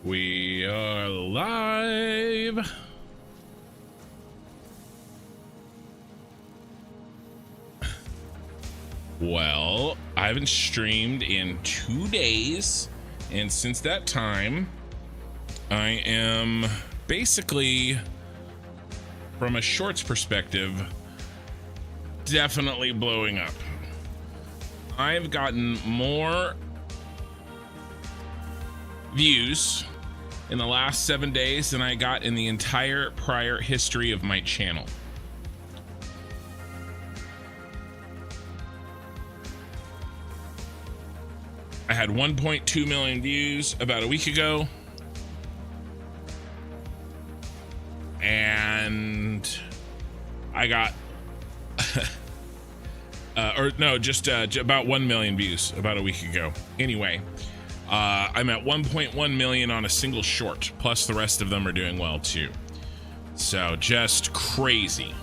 We are live. Well, I haven't streamed in 2 days, and since that time, I am basically, from a shorts perspective, definitely blowing up. I've gotten more views in the last 7 days than I got in the entire prior history of my channel. I had 1.2 million views about a week ago, and I got just about 1 million views about a week ago. Anyway, I'm at 1.1 million on a single short, plus the rest of them are doing well too. So just crazy.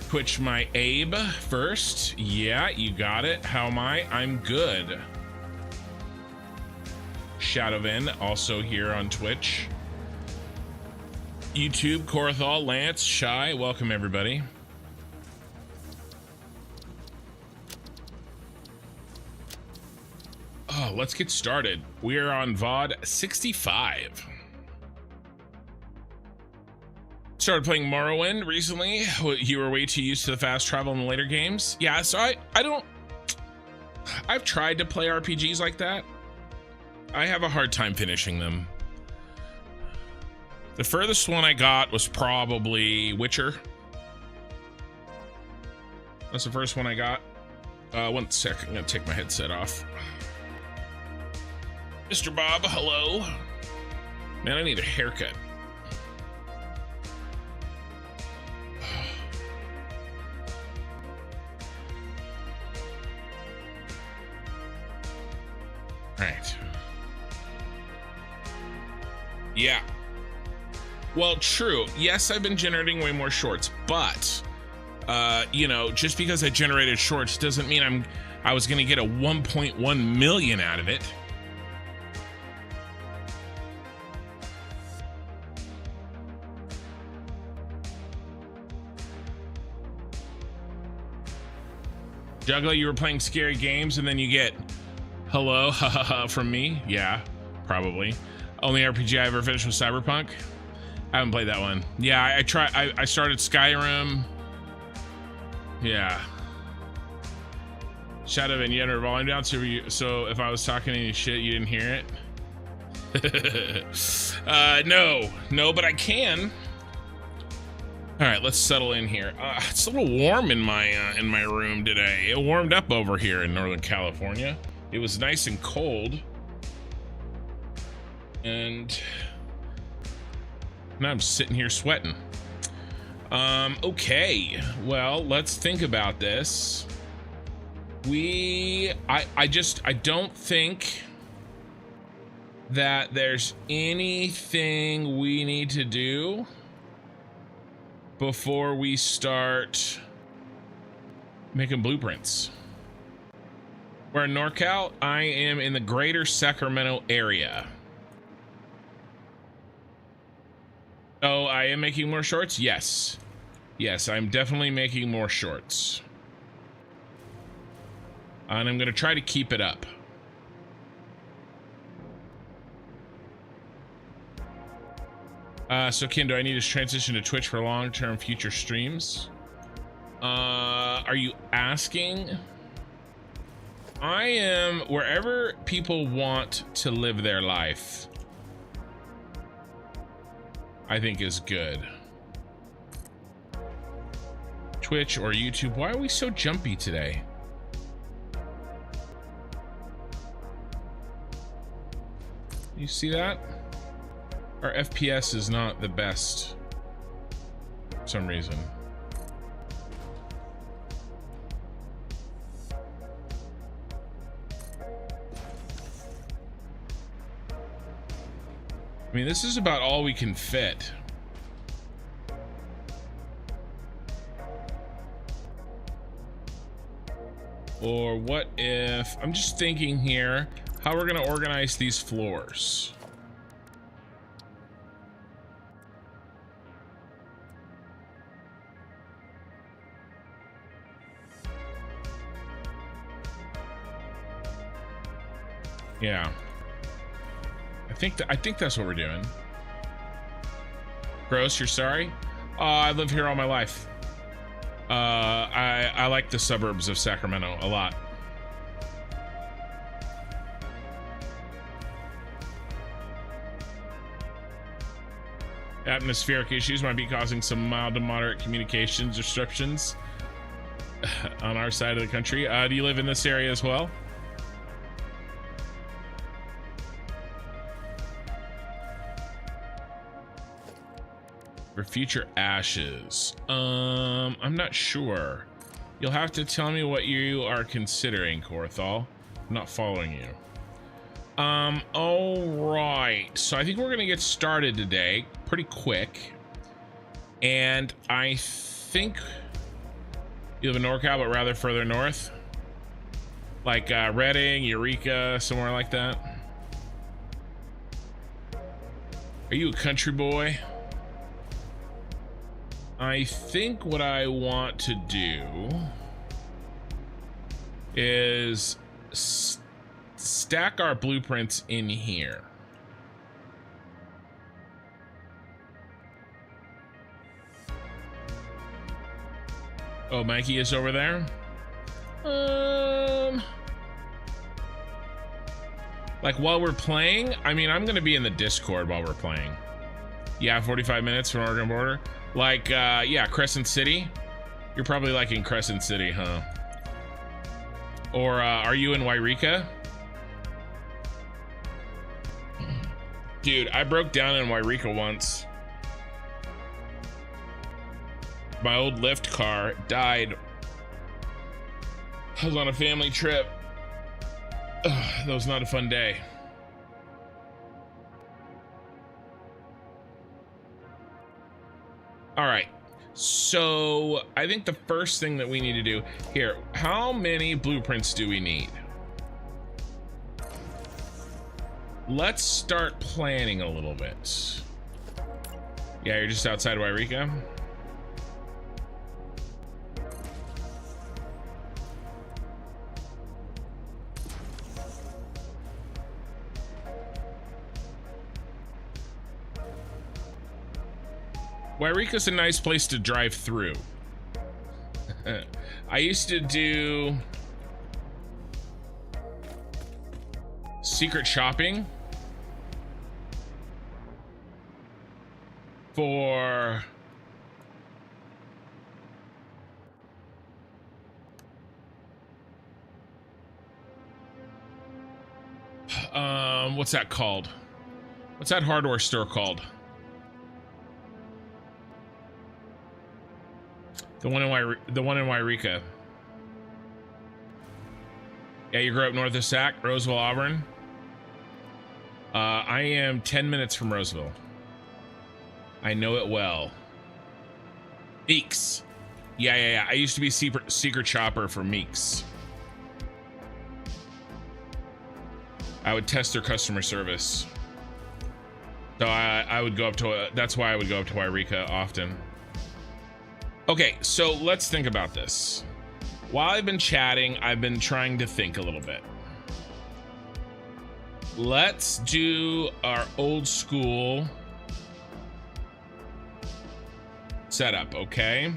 Twitch my Abe first. Yeah, you got it. How am I? I'm good. Shadowvin also here on Twitch. YouTube, Korthal, Lance, Shy, welcome everybody. Oh, let's get started. We are on VOD 65. Started playing Morrowind recently. You were way too used to the fast travel in the later games. Yeah, so I've tried to play RPGs like that. I have a hard time finishing them. The furthest one I got was probably Witcher. That's the first one I got. 1 sec, I'm gonna take my headset off. Mr. Bob, hello. Man, I need a haircut. Right. Yeah. Well, true. Yes, I've been generating way more shorts, but you know, just because I generated shorts doesn't mean I was gonna get a 1.1 million out of it. Juggler, you were playing scary games and then you get hello, ha ha ha from me? Yeah, probably. Only RPG I ever finished was Cyberpunk. I haven't played that one. Yeah, I started Skyrim. Yeah. Shadowvin, you had her volume down, so if I was talking any shit, you didn't hear it? No, but I can. All right, let's settle in here. It's a little warm in my room today. It warmed up over here in Northern California. It was nice and cold. And now I'm sitting here sweating. Okay, well, let's think about this. I don't think that there's anything we need to do before we start making blueprints. We're in Norcal. I am in the greater Sacramento area. Oh, I am making more shorts? Yes. Yes, I'm definitely making more shorts. And I'm gonna try to keep it up. So Ken, do I need to transition to Twitch for long-term future streams? Are you asking? I am wherever people want to live their life, I think is good. Twitch or YouTube. Why are we so jumpy today? You see that? Our FPS is not the best for some reason. I mean, this is about all we can fit. Or what if, I'm just thinking here, how we're gonna organize these floors. Yeah. I think that's what we're doing. Gross, you're sorry? I live here all my life. I like the suburbs of Sacramento a lot. Atmospheric issues might be causing some mild to moderate communications disruptions on our side of the country. Do you live in this area as well? For future ashes, I'm not sure. You'll have to tell me what you are considering, Korthal. I'm not following you. All right, so I think we're gonna get started today pretty quick, and I think you live in Norcal, but rather further north, like Reading, Eureka, somewhere like that. Are you a country boy? I think what I want to do is stack our blueprints in here. Oh, Mikey is over there. Like while we're playing, I mean, I'm gonna be in the Discord while we're playing. Yeah, 45 minutes from Oregon border. Like, yeah, Crescent City. You're probably like in Crescent City, huh? Or are you in Wairika? Dude, I broke down in Wairika once. My old Lyft car died. I was on a family trip. Ugh, that was not a fun day. All right, so I think the first thing that we need to do here, how many blueprints do we need? Let's start planning a little bit. Yeah, you're just outside Wairika. Wairika's a nice place to drive through. I used to do secret shopping for what's that called? What's that hardware store called? The one in Wairika. Yeah, you grew up north of Sac, Roseville, Auburn. I am 10 minutes from Roseville. I know it well. Meeks. Yeah. I used to be secret shopper for Meeks. I would test their customer service. So I would go up to, that's why I would go up to Wairika often. Okay, so let's think about this. While I've been chatting, I've been trying to think a little bit. Let's do our old school setup, okay?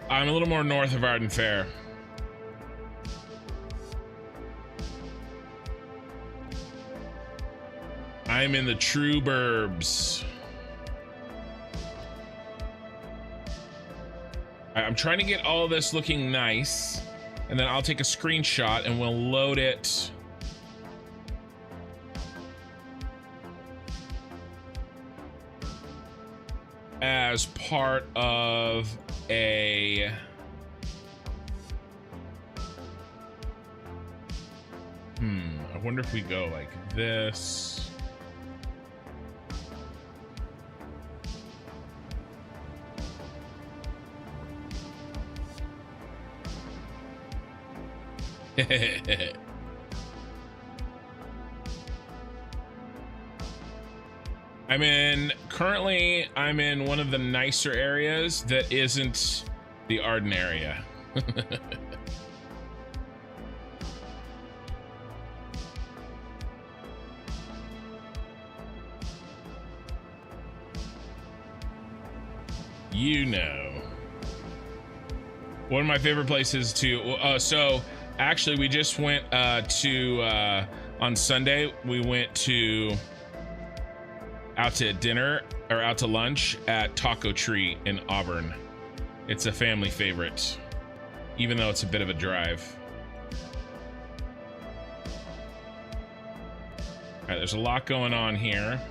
I'm a little more north of Arden Fair. I'm in the true burbs. I'm trying to get all of this looking nice, and then I'll take a screenshot and we'll load it as part of a I wonder if we go like this. Currently I'm in one of the nicer areas that isn't the Arden area. You know. One of my favorite places to, so actually we just went on Sunday, we went out to dinner or out to lunch at Taco Tree in Auburn. It's a family favorite, even though it's a bit of a drive. All right, there's a lot going on here.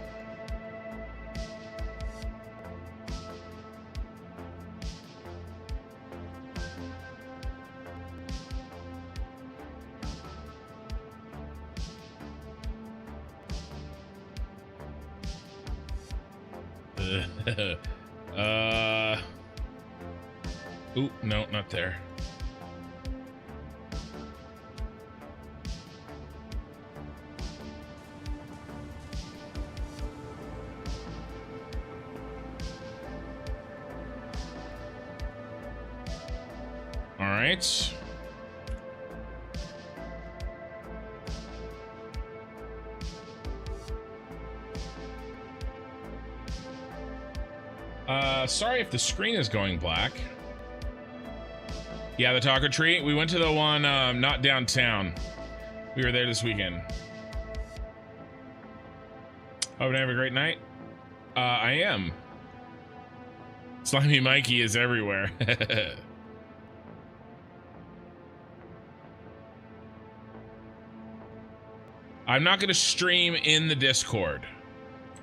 Ooh, no, not there. All right. Sorry if the screen is going black. Yeah, the Taco Tree. We went to the one not downtown. We were there this weekend. Hope you have a great night. I am. Slimy Mikey is everywhere. I'm not going to stream in the Discord,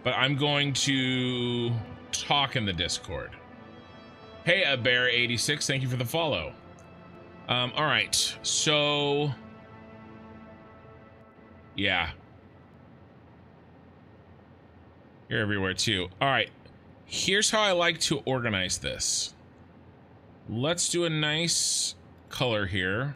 but I'm going to talk in the Discord. Hey, Bear86, thank you for the follow. All right, so yeah, you're everywhere too. All right, here's how I like to organize this. Let's do a nice color here.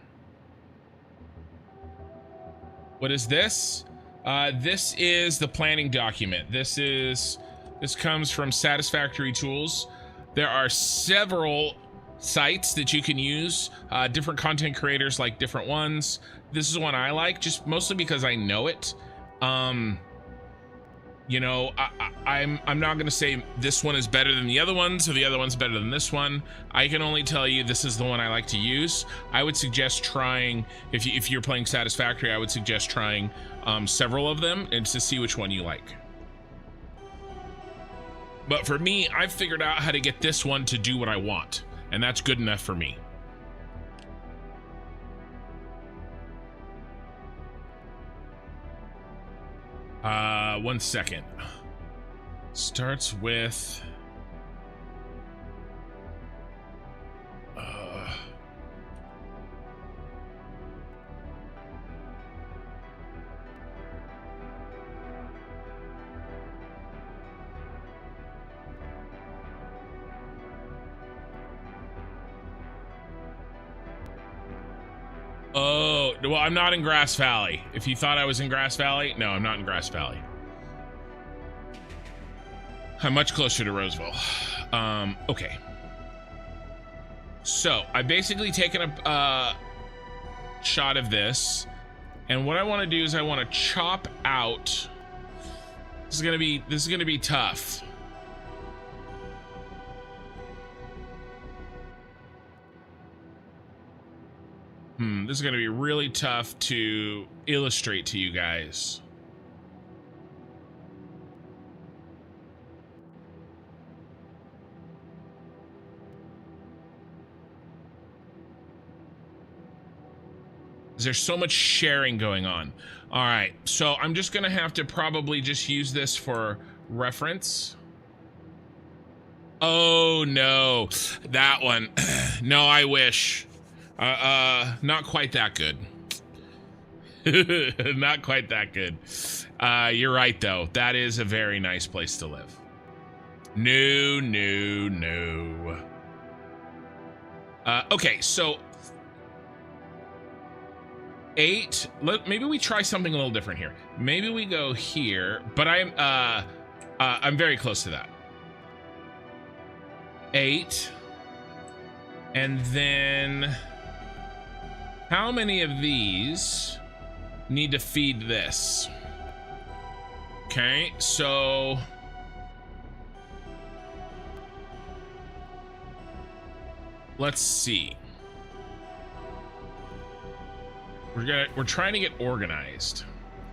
What is this? This is the planning document. This comes from Satisfactory Tools. There are several sites that you can use. Different content creators like different ones. This is one I like, just mostly because I know it. You know, I'm not gonna say this one is better than the other ones or the other one's better than this one. I can only tell you this is the one I like to use. I would suggest trying, if you're playing Satisfactory, I would suggest trying several of them and to see which one you like. But for me, I've figured out how to get this one to do what I want, and that's good enough for me. One second. Starts with oh, well, I'm not in Grass Valley. If you thought I was in Grass Valley, no, I'm not in Grass Valley. I'm much closer to Roseville. Okay. So I've basically taken a shot of this, and what I want to do is I want to chop out. This is gonna be tough. This is gonna be really tough to illustrate to you guys. There's so much sharing going on. All right, so I'm just gonna have to probably just use this for reference. Oh no, that one. No, I wish. Not quite that good. Not quite that good. You're right though. That is a very nice place to live. No, no, no. 8. Maybe we try something a little different here. Maybe we go here, but I'm very close to that. 8. And then how many of these need to feed this? Okay, so let's see. We're trying to get organized.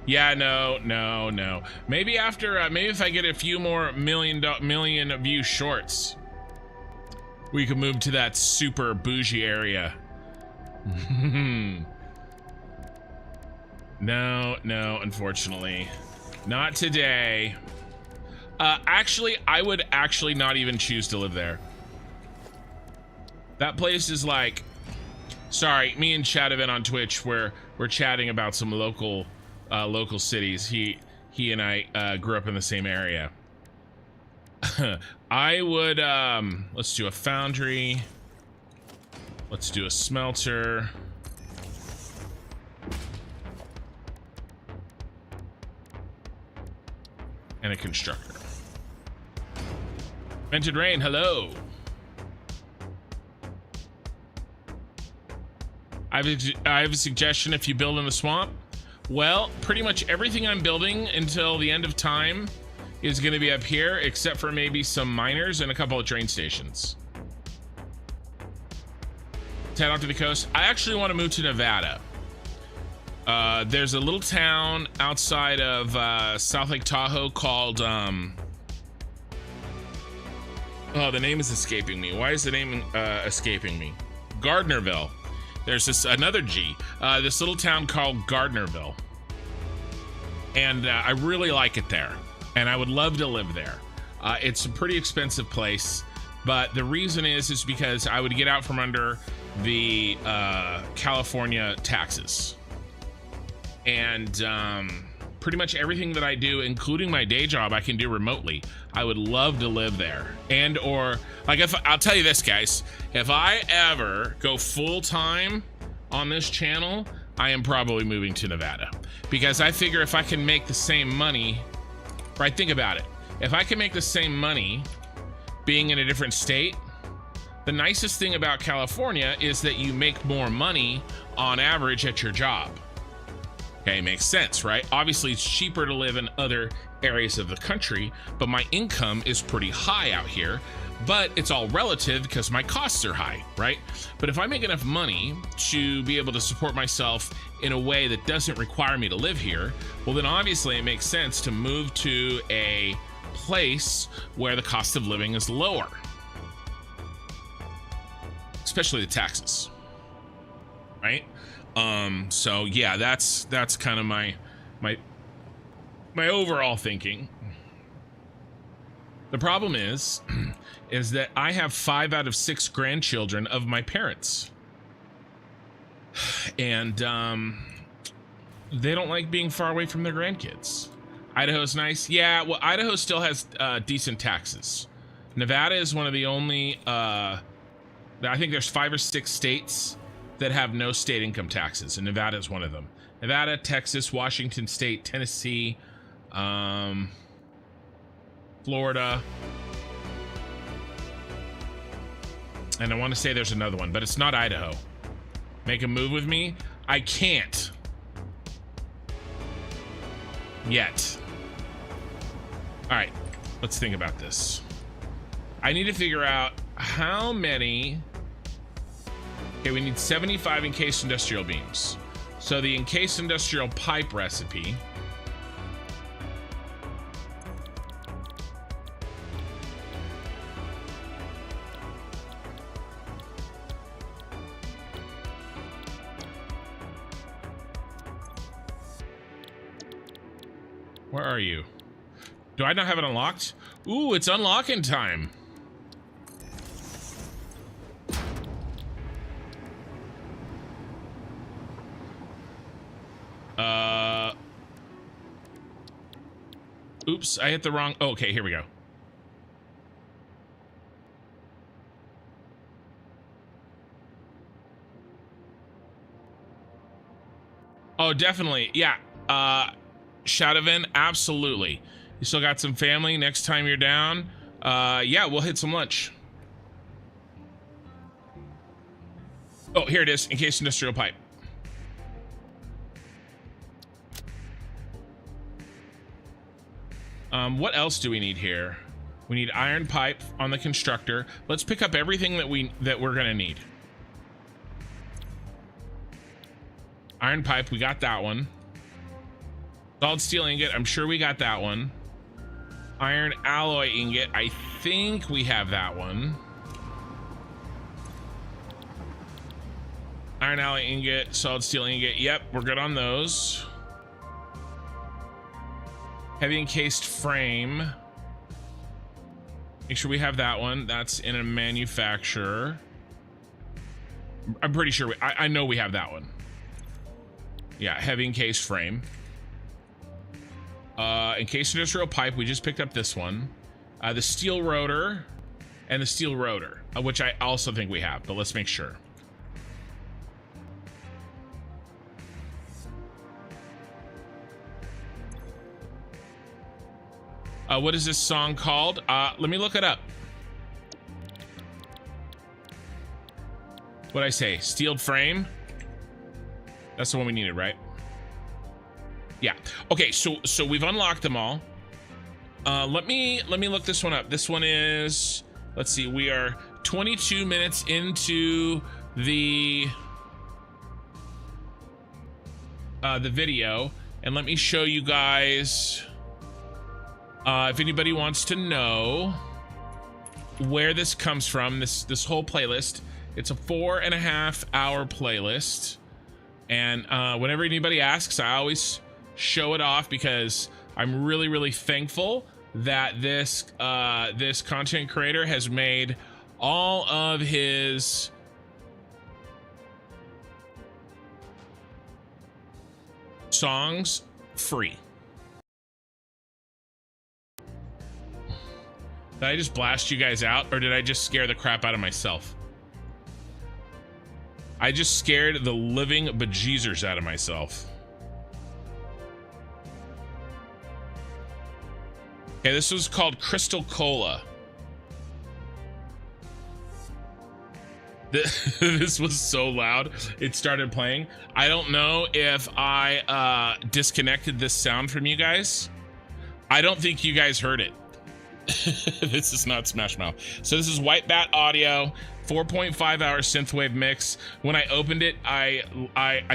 Yeah, no. Maybe after maybe if I get a few more million view shorts, we could move to that super bougie area. No, unfortunately. Not today. Actually, I would actually not even choose to live there. That place is like, sorry, me and Chad have been on Twitch where we're chatting about some local cities. He and I grew up in the same area. I would, let's do a foundry. Let's do a smelter. And a constructor. Vented Rain, hello. I have a suggestion if you build in the swamp. Well, pretty much everything I'm building until the end of time is going to be up here, except for maybe some miners and a couple of train stations. Head out to the coast. I actually want to move to Nevada. There's a little town outside of South Lake Tahoe called oh, the name is escaping me. Why is the name escaping me? Gardnerville. There's this another G. This little town called Gardnerville, and I really like it there, and I would love to live there. It's a pretty expensive place, but the reason is because I would get out from under the California taxes. And pretty much everything that I do, including my day job, I can do remotely. I would love to live there. And or like, if I'll tell you this, guys, if I ever go full time on this channel, I am probably moving to Nevada, because I figure if I can make the same money, right? Think about it. If I can make the same money being in a different state, the nicest thing about California is that you make more money on average at your job. Okay, makes sense, right? Obviously, it's cheaper to live in other areas of the country, but my income is pretty high out here, but it's all relative because my costs are high, right? But if I make enough money to be able to support myself in a way that doesn't require me to live here, well, then obviously it makes sense to move to a place where the cost of living is lower, especially the taxes, right? So yeah, that's kind of my overall thinking. The problem is that I have 5 out of 6 grandchildren of my parents, and they don't like being far away from their grandkids. Idaho's nice, yeah. Well, Idaho still has decent taxes. Nevada is one of the only I think there's 5 or 6 states that have no state income taxes, and Nevada is one of them. Nevada, Texas, Washington State, Tennessee, Florida, and I want to say there's another one, but it's not Idaho. Make a move with me? I can't yet. All right, let's think about this. I need to figure out how many. Okay, we need 75 encased industrial beams. So the encased industrial pipe recipe. Where are you? Do I not have it unlocked? Ooh, it's unlocking time. Oops, I hit the wrong. Oh, okay, here we go. Oh, definitely. Yeah. Shadowvin, absolutely. You still got some family next time you're down? Yeah, we'll hit some lunch. Oh, here it is. Encased industrial pipe. What else do we need here? We need iron pipe on the constructor. Let's pick up everything that we're gonna need. Iron pipe, we got that one. Solid steel ingot, I'm sure we got that one. Iron alloy ingot, I think we have that one. Iron alloy ingot, solid steel ingot, yep, we're good on those. Heavy encased frame. Make sure we have that one. That's in a manufacturer. I'm pretty sure I know we have that one. Yeah, heavy encased frame. Encased industrial pipe, we just picked up this one. The steel rotor and the steel rotor, which I also think we have, but let's make sure. What is this song called? Let me look it up. What'd I say? Steel frame? That's the one we needed, right? Yeah. Okay, so we've unlocked them all. Let me look this one up. This one is, let's see, we are 22 minutes into the video, and let me show you guys. If anybody wants to know where this comes from, this whole playlist, it's a 4.5 hour playlist. And whenever anybody asks, I always show it off because I'm really, really thankful that this content creator has made all of his songs free. Did I just blast you guys out, or did I just scare the crap out of myself? I just scared the living bejeezers out of myself. Okay, this was called Crystal Cola. This was so loud, it started playing. I don't know if I disconnected this sound from you guys. I don't think you guys heard it. This is not Smash Mouth. So this is White Bat Audio, 4.5 hour synthwave mix. When I opened it, I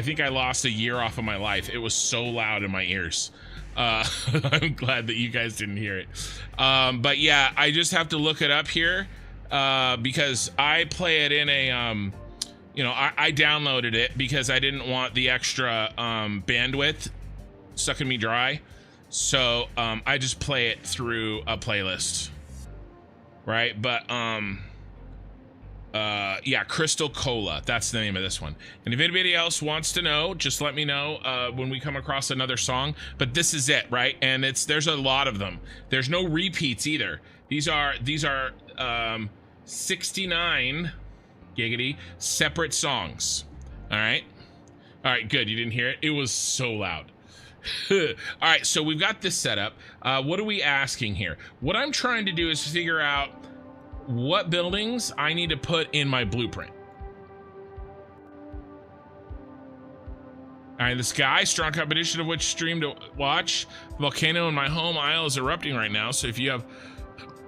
think I lost a year off of my life. It was so loud in my ears. I'm glad that you guys didn't hear it. But yeah, I just have to look it up here because I play it in a you know, I downloaded it because I didn't want the extra bandwidth sucking me dry. So I just play it through a playlist, right? But yeah, Crystal Cola, that's the name of this one. And if anybody else wants to know, just let me know when we come across another song. But this is it, right? And there's a lot of them. There's no repeats either. These are 69 giggity separate songs. All right, good. You didn't hear it? It was so loud. All right, so we've got this set up. What are we asking here? What I'm trying to do is figure out what buildings I need to put in my blueprint. All right, the sky, strong competition of which stream to watch. Volcano in my home isle is erupting right now, so if you have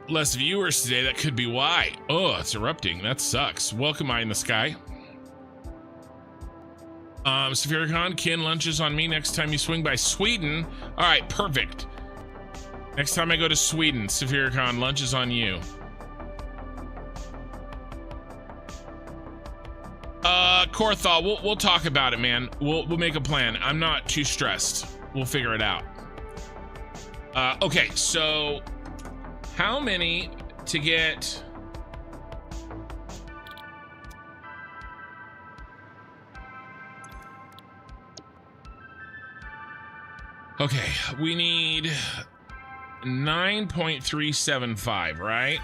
less viewers today, that could be why. Oh, it's erupting. That sucks. Welcome, Eye in the Sky. Saphiricon, kin lunches on me next time you swing by Sweden. All right, perfect. Next time I go to Sweden, Saphiricon, lunches on you. Korthal, we'll talk about it, man. We'll make a plan. I'm not too stressed. We'll figure it out. Okay, so how many to get? Okay, we need 9.375, right?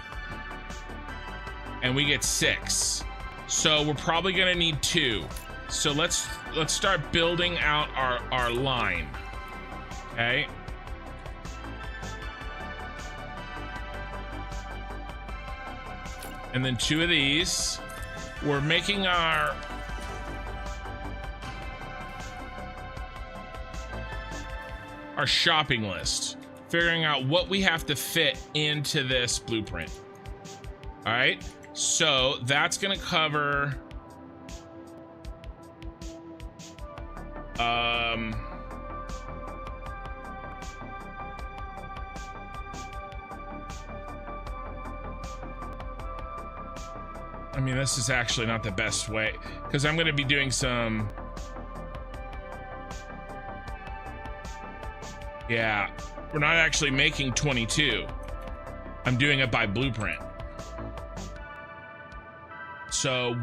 And we get 6. So we're probably gonna need 2. So let's start building out our line. Okay. And then 2 of these. We're making our shopping list, figuring out what we have to fit into this blueprint. All right, so that's gonna cover I mean, this is actually not the best way, because I'm gonna be doing some, yeah, we're not actually making 22. I'm doing it by blueprint. So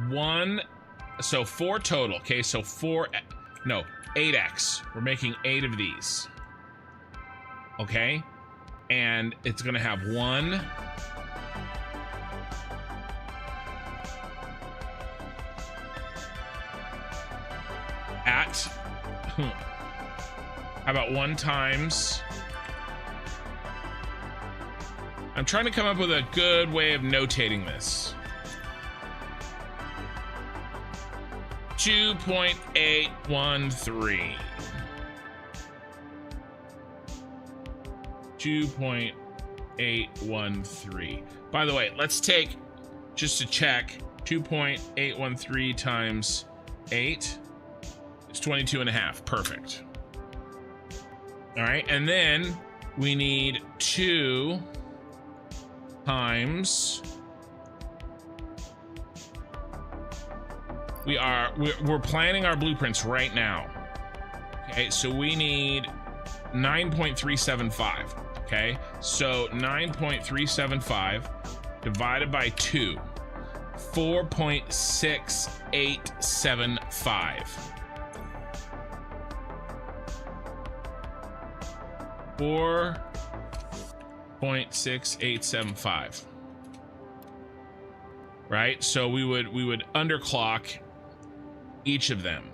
4 total. Okay, so 8x. We're making 8 of these. Okay, and it's gonna have 1, at, how about 1 times, I'm trying to come up with a good way of notating this. 2.813. 2.813. By the way, let's take, just to check, 2.813 times 8. It's 22.5. Perfect. All right, and then we need 2 times, we're planning our blueprints right now. Okay, so we need 9.375. Okay, so 9.375 divided by 2, 4.6875. 4.6875. Right? So we would underclock each of them.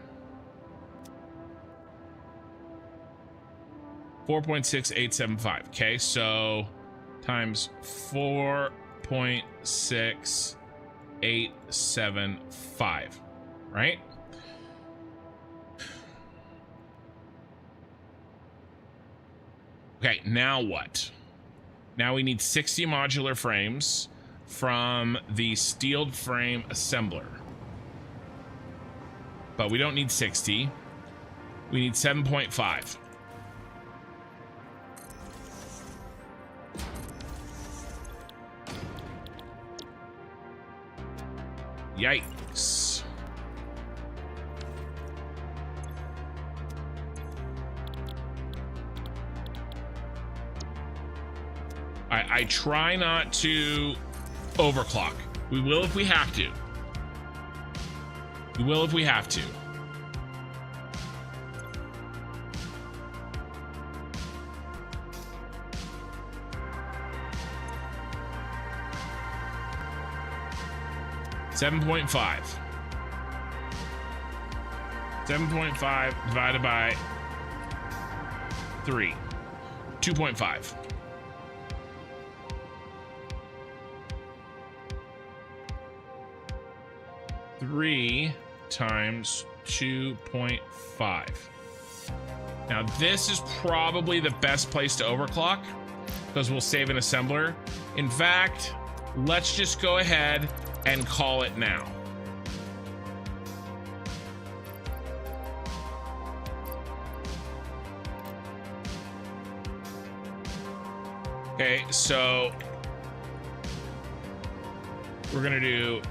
4.6875. Okay, so times 4.6875, right? Okay, now what? Now we need 60 modular frames from the steeled frame assembler. But we don't need 60. We need 7.5. Yikes. I try not to overclock. We will if we have to. We will if we have to. $7.5. 7.5 divided by 3. 2.5. Three times 2.5. Now this is probably the best place to overclock because we'll save an assembler. In fact, let's just go ahead and call it now. Okay, so we're gonna do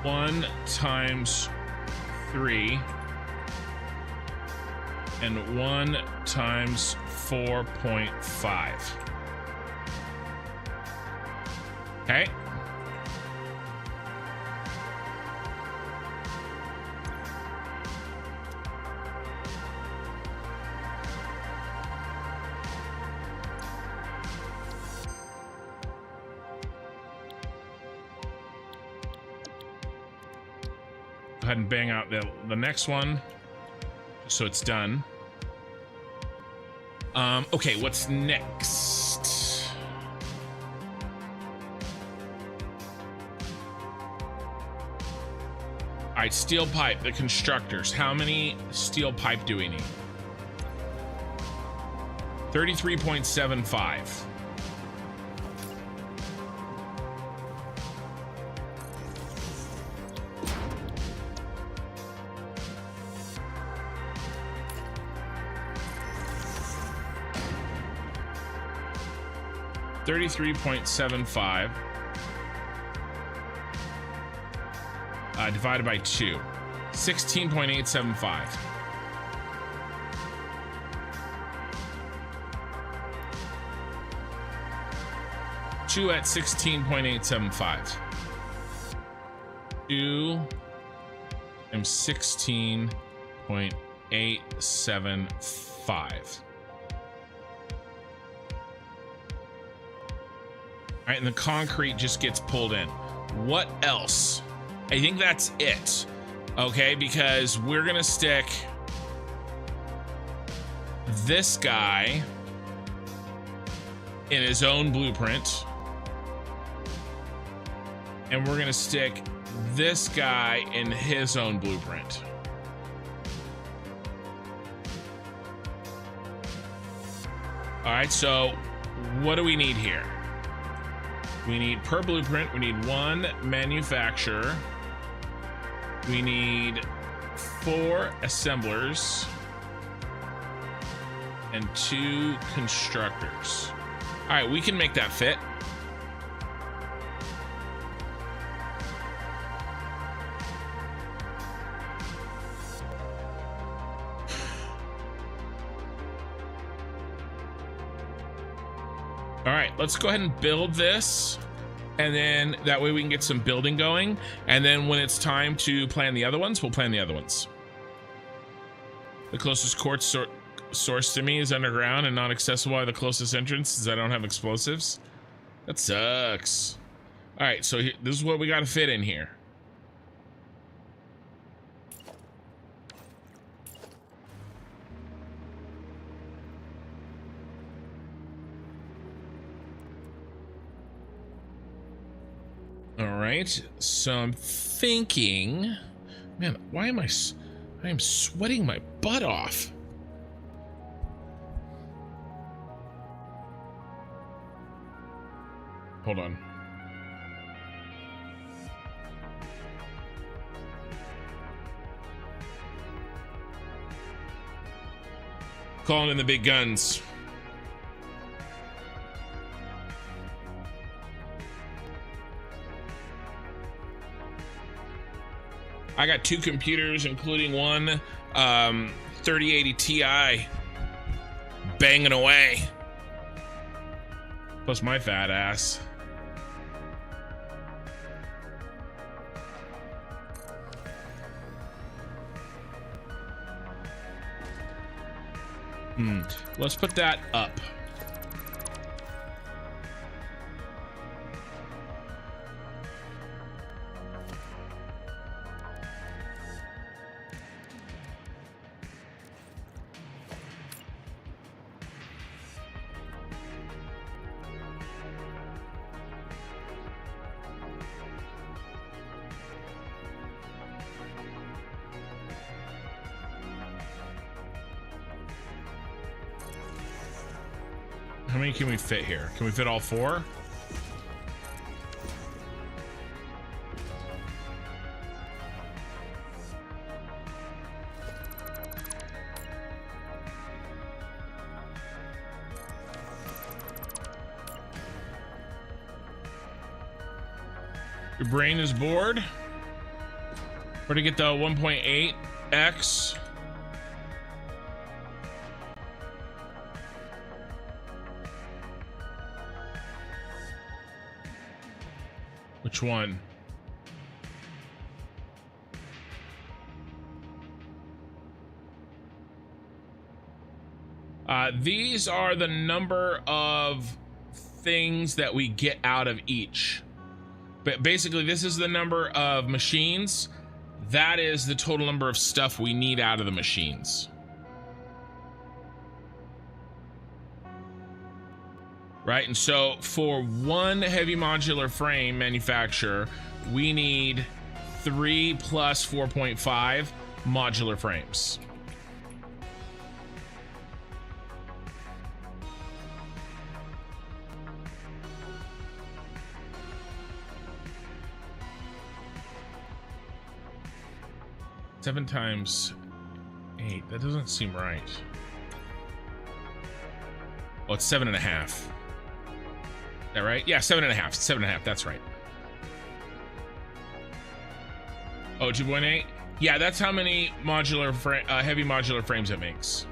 1 times 3 and 1 times 4.5. Okay. go ahead and bang out the next one, so it's done. Okay, what's next? All right, steel pipe, the constructors. How many steel pipe do we need? 33.75. $33.75 divided by 2, 16.875. Two at 16.875. 2 times 16.875. All right, and the concrete just gets pulled in. What else? I think that's it. Okay, because we're gonna stick this guy in his own blueprint. And we're gonna stick this guy in his own blueprint. All right, so what do we need here? We need per blueprint, we need 1 manufacturer. We need 4 assemblers and 2 constructors. All right, we can make that fit. All right, let's go ahead and build this, and then that way we can get some building going, and then when it's time to plan the other ones, we'll plan the other ones. The closest quartz source to me is underground and not accessible by the closest entrance, as I don't have explosives. That sucks. All right, so this is what we got to fit in here. All right, so I'm thinking, man, why am I am sweating my butt off. Hold on. Calling in the big guns. I got 2 computers, including one 3080 Ti, banging away. Plus my fat ass. Let's put that up. How many can we fit here? Can we fit all 4? Your brain is bored? Where to get the 1.8x? Which one? These are the number of things that we get out of each. But basically, this is the number of machines. that is the total number of stuff we need out of the machines. Right, and so for one heavy modular frame manufacturer, we need 3 plus 4.5 modular frames. Seven times 8, that doesn't seem right. Oh, it's 7.5. Is that right? Yeah, 7.5. 7.5. That's right. Oh, 2.8. Yeah, that's how many modular heavy modular frames it makes.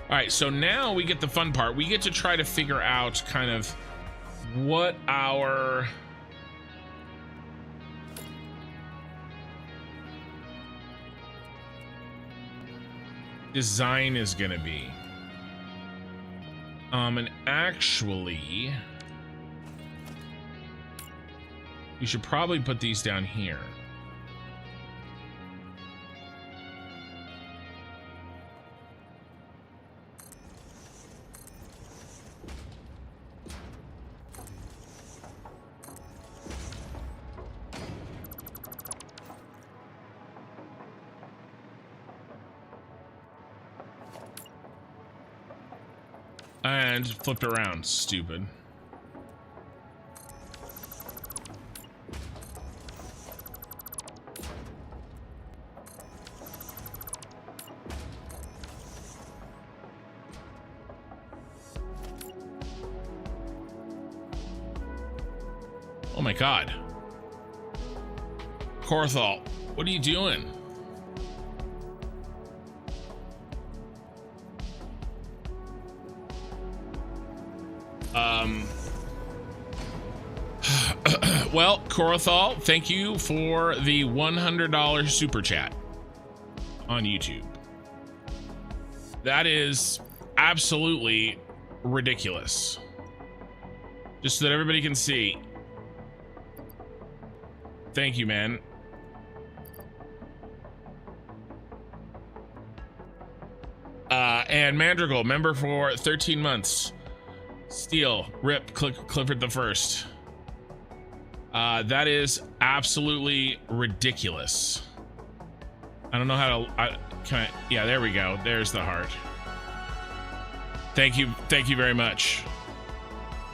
All right, so now we get the fun part. We get to try to figure out kind of what our design is gonna be. And actually, you should probably put these down here. And flipped around, stupid. Oh my God. Corthal, what are you doing? Well, Corthal, thank you for the $100 super chat on YouTube. That is absolutely ridiculous. Just so that everybody can see. Thank you, man. And Mandrigal, member for 13 months. Steel, rip, Clifford the First. That is absolutely ridiculous. I don't know how to, yeah, there we go. There's the heart. Thank you very much.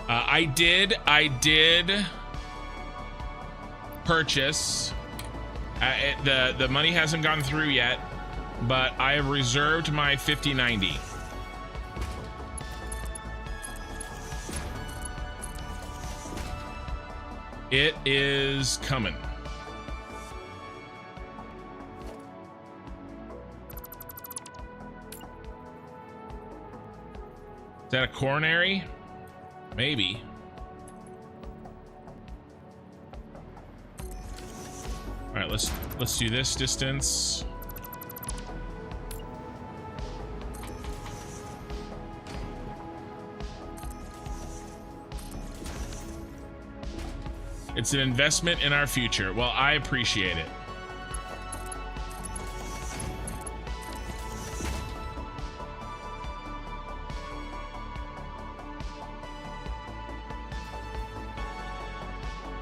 I did purchase. The money hasn't gone through yet, but I have reserved my 5090. It is coming. Is that a coronary? Maybe. All right, let's do this distance. It's an investment in our future. Well, I appreciate it.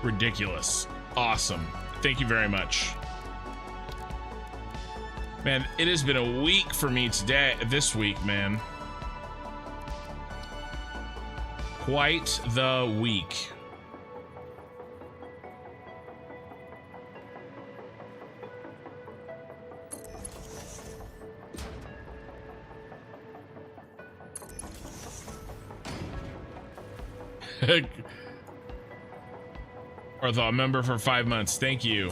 Ridiculous. Awesome. Thank you very much. Man, it has been a week for me this week, man. Quite the week. Arthur, member for 5 months. Thank you.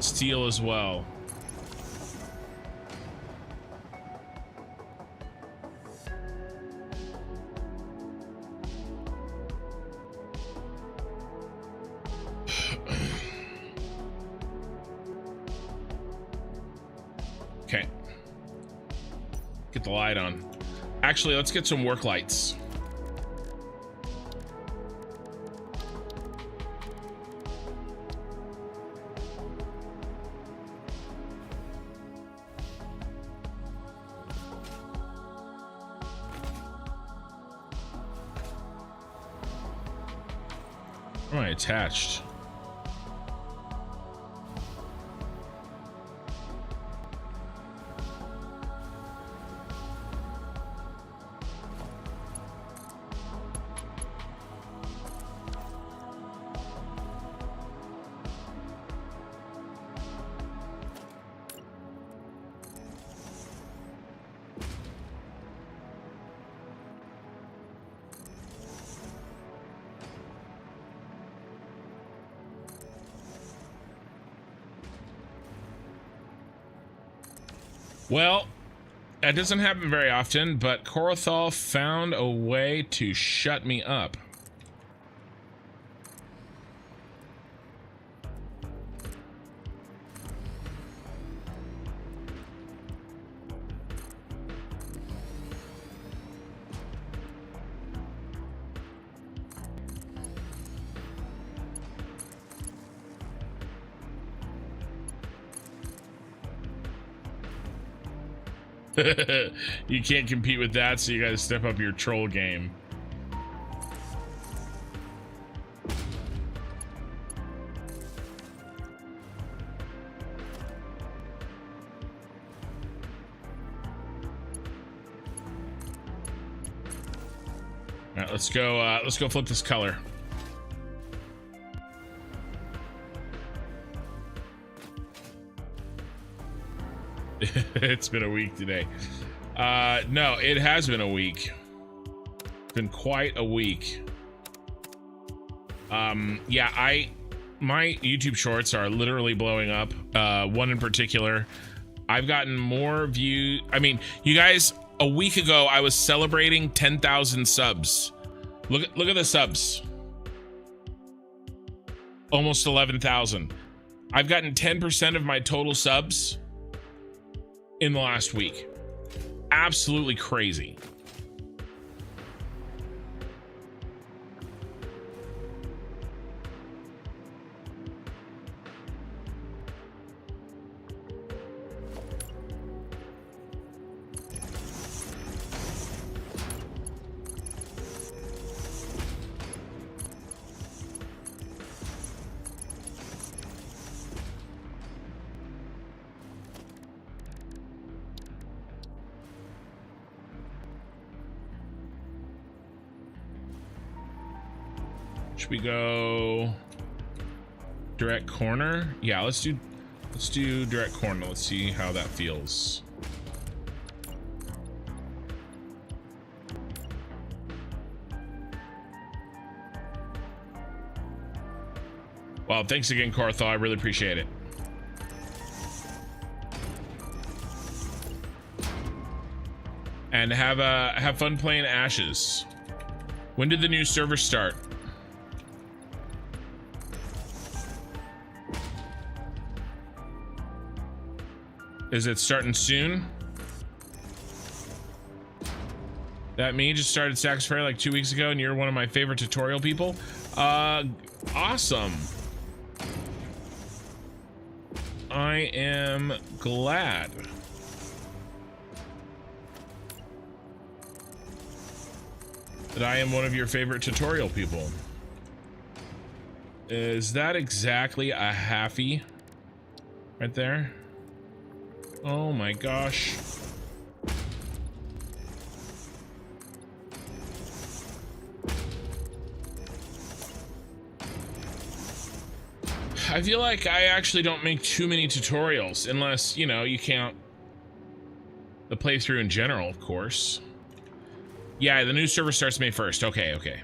Steel as well. Okay. Get the light on. Actually, let's get some work lights. Where am I attached? Well, that doesn't happen very often, but Corothal found a way to shut me up. You can't compete with that, so you gotta step up your troll game. All right, let's go flip this color. It's been a week today. No, it has been a week. It's been quite a week. Yeah, my YouTube shorts are literally blowing up. One in particular, I've gotten more views. I mean, you guys, a week ago I was celebrating 10,000 subs. Look at the subs. Almost 11,000. I've gotten 10% of my total subs in the last week. Absolutely crazy. Should we go direct corner? Yeah, let's do direct corner. Let's see how that feels. Well, thanks again, Corthal. I really appreciate it. And have fun playing Ashes. When did the new server start? Is it starting soon? That me just started Satisfactory like 2 weeks ago, and you're one of my favorite tutorial people. Awesome. I am glad. That I am one of your favorite tutorial people. Is that exactly a halfie right there? Oh my gosh. I feel like I actually don't make too many tutorials unless, you know, you count the playthrough in general, of course. Yeah, the new server starts May 1st. Okay.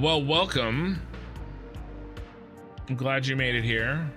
Well, welcome. I'm glad you made it here.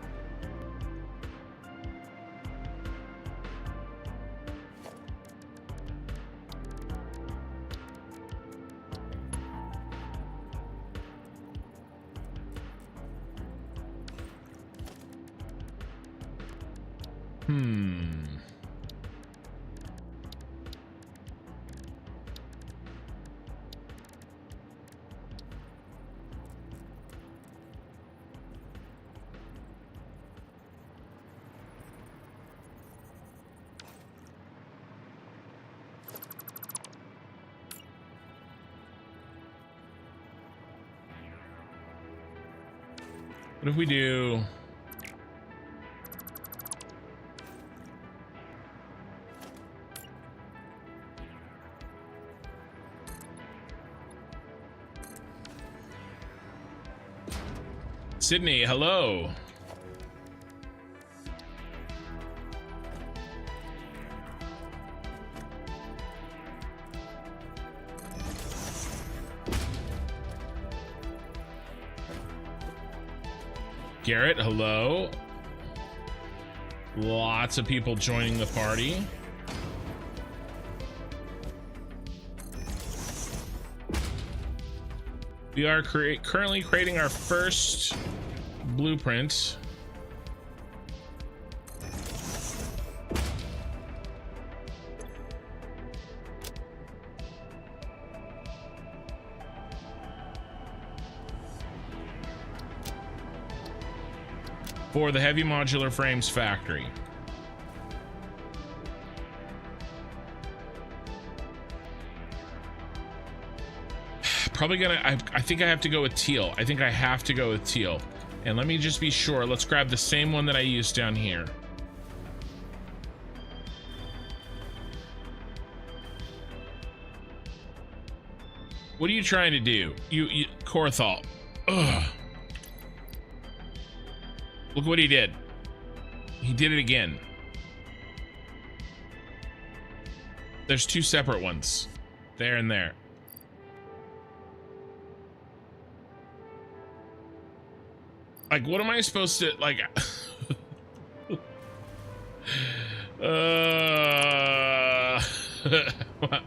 What if we do... Sydney, hello. Garrett, hello. Lots of people joining the party. We are currently creating our first blueprint. For the heavy modular frames factory. Probably gonna, I think I have to go with teal. I think I have to go with teal. And let me just be sure. Let's grab the same one that I used down here. What are you trying to do? You Korthal. Ugh. Look what he did. He did it again. There's two separate ones. There and there. Like, what am I supposed to, like... how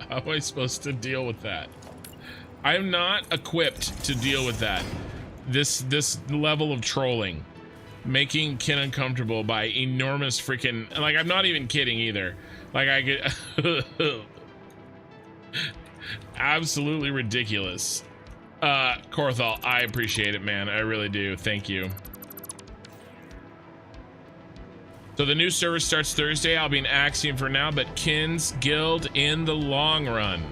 am I supposed to deal with that? I'm not equipped to deal with that. This level of trolling. Making Ken uncomfortable by enormous freaking... Like, I'm not even kidding either. Like, I get... Absolutely ridiculous. Korthal, I appreciate it, man. I really do. Thank you. So the new server starts Thursday. I'll be in Axiom for now, but Ken's Guild in the long run.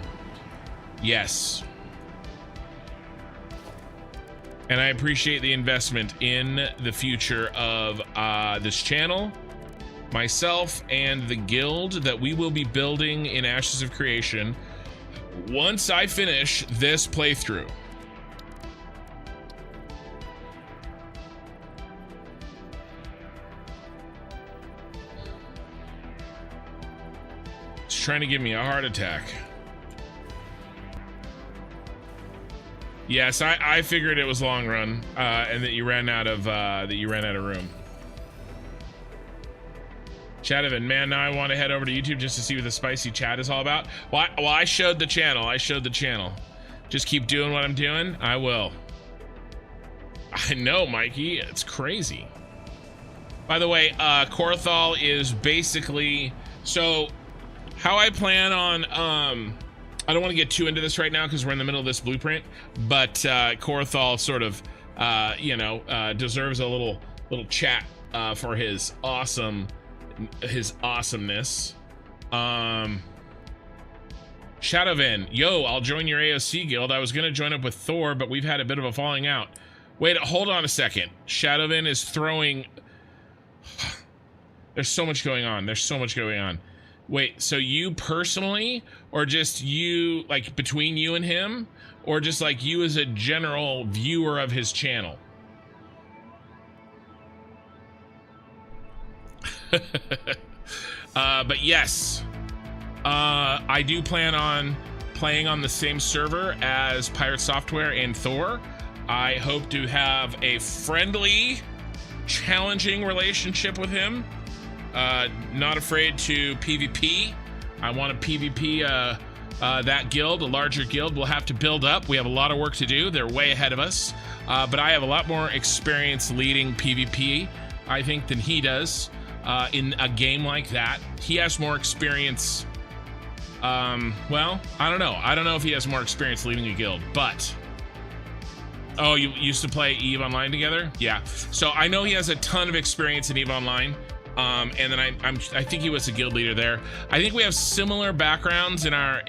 Yes. And I appreciate the investment in the future of this channel, myself, and the guild that we will be building in Ashes of Creation once I finish this playthrough. It's trying to give me a heart attack. Yes, I figured it was long run, and that you ran out of room. Chatovan, man, now I want to head over to YouTube just to see what the spicy chat is all about. Well, I showed the channel. I showed the channel. Just keep doing what I'm doing. I will. I know, Mikey. It's crazy. By the way, Korthal is basically... So, how I plan on... I don't want to get too into this right now because we're in the middle of this blueprint, but Korthal sort of, deserves a little chat for his awesomeness. Shadowvan, yo, I'll join your AOC guild. I was gonna join up with Thor, but we've had a bit of a falling out. Wait, hold on a second. Shadowvan is throwing. There's so much going on. There's so much going on. Wait, so you personally, or just you, like between you and him, or just like you as a general viewer of his channel? But yes, I do plan on playing on the same server as Pirate Software and Thor. I hope to have a friendly, challenging relationship with him. Not afraid to PvP. I want to PvP that guild, a larger guild. We'll have to build up. We have a lot of work to do. They're way ahead of us. But I have a lot more experience leading PvP, I think, than he does in a game like that. He has more experience. Well, I don't know. I don't know if he has more experience leading a guild, but... Oh, you used to play EVE Online together? Yeah. So I know he has a ton of experience in EVE Online. And then I think he was a guild leader there. I think we have similar backgrounds in our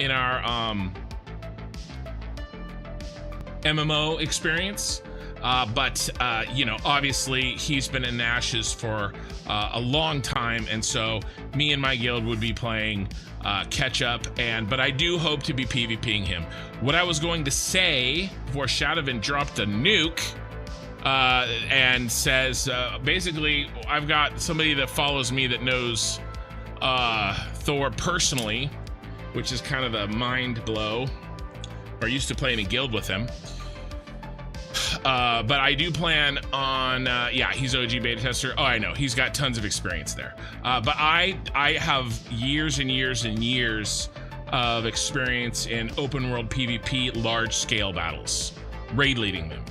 MMO experience. But you know, obviously he's been in Ashes for a long time, and so me and my guild would be playing catch up, but I do hope to be PvPing him. What I was going to say before Shadowvin dropped a nuke and says, basically, I've got somebody that follows me that knows Thor personally, which is kind of a mind blow. Or used to play in a guild with him. But I do plan on, yeah, he's OG beta tester. Oh, I know, he's got tons of experience there. But I have years and years and years of experience in open world PvP large scale battles, raid leading them.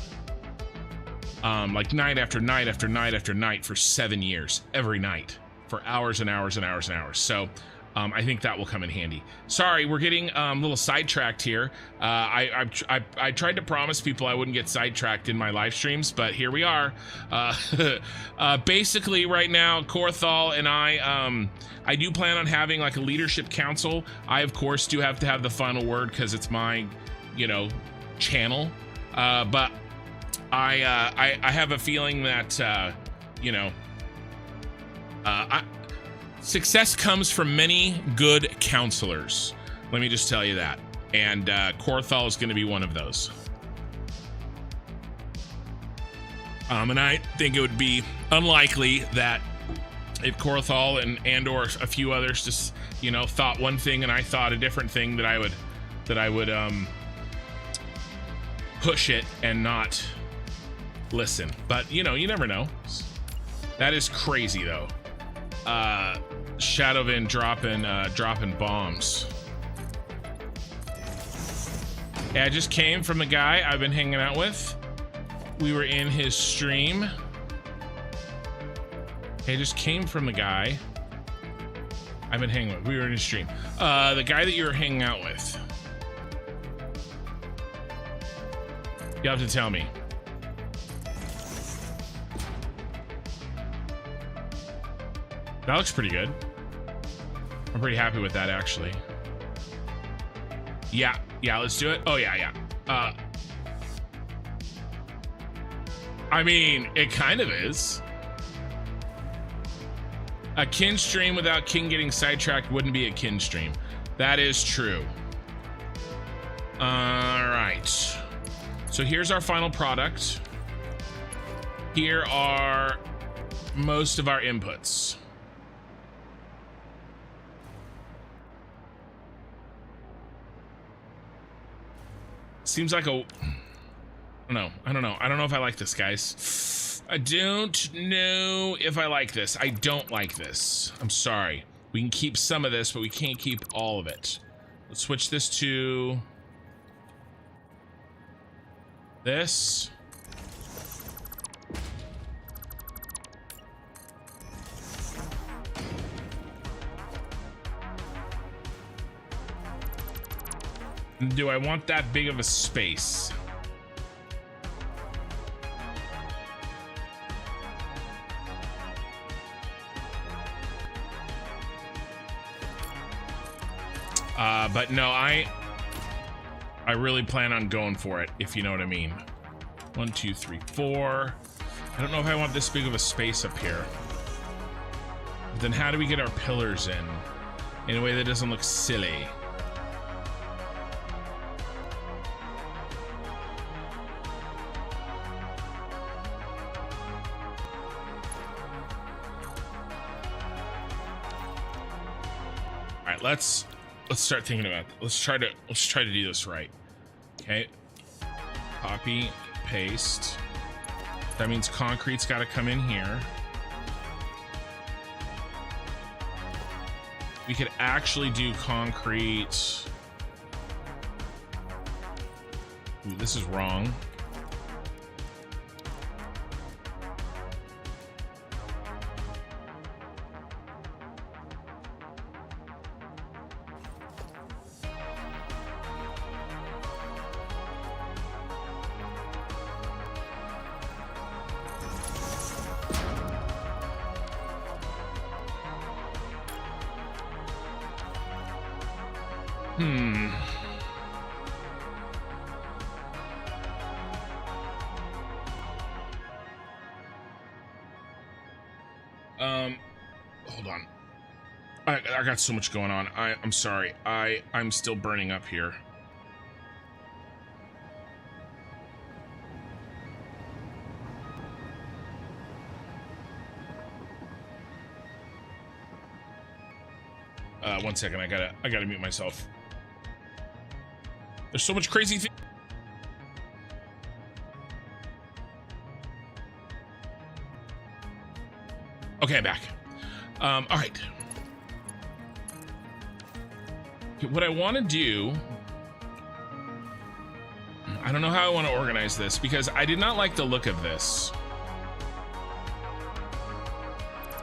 Like night after night after night after night for 7 years, every night, for hours and hours and hours and hours. So I think that will come in handy. Sorry, we're getting a little sidetracked here. I tried to promise people I wouldn't get sidetracked in my live streams, but here we are. Basically, right now, Korthal and I do plan on having like a leadership council. I, of course, do have to have the final word because it's my, you know, channel. But I have a feeling that, you know, success comes from many good counselors. Let me just tell you that. And Korthal is going to be one of those. And I think it would be unlikely that if Korthal and or a few others just, you know, thought one thing and I thought a different thing, that I would push it and not listen. But, you know, you never know. That is crazy, though. Shadowvin dropping bombs. Yeah, I just came from the guy I've been hanging out with. We were in his stream. I just came from the guy I've been hanging with. We were in his stream. The guy that you were hanging out with. You'll have to tell me. That looks pretty good. I'm pretty happy with that, actually. Yeah, let's do it. Oh, yeah. I mean, it kind of is. A kin stream without kin getting sidetracked wouldn't be a kin stream. That is true. All right. So here's our final product. Here are most of our inputs. Seems like a, I don't know if I like this, guys. I don't know if I like this. I don't like this. I'm sorry. We can keep some of this, but we can't keep all of it. Let's switch this to this. Do I want that big of a space? But no, I really plan on going for it, if you know what I mean. 1, 2, 3, 4. I don't know if I want this big of a space up here. But then how do we get our pillars in a way that doesn't look silly? All right, let's start thinking about it. Let's try to do this right. Okay. Copy, paste. That means concrete's got to come in here. We could actually do concrete. Ooh, this is wrong. I got so much going on. I'm sorry. I'm still burning up here. One second. I gotta mute myself. There's so much crazy thing. Okay, I'm back. All right. Okay, what I want to do, I don't know how I want to organize this because I did not like the look of this.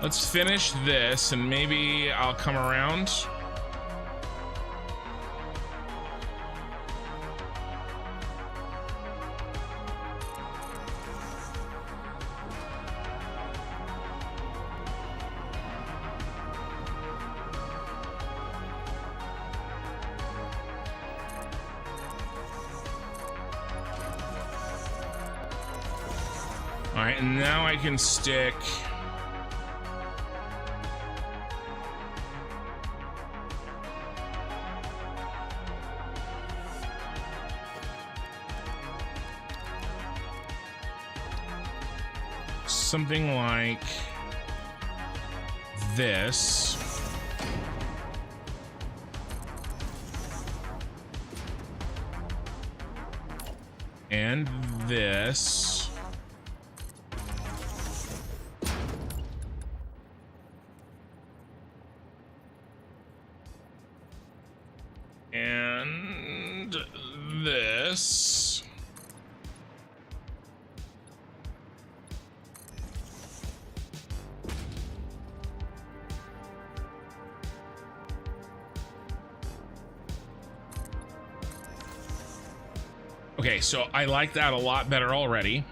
Let's finish this and maybe I'll come around. All right, and now I can stick something like this. And this. And this. Okay, so I like that a lot better already.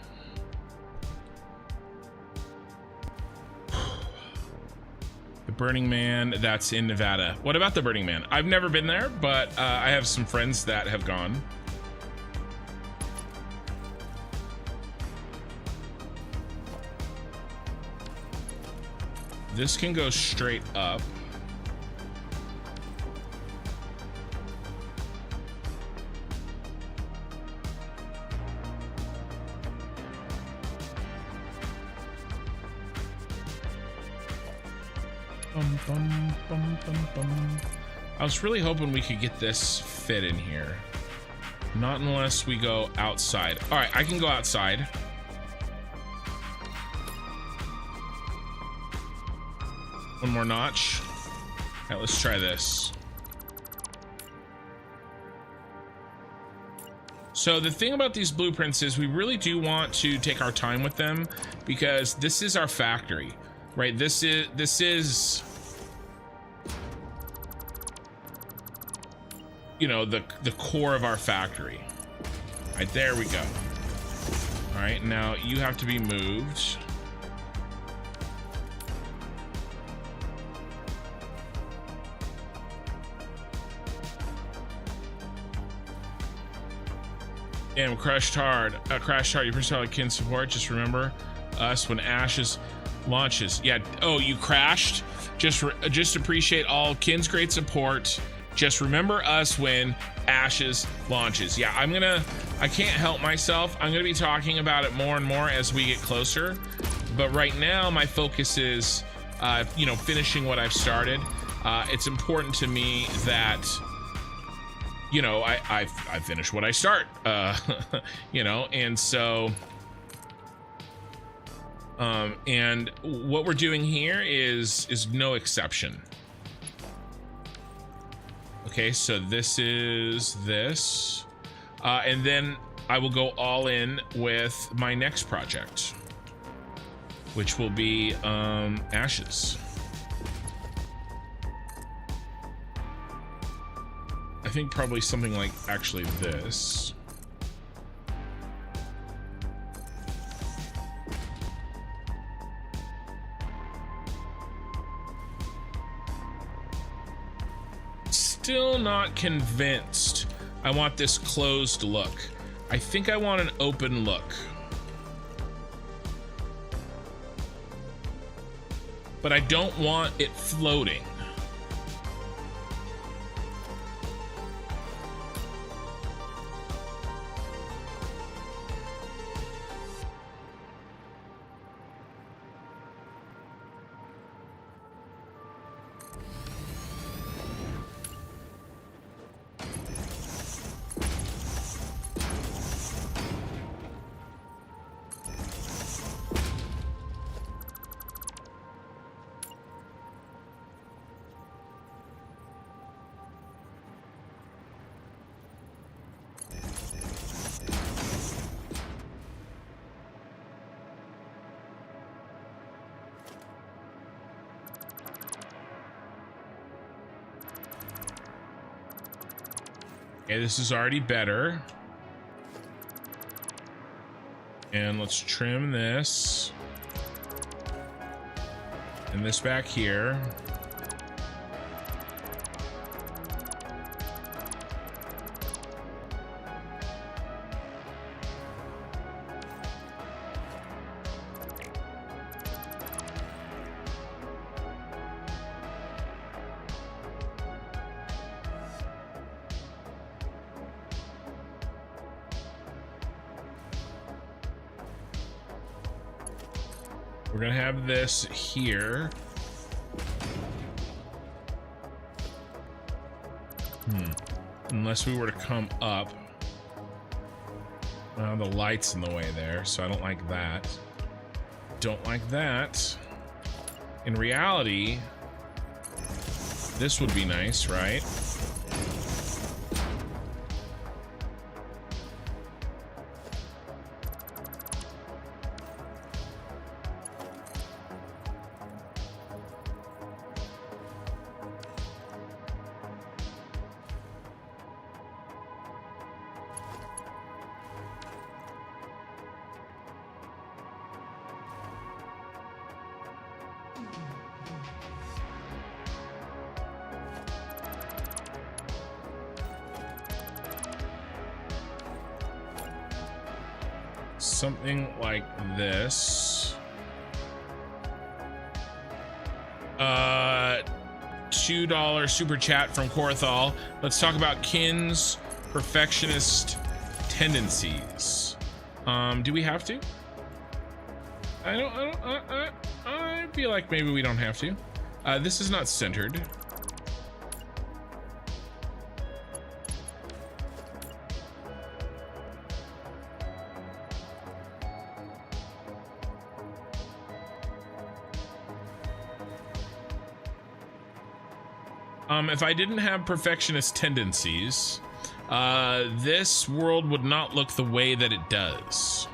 The Burning Man, that's in Nevada. What about the Burning Man? I've never been there, but I have some friends that have gone. This can go straight up. I was really hoping we could get this fit in here. Not unless we go outside. All right, I can go outside. One more notch. All right, let's try this. So the thing about these blueprints is we really do want to take our time with them because this is our factory, right? This is you know, the core of our factory. All right, there we go. All right, now you have to be moved. Damn, crashed hard. Crashed hard. You first like kin support. Just remember us when Ashes launches. Yeah. Oh, you crashed. Just appreciate all Kin's great support. Just remember us when Ashes launches. Yeah, I can't help myself. I'm gonna be talking about it more and more as we get closer. But right now, my focus is, you know, finishing what I've started. It's important to me that, you know, I finish what I start, you know, and so, and what we're doing here is no exception. Okay, so this is this, and then I will go all in with my next project, which will be Ashes. I think probably something like actually this. Still not convinced I want this closed look. I think I want an open look. But I don't want it floating. Okay, this is already better. And let's trim this. And this back here. We're gonna have this here. Unless we were to come up. The light's in the way there, so I don't like that. Don't like that. In reality, this would be nice, right? Something like this. $2 super chat from Korthal. Let's talk about Kin's perfectionist tendencies. Do we have to? I feel like maybe we don't have to. This is not centered. If I didn't have perfectionist tendencies, this world would not look the way that it does.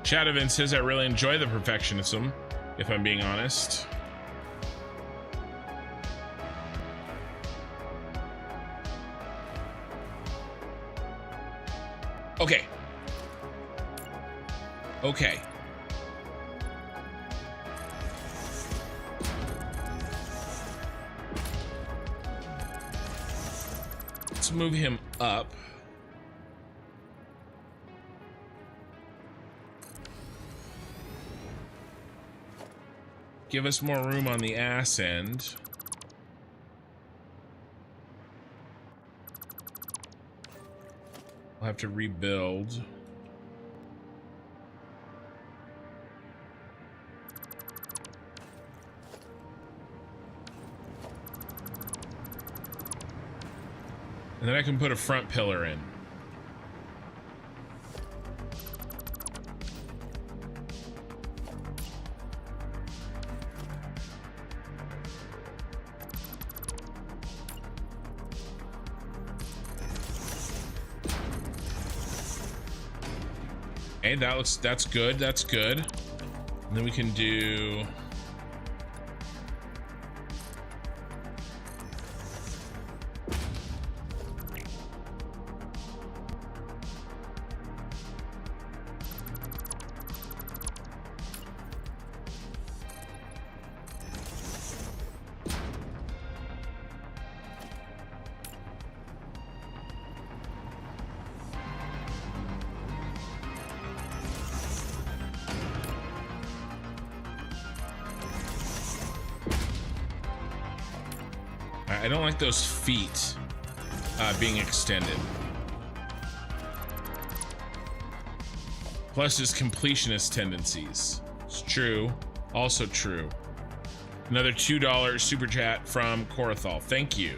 Shadowin says I really enjoy the perfectionism, if I'm being honest. Okay. Okay. Let's move him up. Give us more room on the ass end. We'll have to rebuild. And then I can put a front pillar in. Okay, that's good, that's good. And then we can do... I don't like those feet being extended. Plus his completionist tendencies. It's true. Also true. Another $2 super chat from Korthal. Thank you.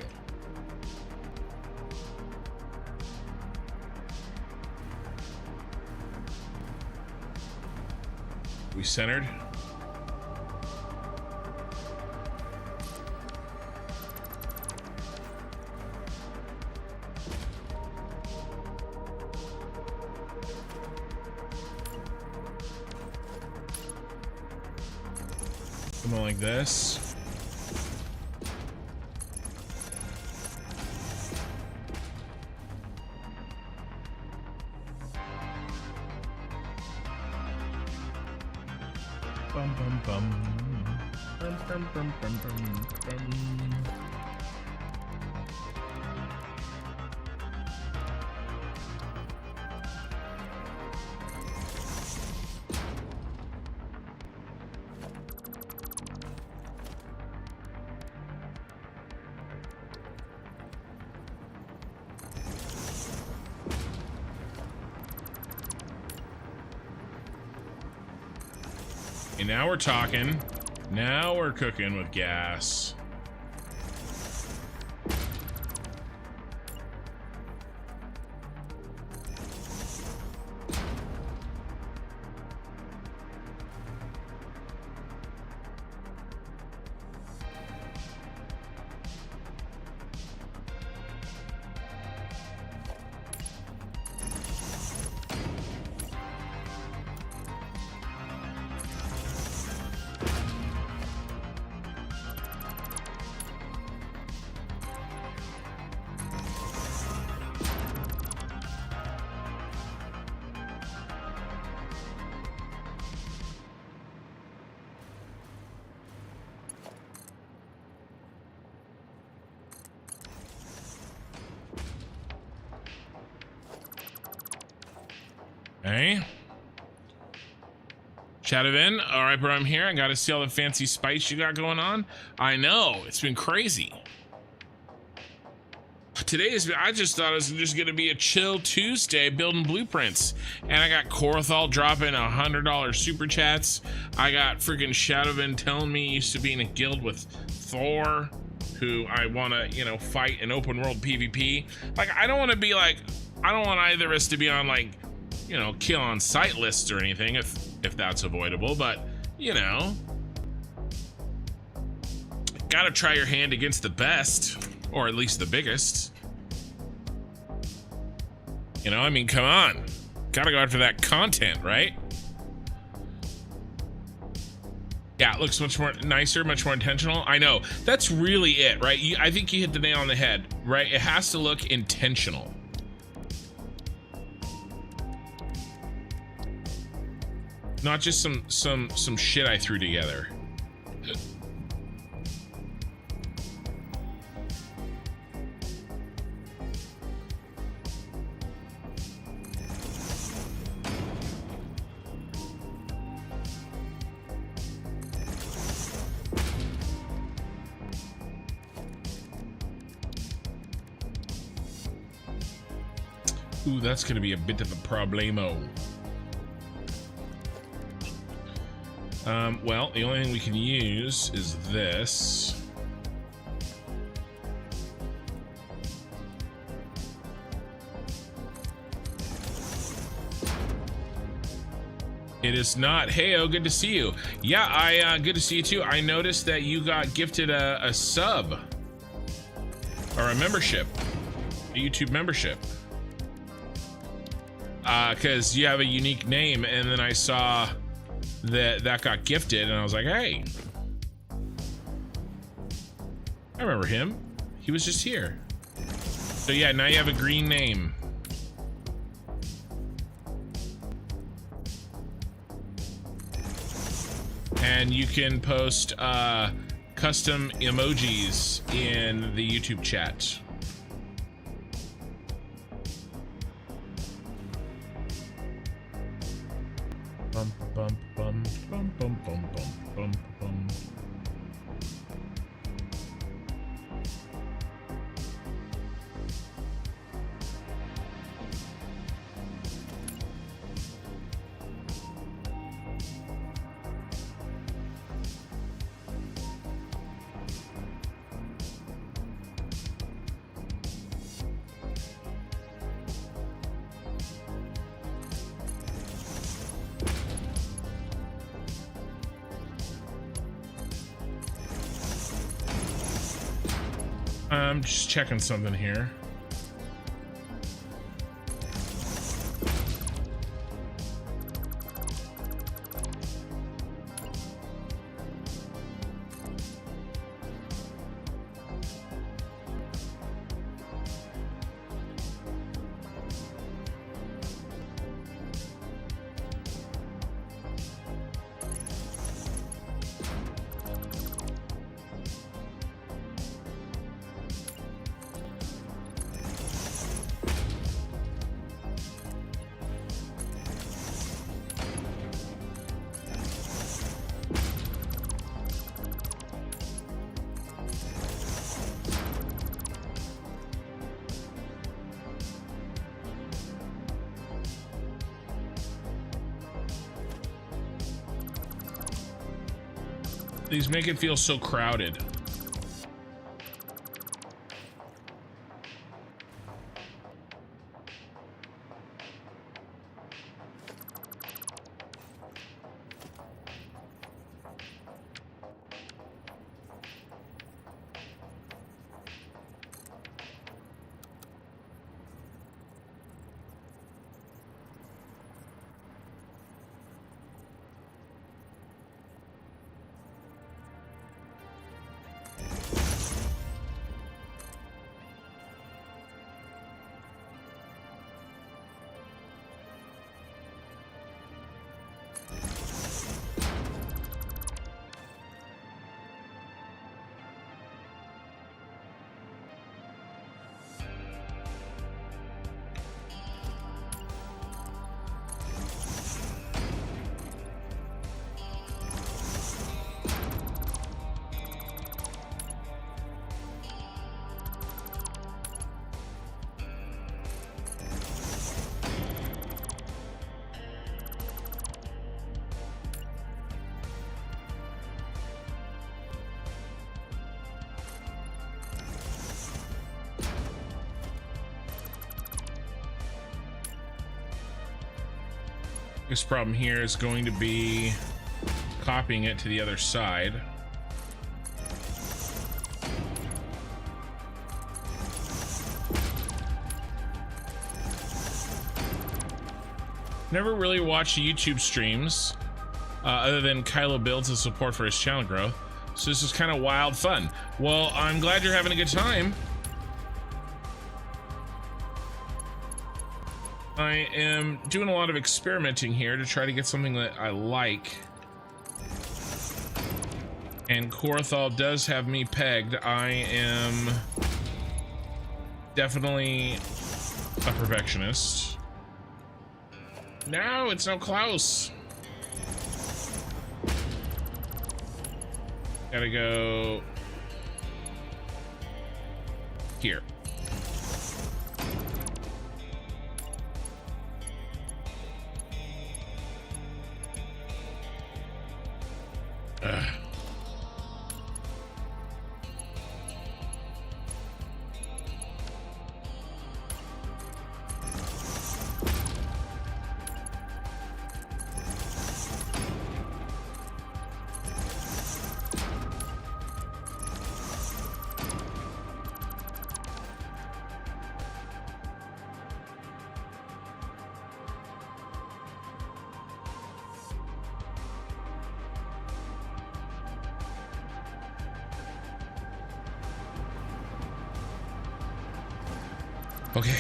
We centered? Something like this. Bum bum bum. Bum bum bum bum bum bum. And now we're talking. Now we're cooking with gas. Okay. Shadowin, all right, but I'm here. I gotta see all the fancy spice you got going on. I know, it's been crazy. Today is, I just thought it was just gonna be a chill Tuesday building blueprints. And I got Korthal dropping $100 super chats. I got freaking Shadowin telling me he used to be in a guild with Thor, who I wanna, you know, fight in open world PvP. Like, I don't wanna be like, I don't want either of us to be on like, you know, kill on sight lists or anything if that's avoidable, but you know, gotta try your hand against the best, or at least the biggest. You know, I mean, come on, gotta go after that content, right? Yeah, it looks much more nicer, much more intentional. I know, that's really it, right? I think you hit the nail on the head, right? It has to look intentional. Not just some shit I threw together. Ooh, that's gonna be a bit of a problemo. Well, the only thing we can use is this. It is not. Heyo, good to see you. Yeah, good to see you too. I noticed that you got gifted a sub or a membership, a YouTube membership. Because you have a unique name, and then I saw that got gifted, and I was like, hey, I remember him. He was just here. So yeah, now you have a green name. And you can post custom emojis in the YouTube chat. Bum, bum, bum, bum, bum, bum, bum, bum, bum. I'm just checking something here. These make it feel so crowded. This problem here is going to be copying it to the other side. Never really watched YouTube streams other than Kylo builds his support for his channel growth. So this is kind of wild fun. Well, I'm glad you're having a good time. I am doing a lot of experimenting here to try to get something that I like. And Korathal does have me pegged. I am definitely a perfectionist. No, it's no close. Gotta go here. Okay,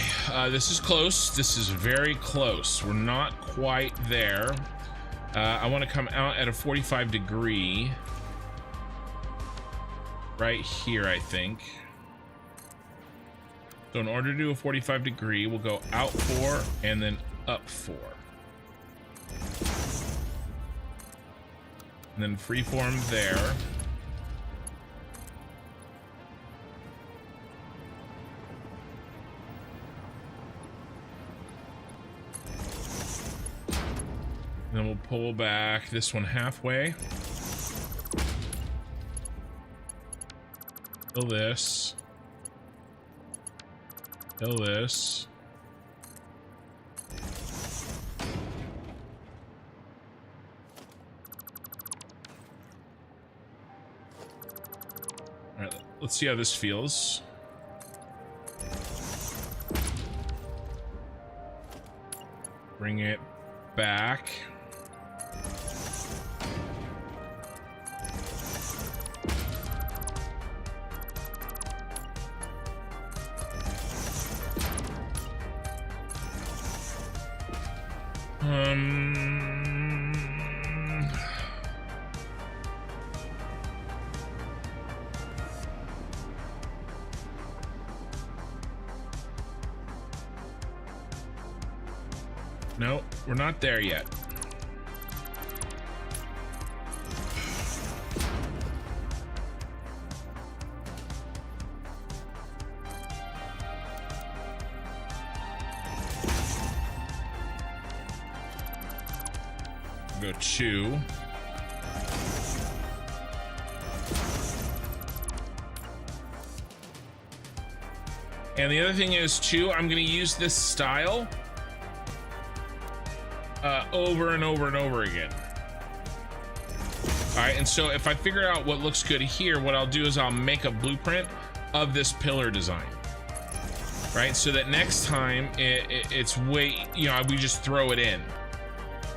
this is close. This is very close. We're not quite there. I want to come out at a 45 degree. Right here, I think. So in order to do a 45 degree, we'll go out 4 and then up 4. And then freeform there. Then we'll pull back this one halfway. Fill this. Fill this. All right, let's see how this feels. Bring it back. No, we're not there yet. Go 2. And the other thing is too, I'm gonna use this style over and over and over again. All right, and so if I figure out what looks good here, what I'll do is I'll make a blueprint of this pillar design, right? So that next time it's way, you know, we just throw it in.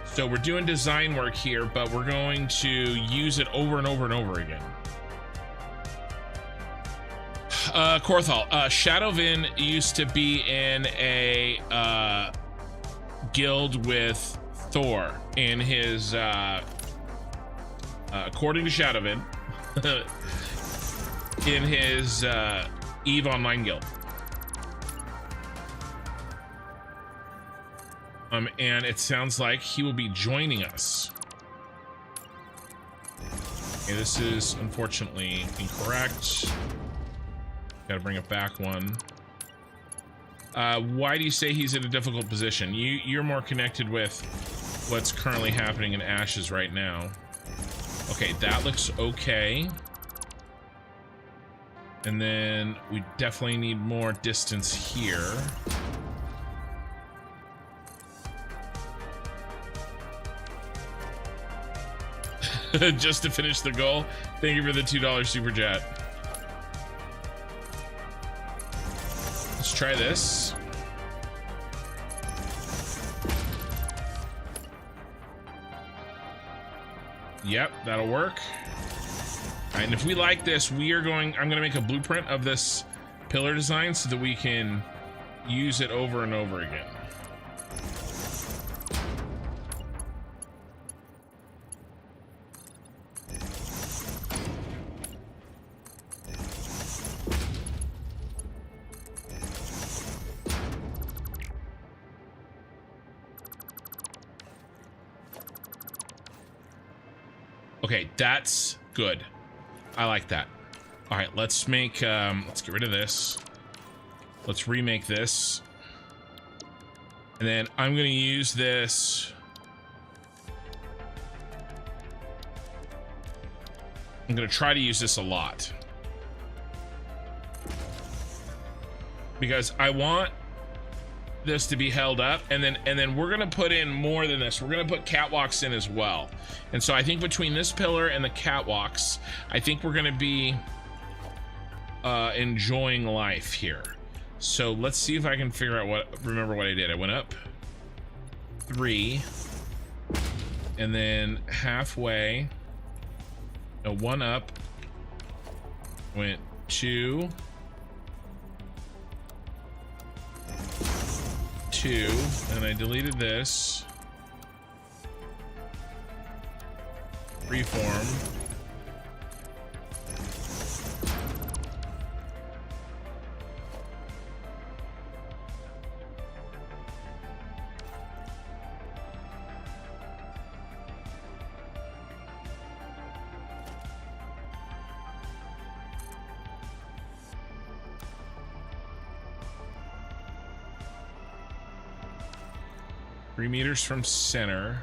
So we're doing design work here, but we're going to use it over and over and over again. Korthal, Shadowvin used to be in a guild with Thor in his, according to Shadowvin, in his EVE Online guild. And it sounds like he will be joining us. Okay, this is unfortunately incorrect. Gotta bring it back one. Why do you say he's in a difficult position? You're more connected with what's currently happening in Ashes right now. Okay, that looks okay. And then we definitely need more distance here. Just to finish the goal. Thank you for the $2 super chat. Let's try this. Yep, that'll work. All right, and if we like this, I'm gonna make a blueprint of this pillar design so that we can use it over and over again. Okay, that's good. I like that. All right, let's make, let's get rid of this. Let's remake this. And then I'm gonna use this. I'm gonna try to use this a lot. Because I want this to be held up, and then we're gonna put in more than this. We're gonna put catwalks in as well. And so I think between this pillar and the catwalks, I think we're gonna be enjoying life here. So let's see if I can figure out remember what I did. I went up 3, and then halfway, no, 1 up, went 2, 2, and I deleted this. Reform. Three meters from center.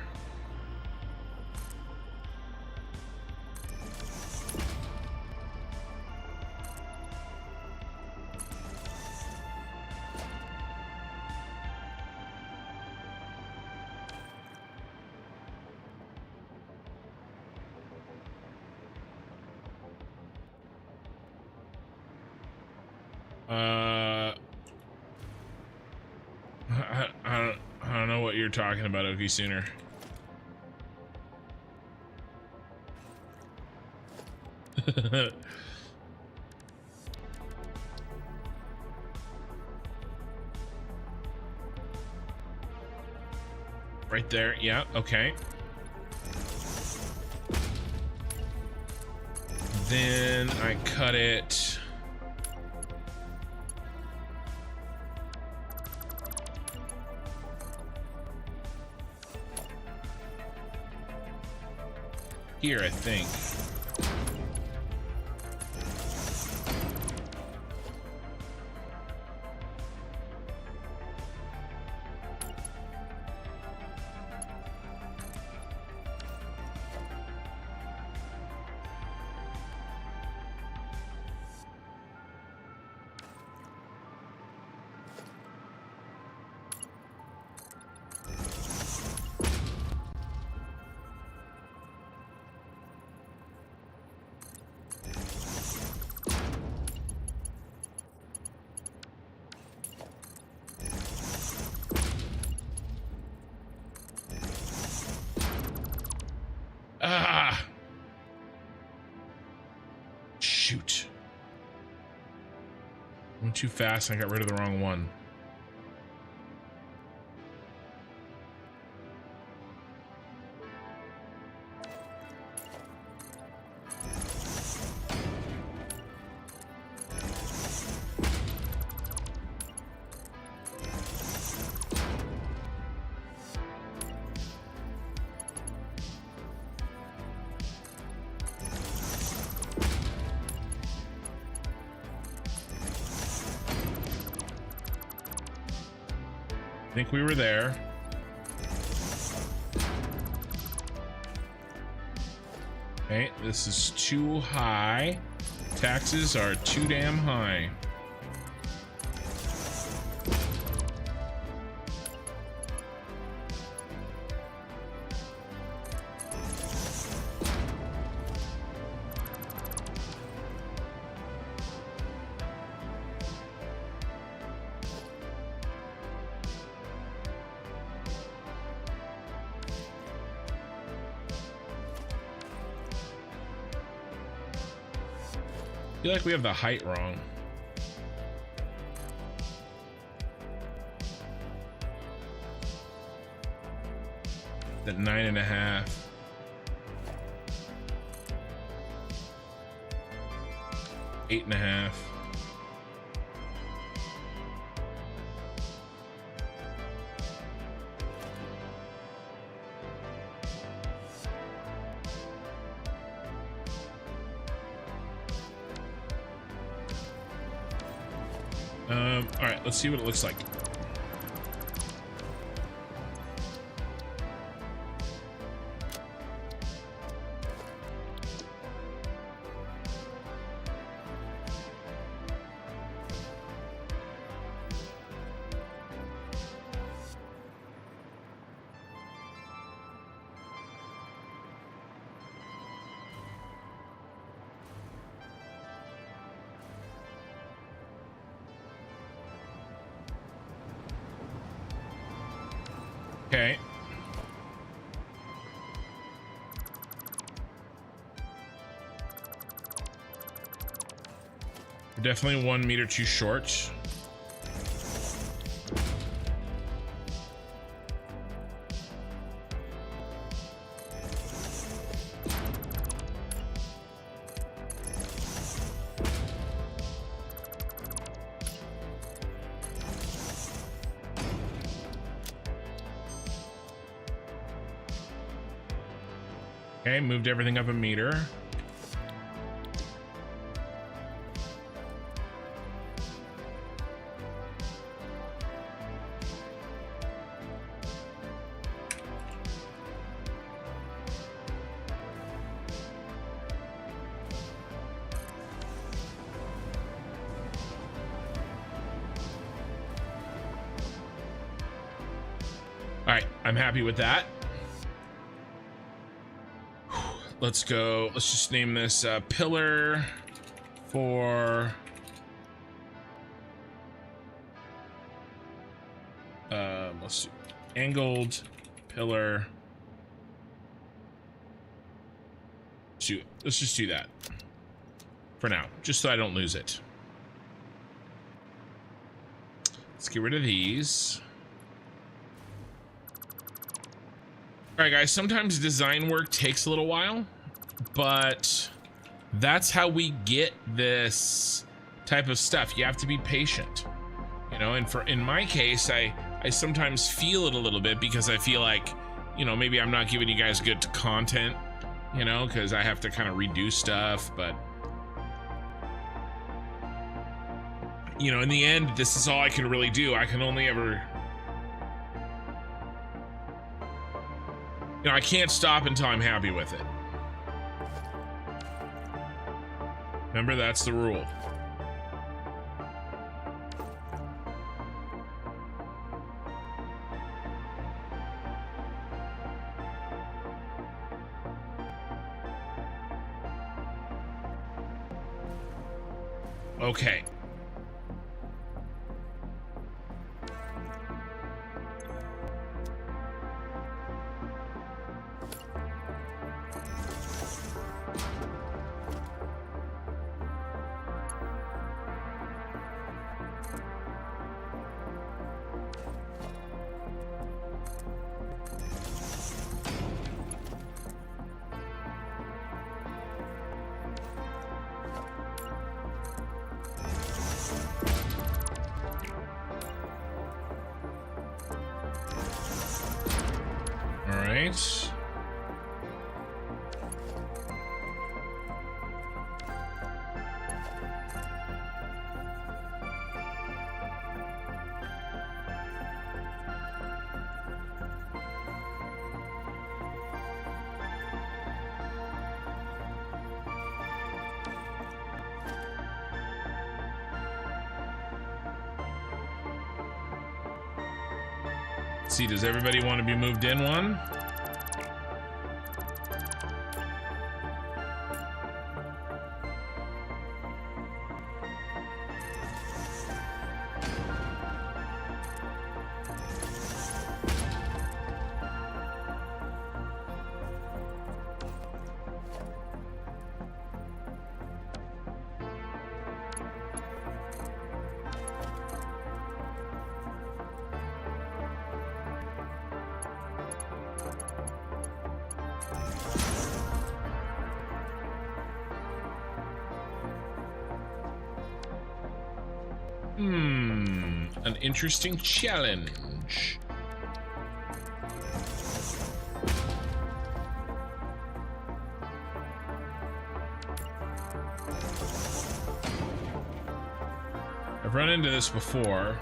I don't know what you're talking about, Okie Sooner. Right there, yeah, okay. Then I cut it. Here, I think. shoot. Went too fast and I got rid of the wrong one. I think we were there. Okay, this is too high. Taxes are too damn high. I feel like we have the height wrong. At 9.5. 8.5. All right, let's see what it looks like. Okay. We're definitely 1 meter too short. Okay, moved everything up a meter. All right, I'm happy with that. Let's go. Let's just name this pillar for let's do angled pillar. Let's just do that for now, just so I don't lose it. Let's get rid of these. All right, guys, sometimes design work takes a little while, but that's how we get this type of stuff. You have to be patient, you know, and in my case, I sometimes feel it a little bit because I feel like, you know, maybe I'm not giving you guys good content, you know, because I have to kind of redo stuff, but you know, in the end, this is all I can really do. I can only ever, you know, I can't stop until I'm happy with it. Remember, that's the rule. Okay. right. See, does everybody want to be moved in one? An interesting challenge. I've run into this before.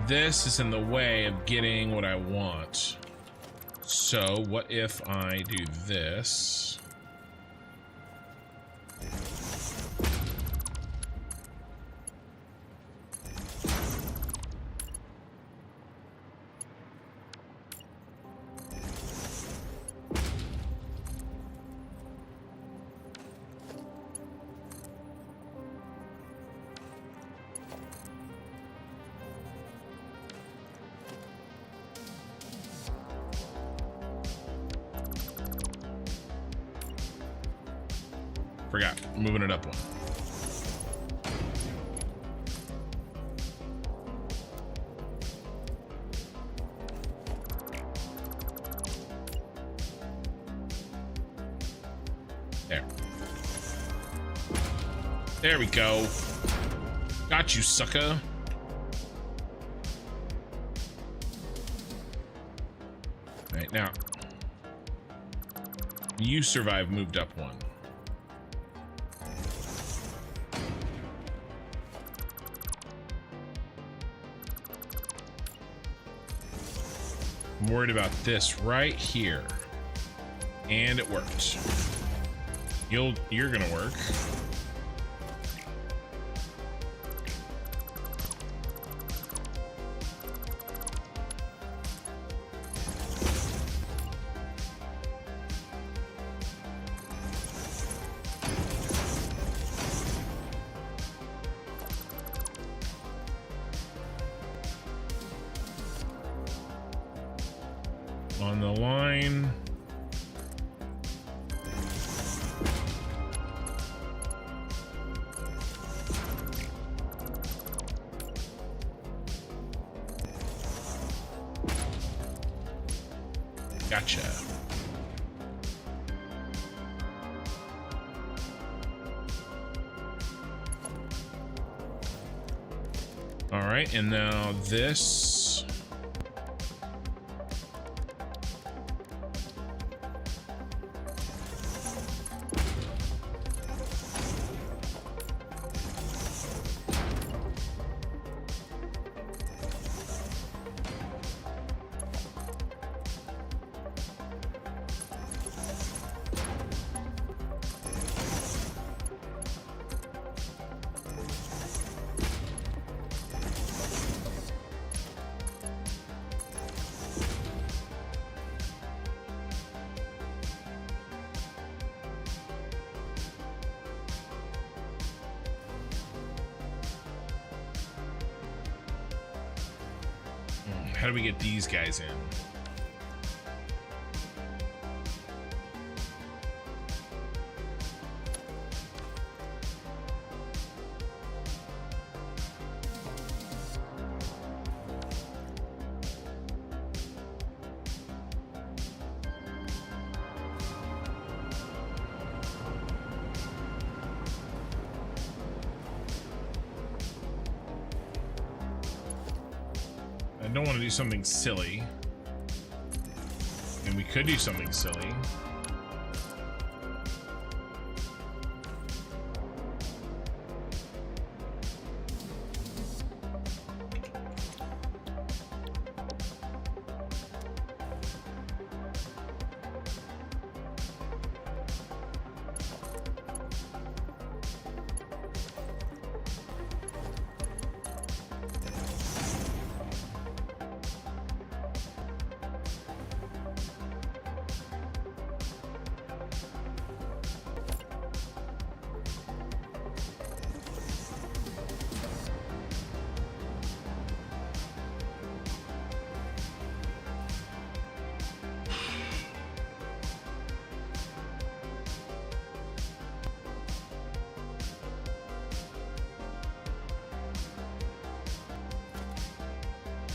This is in the way of getting what I want. So what if I do this? Forgot. Moving it up one. There. There we go. Got you, sucker. All right, now. You survived, moved up one. I'm worried about this right here. And it worked. You're gonna work. On the line. Gotcha. All right, and now this. How do we get these guys in? I don't want to do something silly and we could do something silly.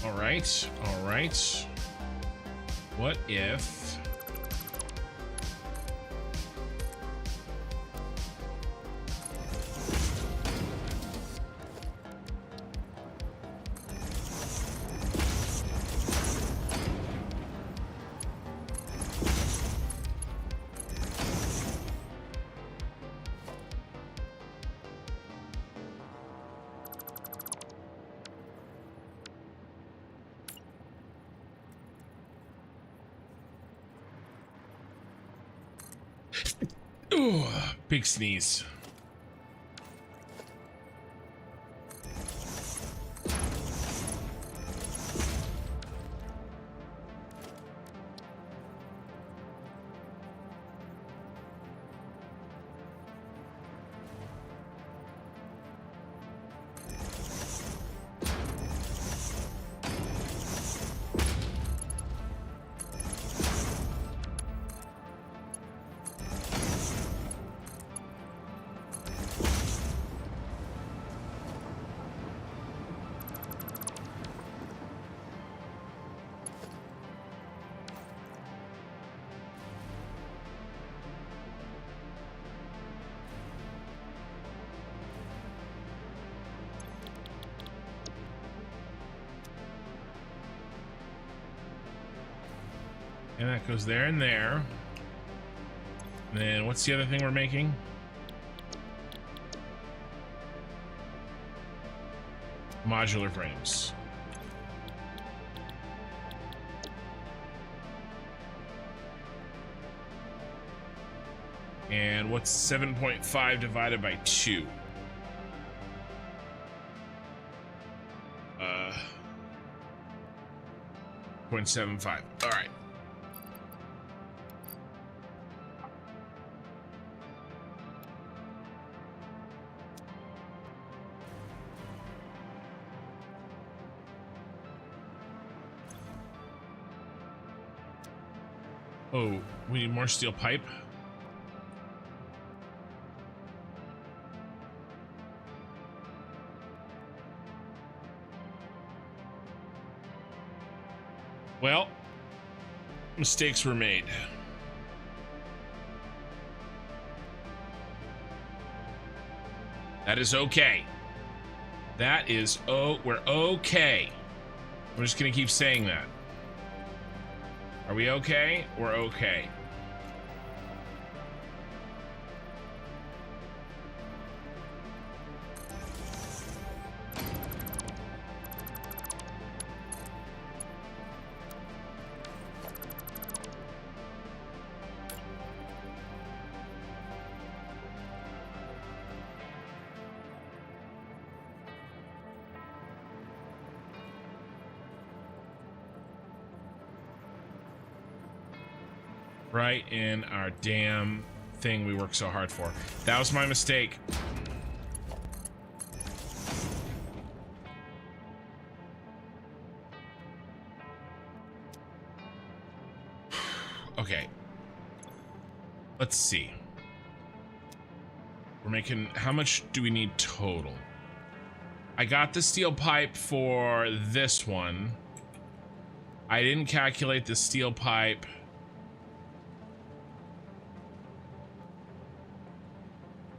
All right. What if... Ooh, big sneeze. And that goes there and there. And then what's the other thing we're making? Modular frames. And what's 7.5 divided by 2? 0.75. All right. Oh, we need more steel pipe. Well, mistakes were made. That is okay. That is, we're okay. We're just gonna keep saying that. Are we okay? We're okay. Right in our damn thing we worked so hard for. That was my mistake. Okay. Let's see. We're making, how much do we need total? I got the steel pipe for this one. I didn't calculate the steel pipe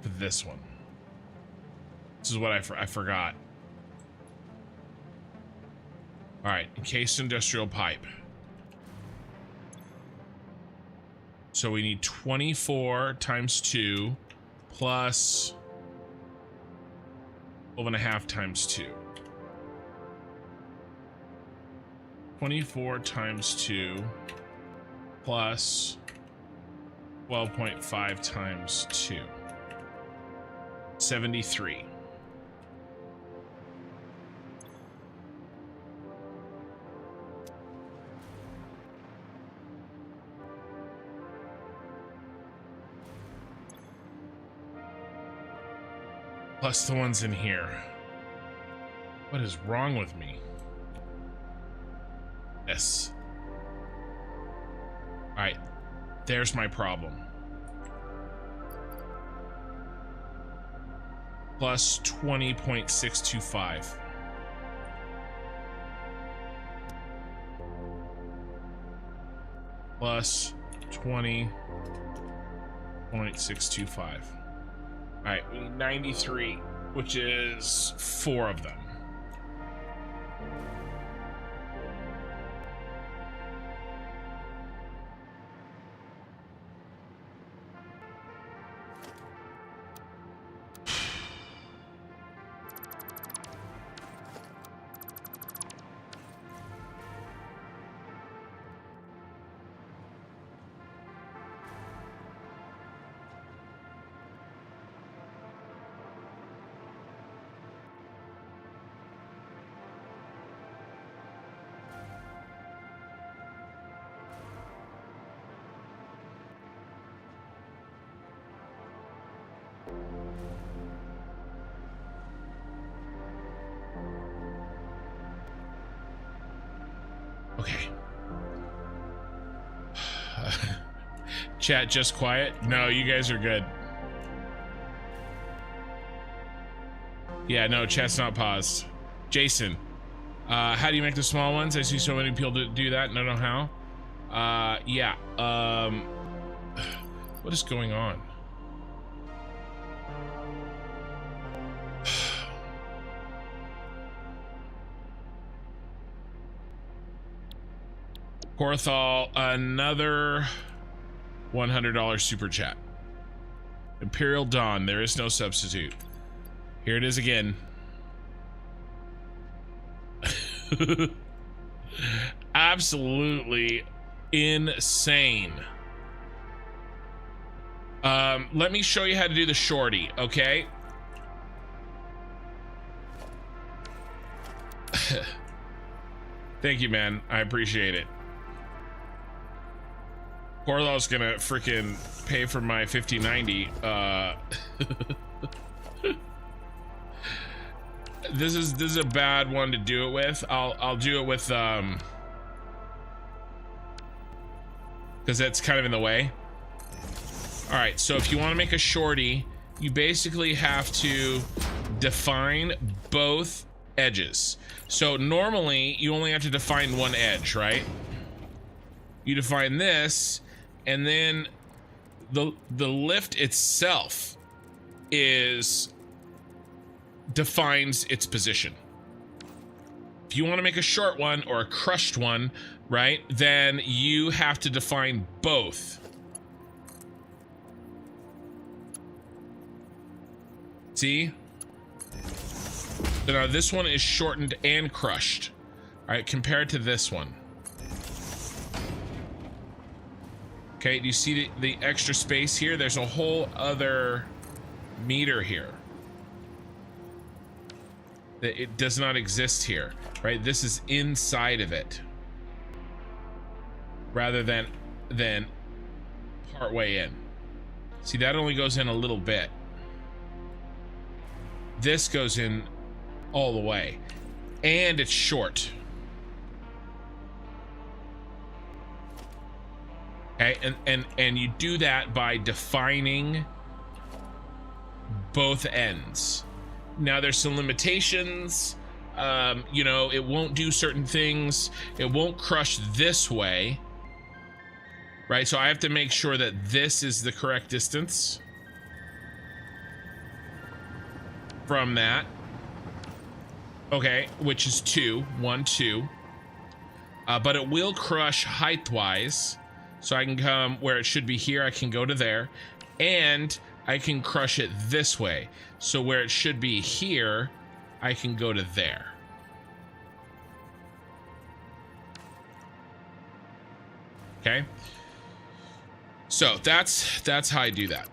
for this one. This is what I forgot. All right, encased industrial pipe. So we need 24 times 2 plus 12.5 times 2. 24 times 2 plus 12.5 times 2. 73. Plus the ones in here. What is wrong with me? Yes. All right, there's my problem. Plus 20.625. Plus 20.625. All right, we need 93, which is 4 of them. Okay. Chat, just quiet? No, you guys are good. Yeah, no, chat's not paused. Jason, how do you make the small ones? I see so many people do that and I don't know how. Yeah, what is going on? Porthal, another $100 super chat. Imperial Dawn, there is no substitute. Here it is again. Absolutely insane. Let me show you how to do the shorty, okay? Thank you, man. I appreciate it. Porthal's gonna freaking pay for my 5090. This is a bad one to do it with. I'll do it with because that's kind of in the way. All right, so if you want to make a shorty, you basically have to define both edges. So normally you only have to define one edge, right? You define this, and then the lift itself defines its position. If you want to make a short one or a crushed one, right, then you have to define both. See? So now this one is shortened and crushed. All right, compared to this one. Okay, do you see the extra space here? There's a whole other meter here. It does not exist here, right? This is inside of it, rather than part way in. See, that only goes in a little bit. This goes in all the way, and it's short. Okay, and you do that by defining both ends. Now there's some limitations. You know, it won't do certain things. It won't crush this way, right? So I have to make sure that this is the correct distance from that. Okay, which is 1, 2. But it will crush height-wise. So I can come where it should be here, I can go to there, and I can crush it this way. So where it should be here, I can go to there. Okay. So that's how I do that.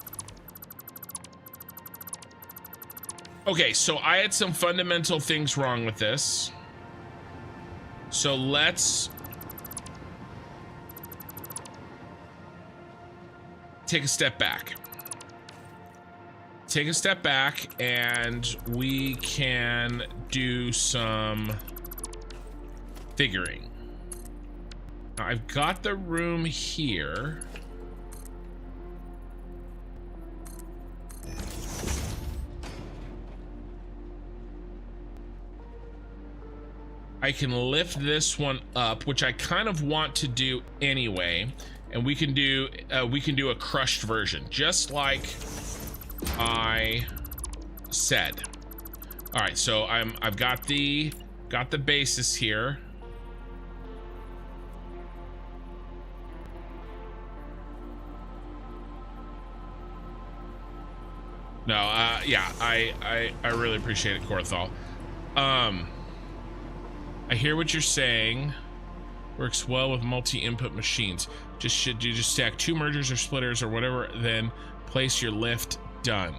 Okay, so I had some fundamental things wrong with this. So let's take a step back. Take a step back and we can do some figuring. Now, I've got the room here. I can lift this one up, which I kind of want to do anyway, and we can do a crushed version, just like I said. All right, so I've got the basis here. No, yeah, I really appreciate it, Korthal. I hear what you're saying. Works well with multi-input machines. Should you just stack 2 mergers or splitters or whatever, then place your lift. Done.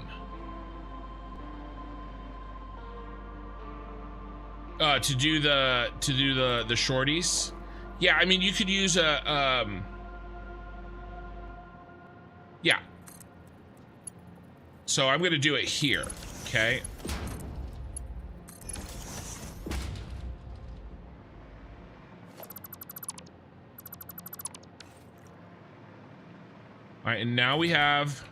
To do the shorties. Yeah, I mean you could use a yeah. So I'm gonna do it here. Okay. All right, and now we have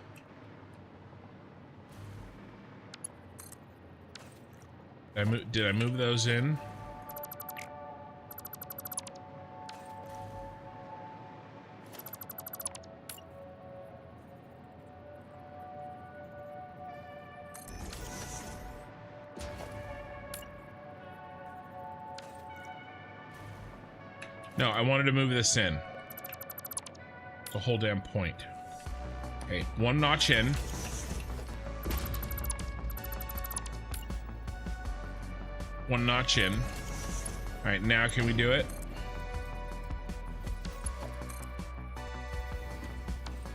did I move those in? No, I wanted to move this in. The whole damn point. Okay, 1 notch in. One notch in. All right, now can we do it?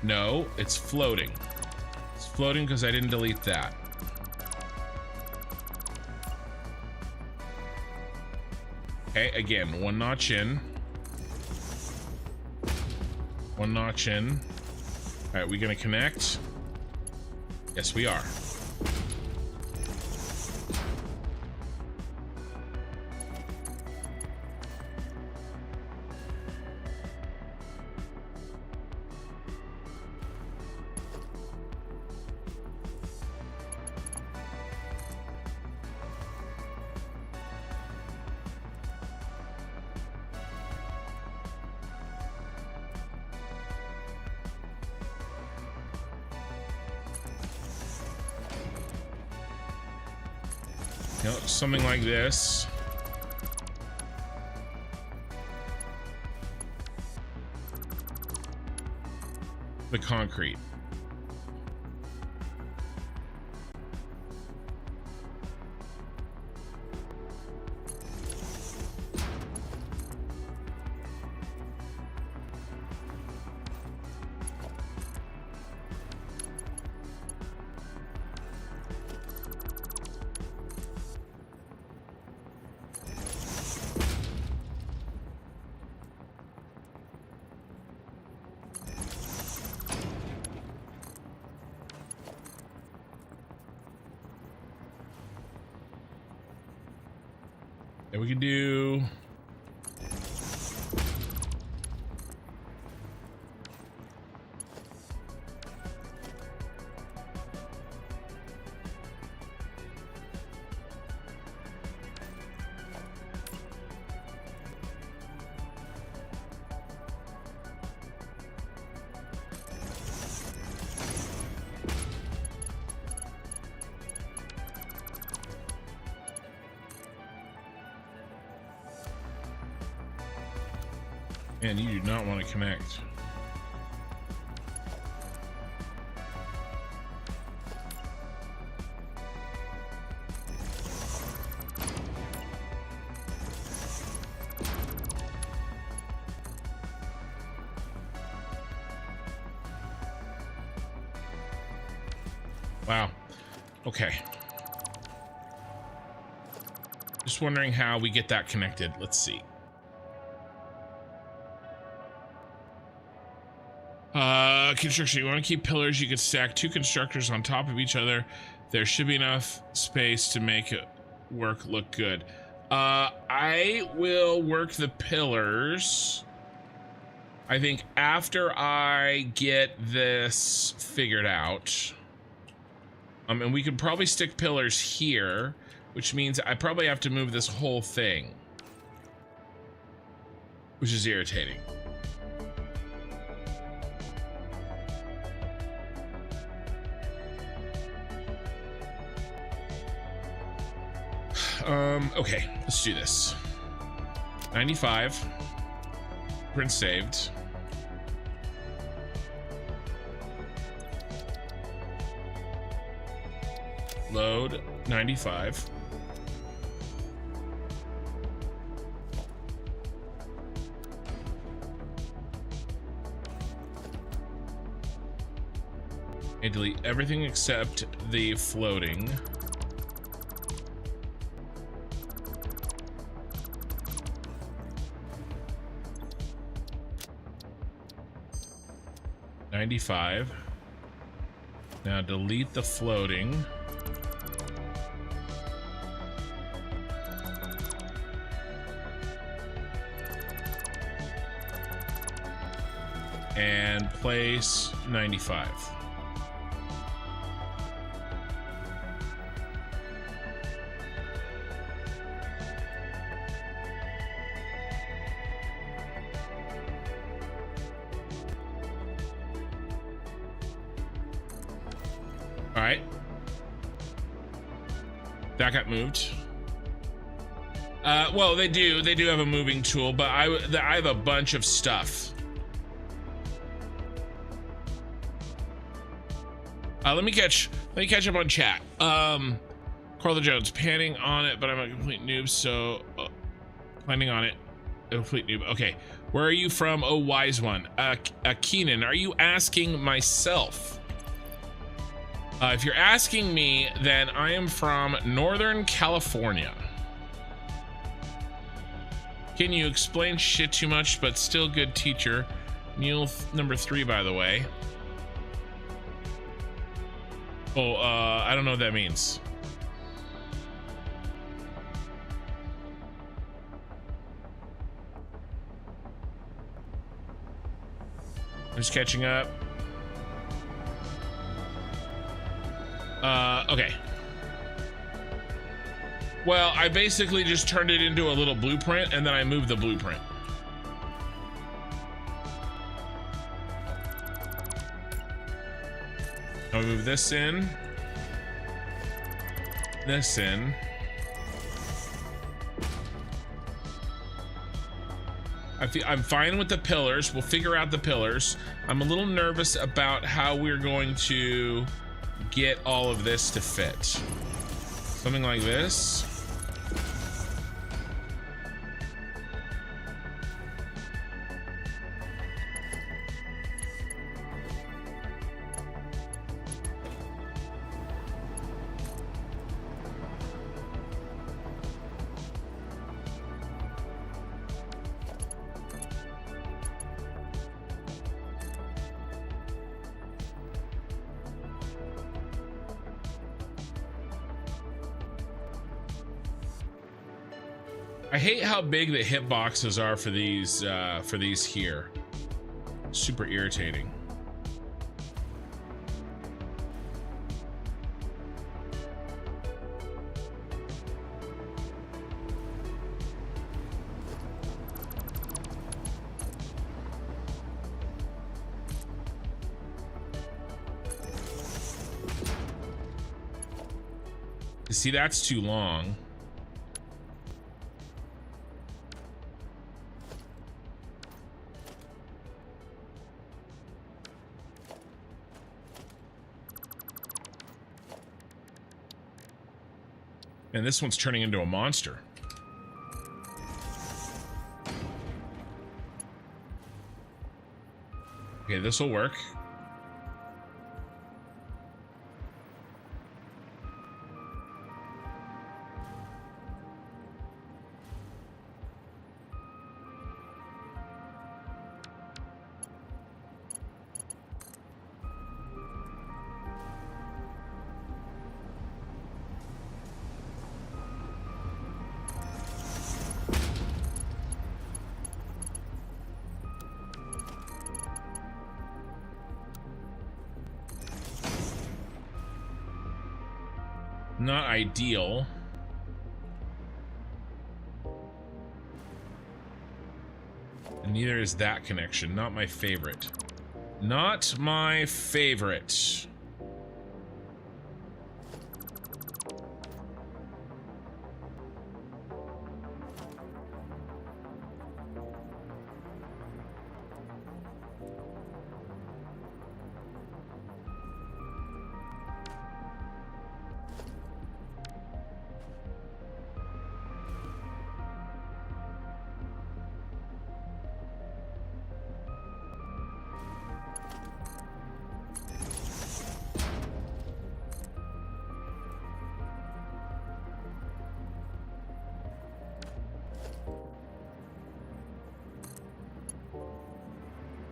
No, it's floating. It's floating because I didn't delete that. Okay, again, 1 notch in. 1 notch in. All right, we gonna connect? Yes, we are. You know, something like this. The concrete. And we can do and you do not want to connect. Wow. Okay. Just wondering how we get that connected. Let's see. Construction. You want to keep pillars. You could stack 2 constructors on top of each other. There should be enough space to make it work look good. I will work the pillars, I think, after I get this figured out. And we could probably stick pillars here, which means I probably have to move this whole thing, which is irritating. Okay, let's do this. 95. Print saved. Load 95. And delete everything except the floating. $95. Now delete the floating. And place 95. All right. That got moved. Well, they do have a moving tool, but I have a bunch of stuff. Let me catch up on chat. Carla Jones, panning on it, but I'm a complete noob, so planning on it. A complete noob. Okay, where are you from? Oh, wise one. Keenan, are you asking myself? If you're asking me, then I am from Northern California. Can you explain shit too much, but still good teacher? Mule number 3, by the way. Oh, I don't know what that means. I'm just catching up. Okay. Well, I basically just turned it into a little blueprint, and then I moved the blueprint. I'll move this in. This in. I'm fine with the pillars. We'll figure out the pillars. I'm a little nervous about how we're going to get all of this to fit. Something like this. I hate how big the hitboxes are for these here. Super irritating. See, that's too long. And this one's turning into a monster. Okay, this will work. not ideal. And neither is that connection. Not my favorite. Not my favorite.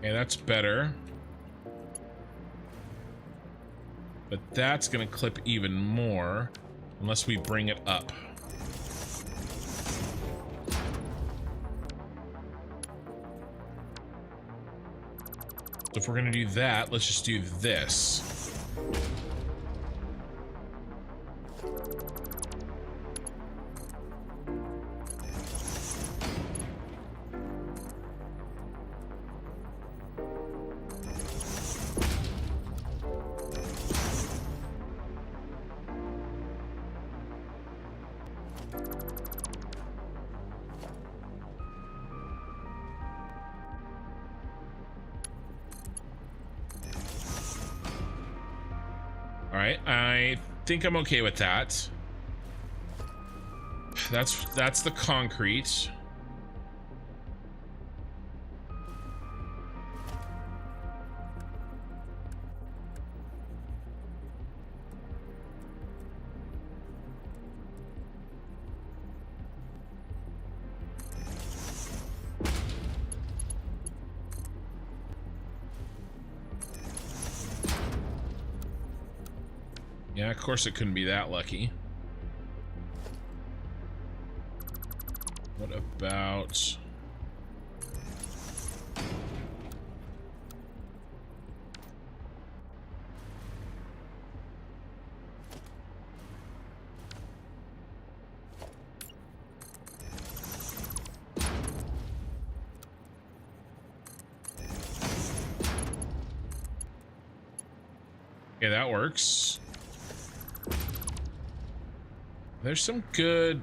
Okay, that's better. But that's gonna clip even more unless we bring it up. So if we're gonna do that, let's just do this. I think I'm okay with that. That's the concrete. Yeah, of course it couldn't be that lucky. What about... Okay, that works. There's some good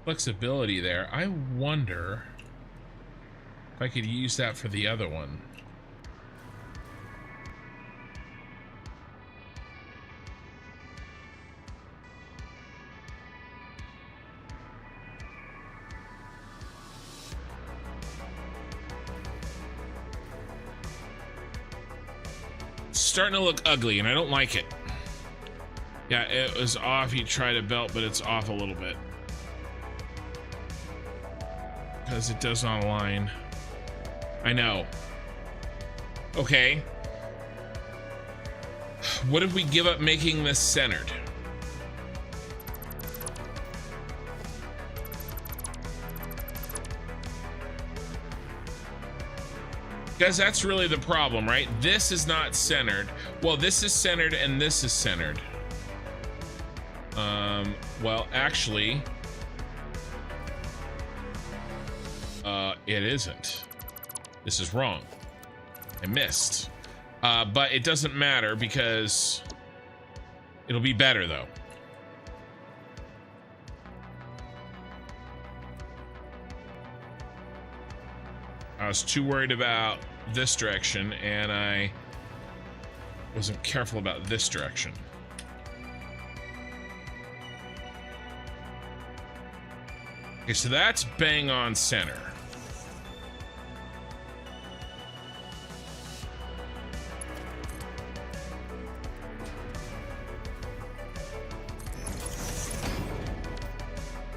flexibility there. I wonder if I could use that for the other one. It's starting to look ugly, and I don't like it. Yeah, it was off. You tried a belt, but it's off a little bit. Because it does not align. I know. Okay. What if we give up making this centered? Because that's really the problem, right? This is not centered. Well, this is centered and this is centered. Well, actually, it isn't. This is wrong. I missed. But it doesn't matter because it'll be better though. I was too worried about this direction and I wasn't careful about this direction. Okay, so that's bang on center.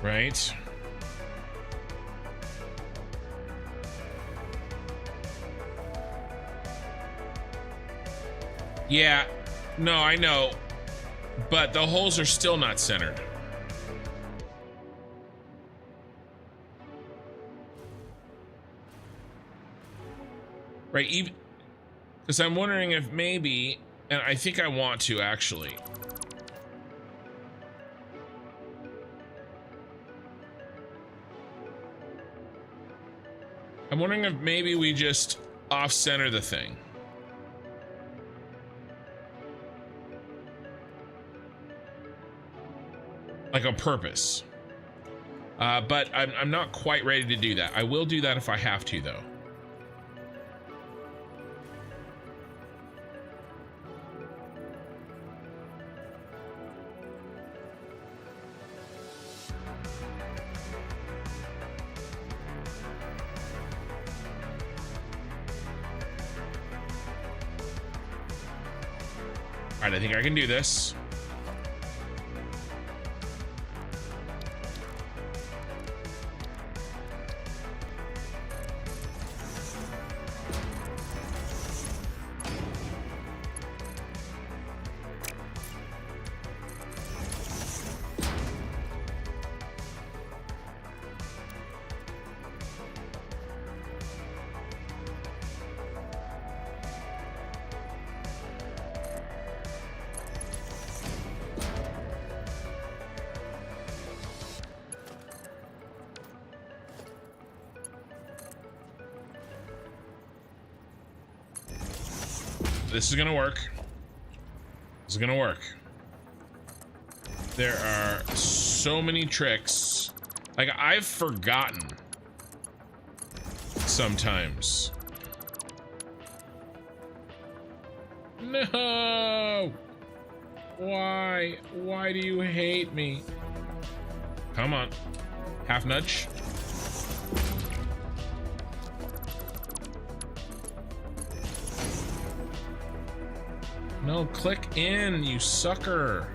Right. Yeah, no, I know, but the holes are still not centered. Right, even because I'm wondering if maybe, and I think I want to actually, I'm wondering if maybe we just off-center the thing. Like on purpose. But I'm not quite ready to do that. I will do that if I have to, though. All right, I think I can do this. This is gonna work. This is gonna work. There are so many tricks. Like, I've forgotten sometimes. No! Why? Why do you hate me? Come on. Half nudge. No, click in, you sucker.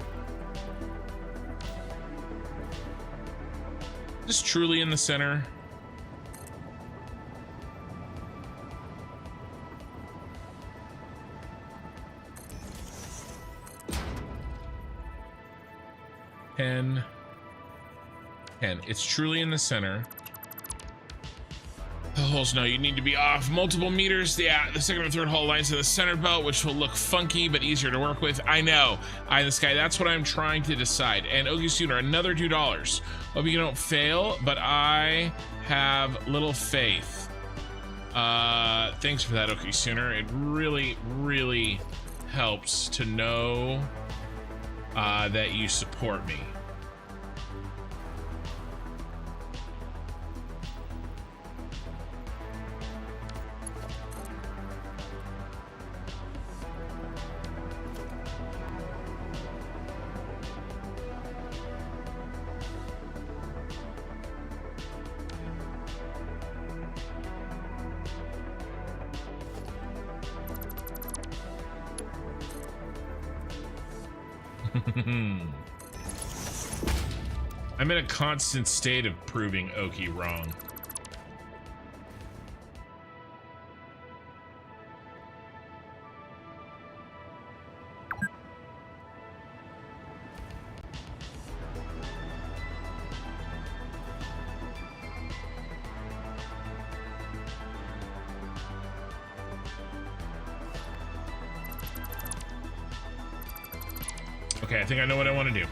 Just truly in the center. Ten. It's truly in the center. The holes, no, you need to be off multiple meters. Yeah, the second and third hole lines to the center belt, which will look funky but easier to work with. I know. Eye in the sky. That's what I'm trying to decide. And Okie Sooner, another $2. Hope you don't fail, but I have little faith. Thanks for that, Okie Sooner. It really, really helps to know that you support me. I'm in a constant state of proving Okie wrong. Okay, I think I know what I want to do.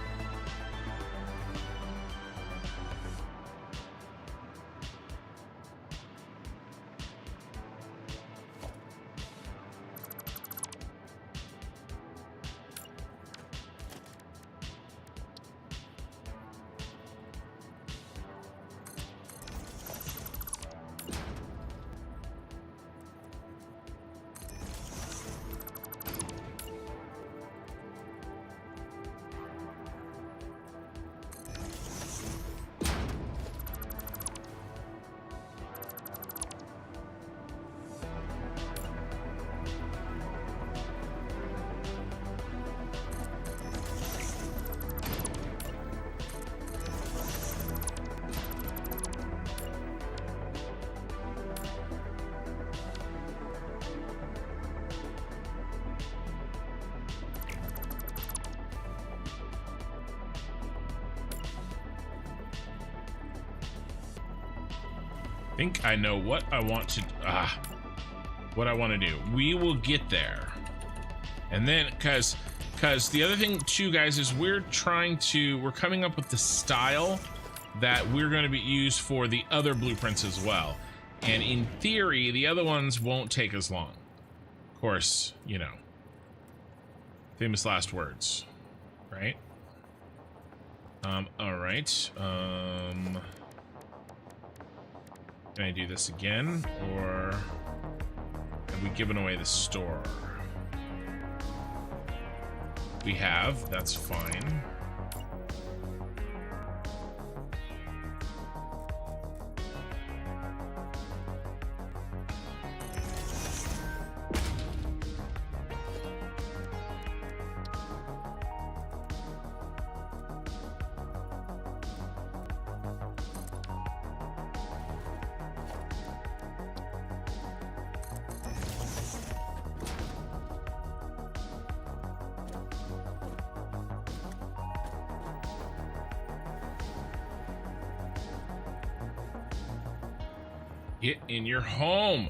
I think I know what I want to do. We will get there. And then because the other thing too, guys, is we're coming up with the style that we're going to be used for the other blueprints as well. And in theory, the other ones won't take as long. Of course, you know, famous last words, right? All right. Can I do this again, or have we given away the store? We have, that's fine. Get in your home.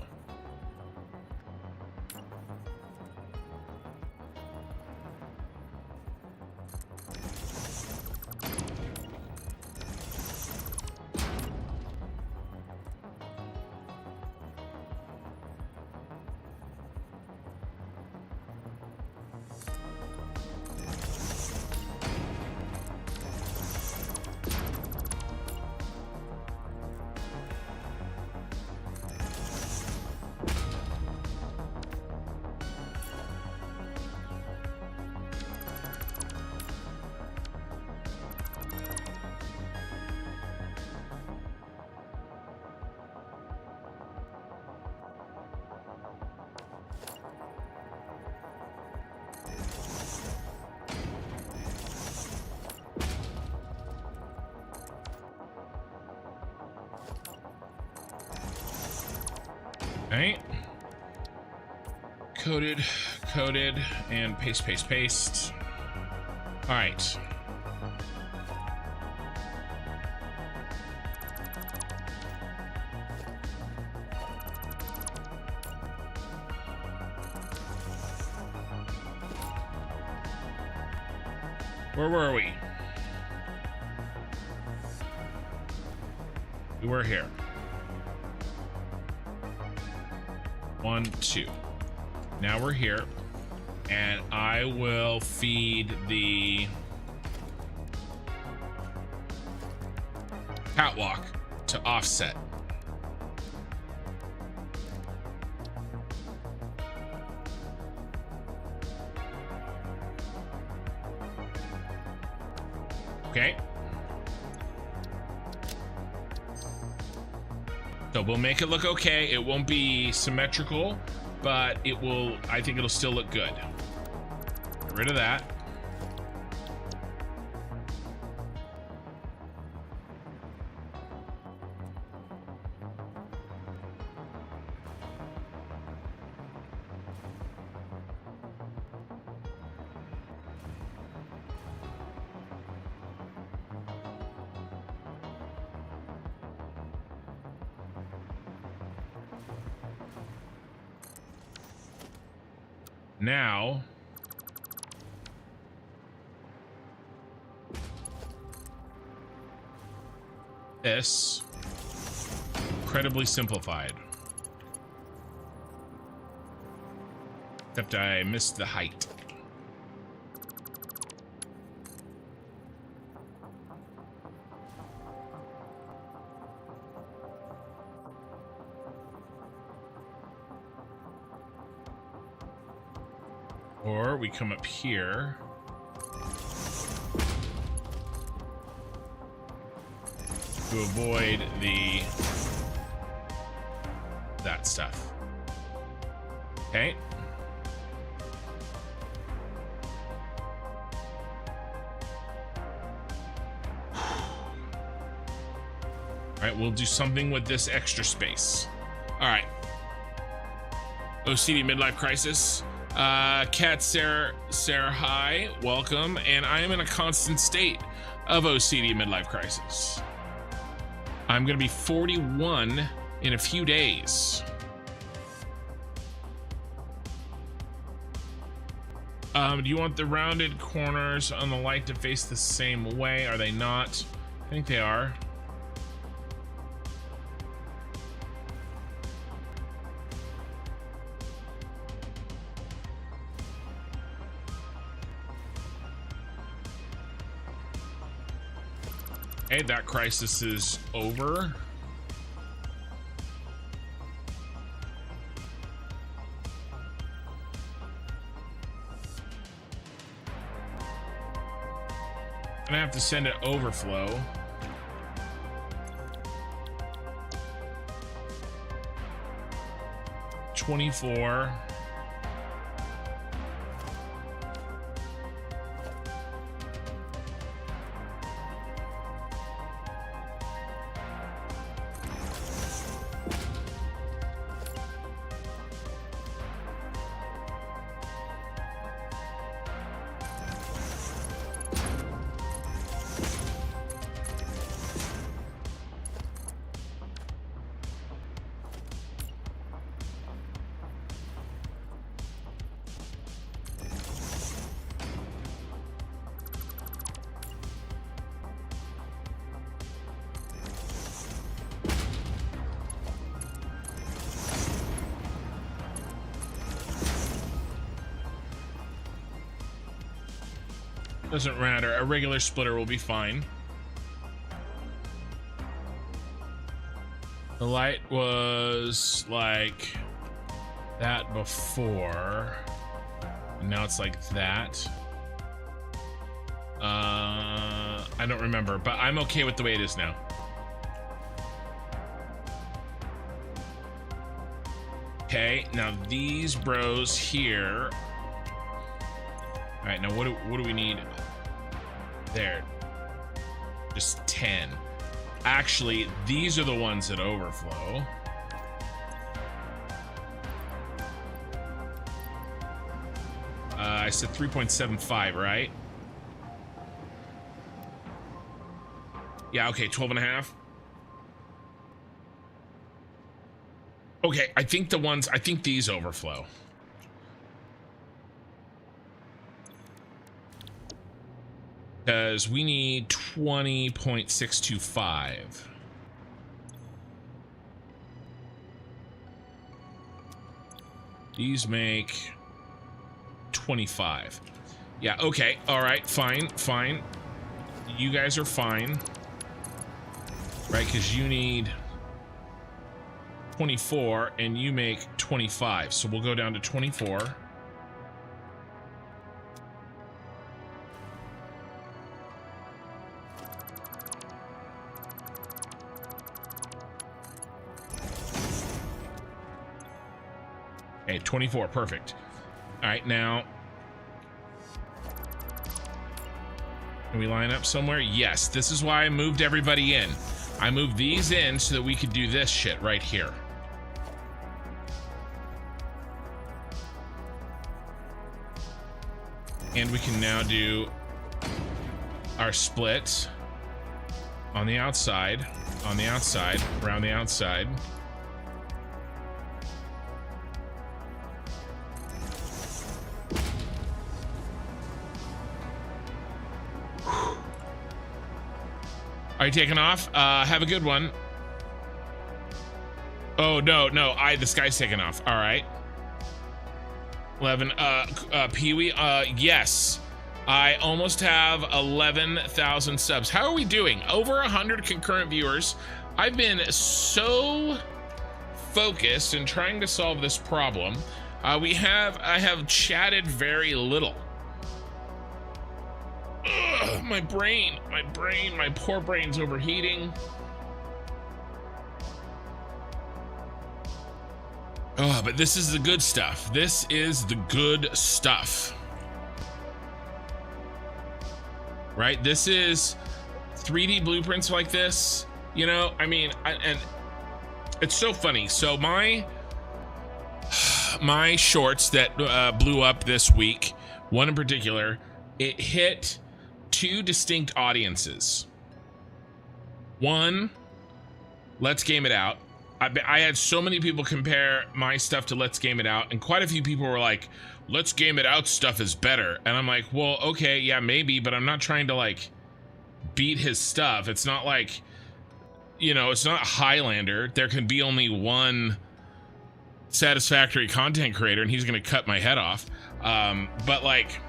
Right. Coded, and paste. All right. Where were we? We were here. 1, 2. Now we're here, and I will feed the catwalk to offset. Okay. So we'll make it look okay. It won't be symmetrical, but it will, I think it'll still look good. Get rid of that. Now, this, incredibly simplified. Except I missed the height. Or we come up here. To avoid that stuff. Okay. All right, we'll do something with this extra space. All right. OCD midlife crisis. Cat Sarah, hi, welcome. And I am in a constant state of OCD midlife crisis. I'm gonna be 41 in a few days. Do you want the rounded corners on the light to face the same way? Are they not? I think they are. Okay, that crisis is over. I'm gonna have to send it overflow. $24. Doesn't matter. A regular splitter will be fine. The light was like that before. And now it's like that. I don't remember, but I'm okay with the way it is now. Okay, now these bros here. All right, now what do we need? There, just 10. Actually, these are the ones that overflow. I said 3.75, right? Yeah, okay, 12 and a half. Okay, I think these overflow. Because we need 20.625. These make 25. Yeah, okay. All right, fine. You guys are fine. Right, because you need 24 and you make 25. So we'll go down to 24. Okay, 24, perfect. All right, now, can we line up somewhere? Yes, this is why I moved everybody in. I moved these in so that we could do this shit right here. And we can now do our splits on the outside, around the outside. Are you taking off? Have a good one. Oh, no, the sky's taking off. All right. 11, Pee-wee, yes. I almost have 11,000 subs. How are we doing? Over 100 concurrent viewers. I've been so focused in trying to solve this problem. I have chatted very little. Ugh, my poor brain's overheating. Oh, but this is the good stuff. This is the good stuff. Right? This is 3D blueprints like this. You know, I mean, and it's so funny. So my shorts that blew up this week, one in particular, it hit two distinct audiences. One, Let's Game It Out. I had so many people compare my stuff to Let's Game It Out, and quite a few people were like, Let's Game It Out stuff is better. And I'm like, well, okay, yeah, maybe, but I'm not trying to like beat his stuff. It's not like, you know, it's not Highlander. There can be only one satisfactory content creator and he's gonna cut my head off. But like,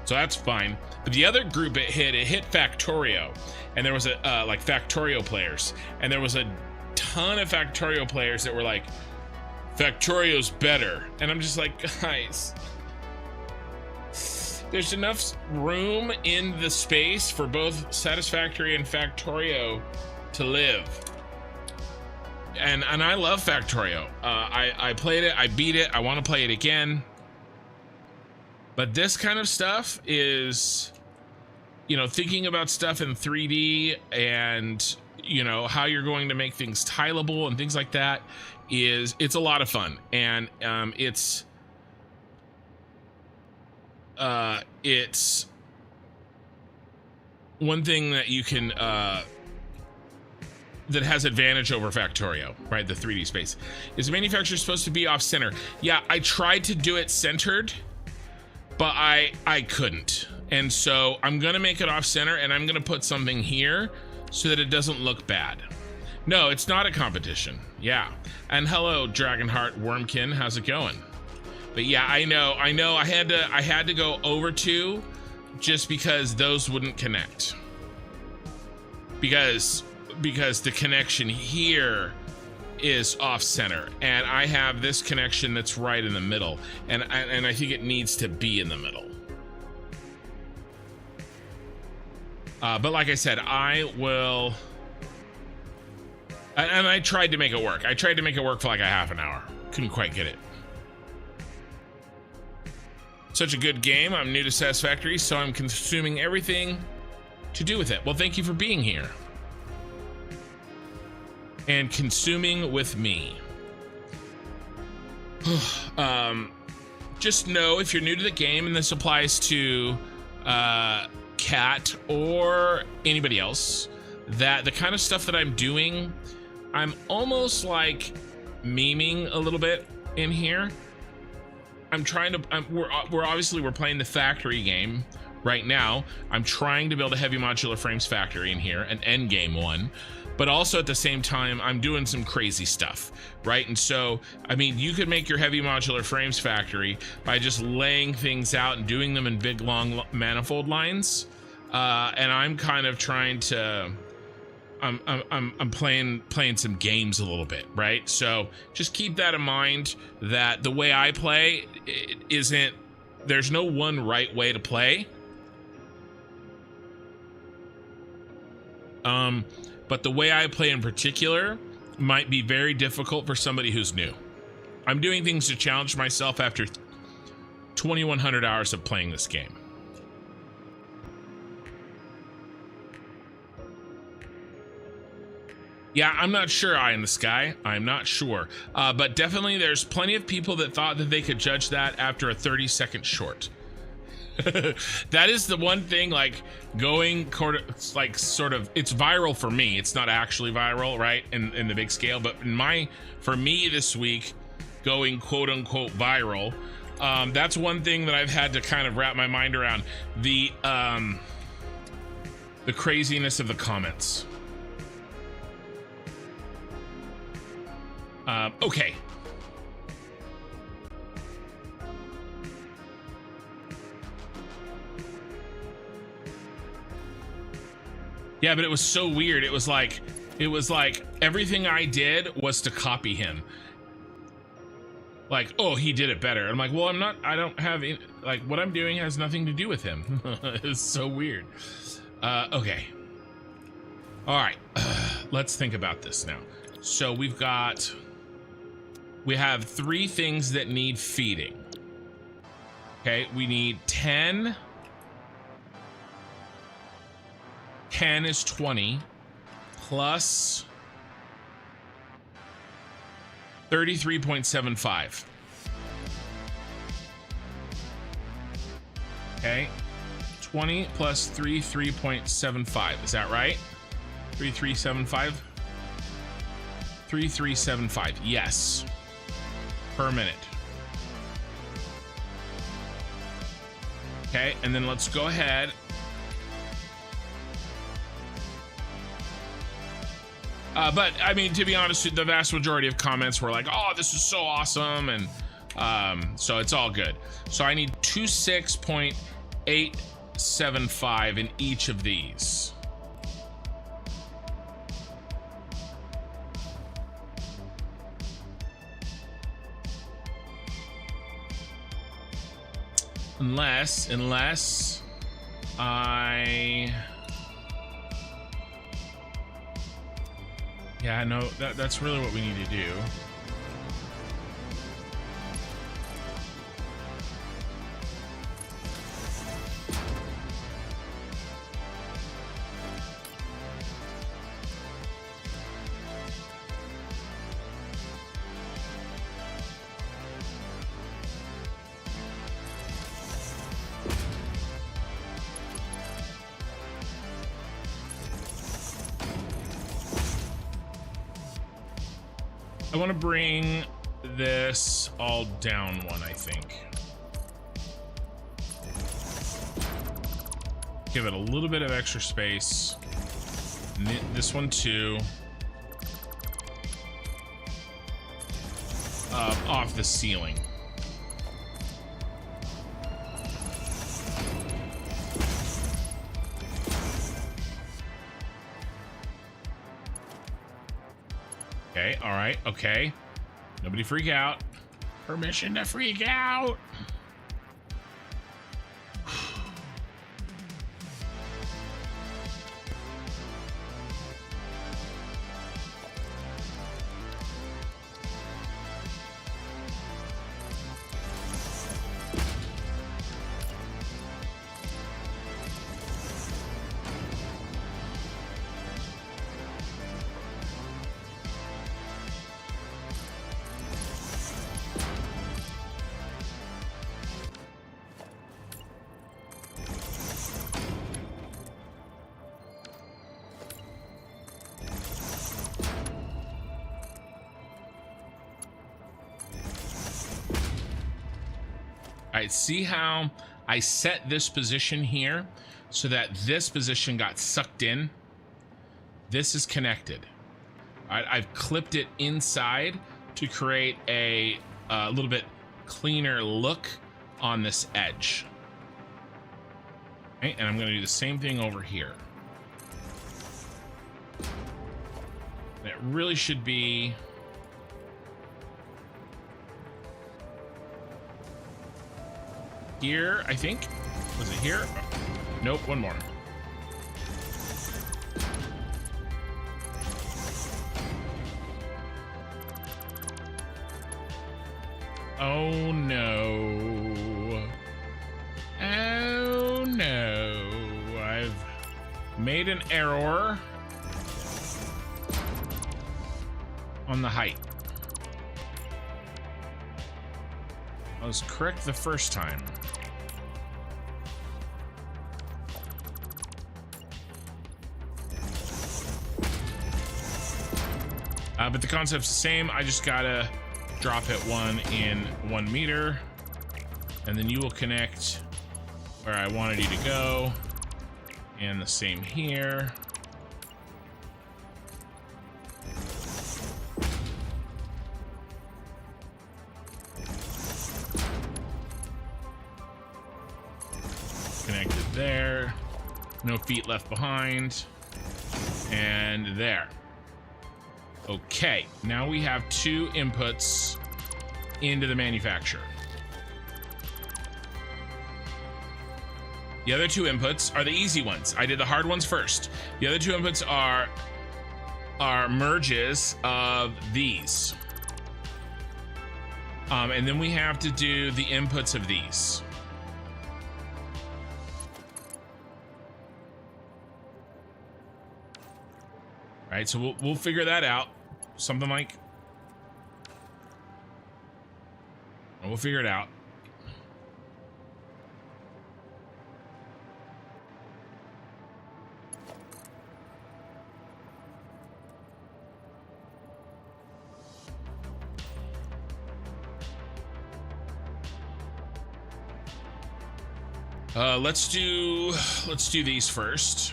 So that's fine. But the other group it hit Factorio. And there was a like Factorio players. And there was a ton of Factorio players that were like, Factorio's better. And I'm just like, guys, there's enough room in the space for both Satisfactory and Factorio to live. And I love Factorio. I played it, I beat it, I want to play it again. But this kind of stuff is, you know, thinking about stuff in 3D and, you know, how you're going to make things tileable and things like that it's a lot of fun. And it's one thing that you can that has advantage over Factorio, right? The 3D space is the manufacturer supposed to be off center. Yeah, I tried to do it centered, but I couldn't. And so I'm gonna make it off center, and I'm gonna put something here so that it doesn't look bad. No, it's not a competition. Yeah. And hello, Dragonheart Wormkin, how's it going? But yeah, I know. I had to go over 2 just because those wouldn't connect. Because the connection here is off center, and I have this connection that's right in the middle, and I think it needs to be in the middle. But like I said, I will. And I tried to make it work. I tried to make it work for like a half an hour. Couldn't quite get it. Such a good game. I'm new to Satisfactory, so I'm consuming everything to do with it. Well, thank you for being here. And consuming with me. Just know, if you're new to the game, and this applies to Cat or anybody else, that the kind of stuff that I'm doing, I'm almost like memeing a little bit in here. I'm trying to, we're playing the factory game right now. I'm trying to build a heavy modular frames factory in here, an end game one, but also at the same time, I'm doing some crazy stuff, right? And so, I mean, you could make your heavy modular frames factory by just laying things out and doing them in big, long manifold lines. And I'm kind of trying to, I'm playing some games a little bit, right? So just keep that in mind, that the way I play there's no one right way to play. But the way I play in particular might be very difficult for somebody who's new. I'm doing things to challenge myself after 2,100 hours of playing this game. Yeah, I'm not sure, Eye in the Sky. I'm not sure. But definitely there's plenty of people that thought that they could judge that after a 30-second short. That is the one thing, like, going like sort of, it's viral for me. It's not actually viral, right, in the big scale, but for me this week, going quote unquote viral, that's one thing that I've had to kind of wrap my mind around, the craziness of the comments. Okay. Yeah, but it was so weird. It was like everything I did was to copy him. Like, oh, he did it better. I'm like, well, I don't have any, like, what I'm doing has nothing to do with him. It's so weird. Okay. All right. Let's think about this now. So we have 3 things that need feeding. Okay, we need 10. 10 is 20 plus 33.75. Okay, 20 plus 33.75. Is that right? 3375? 3375, yes. Per minute. Okay, and then let's go ahead. But I mean, to be honest, the vast majority of comments were like, oh, this is so awesome. And so it's all good. So I need 26.8 875 in each of these. Unless yeah, no, that's really what we need to do. I want to bring this all down one, I think. Give it a little bit of extra space. This one too. Off the ceiling. Okay, all right, okay. Nobody freak out. Permission to freak out. All right, see how I set this position here so that this position got sucked in? This is connected. All right, I've clipped it inside to create a little bit cleaner look on this edge. Okay, and I'm going to do the same thing over here. And it really should be... here, I think. Was it here? Nope, one more. Oh no. Oh no. I've made an error on the height. I was correct the first time. But the concept's the same. I just gotta drop it one in 1 meter, and then you will connect where I wanted you to go, and the same here. Connected there, no feet left behind, and there. Okay, now we have 2 inputs into the manufacturer. The other 2 inputs are the easy ones. I did the hard ones first. The other 2 inputs are merges of these. And then we have to do the inputs of these. All right, so we'll figure that out. Something like, we'll figure it out. Let's do these first.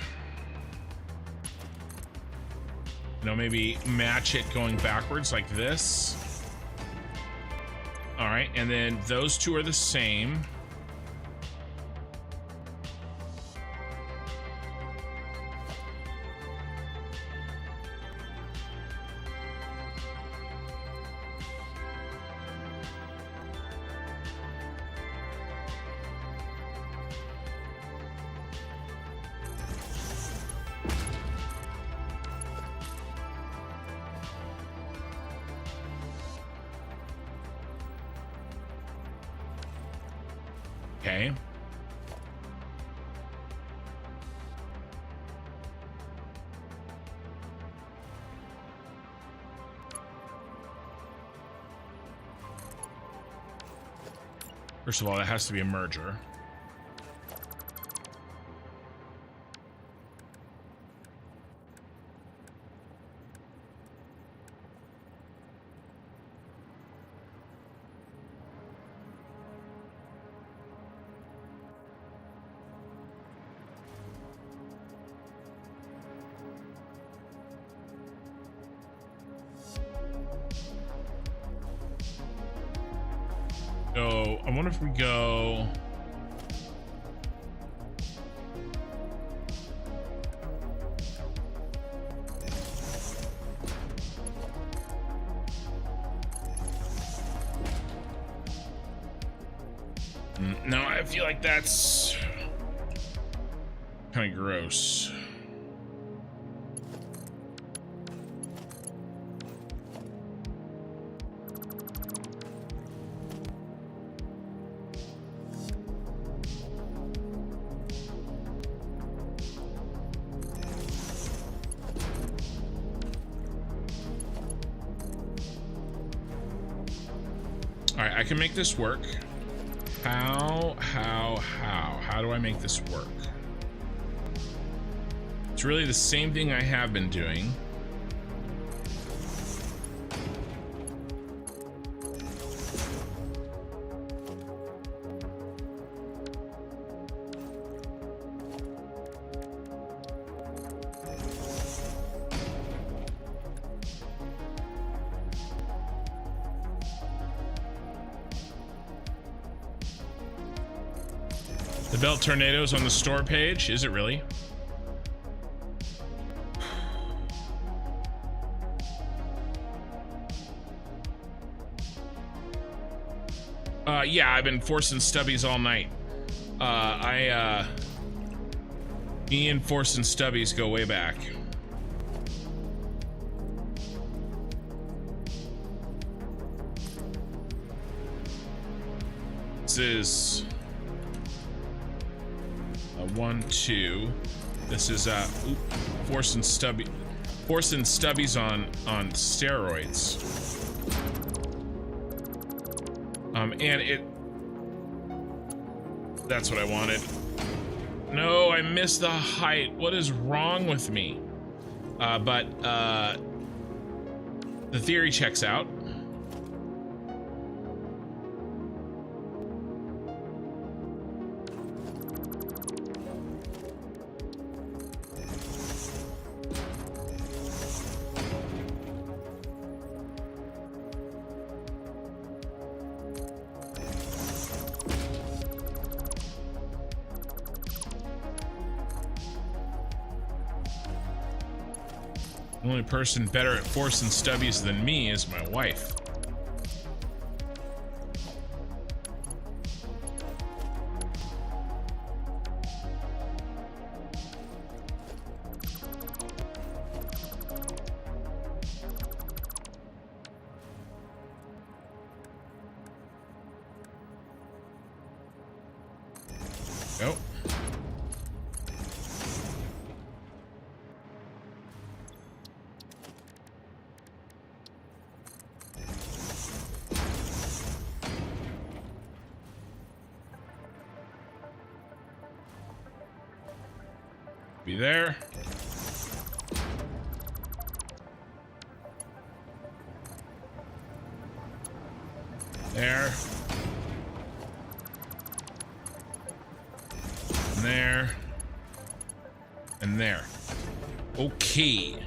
You know, maybe match it going backwards like this. All right, and then those 2 are the same. Okay. First of all, that has to be a merger. So I wonder if we go. No, I feel like that's kind of gross. I can make this work. How do I make this work? It's really the same thing I have been doing. The belt tornadoes on the store page. Is it really? Yeah, I've been forcing stubbies all night. Me and forcing stubbies go way back. This is 1, 2. This is forcing stubbies on steroids. And that's what I wanted. No, I missed the height. What is wrong with me? But the theory checks out. The only person better at forcing stubbies than me is my wife. Nope. Be there. There. And there. And there. Okay.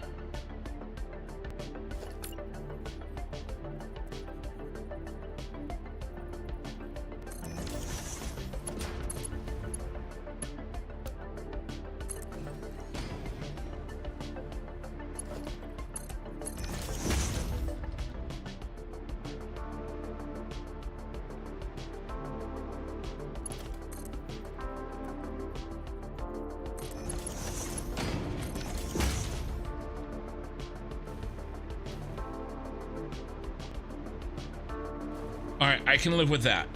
All right, I can live with that.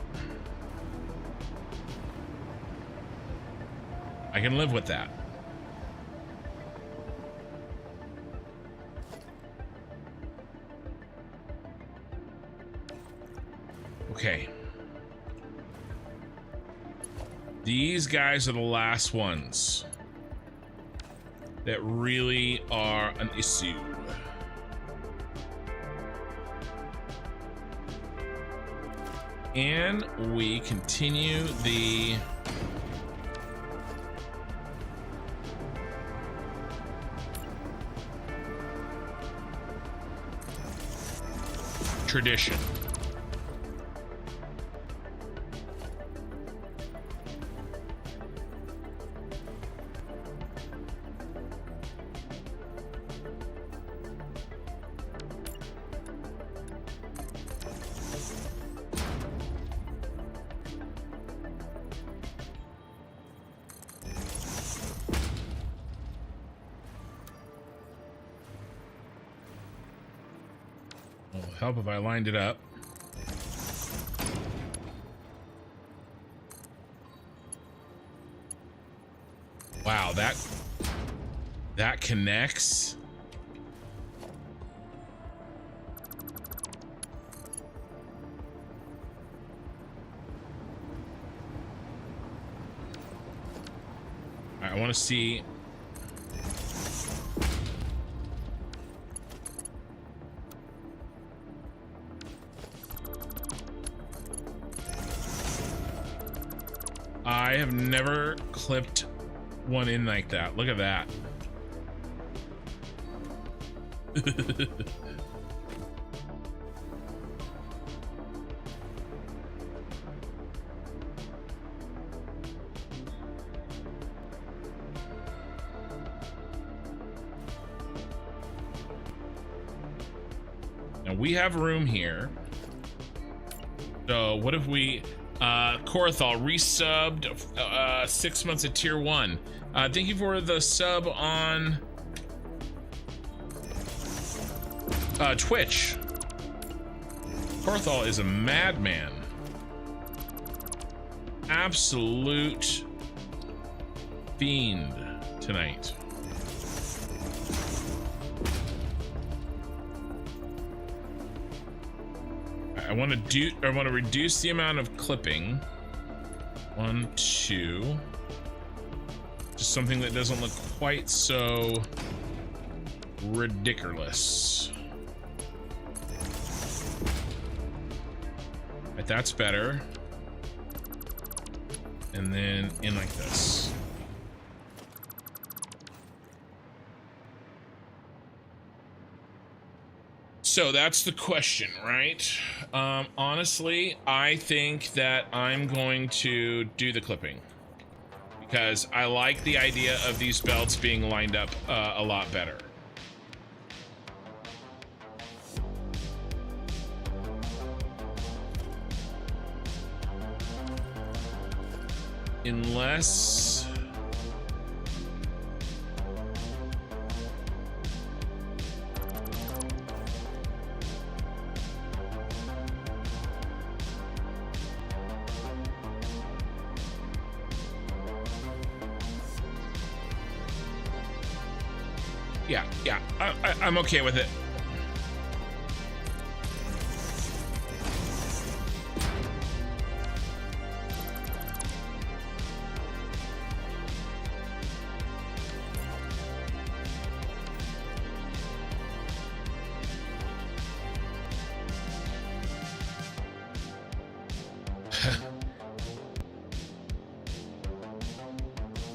I can live with that. Okay. These guys are the last ones that really are an issue. And we continue the tradition. Help if I lined it up. Wow, that connects. I want to see. I have never clipped one in like that. Look at that. Now we have room here. So what if we Korathal resubbed 6 months at tier 1. Thank you for the sub on Twitch. Korathal is a madman. Absolute fiend tonight. I want to reduce the amount of clipping. 1, 2. Just something that doesn't look quite so ridiculous. Right, that's better. And then in like this. So that's the question, right? Honestly, I think that I'm going to do the clipping because I like the idea of these belts being lined up a lot better. Unless... Yeah, I'm okay with it.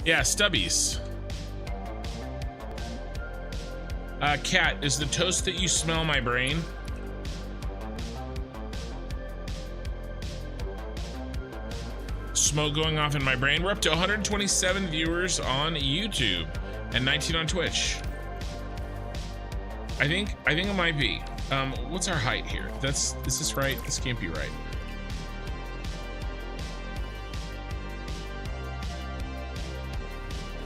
Yeah, stubbies. Cat, is the toast that you smell my brain? Smoke going off in my brain. We're up to 127 viewers on YouTube and 19 on Twitch. I think it might be. What's our height here? Is this right? This can't be right.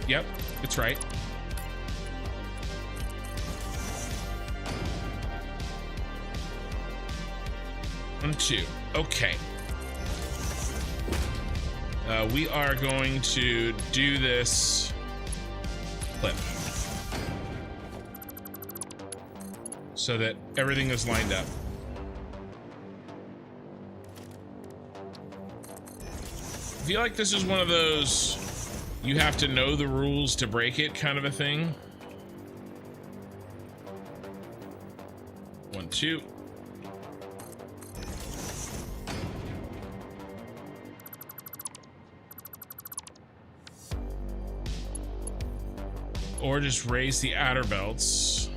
Yep, it's right. One, two. Okay. We are going to do this clip so that everything is lined up. I feel like this is one of those you have to know the rules to break it kind of a thing. 1, 2. Or just raise the outer belts.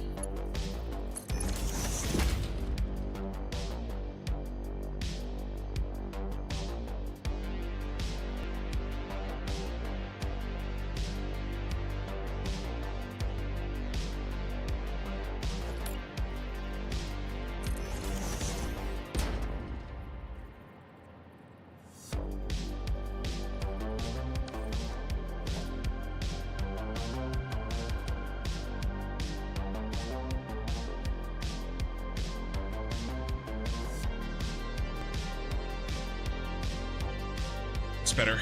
Better.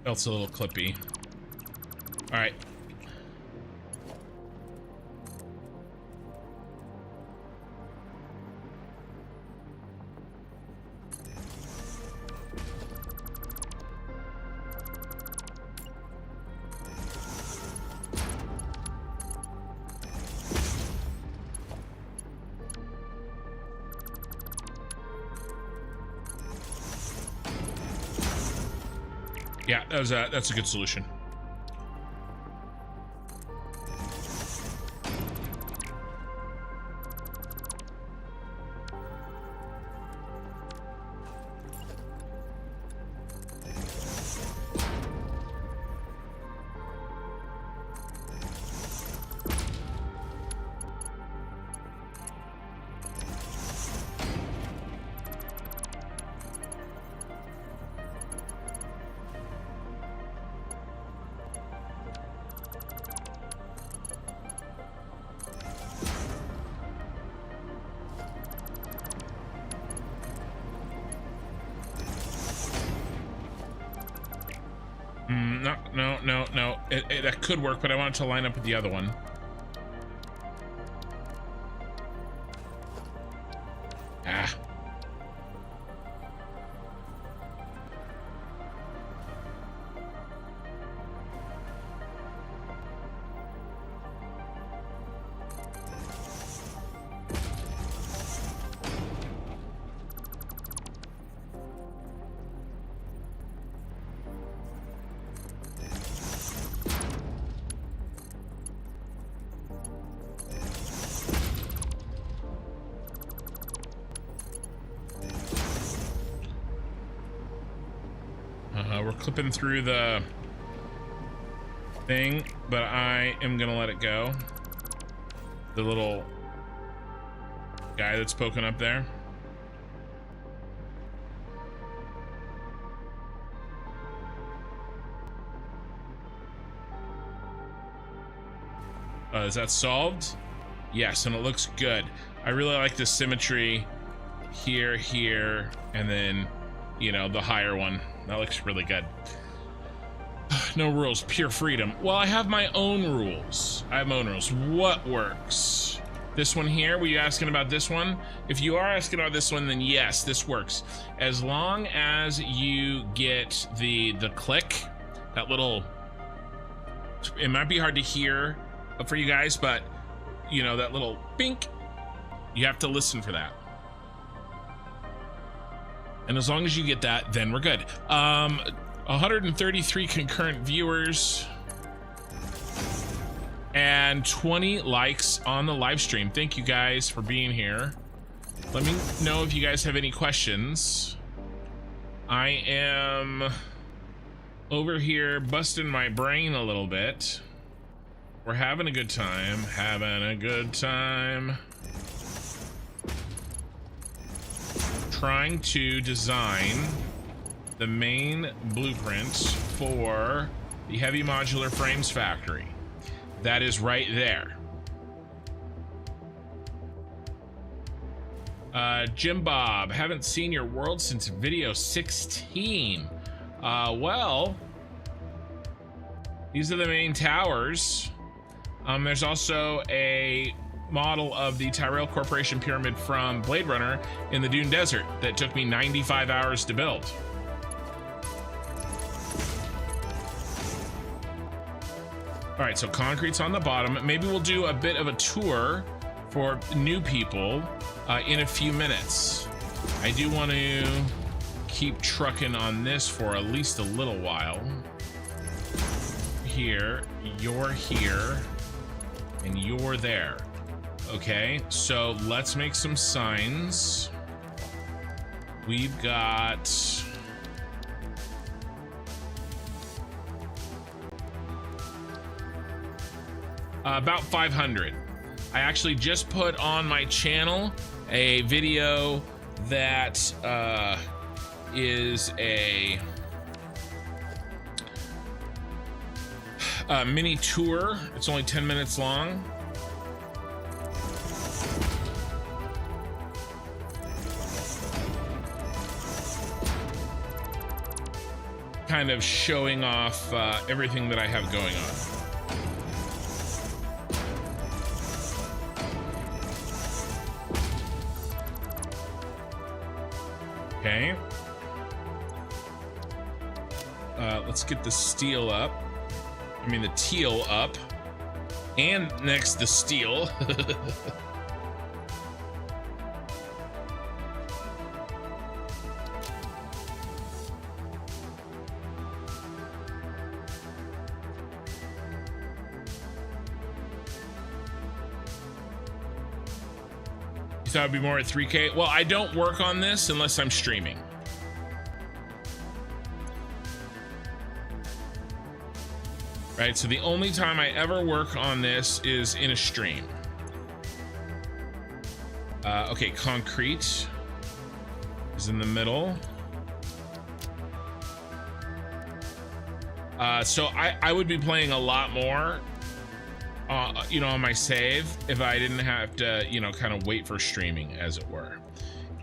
Belt's a little clippy. All right. Yeah, that's a good solution. No. That could work, but I want it to line up with the other one. Ah. We're clipping through the thing, but I am gonna let it go. The little guy that's poking up there. Is that solved? Yes, and it looks good. I really like the symmetry here, and then, you know, the higher one. That looks really good. No rules, pure freedom. Well, I have my own rules. What works? This one here, were you asking about this one? If you are asking about this one, then yes, this works. As long as you get the click, that little, it might be hard to hear for you guys, but you know, that little bink, you have to listen for that. And as long as you get that, then we're good. 133 concurrent viewers and 20 likes on the live stream. Thank you guys for being here. Let me know if you guys have any questions. I am over here busting my brain a little bit. We're having a good time, having a good time. Trying to design the main blueprint for the heavy modular frames factory. That is right there. Jim Bob, haven't seen your world since video 16. Well, these are the main towers. There's also a model of the Tyrell Corporation pyramid from Blade Runner in the Dune Desert that took me 95 hours to build. All right, so concrete's on the bottom. Maybe we'll do a bit of a tour for new people in a few minutes. I do want to keep trucking on this for at least a little while. Here, you're here, and you're there. Okay, so let's make some signs. We've got about 500. I actually just put on my channel a video that is a mini tour. It's only 10 minutes long. Kind of showing off everything that I have going on. Okay. Let's get the steel up. I mean the teal up. And next the steel. You thought it'd be more at 3K? Well, I don't work on this unless I'm streaming. Right, so the only time I ever work on this is in a stream. Okay, concrete is in the middle. So I would be playing a lot more you know, on my save if I didn't have to, you know, kind of wait for streaming, as it were.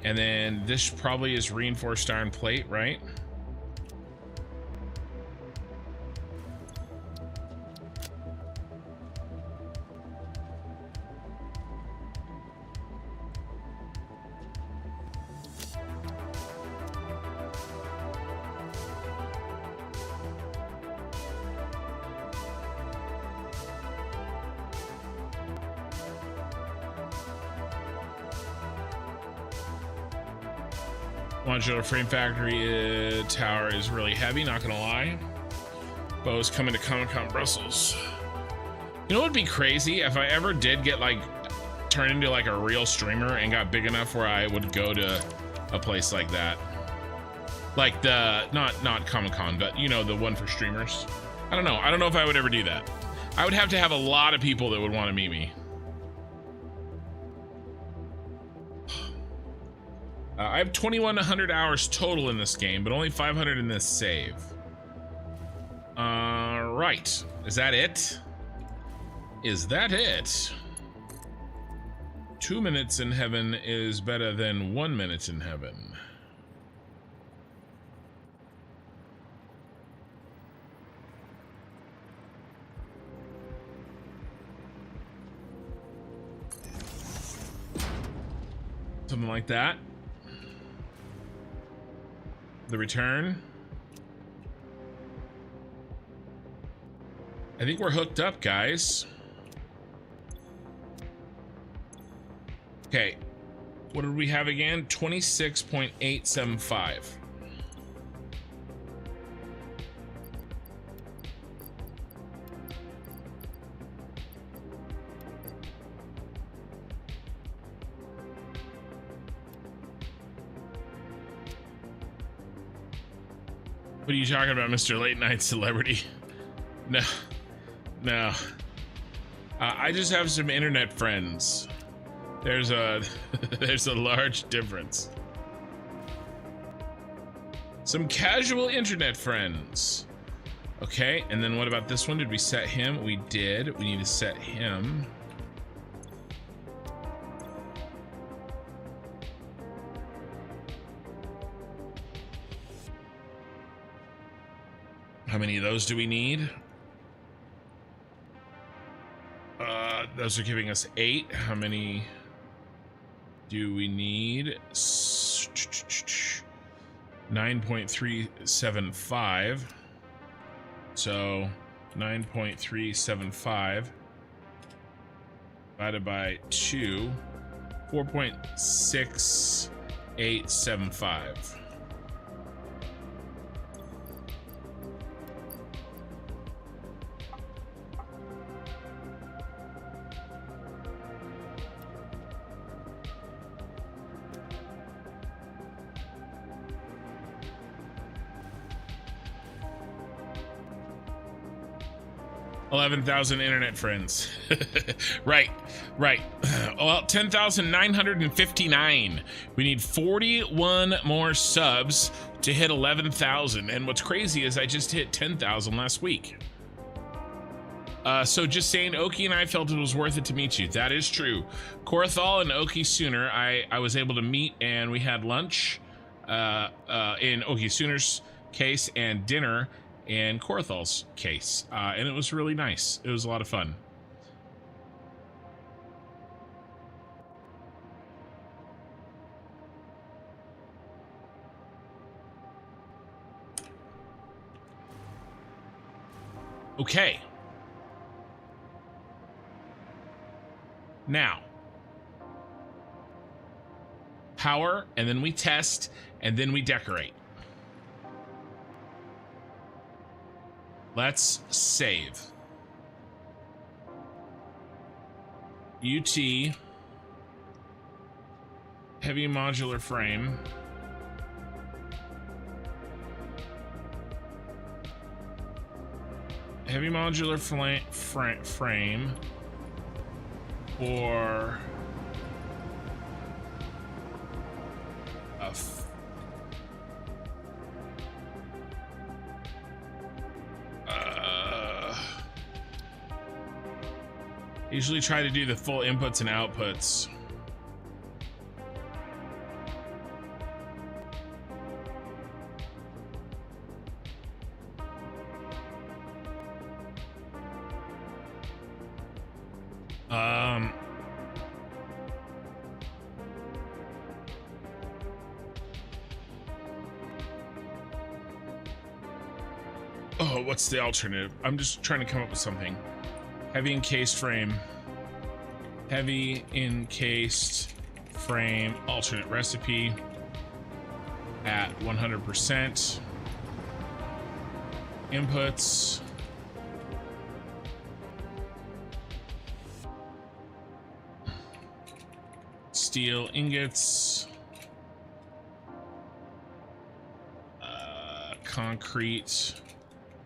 And then this probably is reinforced iron plate, right? Modular frame factory tower is really heavy, not gonna lie. Bo's coming to Comic-Con Brussels. You know what would be crazy if I ever did get like turned into like a real streamer and got big enough where I would go to a place like that, like the not Comic-Con, but you know, the one for streamers. I don't know if I would ever do that. I would have to have a lot of people that would want to meet me. I have 2,100 hours total in this game, but only 500 in this save. Right. Is that it? Is that it? 2 minutes in heaven is better than 1 minute in heaven. Something like that. The return. I think we're hooked up, guys. Okay. What did we have again? 26.875. What are you talking about, Mr. Late Night Celebrity? No, no. I just have some internet friends. There's a large difference. Some casual internet friends. Okay, and then what about this one? Did we set him? We did. We need to set him. How many of those do we need? Those are giving us 8. How many do we need? 9.375. So 9.375 divided by 2, 4.6875. $11,000 internet friends. Right. Well, 10,959. We need 41 more subs to hit 11,000. And what's crazy is I just hit 10,000 last week. So just saying, Oki and I felt it was worth it to meet you. That is true. Korthal and Oki Sooner, I was able to meet, and we had lunch in Oki Sooner's case and dinner in Korthal's case, and it was really nice. It was a lot of fun. Okay. Now, power, and then we test, and then we decorate. Let's save. UT. Heavy modular frame. Heavy modular frame for a usually try to do the full inputs and outputs. Oh, what's the alternative? I'm just trying to come up with something. Heavy encased frame. Heavy encased frame alternate recipe at 100%. Inputs. Steel ingots. Concrete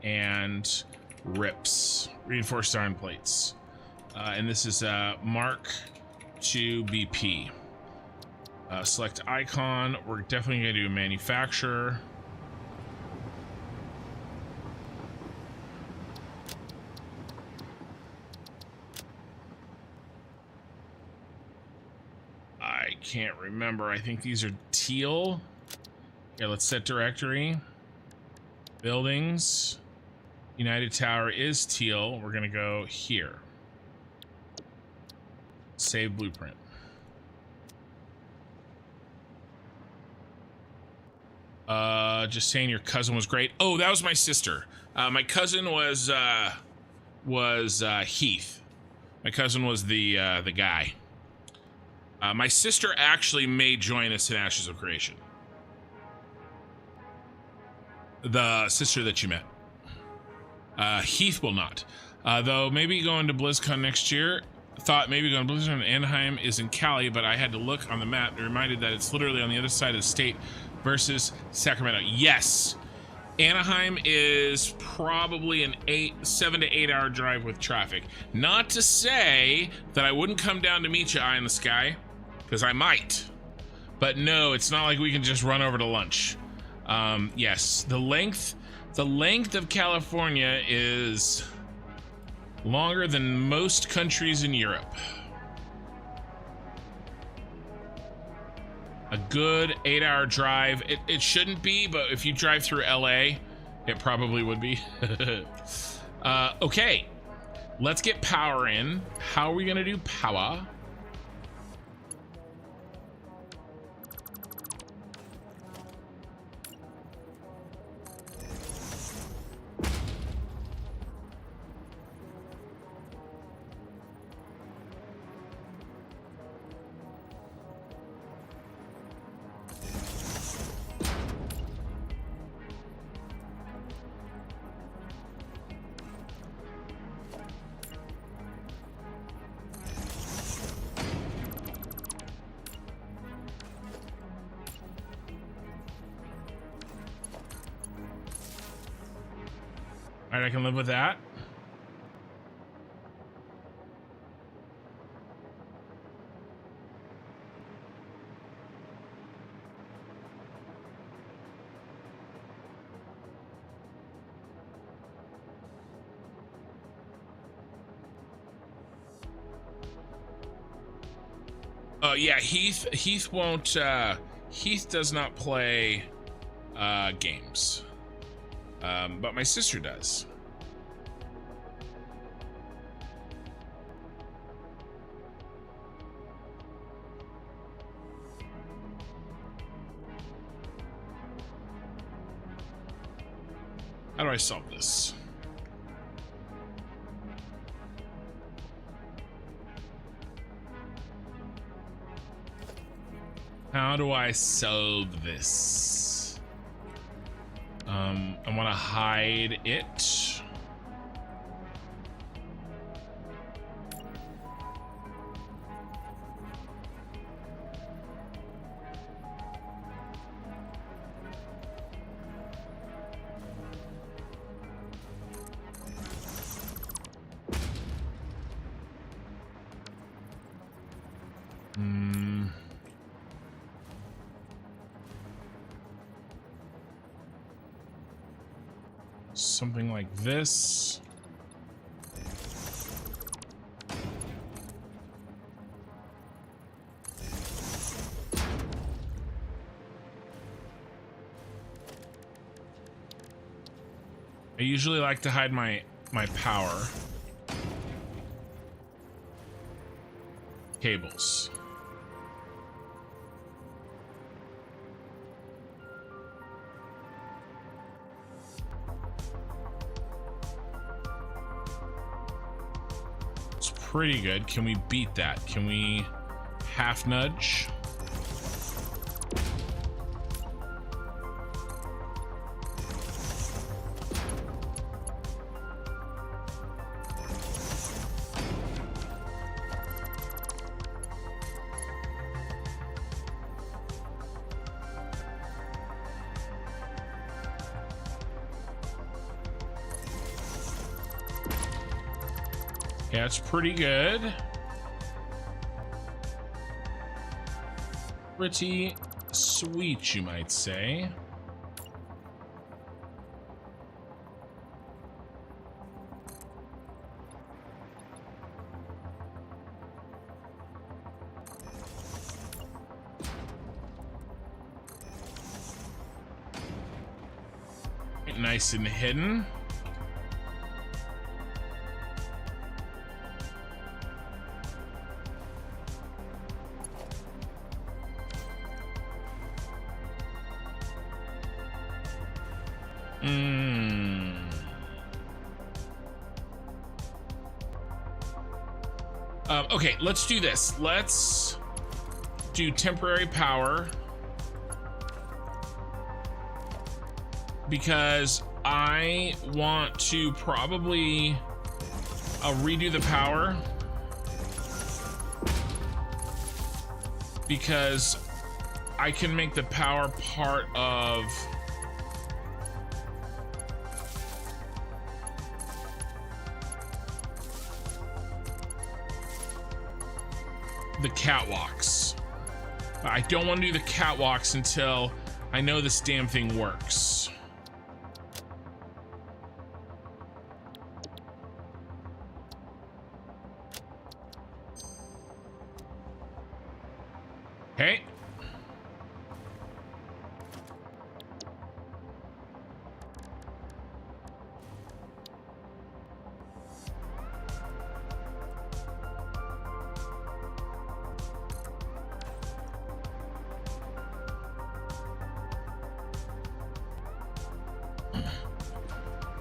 and rips. Reinforced iron plates. And this is Mark 2 BP. Select icon. We're definitely going to do manufacturer. I can't remember. I think these are teal. Okay, let's set directory. Buildings. United Tower is teal. We're going to go here. Save blueprint. Just saying your cousin was great. Oh, that was my sister. My cousin was Heath. My cousin was the guy. My sister actually may join us in Ashes of Creation. The sister that you met. Heath will not. Though maybe going to BlizzCon next year. Thought maybe going to BlizzCon in Anaheim is in Cali, but I had to look on the map and reminded that it's literally on the other side of the state versus Sacramento. Yes. Anaheim is probably an 7 to 8 hour drive with traffic. Not to say that I wouldn't come down to meet you, Eye in the Sky, because I might. But no, it's not like we can just run over to lunch. Yes, the length of California is longer than most countries in Europe. A good 8 hour drive. It shouldn't be, but if you drive through LA, it probably would be. Okay, let's get power in. How are we gonna do power? All right, I can live with that. Yeah, Heath won't, Heath does not play games. But my sister does. How do I solve this? How do I solve this? I want to hide it. Something like this. I usually like to hide my power cables. Pretty good. Can we beat that? Can we half nudge? Yeah, it's pretty good. Pretty sweet, you might say. Nice and hidden. Okay, let's do this. Let's do temporary power. Because I want to probably redo the power. Because I can make the power part of the catwalks. I don't want to do the catwalks until I know this damn thing works. Okay.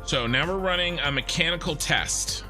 So now we're running a mechanical test.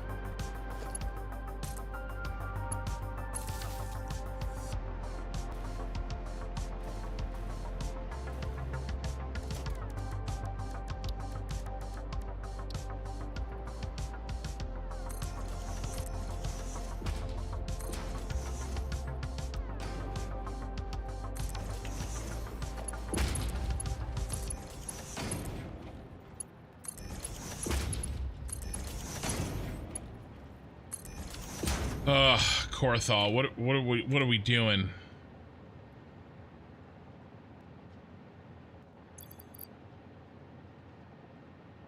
Ugh, Korthal, what are we doing?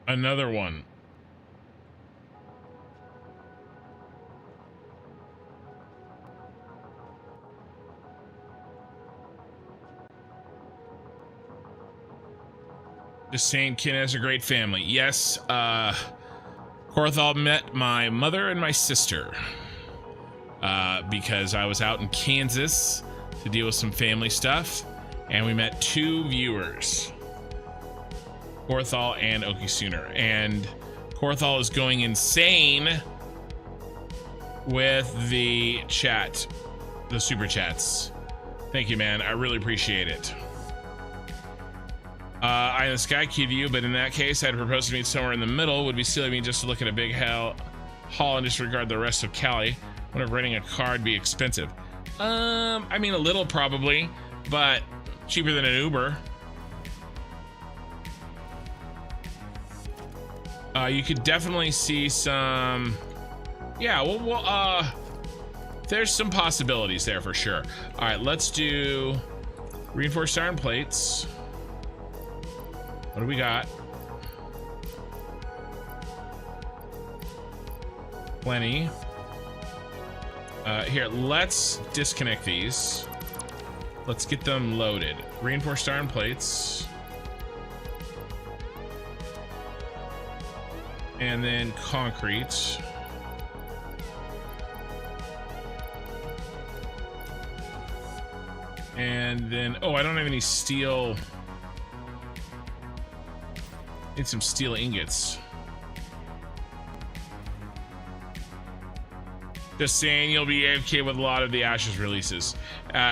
Another one. Just saying, Kin has a great family. Yes, Korthal met my mother and my sister. Because I was out in Kansas to deal with some family stuff, and we met two viewers, Korthal and Okisooner, and Korthal is going insane with the chat, the super chats. Thank you, man. I really appreciate it. I am the Sky Key view, but in that case, I'd propose to meet somewhere in the middle. Would be silly of me just to look at a big hall and disregard the rest of Cali. Wonder if renting a car would be expensive. I mean, a little probably, but cheaper than an Uber. You could definitely see some. Yeah, well, there's some possibilities there for sure. All right, let's do reinforced iron plates. What do we got? Plenty. Here, let's disconnect these. Let's get them loaded. Reinforced iron plates. And then concrete. And then, oh, I don't have any steel. Need some steel ingots. Just saying, you'll be AFK with a lot of the Ashes releases.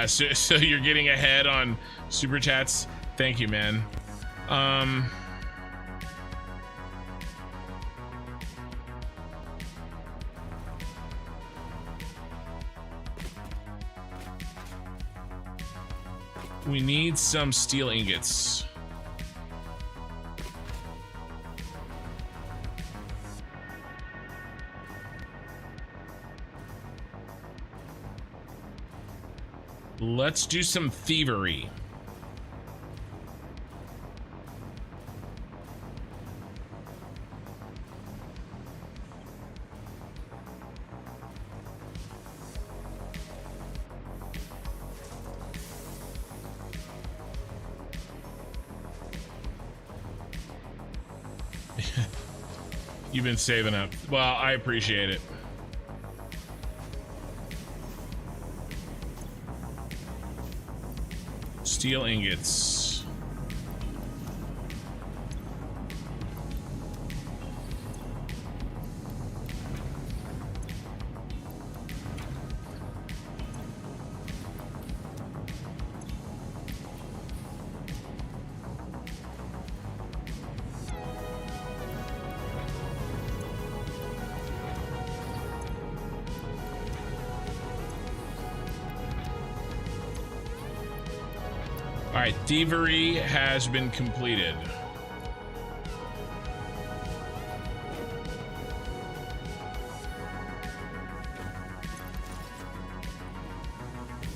So you're getting ahead on super chats. Thank you, man. We need some steel ingots. Let's do some thievery. You've been saving up. Well, I appreciate it. Steel ingots. right, thievery has been completed.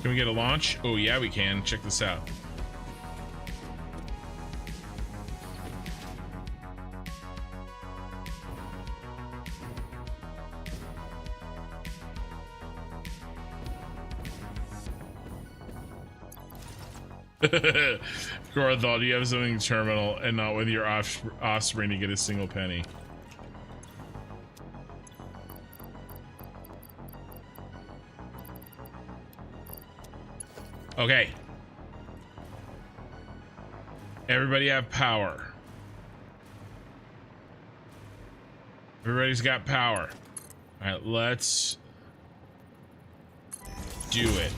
Can we get a launch? Oh yeah, we can. Check this out. Gorthal, do you have something terminal and not with your offspring to get a single penny? Okay. Everybody have power. Everybody's got power. All right, let's do it.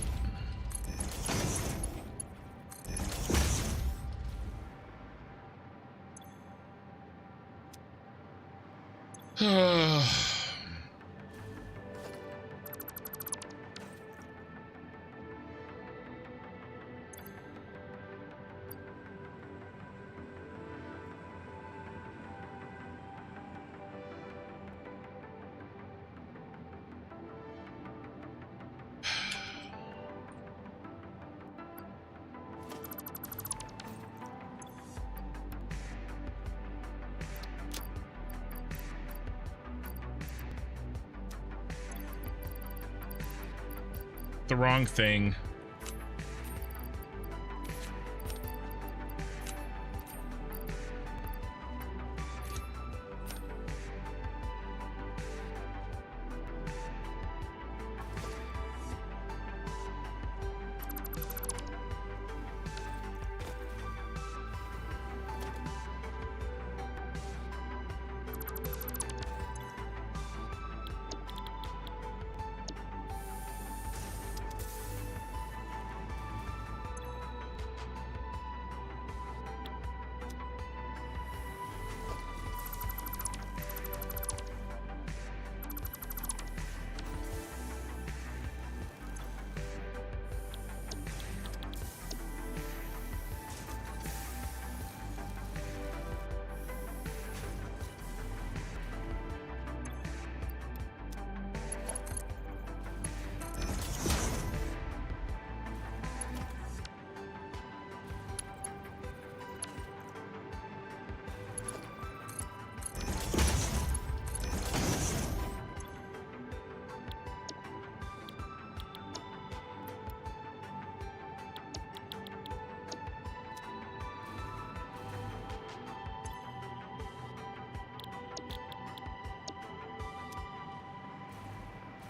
The wrong thing.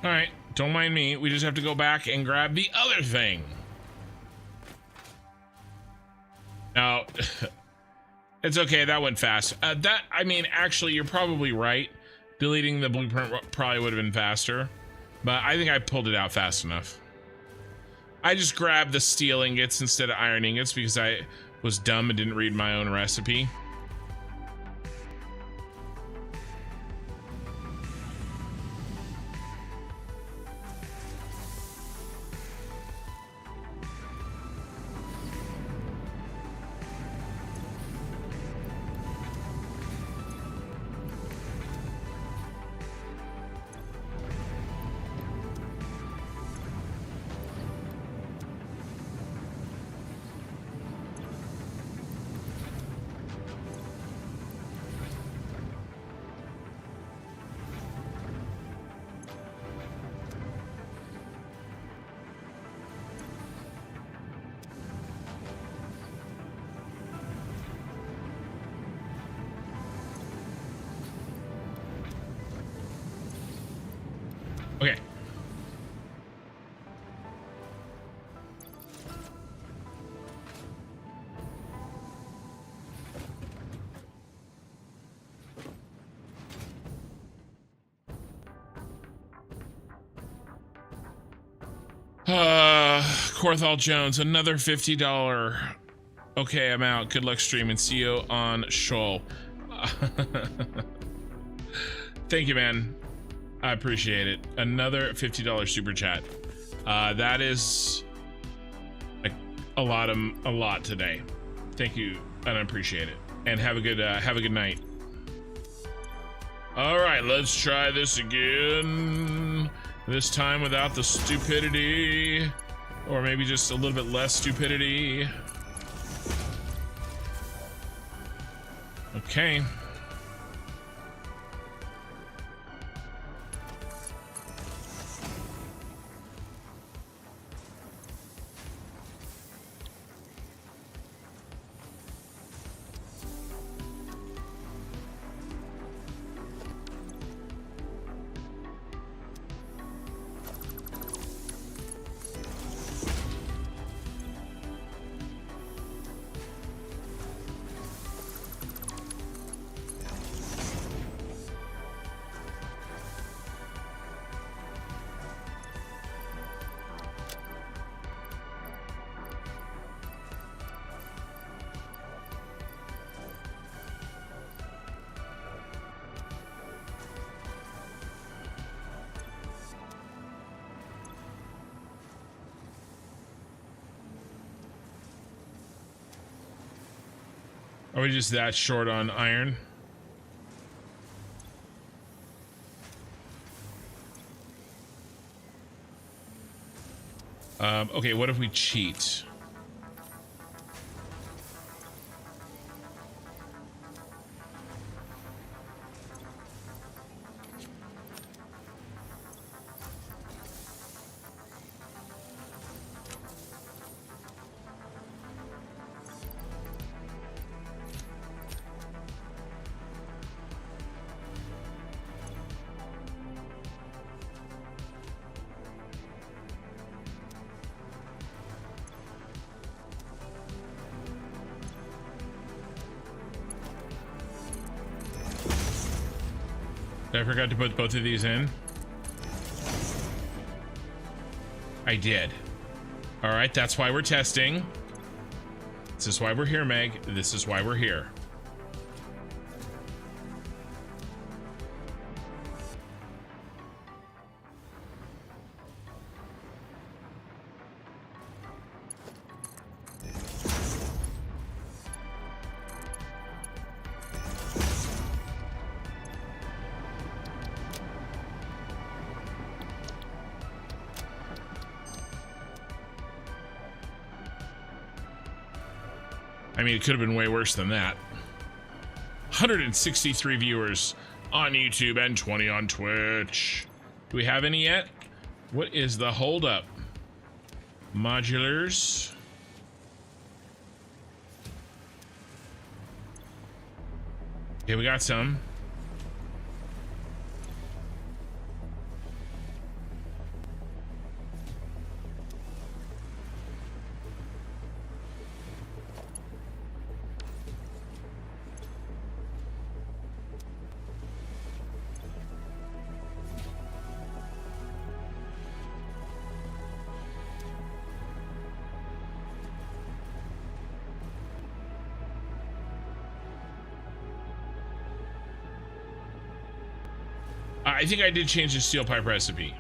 All right, don't mind me. We just have to go back and grab the other thing. Now, it's okay. That went fast. I mean, actually, you're probably right. Deleting the blueprint probably would have been faster, but I think I pulled it out fast enough. I just grabbed the steel ingots instead of iron ingots because I was dumb and didn't read my own recipe. Okay. Corthal Jones, another $50. Okay, I'm out. Good luck streaming. See you on Shoal. Thank you, man. I appreciate it. Another $50 super chat. That is like a lot today. Thank you, and I appreciate it. And have a good night. All right, let's try this again. This time without the stupidity, or maybe just a little bit less stupidity. Okay. Are we just that short on iron? Okay, what if we cheat? I forgot to put both of these in. I did. All right, that's why we're testing. This is why we're here, Meg. This is why we're here. I mean, it could have been way worse than that. 163 viewers on YouTube and 20 on Twitch. Do we have any yet? What is the holdup? Modulars. Okay, we got some. I think I did change the steel pipe recipe.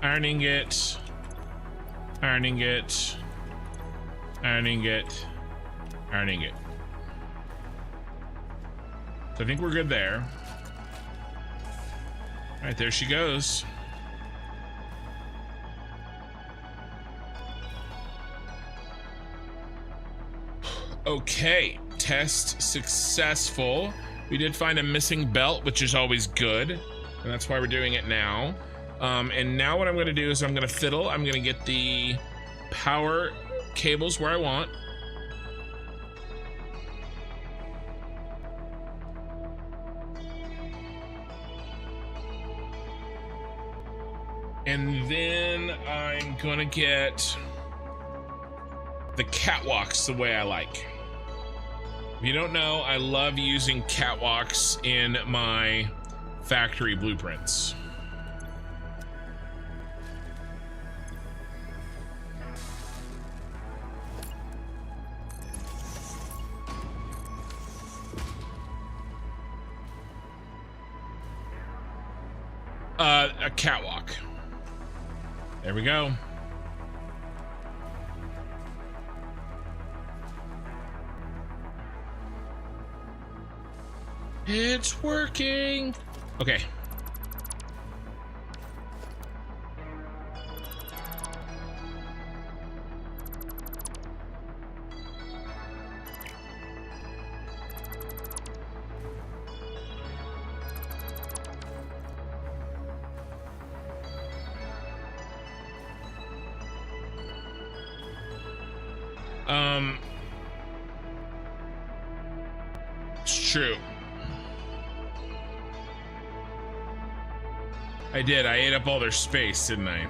Iron ingot, iron ingot, iron ingot, iron ingot. So I think we're good there. All right, there she goes. Okay, test successful. We did find a missing belt, which is always good. And that's why we're doing it now. And now what I'm gonna do is I'm gonna fiddle. I'm gonna get the power cables where I want. And then I'm gonna get the catwalks the way I like. If you don't know, I love using catwalks in my factory blueprints. A catwalk. There we go. It's working. Okay. It's true. I did. I ate up all their space, didn't I?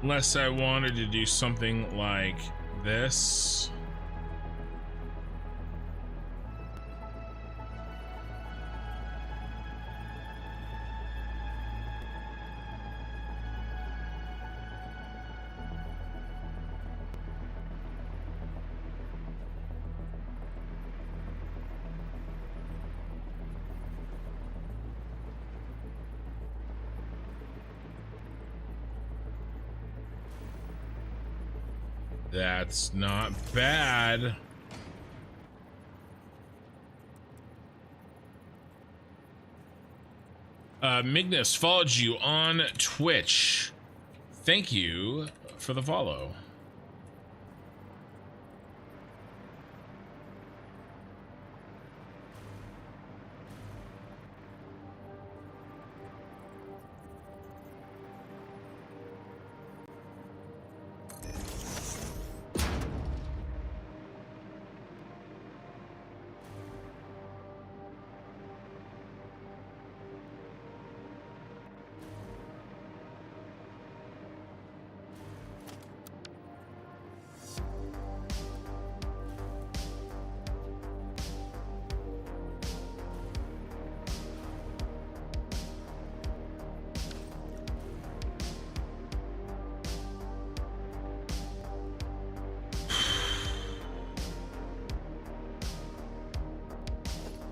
Unless I wanted to do something like this. That's not bad. Mignus followed you on Twitch. Thank you for the follow.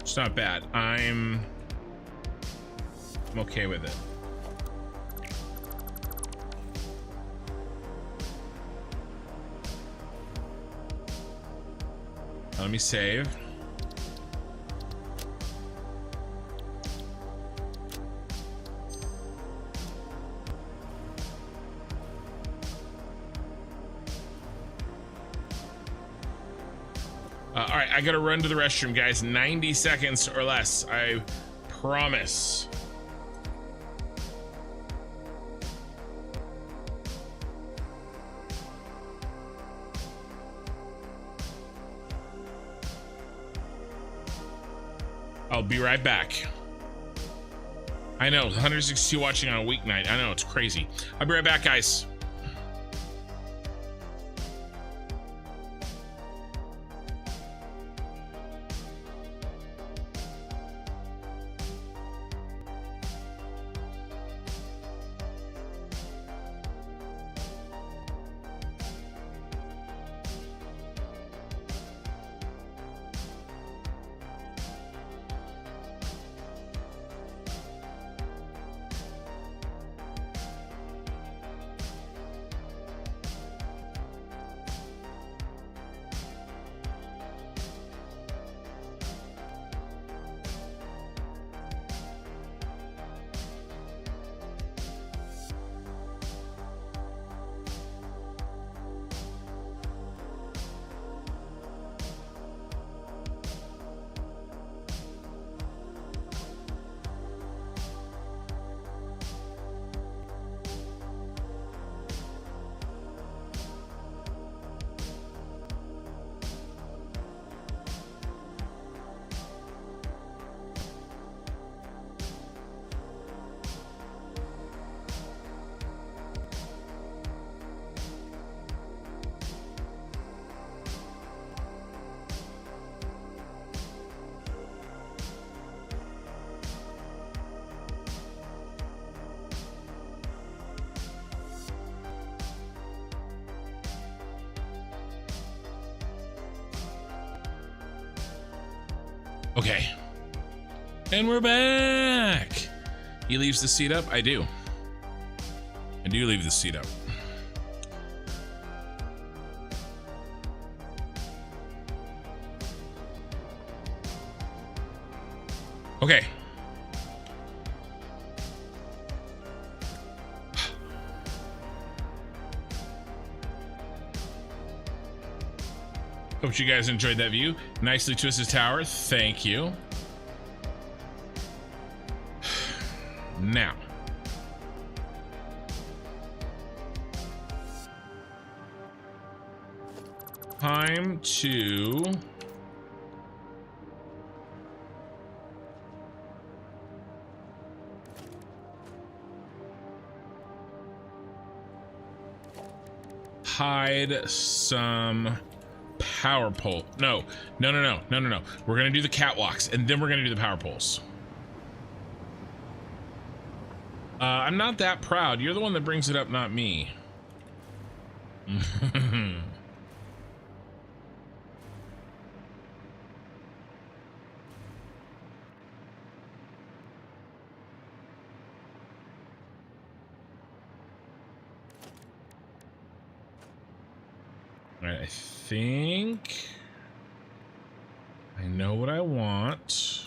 It's not bad. I'm okay with it. Let me save. All right, I gotta run to the restroom, guys. 90 seconds or less, I promise. I'll be right back. I know, 162 watching on a weeknight. I know, it's crazy. I'll be right back, guys. Okay. And we're back. He leaves the seat up? I do. I do leave the seat up. Okay. Hope you guys enjoyed that view. Nicely twisted tower. Thank you. Now. Time to hide some power pole. No. We're gonna do the catwalks and then we're gonna do the power poles. I'm not that proud. You're the one that brings it up, not me. All right, I think I know what I want.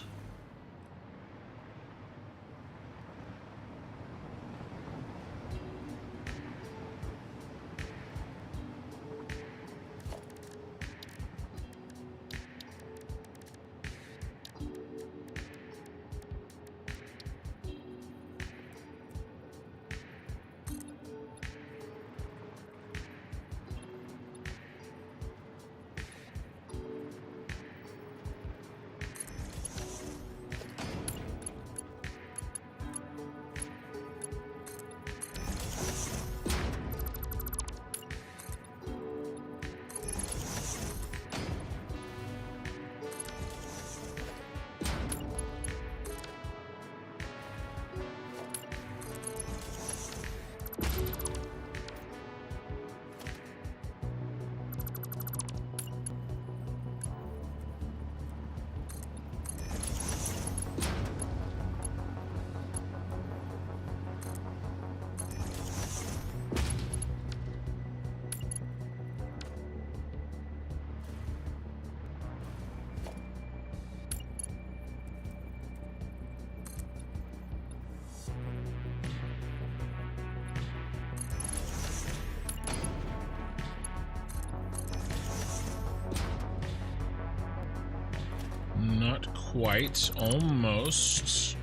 Not quite, almost.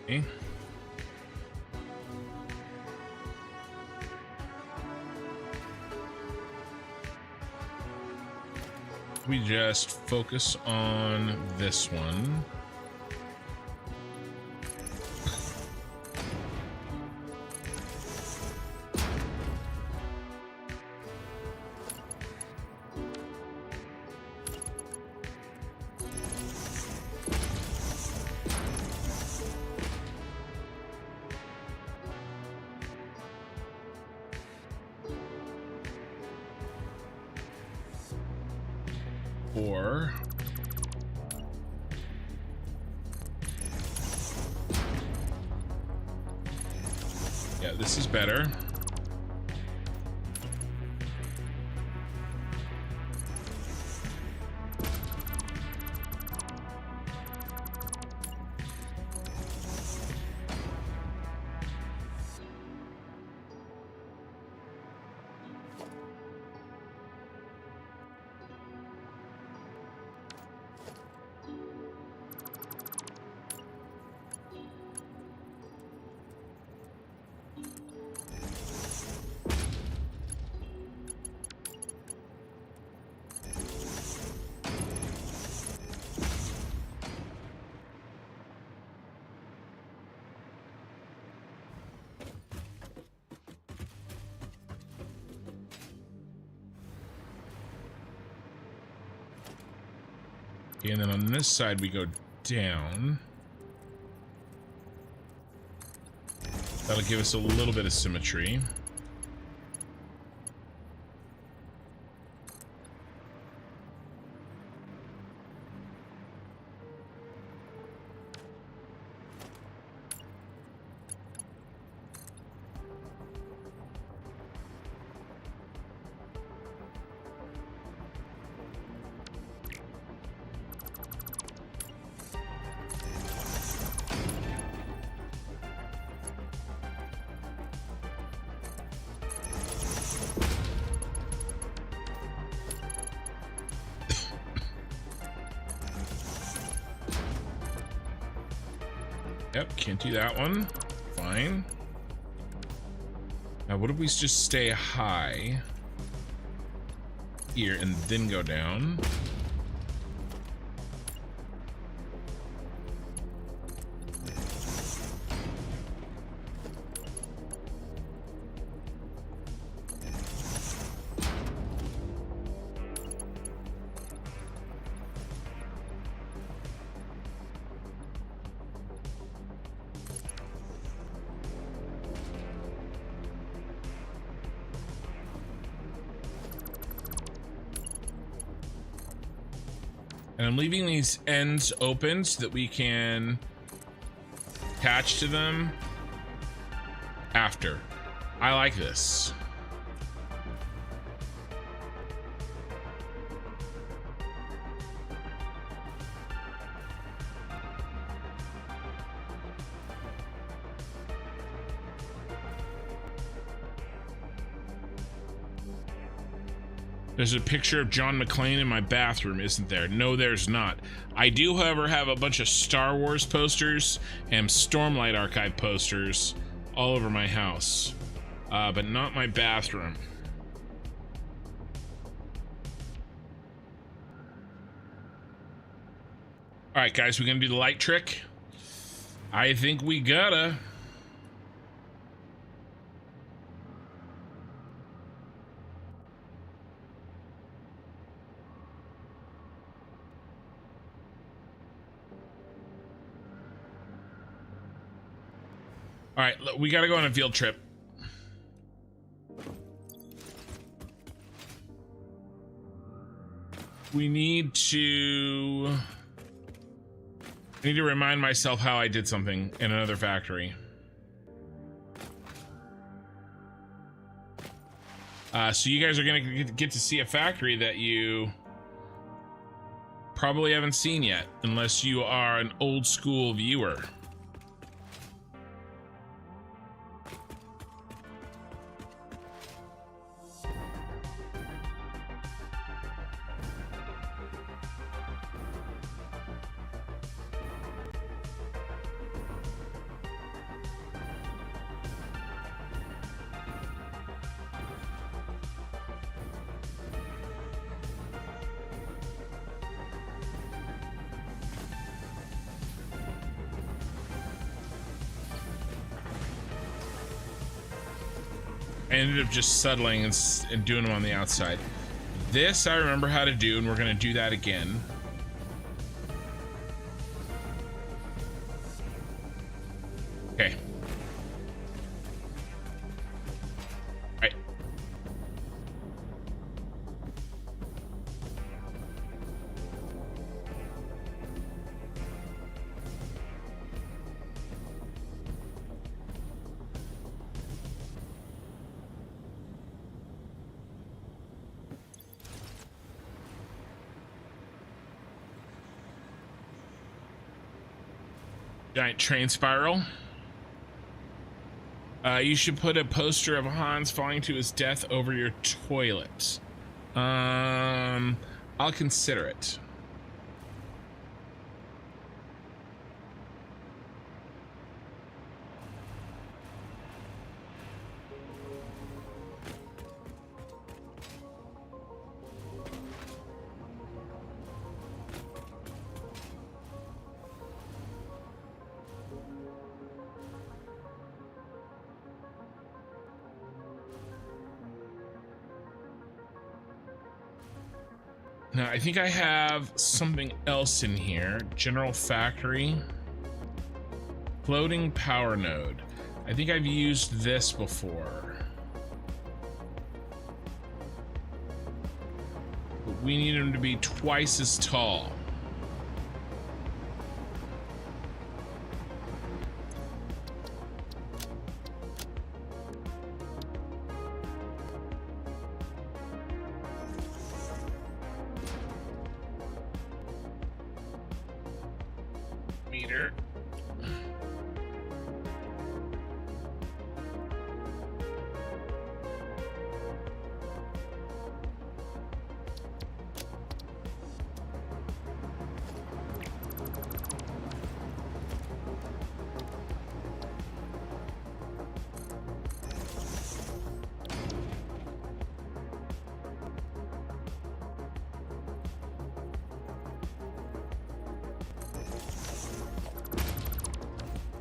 Okay. We just focus on this one. Or yeah, this is better. Okay, and then on this side we go down. That'll give us a little bit of symmetry. Yep, can't do that one. Fine. Now, what if we just stay high here and then go down? And I'm leaving these ends open so that we can attach to them after. I like this. There's a picture of John McClane in my bathroom, isn't there? No, there's not. I do, however, have a bunch of Star Wars posters and Stormlight Archive posters all over my house, but not my bathroom. All right, guys, we're gonna do the light trick. I think we gotta. All right, we got to go on a field trip. I need to remind myself how I did something in another factory. So you guys are going to get to see a factory that you probably haven't seen yet, unless you are an old school viewer. I ended up just settling and doing them on the outside. This I remember how to do, and we're going to do that again. Okay. All right. Giant train spiral. You should put a poster of Hans falling to his death over your toilet. I'll consider it. Now, I think I have something else in here. General factory. Floating power node. I think I've used this before. But we need them to be twice as tall. Meter.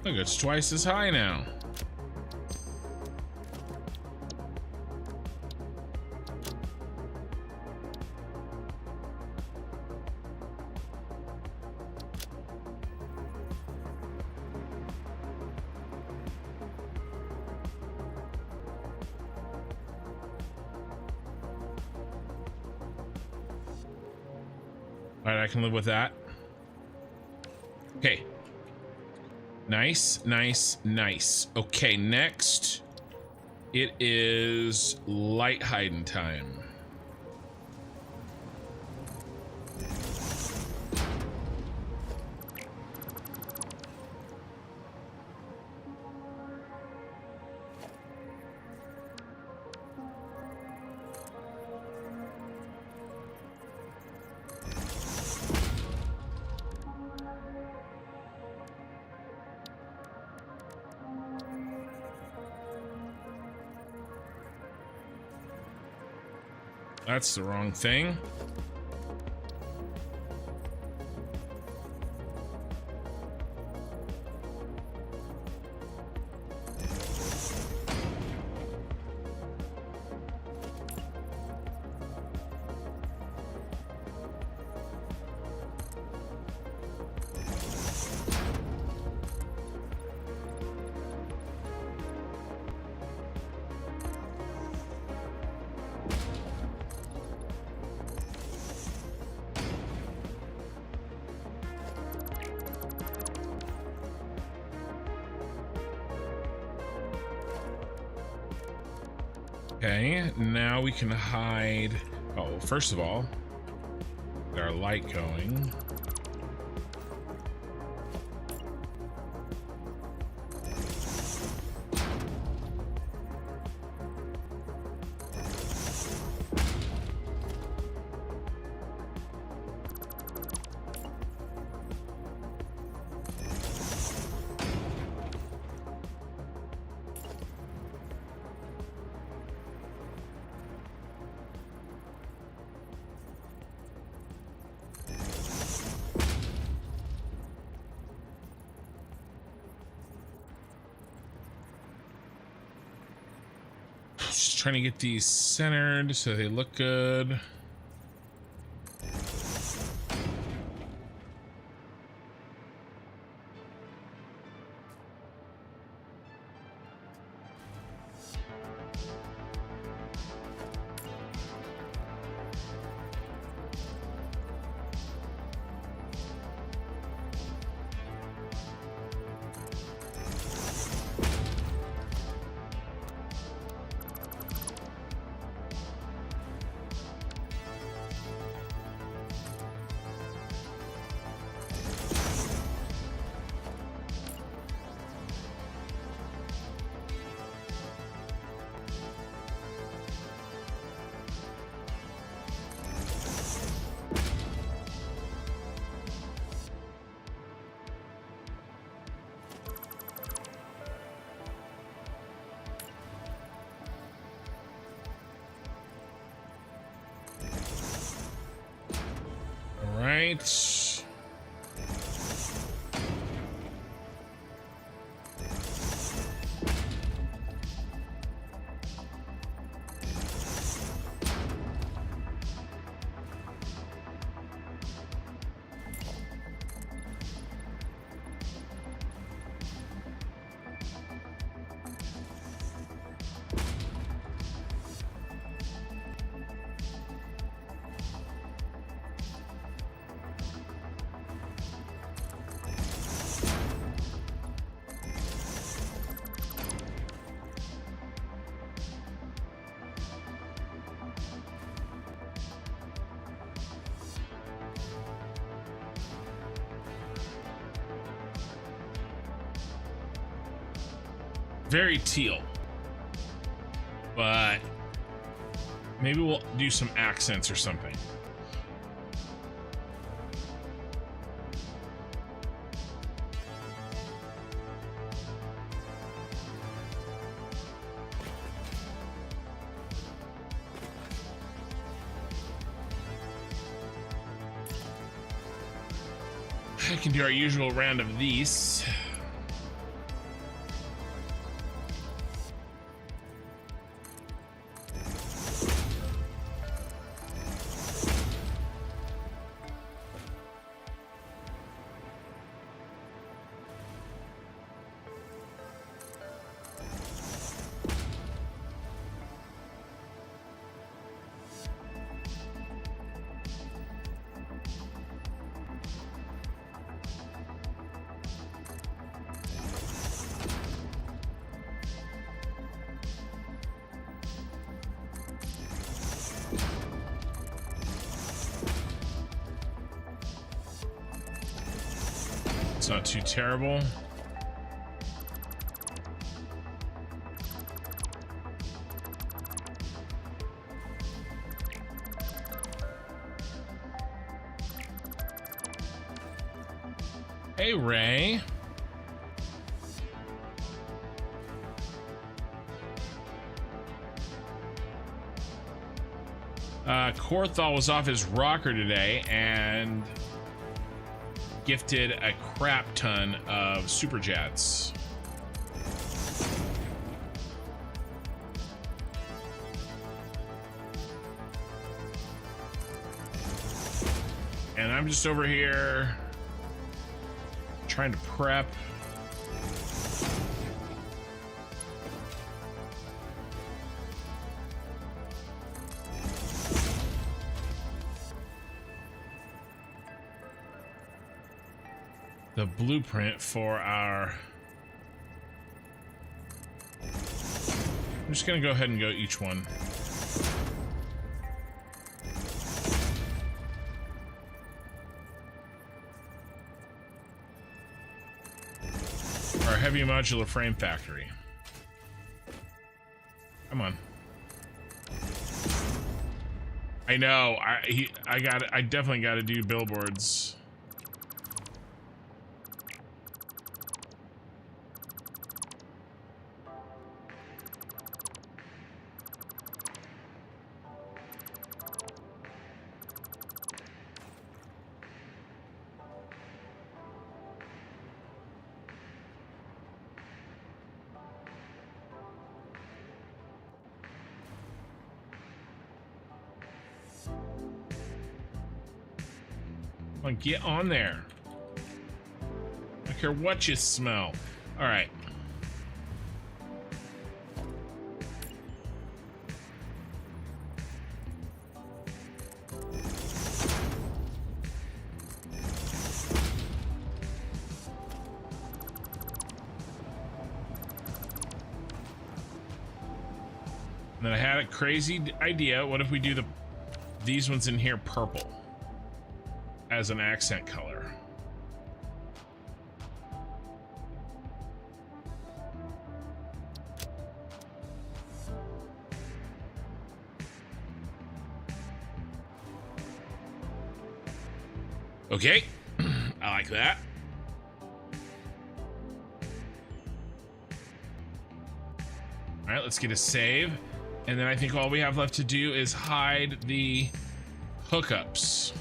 Look, it's twice as high now. All right, I can live with that. Okay. Nice, nice, nice. Okay, next it is light hiding time. That's the wrong thing. Okay, now we can hide. Oh, first of all, get our light going. Just trying to get these centered so they look good. Right. very teal. But maybe we'll do some accents or something. I can do our usual round of these. It's not too terrible. Hey, Ray. Korthal was off his rocker today and gifted a crap ton of super jets. And I'm just over here trying to prep. The blueprint for our... I'm just gonna go ahead and go each one. Our heavy modular frame factory. Come on. I know. I definitely got to do billboards. Come on, get on there. I don't care what you smell. All right. And then I had a crazy idea. What if we do these ones in here purple as an accent color? Okay, I like that. All right, let's get a save. And then I think all we have left to do is hide the hookups.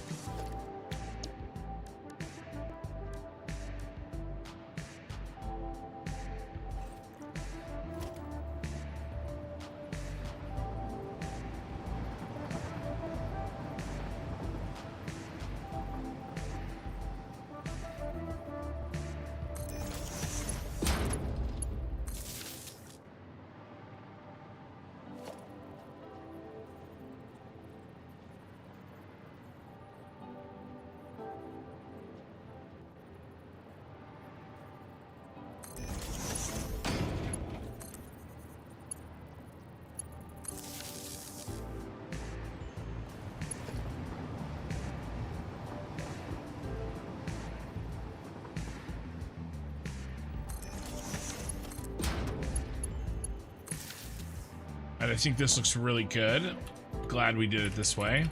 But I think this looks really good. Glad we did it this way.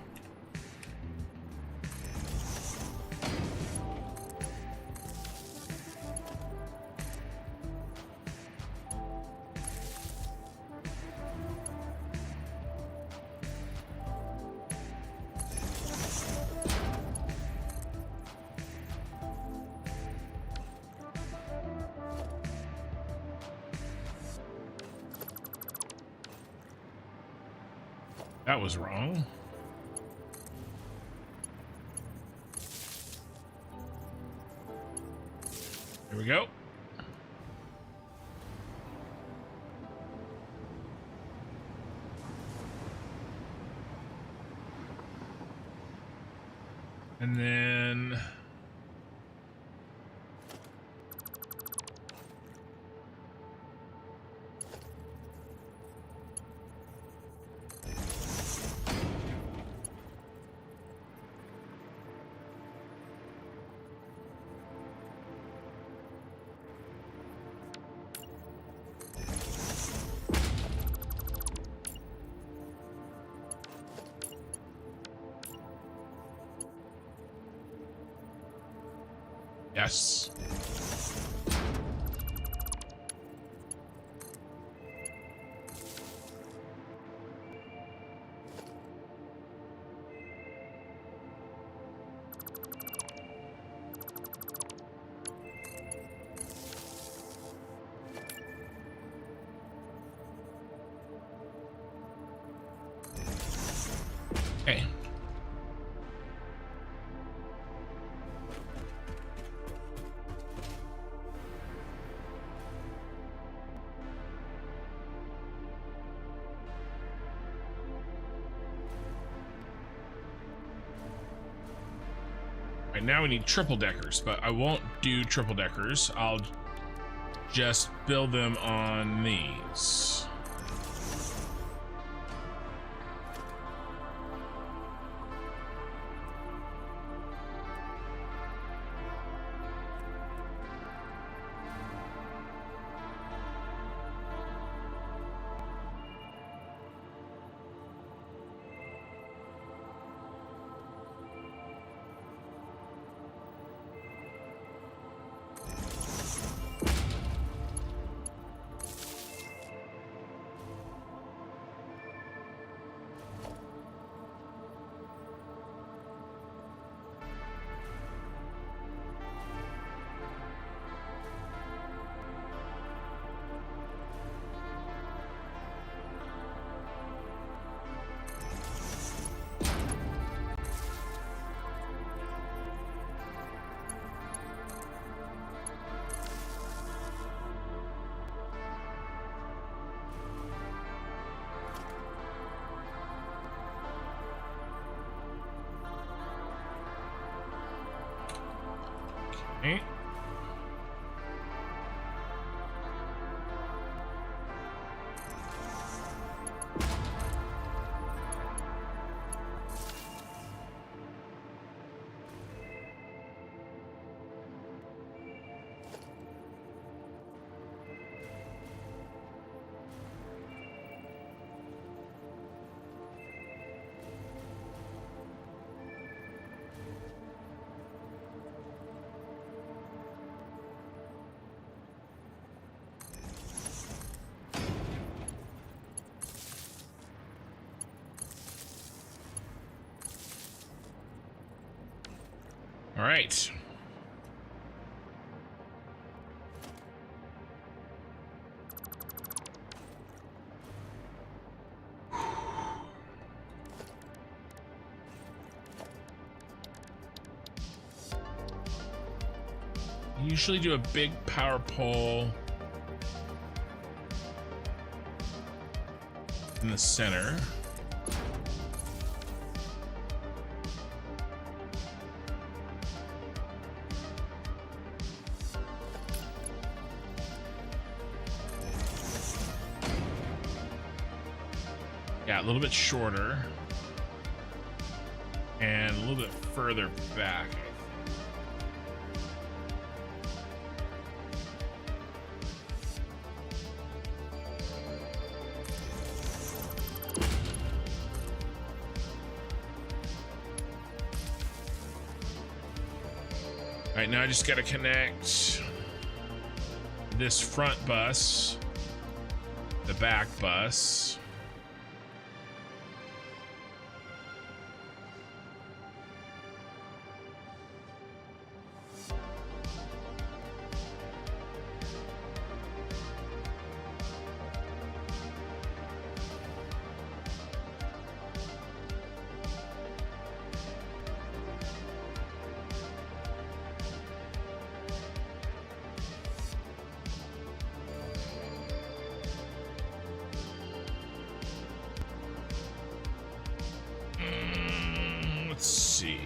That was wrong. Here we go. And then yes. Okay. Right now we need triple deckers, but I won't do triple deckers. I'll just build them on these. Okay. All right. Usually do a big power pole in the center. Yeah, a little bit shorter and a little bit further back. All right, now I just got to connect this front bus, the back bus. Let's see.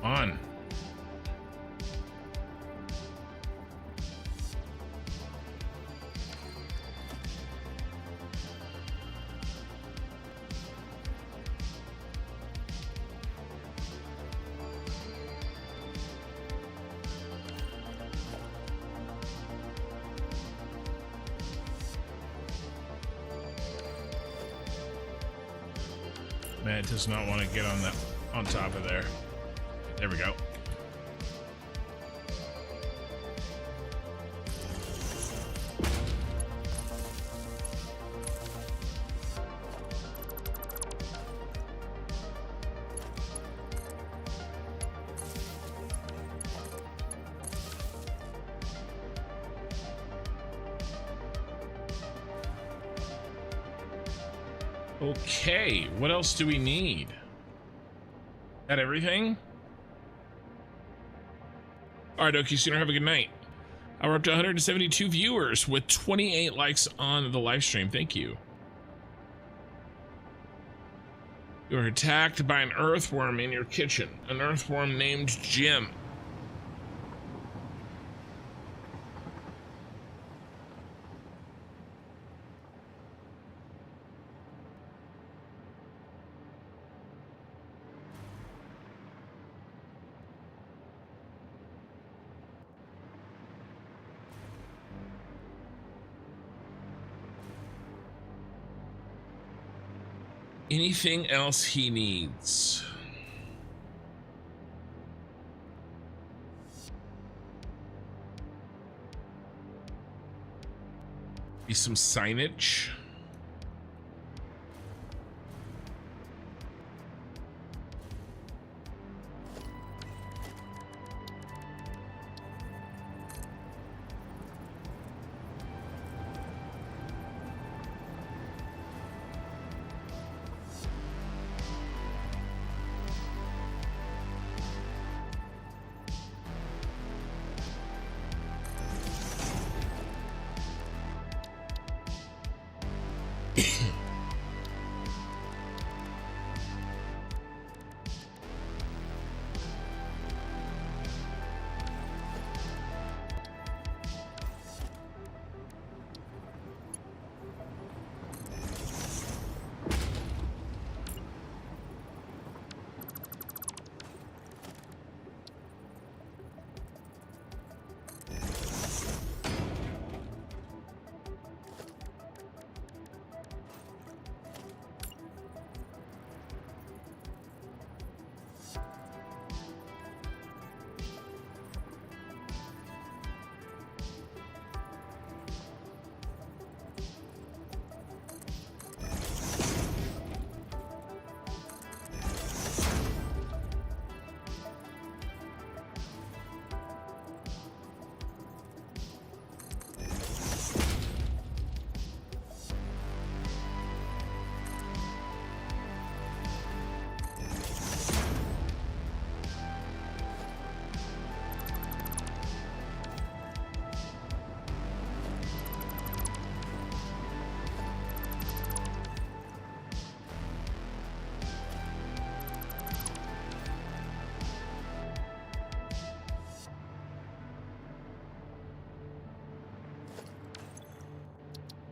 On. Man, it does not want to get on that on top of there. There we go. Okay, what else do we need? That everything? All right, Okie Sooner, have a good night. We're up to 172 viewers with 28 likes on the live stream. Thank you. You were attacked by an earthworm in your kitchen. An earthworm named Jim. Anything else he needs? Be some signage.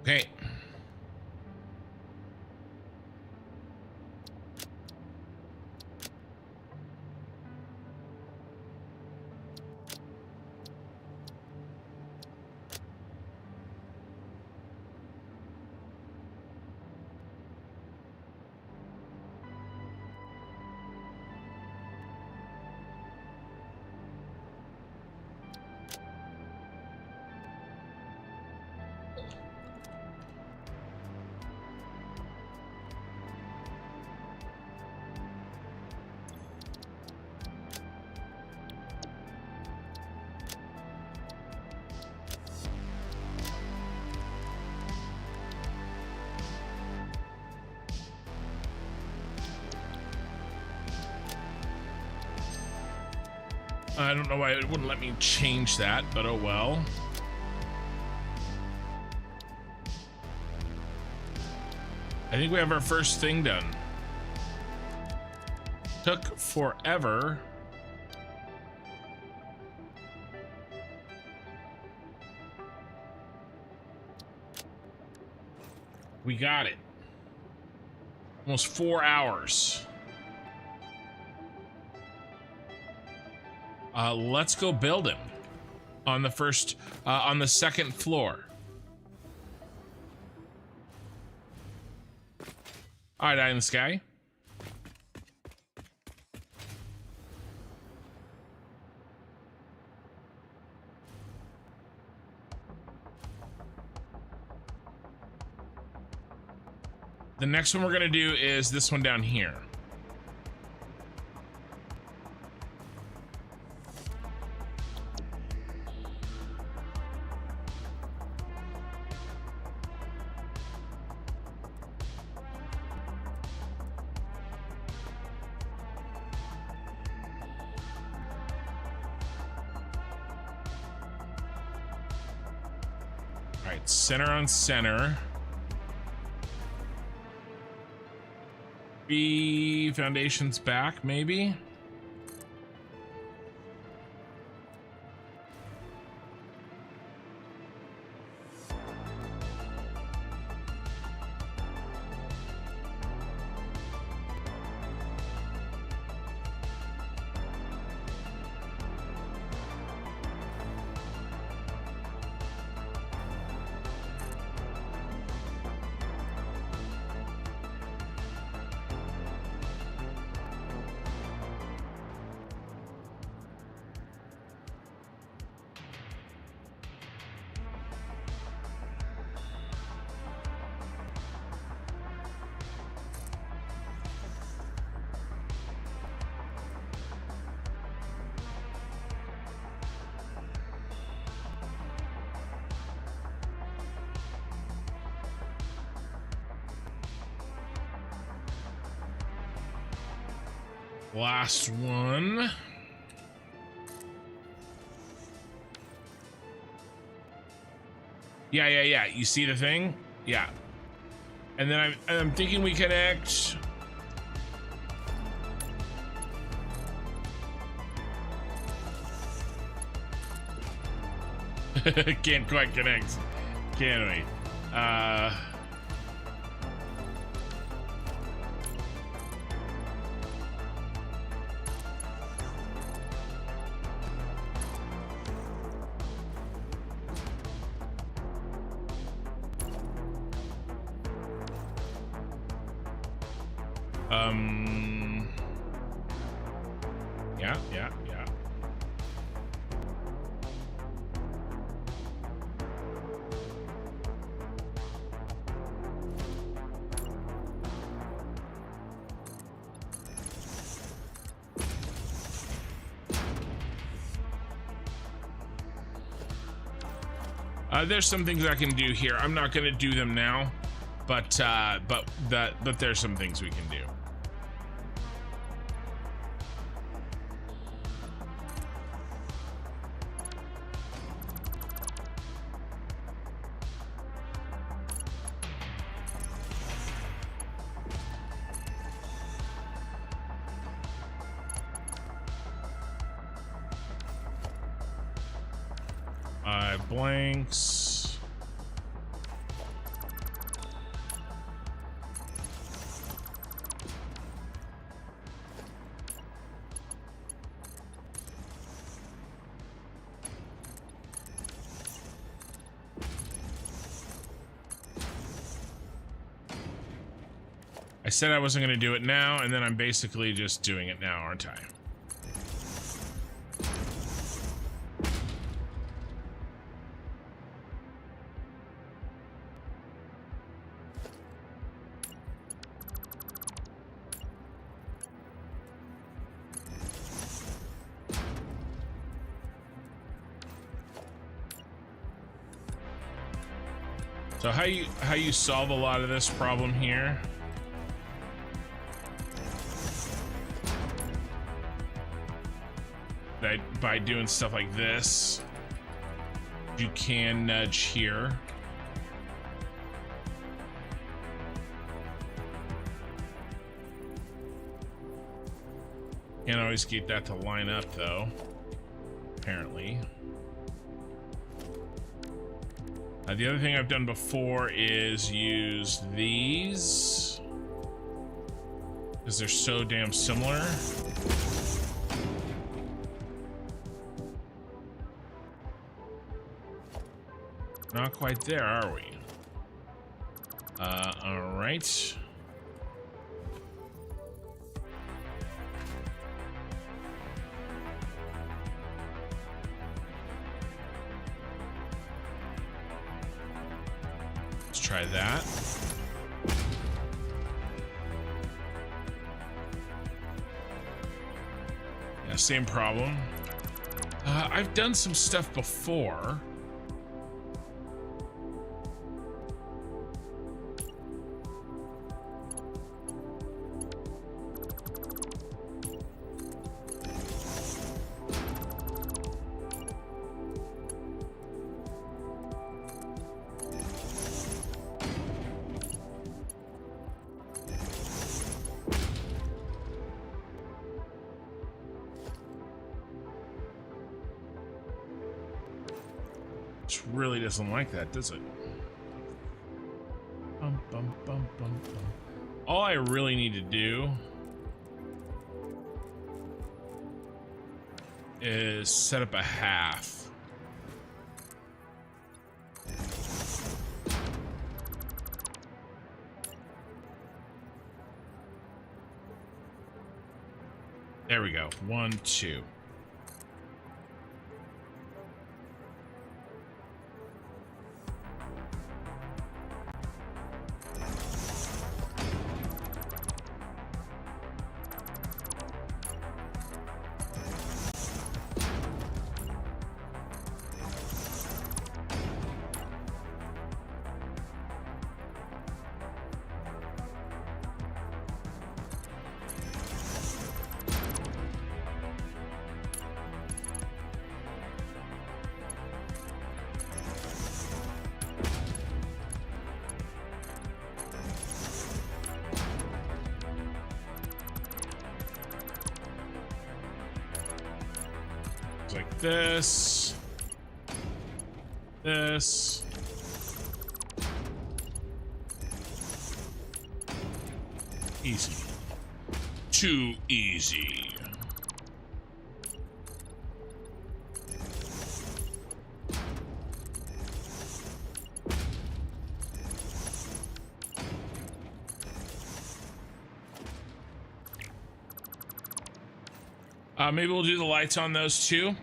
Okay. I don't know why it wouldn't let me change that, but oh well. I think we have our first thing done. Took forever. We got it. Almost 4 hours. Let's go build him on the on the second floor. All right, eye in the sky. The next one we're gonna do is this one down here. All right, center on center. Three foundations back, maybe. Last one. Yeah. You see the thing? Yeah. And then I'm thinking we connect. Can't quite connect, can we? Yeah. There's some things I can do here. I'm not gonna do them now, but there's some things we can do. Blanks. I said I wasn't going to do it now, and then I'm basically just doing it now, aren't I? So how you solve a lot of this problem here? By doing stuff like this. You can nudge here. Can't always get that to line up though, apparently. The other thing I've done before is use these because they're so damn similar. Not quite there, are we? All right. Let's try that. Yeah, same problem. I've done some stuff before. Really doesn't like that, does it? Bum, bum, bum, bum, bum. All I really need to do is set up a half. There we go. 1, 2. Like this. This. Easy. Too easy. Maybe we'll do the lights on those too.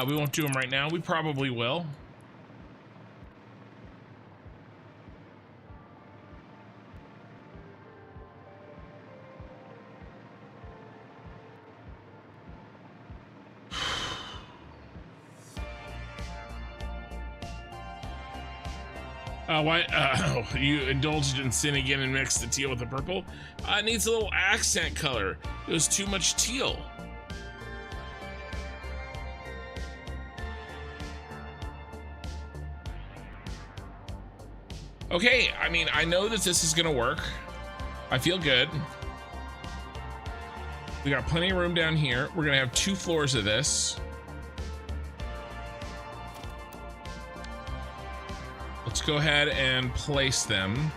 We won't do them right now. We probably will. Why? You indulged in sin again and mixed the teal with the purple? It needs a little accent color. It was too much teal. Okay, I mean, I know that this is gonna work. I feel good. We got plenty of room down here. We're gonna have 2 floors of this. Let's go ahead and place them.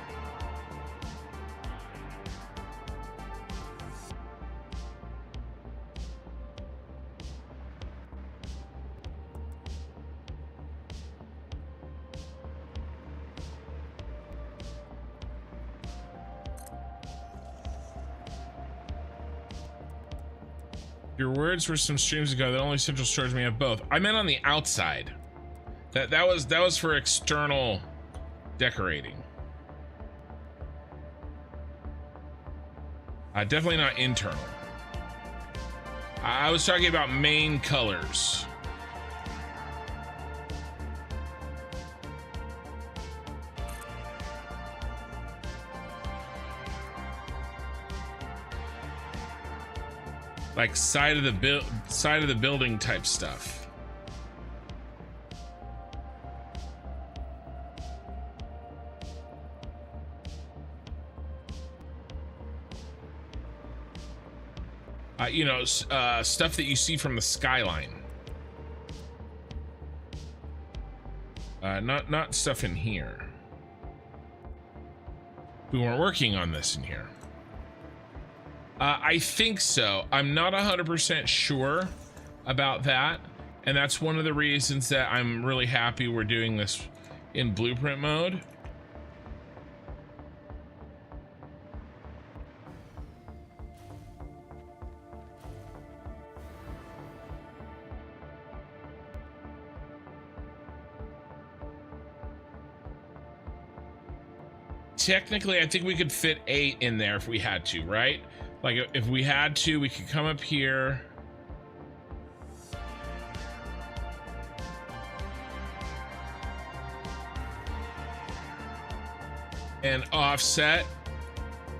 Your words were some streams ago that only central storage may have both. I meant on the outside. That was for external decorating. Definitely not internal. I was talking about main colors. Like side of the building type stuff. You know, stuff that you see from the skyline. Not stuff in here. We weren't working on this in here. I think so. I'm not 100% sure about that, and that's one of the reasons that I'm really happy we're doing this in blueprint mode. Technically, I think we could fit 8 in there if we had to, right? Like, if we had to, we could come up here. And offset.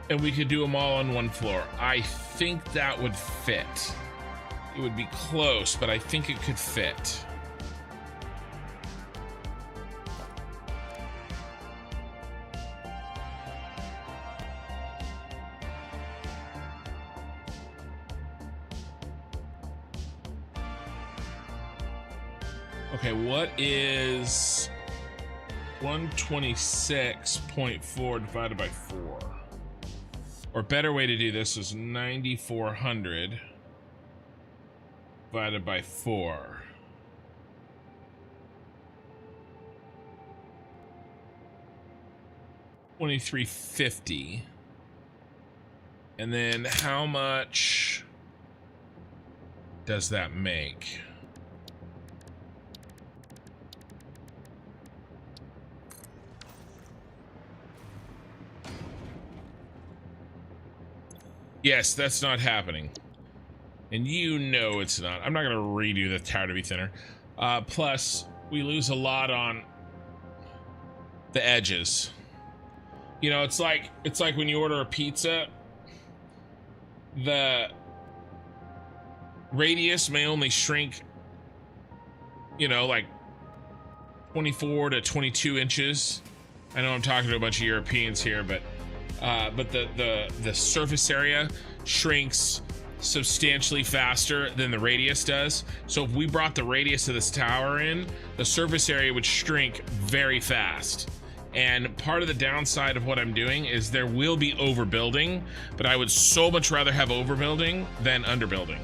And we could do them all on one floor. I think that would fit. It would be close, but I think it could fit. Okay, what is 126.4 divided by 4? Or better way to do this is 9,400 divided by 4. $2,350. And then how much does that make? Yes, that's not happening. And you know it's not. I'm not going to redo the tower to be thinner. Plus, we lose a lot on the edges. You know, it's like when you order a pizza, the radius may only shrink, you know, like 24 to 22 inches. I know I'm talking to a bunch of Europeans here, but the surface area shrinks substantially faster than the radius does. So if we brought the radius of this tower in, the surface area would shrink very fast. And part of the downside of what I'm doing is there will be overbuilding, but I would so much rather have overbuilding than underbuilding.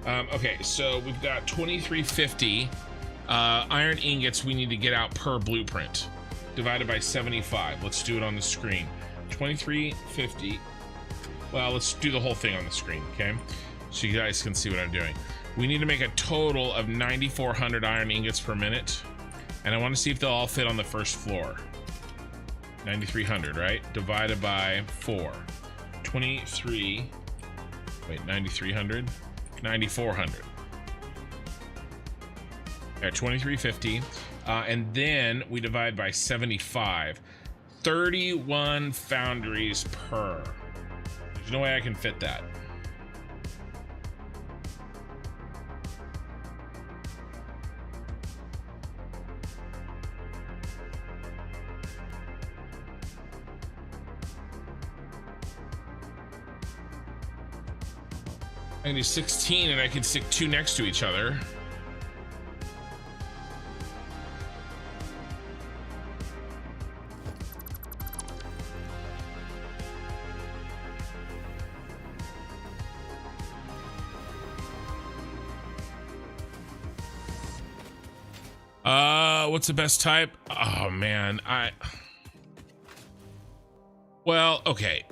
Okay, so we've got 2,350 iron ingots we need to get out per blueprint. Divided by 75. Let's do it on the screen. 2,350. Well, let's do the whole thing on the screen, okay? So you guys can see what I'm doing. We need to make a total of 9,400 iron ingots per minute. And I want to see if they'll all fit on the first floor. 9,300, right? Divided by 4. 23. Wait, 9,300? 9,400. At 2,350. And then we divide by 75. 31 foundries per. There's no way I can fit that. I can do 16 and I can stick 2 next to each other. What's the best type? Oh man, well, okay.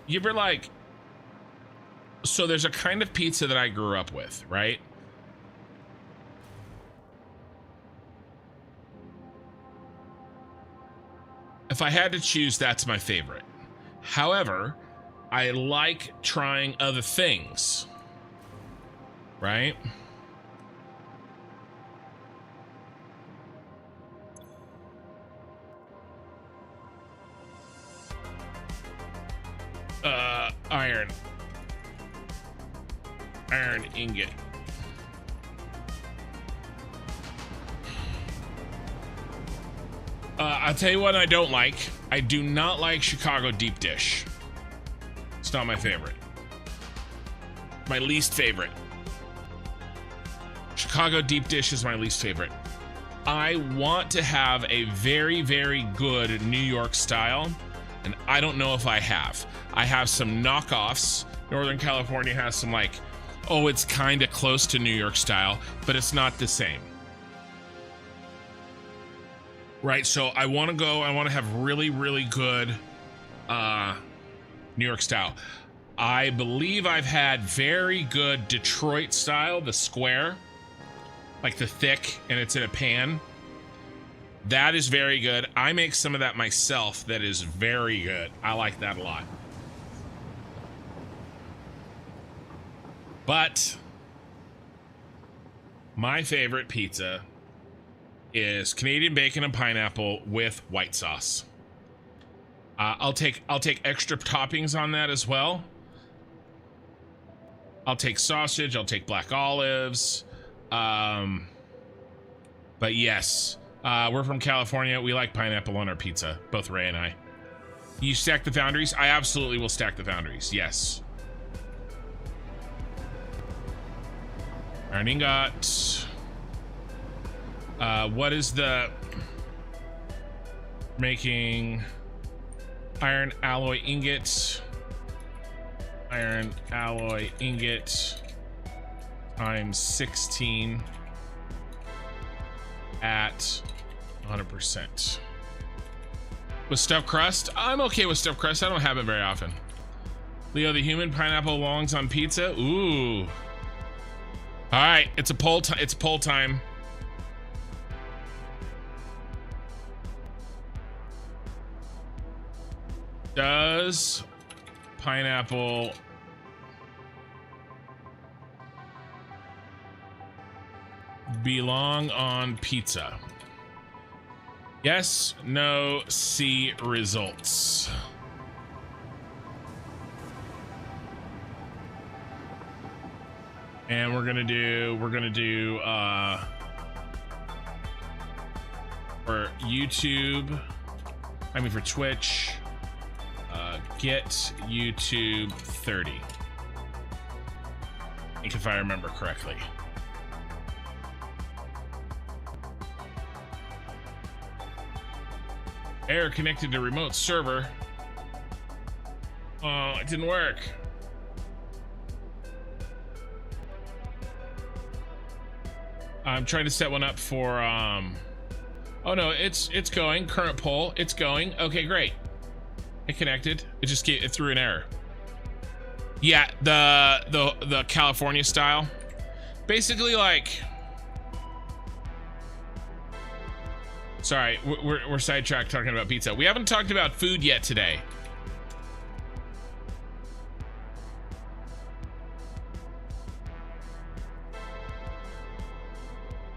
You ever like So there's a kind of pizza that I grew up with, right? If I had to choose, that's my favorite. However, I like trying other things, right? Iron ingot. I'll tell you what I don't like. I do not like Chicago deep dish. It's not my favorite. My least favorite. Chicago deep dish is my least favorite. I want to have a very, very good New York style, and I don't know if I have. I have some knockoffs. Northern California has some like, oh, it's kind of close to New York style, but it's not the same. Right, so I want to have really, really good New York style. I believe I've had very good Detroit style, the square, like the thick, and it's in a pan. That is very good. I make some of that myself. That is very good. I like that a lot. But my favorite pizza is Canadian bacon and pineapple with white sauce. I'll take extra toppings on that as well. I'll take sausage. I'll take black olives. But yes, we're from California. We like pineapple on our pizza, both Ray and I. You stack the foundries? I absolutely will stack the foundries. Yes. Iron ingot. What is the making iron alloy ingot? Iron alloy ingot times 16 at 100%. With stuffed crust? I'm okay with stuffed crust. I don't have it very often. Leo the human, pineapple longs on pizza. Ooh. All right, it's poll time. Does pineapple belong on pizza? Yes, no, see results. And we're gonna do for YouTube, I mean for Twitch, get YouTube 30. I think if I remember correctly. Error connected to remote server. Oh, it didn't work. I'm trying to set one up for oh no, it's going. Current poll, it's going. Okay, great. It connected. It threw an error. Yeah, the California style. Basically like, sorry, we're sidetracked talking about pizza. We haven't talked about food yet today.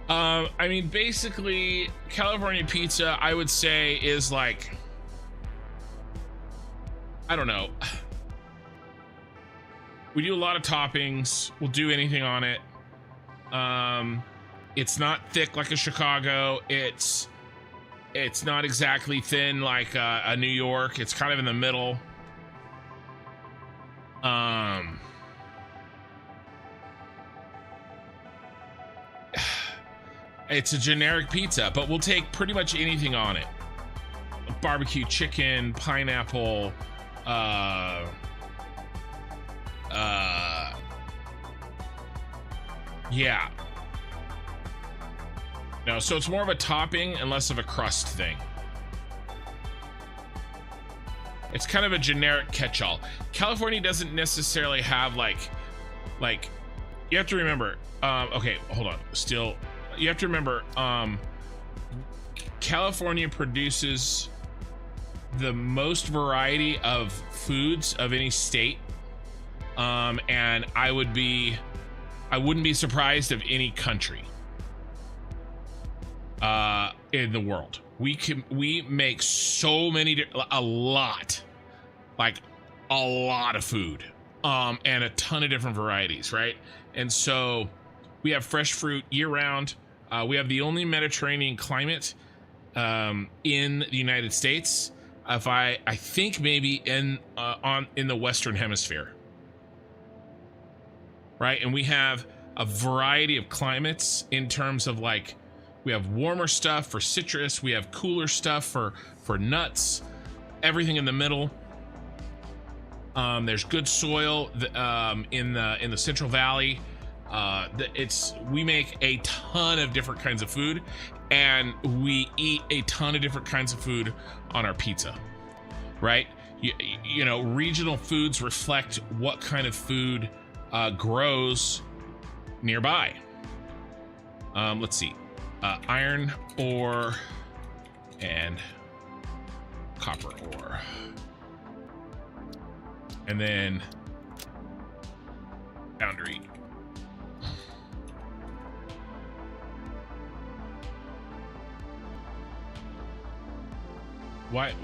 I mean, basically, California pizza, I would say, is like, I don't know. We do a lot of toppings. We'll do anything on it. It's not thick like a Chicago. It's not exactly thin like a New York. It's kind of in the middle. It's a generic pizza, but we'll take pretty much anything on it. Barbecue chicken, pineapple, yeah. No, so it's more of a topping and less of a crust thing. It's kind of a generic catch-all. California doesn't necessarily have like Like, you have to remember, okay, hold on. Still, you have to remember, California produces the most variety of foods of any state. And I wouldn't be surprised of any country in the world. We make so many, a lot of food, and a ton of different varieties, right? And so we have fresh fruit year round. We have the only Mediterranean climate in the United States. I think maybe in the Western Hemisphere, right? And we have a variety of climates in terms of, like, we have warmer stuff for citrus, we have cooler stuff for nuts, everything in the middle. There's good soil in the Central Valley. We make a ton of different kinds of food, and we eat a ton of different kinds of food on our pizza, right? You know, regional foods reflect what kind of food grows nearby. Let's see, iron ore and copper ore, and then foundry. Why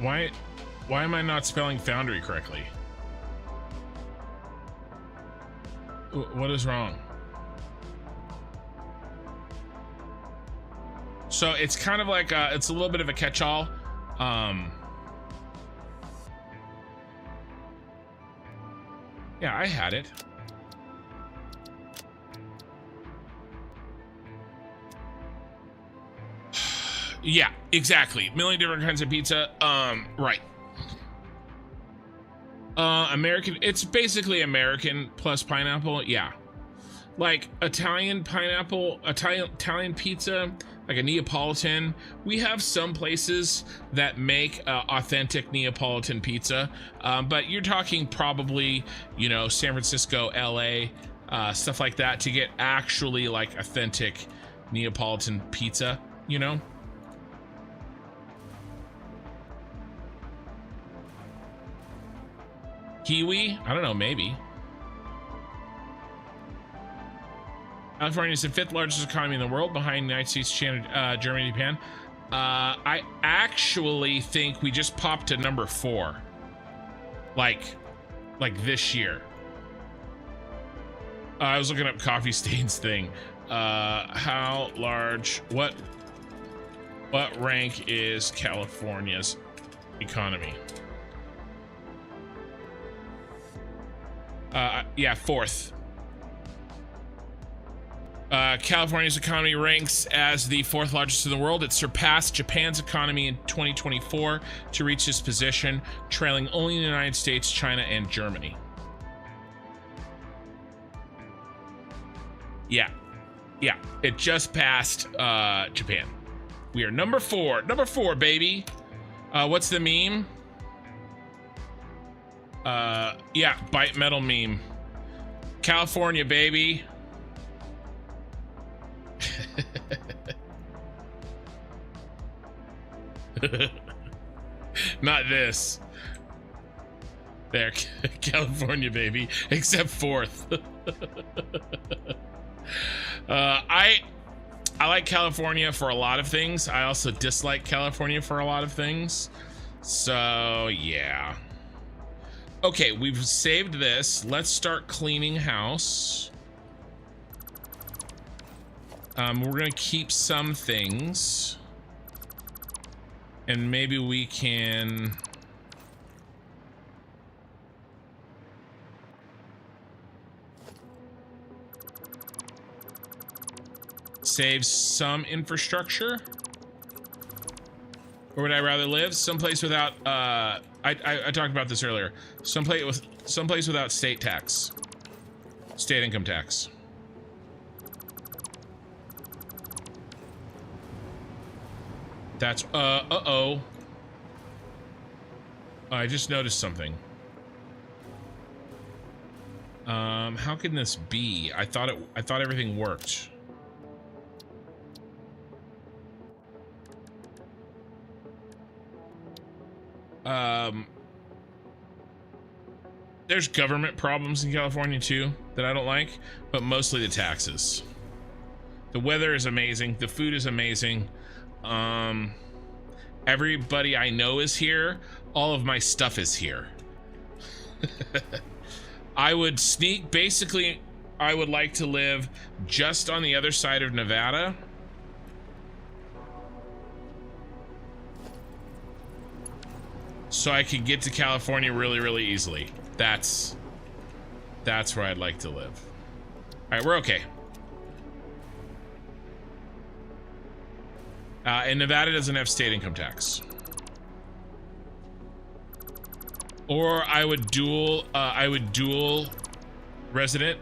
am I not spelling foundry correctly? What is wrong? So it's kind of like it's a little bit of a catch-all. Yeah, I had it. Yeah, exactly. A million different kinds of pizza. Right. American. It's basically American plus pineapple. Yeah. Like Italian pineapple, Italian pizza, like a Neapolitan. We have some places that make authentic Neapolitan pizza, but you're talking probably, you know, San Francisco, LA, stuff like that to get actually like authentic Neapolitan pizza, you know? Kiwi? I don't know, maybe. California is the 5th largest economy in the world, behind the United States, China, Germany, Japan. I actually think we just popped to number 4. Like this year. I was looking up Coffee Stain's thing. How large, what rank is California's economy? Yeah, 4th. California's economy ranks as the 4th largest in the world. It surpassed Japan's economy in 2024 to reach this position, trailing only the United States, China, and Germany. Yeah, it just passed Japan. We are number 4, baby. What's the meme? Yeah, bite metal meme. California, baby. Not this. There, California, baby. Except 4th. I like California for a lot of things. I also dislike California for a lot of things. So yeah. Okay, we've saved this. Let's start cleaning house. We're gonna keep some things, and maybe we can save some infrastructure. Where would I rather live? Someplace without I talked about this earlier. Someplace without state income tax. That's uh-oh. I just noticed something. How can this be? I thought everything worked. There's government problems in California too that I don't like, but mostly the taxes. The weather is amazing. The food is amazing. Everybody I know is here. All of my stuff is here. I would sneak, basically, I would like to live just on the other side of Nevada. So I could get to California really, really easily. That's where I'd like to live. All right, we're okay. And Nevada doesn't have state income tax. Or I would dual resident,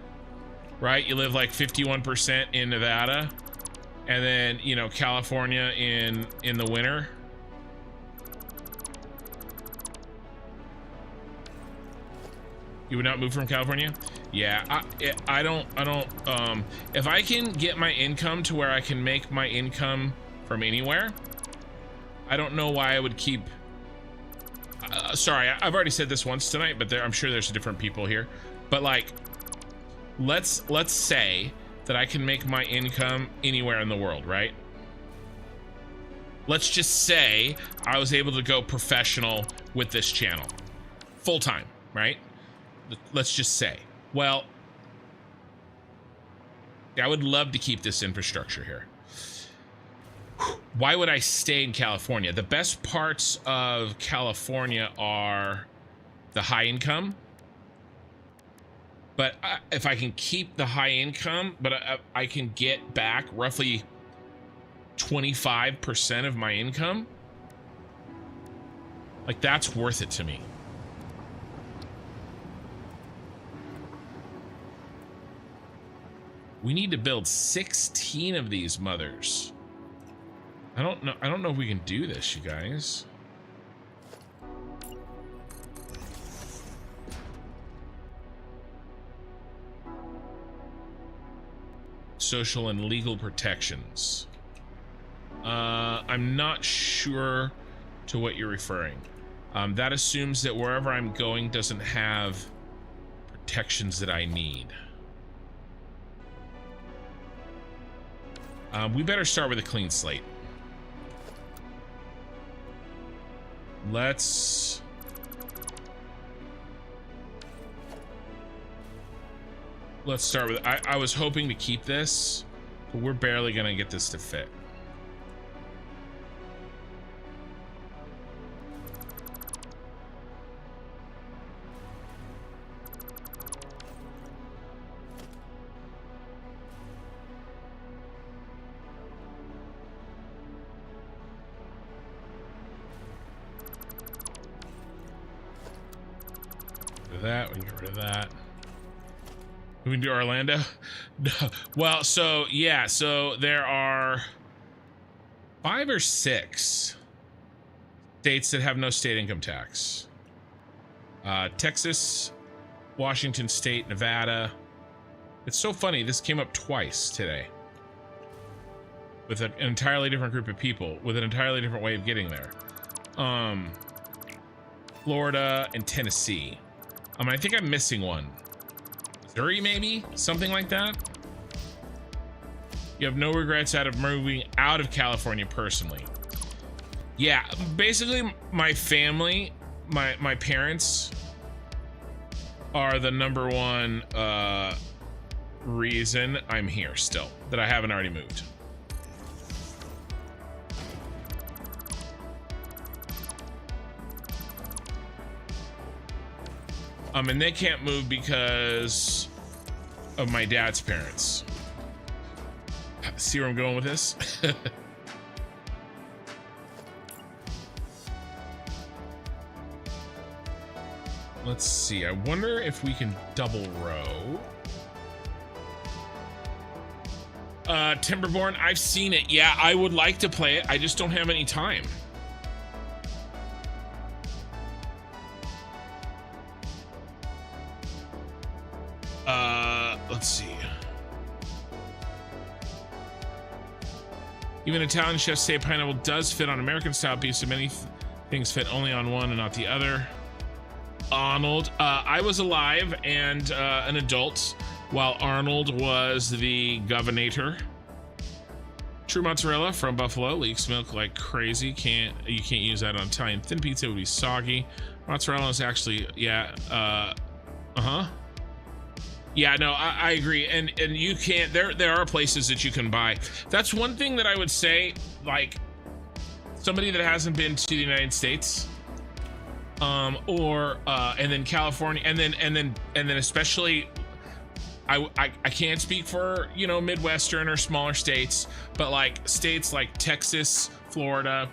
right? You live like 51% in Nevada, and then, you know, California in the winter. You would not move from California? Yeah, I don't, if I can get my income to where I can make my income from anywhere, I don't know why I would keep, sorry, I've already said this once tonight, but I'm sure there's different people here, but like, let's say that I can make my income anywhere in the world, right? Let's just say I was able to go professional with this channel, full time, right? Let's just say, well, I would love to keep this infrastructure here. Why would I stay in California? The best parts of California are the high income. But if I can keep the high income, but I can get back roughly 25% of my income, like that's worth it to me. We need to build 16 of these mothers. I don't know if we can do this, you guys. Social and legal protections. I'm not sure to what you're referring. That assumes that wherever I'm going doesn't have protections that I need. We better start with a clean slate. Let's start with, I was hoping to keep this, but we're barely gonna get this to fit. That we can get rid of that. We can do Orlando. No. Well, so yeah, so there are 5 or 6 states that have no state income tax. Texas, Washington State, Nevada. It's so funny, this came up twice today with an entirely different group of people with an entirely different way of getting there. Florida and Tennessee. I think I'm missing one. Missouri, maybe? Something like that? You have no regrets out of moving out of California personally. Yeah, basically my family, my parents are the #1 reason I'm here still, that I haven't already moved. And they can't move because of my dad's parents. See where I'm going with this? Let's see. I wonder if we can double row. Timberborn, I've seen it. Yeah, I would like to play it. I just don't have any time. let's see. Even Italian chefs say pineapple does fit on American style pizza. Many things fit only on one and not the other. Arnold, I was alive and an adult while Arnold was the governor. True mozzarella from Buffalo leaks milk like crazy. You can't use that on Italian thin pizza, it would be soggy. Mozzarella is actually, yeah, yeah, no, I agree, and you can't. There are places that you can buy. That's one thing that I would say, like somebody that hasn't been to the United States, and then California, and then especially, I can't speak for, you know, Midwestern or smaller states, but like states like Texas, Florida,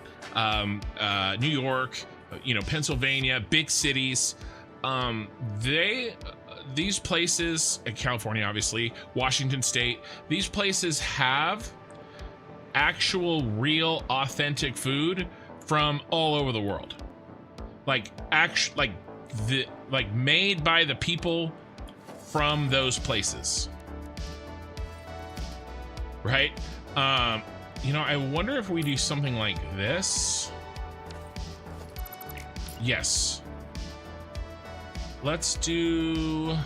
New York, you know, Pennsylvania, big cities, these places, California, obviously, Washington State, these places have actual, real, authentic food from all over the world. Like, made by the people from those places. Right? You know, I wonder if we do something like this. Yes. Let's do...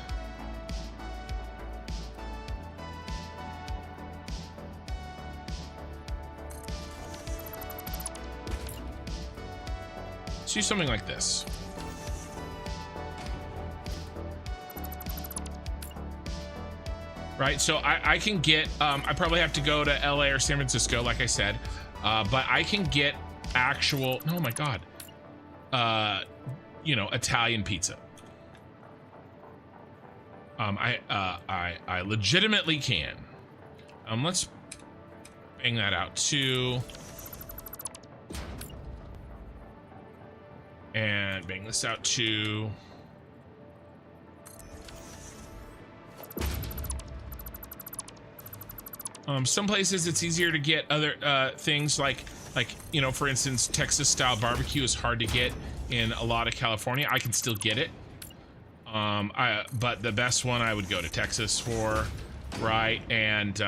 Let's do something like this. Right, so I can get, I probably have to go to LA or San Francisco, like I said, but I can get actual, oh my God, you know, Italian pizza. I legitimately can. Let's bang that out too. And bang this out too. Some places it's easier to get other things like, you know, for instance, Texas style barbecue is hard to get in a lot of California. I can still get it. But the best one I would go to Texas for, right? And,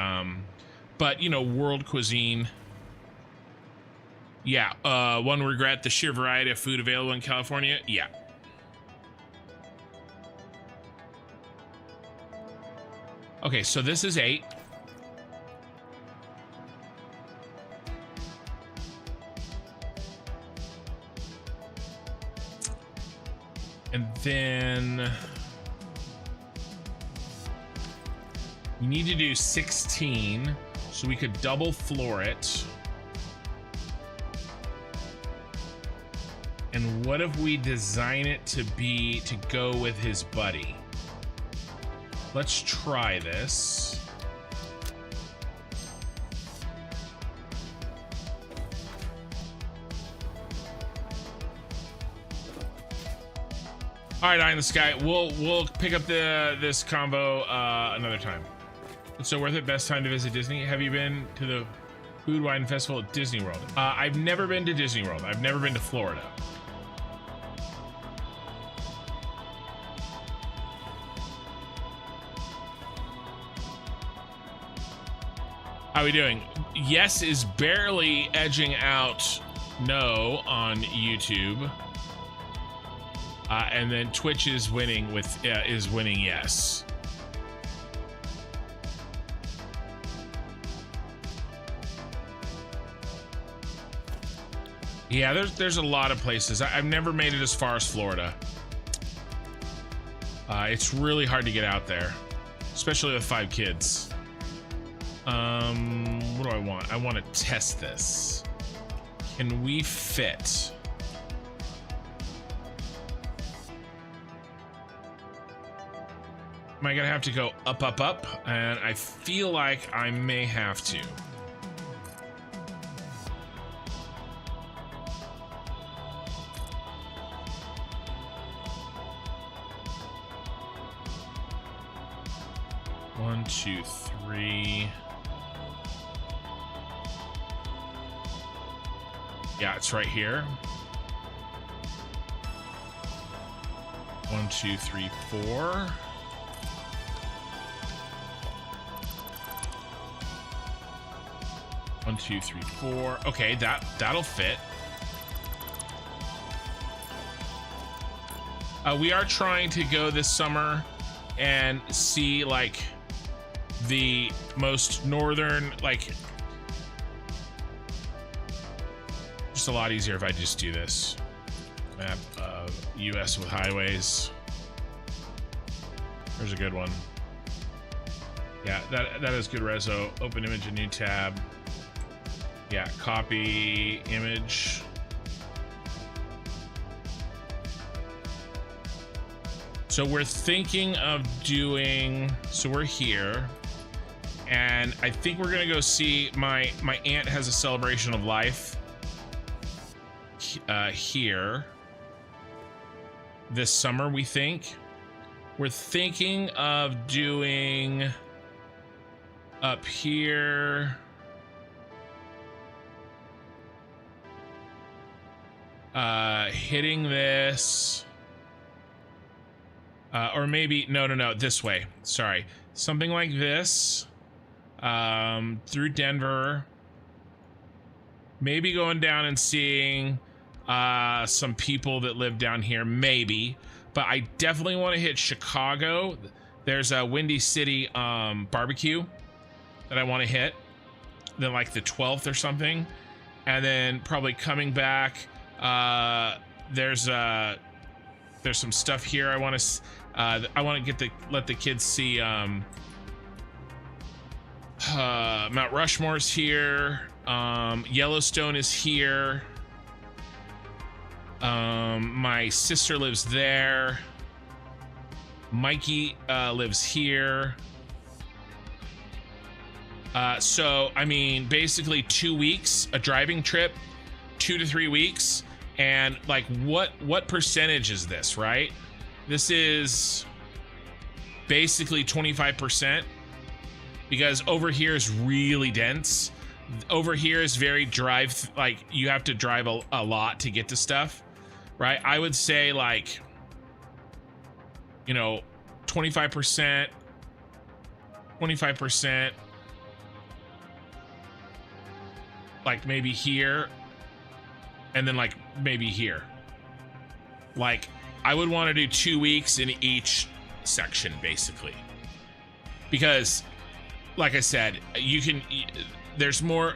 but you know, world cuisine. Yeah, one regret, the sheer variety of food available in California. Yeah. Okay, so this is 8. And then we need to do 16, so we could double floor it. And what if we design it to go with his buddy? Let's try this. All right, Eye in the Sky. We'll pick up this combo another time. It's so worth it. Best time to visit Disney. Have you been to the Food Wine Festival at Disney World? I've never been to Disney World. I've never been to Florida. How are we doing? Yes is barely edging out no on YouTube. And then Twitch is winning with yes. Yeah, there's a lot of places. I've never made it as far as Florida. It's really hard to get out there, especially with 5 kids. What do I want? I want to test this. Can we fit? Am I gonna have to go up, up, up? And I feel like I may have to. One, 2, 3. Yeah, it's right here. 1, 2, 3, 4. 1, 2, 3, 4. Okay, that'll fit. We are trying to go this summer and see like the most northern, like, just a lot easier if I just do this. Map of US with highways. There's a good one. Yeah, that is good reso. Open image, a new tab. Yeah, copy image. So we're thinking of doing, so we're here, and I think we're gonna go see my aunt has a celebration of life here this summer. We think we're thinking of doing up here, hitting this, or maybe no, this way, sorry, something like this, through Denver, maybe going down and seeing some people that live down here, maybe, but I definitely want to hit Chicago. There's a Windy City barbecue that I want to hit, then like the 12th or something, and then probably coming back, there's some stuff here I want to let the kids see. Mount Rushmore's here, Yellowstone is here, my sister lives there, Mikey lives here. So I mean, basically 2 weeks, a driving trip, 2 to 3 weeks. And like, what percentage is this, right? This is basically 25%, because over here is really dense. Over here is very like you have to drive a lot to get to stuff, right? I would say like, you know, 25%, like maybe here, and then like maybe here. Like I would want to do 2 weeks in each section, basically, because like I said, there's more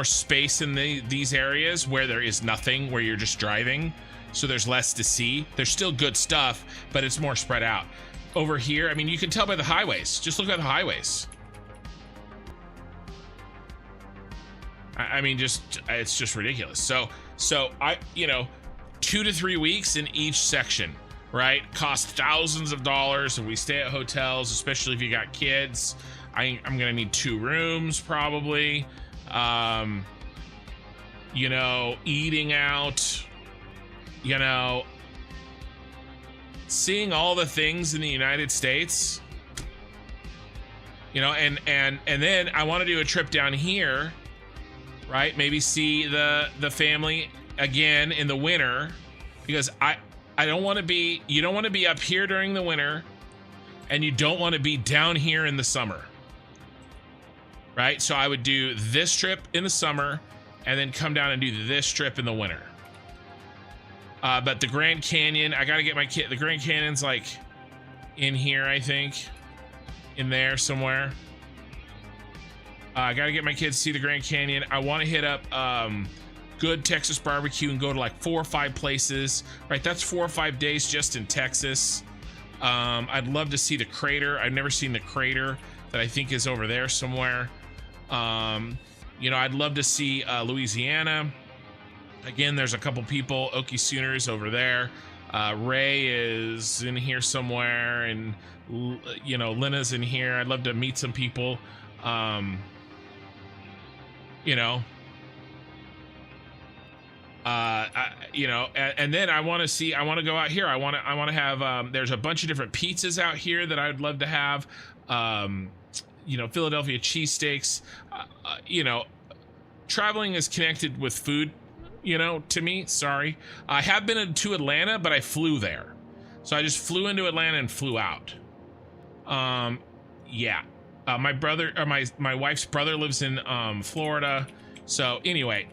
space in these areas where there is nothing, where you're just driving, so there's less to see. There's still good stuff, but it's more spread out. Over here, I mean, you can tell by the highways. Just look at the highways. I mean, it's just ridiculous. So I, 2 to 3 weeks in each section, right? Cost thousands of dollars if we stay at hotels, especially if you got kids. I'm gonna need 2 rooms probably. Eating out, seeing all the things in the United States, and then I want to do a trip down here, right? Maybe see the family again in the winter, because I don't want to be, you don't want to be up here during the winter, and you don't want to be down here in the summer, right? So I would do this trip in the summer and then come down and do this trip in the winter. But the Grand Canyon, I gotta get my kid, the Grand Canyon's like in here, I think, in there somewhere. I gotta get my kids to see the Grand Canyon. I want to hit up good Texas barbecue and go to like 4 or 5 places, right? That's 4 or 5 days just in Texas. I'd love to see the crater. I've never seen the crater that I think is over there somewhere. I'd love to see Louisiana. Again, there's a couple people, Okie Sooners over there. Ray is in here somewhere, and Lena's in here. I'd love to meet some people. And then I want to go out here. I want to have, there's a bunch of different pizzas out here that I'd love to have. Philadelphia cheesesteaks. Traveling is connected with food, to me. Sorry. I have been to Atlanta, but I flew there. So I just flew into Atlanta and flew out. Yeah. My brother, or my wife's brother lives in Florida. So anyway,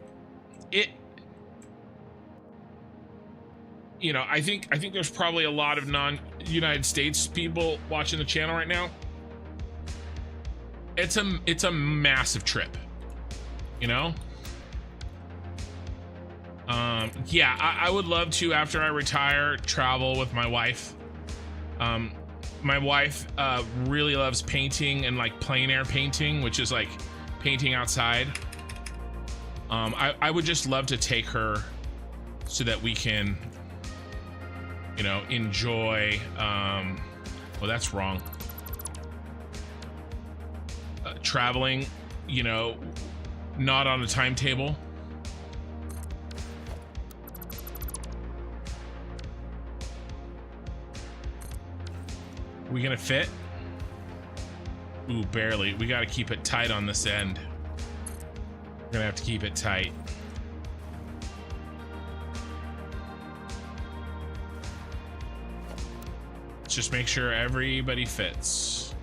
you know, I think there's probably a lot of non-United States people watching the channel right now. It's a massive trip, you know? Yeah, I would love to, after I retire, travel with my wife. My wife really loves painting and like plein air painting, which is like painting outside. I would just love to take her so that we can, you know, enjoy, well, that's wrong. Traveling, you know, not on a timetable. We gonna fit? Ooh, barely. We gotta keep it tight on this end. We're gonna have to keep it tight. Let's just make sure everybody fits.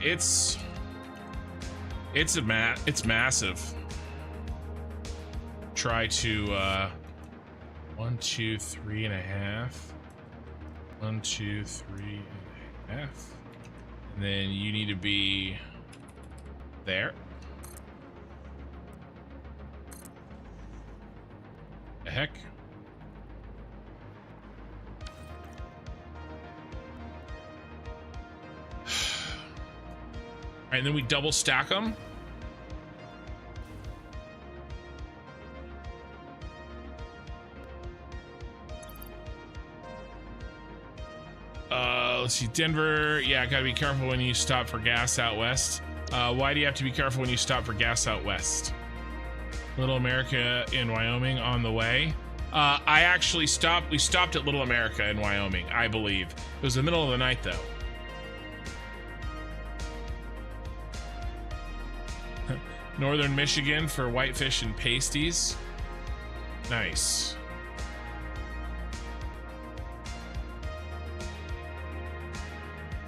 It's massive. Try to 1, 2, 3.5. 1, 2, 3.5. And then you need to be there. The heck? All right, and then we double stack them. Let's see, Denver. Yeah, gotta be careful when you stop for gas out west. Why do you have to be careful when you stop for gas out west? Little America in Wyoming on the way. I actually stopped. We stopped at Little America in Wyoming, I believe. It was the middle of the night, though. Northern Michigan for whitefish and pasties. Nice.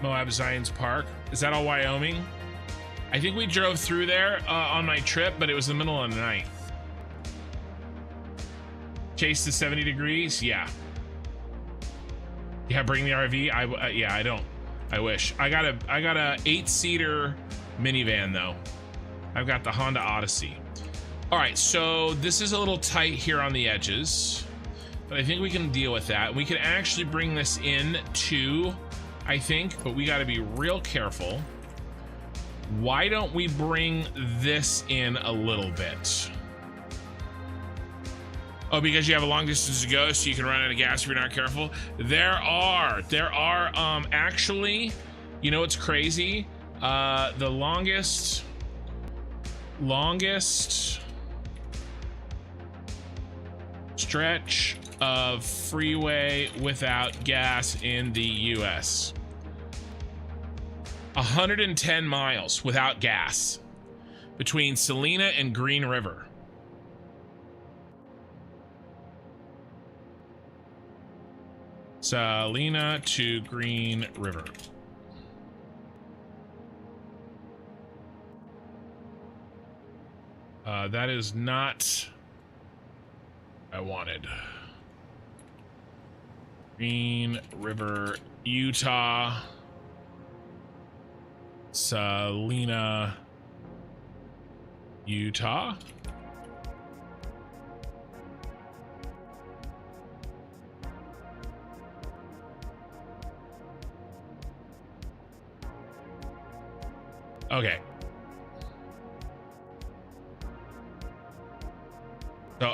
Moab Zion's Park. Is that all Wyoming? I think we drove through there on my trip, but it was the middle of the night. Chase the 70 degrees? Yeah. Yeah, bring the RV. Yeah, I don't. I wish. I got a 8-seater minivan though. I've got the Honda Odyssey. All right, so this is a little tight here on the edges, but I think we can deal with that. We can actually bring this in too, I think, but we got to be real careful. Why don't we bring this in a little bit? Oh, because you have a long distance to go, so you can run out of gas if you're not careful. There are actually, you know what's crazy? The longest stretch of freeway without gas in the US. 110 miles without gas between Salina and Green River. Salina to Green River. That is not what I wanted. Green River, Utah. Salina, Utah. Okay. So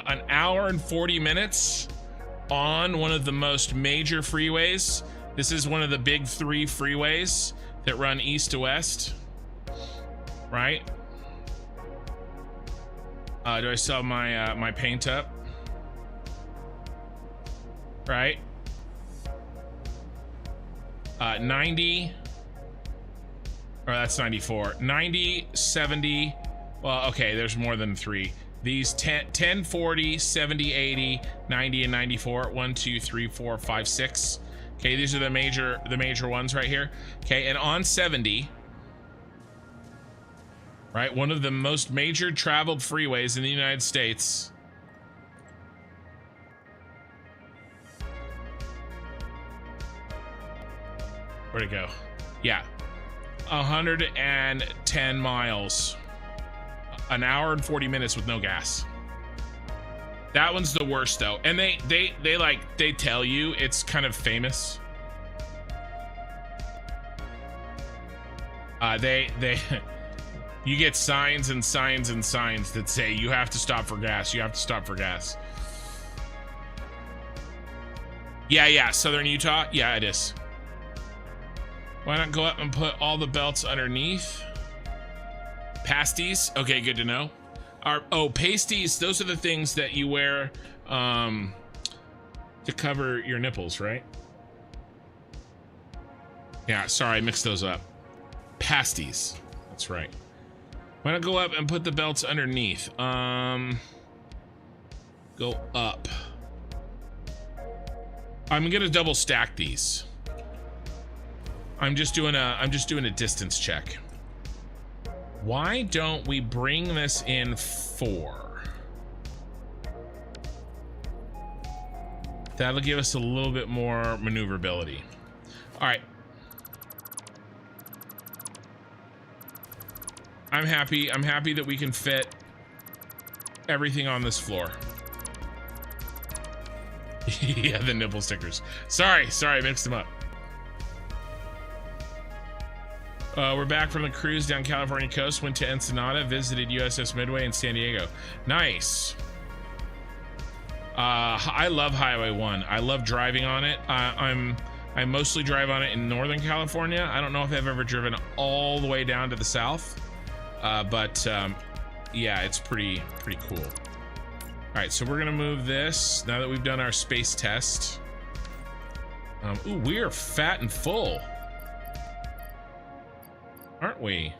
an hour and 40 minutes on one of the most major freeways. This is one of the big 3 freeways that run east to west, right? Do I still have my my paint up? Right. 90, or that's 94. 90, 70. Well, okay, there's more than 3. These 10, 40, 70, 80, 90, and 94. 1, 2, 3, 4, 5, 6. Okay, these are the major ones right here. Okay, and on 70, right, one of the most major traveled freeways in the United States. Where'd it go? Yeah, 110 miles, an hour and 40 minutes with no gas. That one's the worst though, and they tell you it's kind of famous. You get signs and signs and signs that say you have to stop for gas. You have to stop for gas. Yeah, Southern Utah. Yeah, it is. Why not go up and put all the belts underneath? Pasties. Okay, good to know. Pasties. Those are the things that you wear to cover your nipples, right? Yeah, sorry, I mixed those up. Pasties. That's right. Why not go up and put the belts underneath? Go up. I'm gonna double stack these. I'm just doing a distance check. Why don't we bring this in 4? That'll give us a little bit more maneuverability. All right. I'm happy that we can fit everything on this floor. Yeah, the nipple stickers. Sorry, I mixed them up. We're back from the cruise down California coast, went to Ensenada, visited USS Midway in San Diego. Nice. I love Highway 1. I love driving on it. I mostly drive on it in Northern California. I don't know if I've ever driven all the way down to the south, but yeah, it's pretty cool. All right, so we're gonna move this now that we've done our space test. Ooh, we are fat and full, aren't we?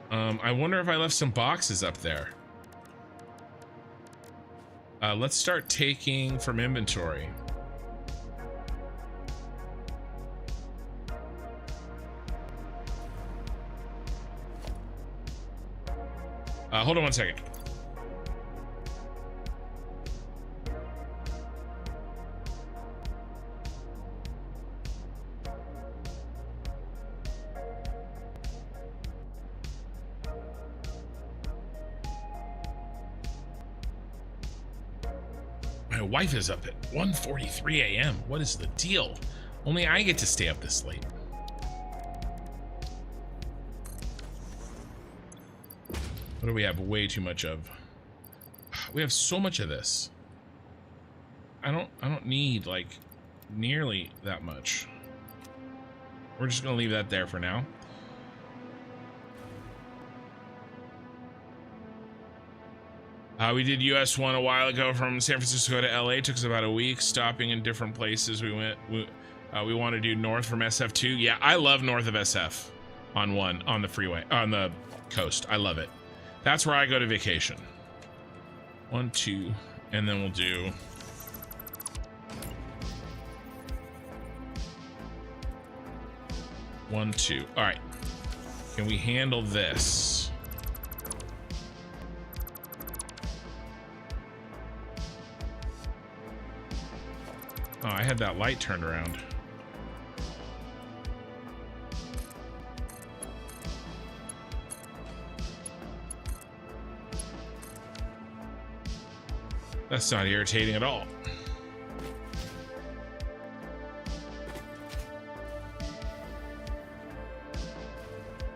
I wonder if I left some boxes up there. Let's start taking from inventory. Hold on one second. My wife is up at 1:43 a.m. What is the deal? Only I get to stay up this late. What do we have way too much of? We have so much of this. I don't need like nearly that much. We're just gonna leave that there for now. We did US 1 a while ago from San Francisco to LA. Took us about a week, stopping in different places. We want to do north from SF2. Yeah, I love north of SF on the freeway, on the coast. I love it. That's where I go to vacation. 1, 2, and then we'll do one, 2. All right. Can we handle this? Oh, I had that light turned around. That's not irritating at all.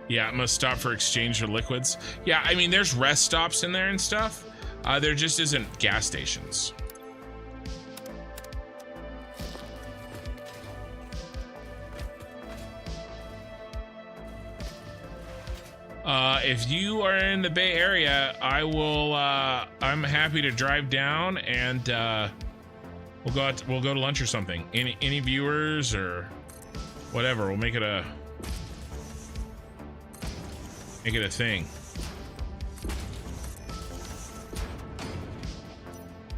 Yeah, it must stop for exchange for liquids. Yeah, I mean, there's rest stops in there and stuff. There just isn't gas stations. If you are in the Bay Area, I will. I'm happy to drive down and we'll go to lunch or something. Any viewers or whatever, we'll make it a thing.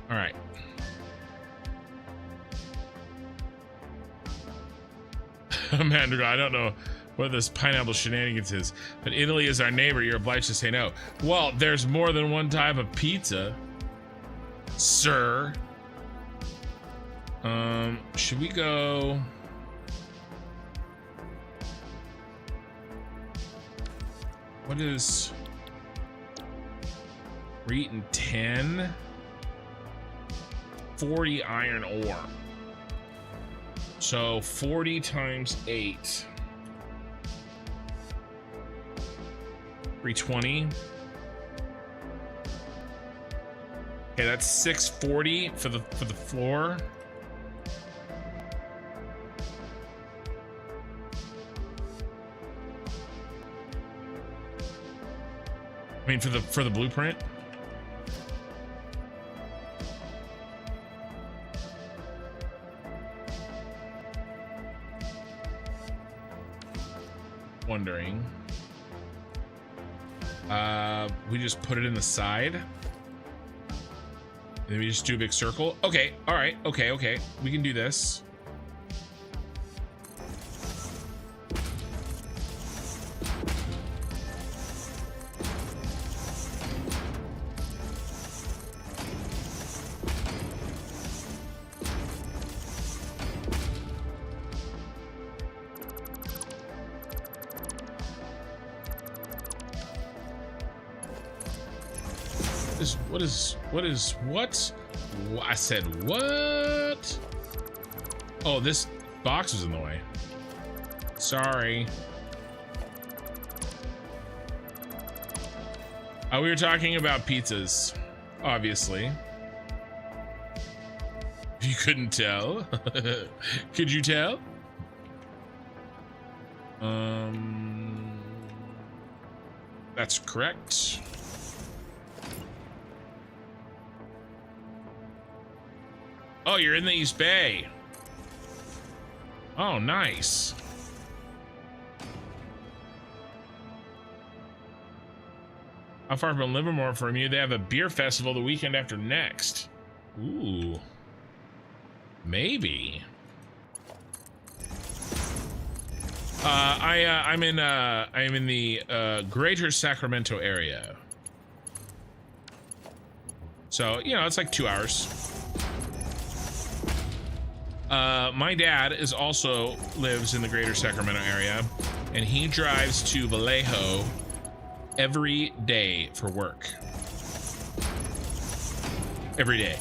All right. Mandrago, I don't know what this pineapple shenanigans is, but Italy is our neighbor. You're obliged to say no. Well, there's more than one type of pizza, sir. Should we go? What is? We're eating 10. 40 iron ore. So 40 times 8. 320. Okay, that's 640 for the floor. I mean for the blueprint. Wondering. We just put it in the side. And then we just do a big circle. Okay, all right, okay. We can do this. What? I said what? Oh, this box was in the way. Sorry. Oh, we were talking about pizzas, obviously. You couldn't tell. Could you tell? That's correct. Oh, you're in the East Bay. Oh, nice. How far from Livermore from you? They have a beer festival the weekend after next. Ooh. Maybe. I'm in the greater Sacramento area. So, you know, it's like 2 hours. My dad lives in the greater Sacramento area, and he drives to Vallejo every day for work. Every day.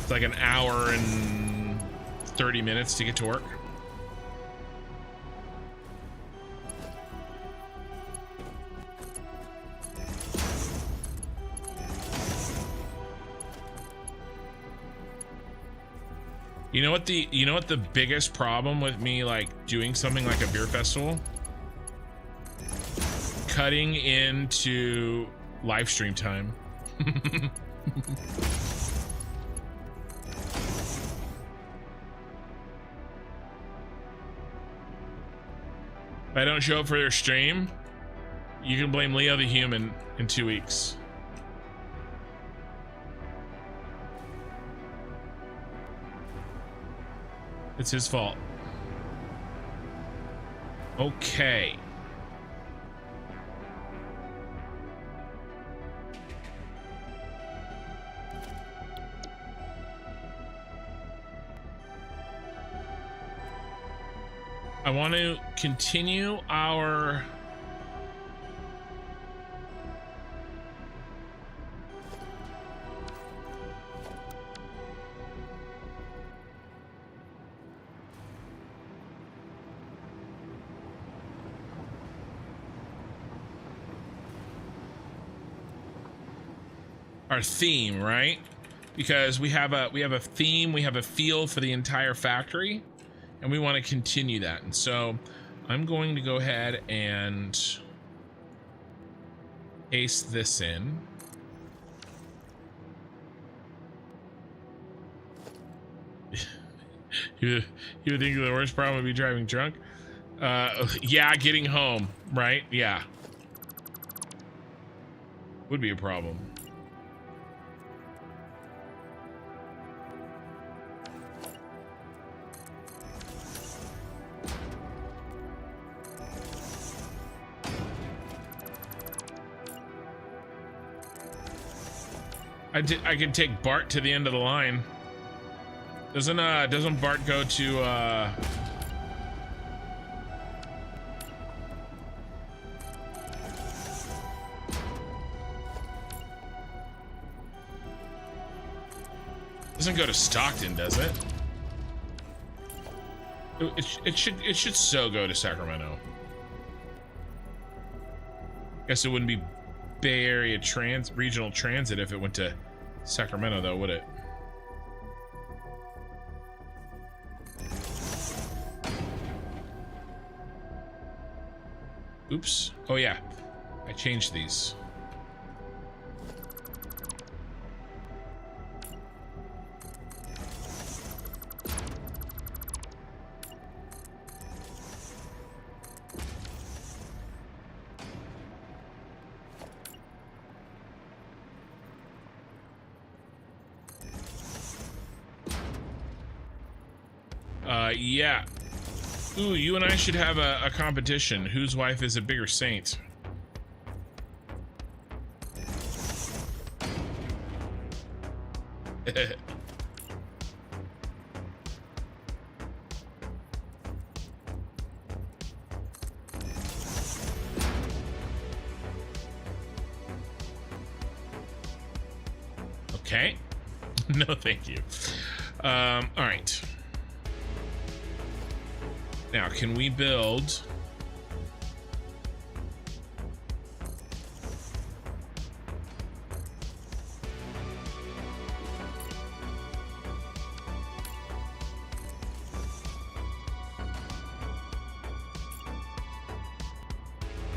It's like an hour and 30 minutes to get to work. You know what the biggest problem with me like doing something like a beer festival? Cutting into live stream time. If I don't show up for their stream, you can blame Leo the Human in 2 weeks. It's his fault. Okay. I want to continue our theme, right? Because we have a theme, we have a feel for the entire factory, and we want to continue that. And so I'm going to go ahead and paste this in. You would think the worst problem would be driving drunk. Yeah, getting home, right? Yeah, would be a problem. I could take Bart to the end of the line. Doesn't Bart go to doesn't go to Stockton, does it? It should so go to Sacramento. Guess it wouldn't be Bay Area regional transit if it went to Sacramento, though, would it? Oops. Oh yeah, I changed these. Yeah. Ooh, you and I should have a competition. Whose wife is a bigger saint? Okay. No, thank you. All right. Now, can we build?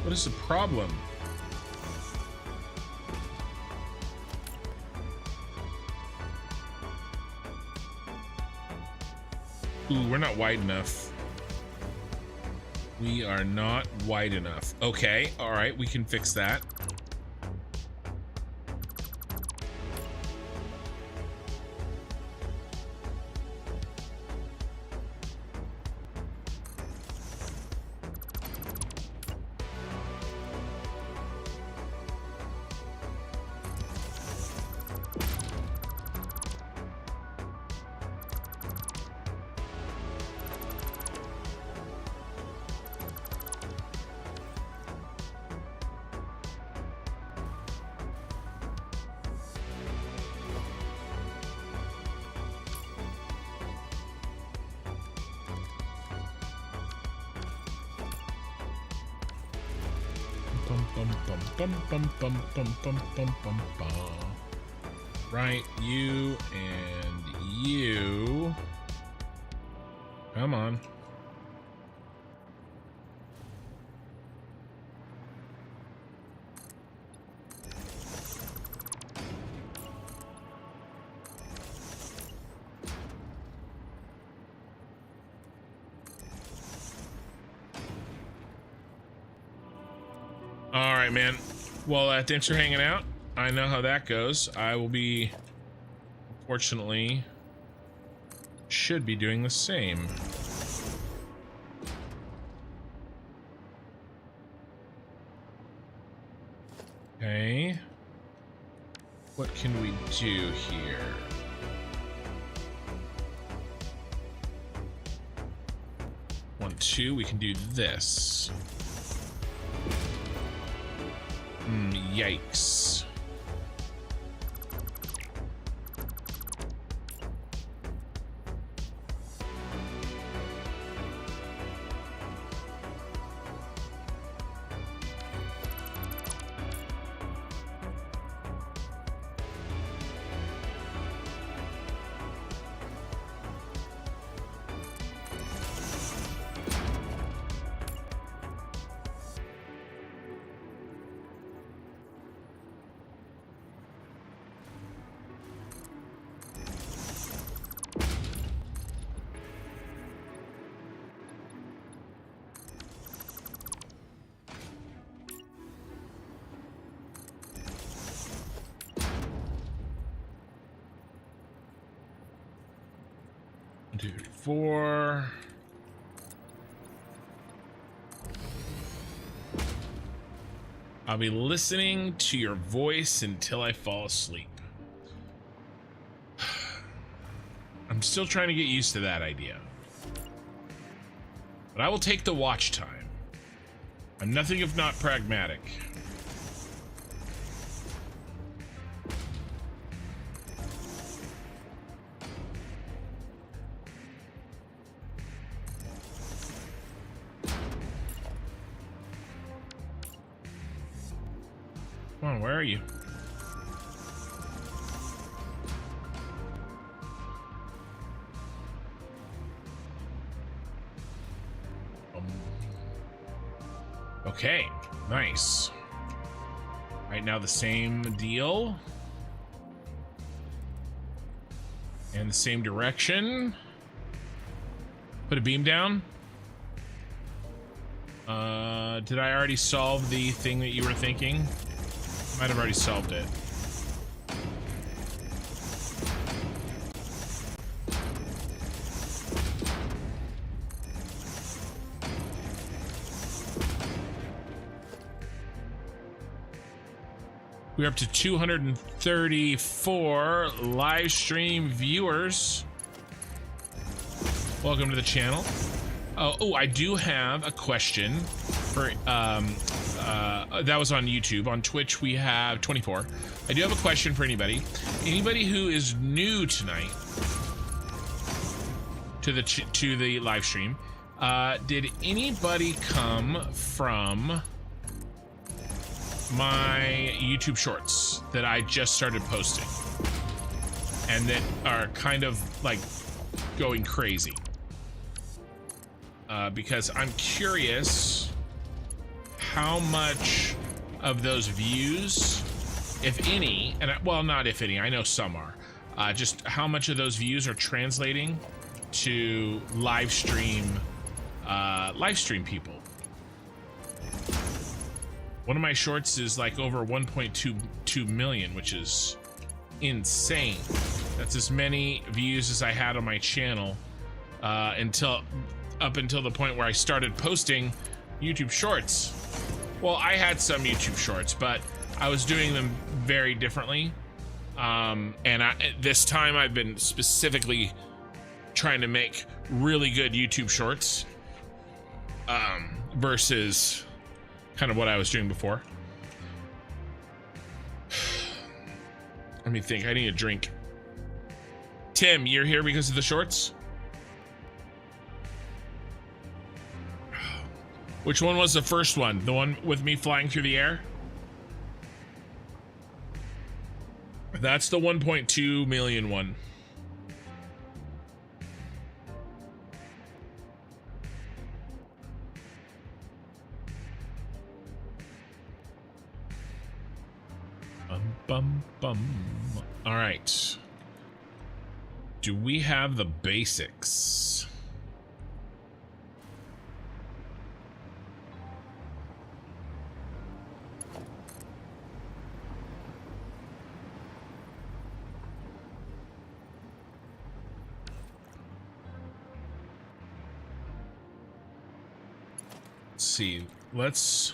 What is the problem? Ooh, we're not wide enough. We are not wide enough. Okay, all right, we can fix that. Right, you and you. Come on. All right, man. Well, thanks for hanging out. I know how that goes. I will be, fortunately, should be doing the same. Okay. What can we do here? One, two, we can do this. Yikes. Two, four. I'll be listening to your voice until I fall asleep. I'm still trying to get used to that idea. But I will take the watch time. I'm nothing if not pragmatic. Come on, where are you? Okay, nice. Right now the same deal. And the same direction. Put a beam down. Did I already solve the thing that you were thinking? Might have already solved it. We're up to 234 live stream viewers. Welcome to the channel. Oh, I do have a question for that was on YouTube. On Twitch we have 24. I do have a question for anybody who is new tonight to the live stream. Did anybody come from my YouTube shorts that I just started posting and that are kind of like going crazy? Because I'm curious how much of those views, if any, and well, not if any, I know some are, just how much of those views are translating to live stream people. One of my shorts is like over 1.22 million, which is insane. That's as many views as I had on my channel up until the point where I started posting YouTube shorts. Well, I had some YouTube shorts, but I was doing them very differently. This time I've been specifically trying to make really good YouTube shorts versus kind of what I was doing before. Let me think. I need a drink. Tim, you're here because of the shorts? Which one was the first one? The one with me flying through the air? That's the 1.2 million one. Bum, bum. All right. Do we have the basics? Let's see. Let's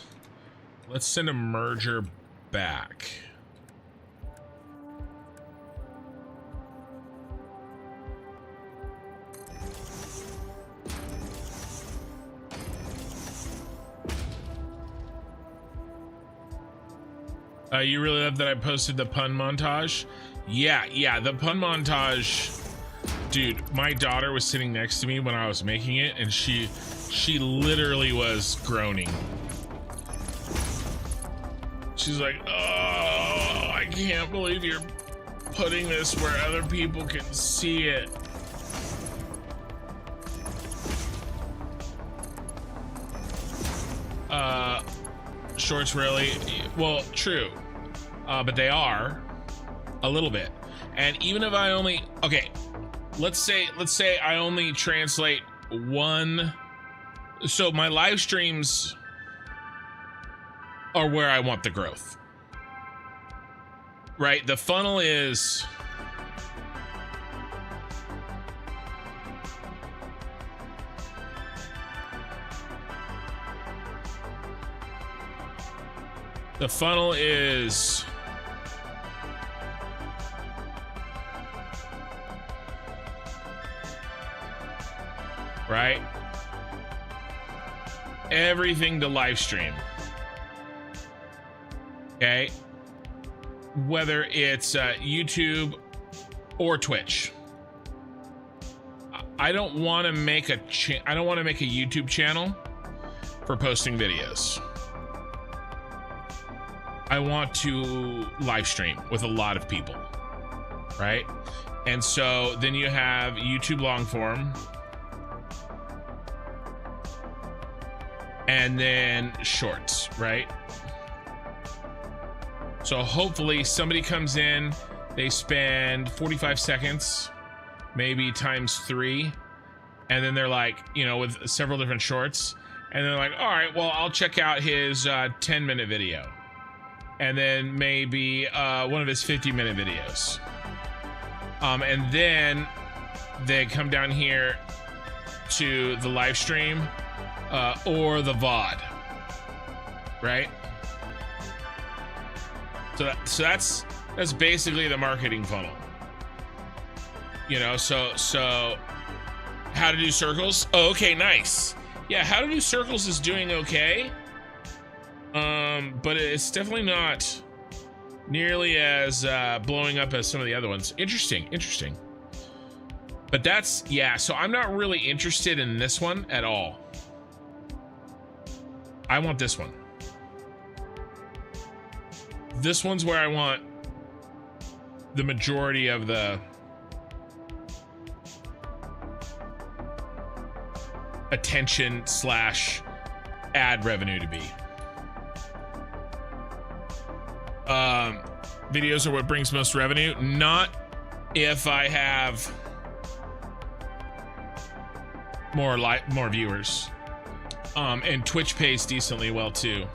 send a merger back. You really love that I posted the pun montage? Yeah, the pun montage. Dude, my daughter was sitting next to me when I was making it, and she literally was groaning. She's like, oh, I can't believe you're putting this where other people can see it. Shorts really? Well, true. But they are a little bit. And even if I only, okay, let's say I only translate one. So my live streams are where I want the growth, right? The funnel is right? Everything to live stream. Okay, whether it's YouTube or Twitch. I don't want to make a YouTube channel for posting videos. I want to live stream with a lot of people, right? And so then you have YouTube long form, and then shorts, right? So hopefully somebody comes in, they spend 45 seconds, maybe times 3, and then they're like, you know, with several different shorts, and they're like, all right, well, I'll check out his 10-minute video, and then maybe one of his 50-minute videos. And then they come down here to the live stream or the VOD, right? So that's basically the marketing funnel. You know, so how to do circles? Oh, okay, nice. Yeah, how to do circles is doing okay. But it's definitely not nearly as blowing up as some of the other ones. Interesting. But that's, yeah, so I'm not really interested in this one at all. I want this one. This one's where I want the majority of the attention / ad revenue to be. Videos are what brings most revenue. Not if I have more viewers. And Twitch pays decently well too.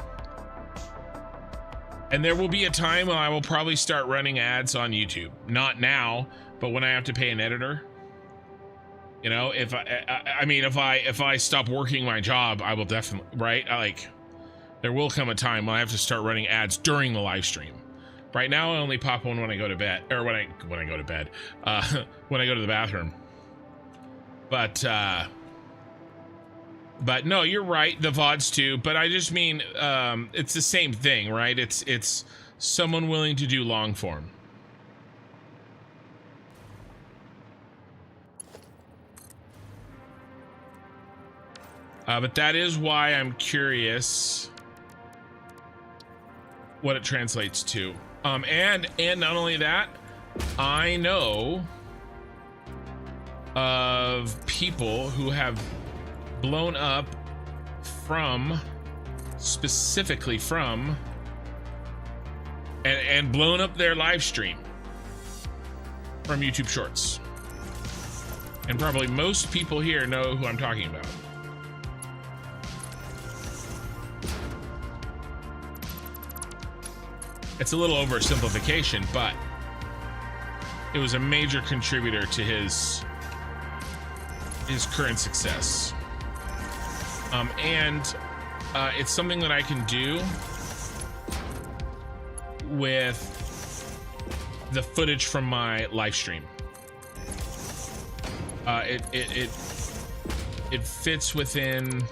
And there will be a time when I will probably start running ads on YouTube. Not now, but when I have to pay an editor. You know, if I stop working my job, I will definitely, right? There will come a time when I have to start running ads during the live stream. Right now, I only pop one when I go to bed, or when I go to bed, when I go to the bathroom. But no, you're right, the VODs too, but I just mean, it's the same thing, right? It's someone willing to do long form. But that is why I'm curious what it translates to. And not only that, I know of people who have blown up specifically from and blown up their live stream from YouTube Shorts. And probably most people here know who I'm talking about. It's a little oversimplification, but it was a major contributor to his current success. And it's something that I can do with the footage from my live stream. It fits within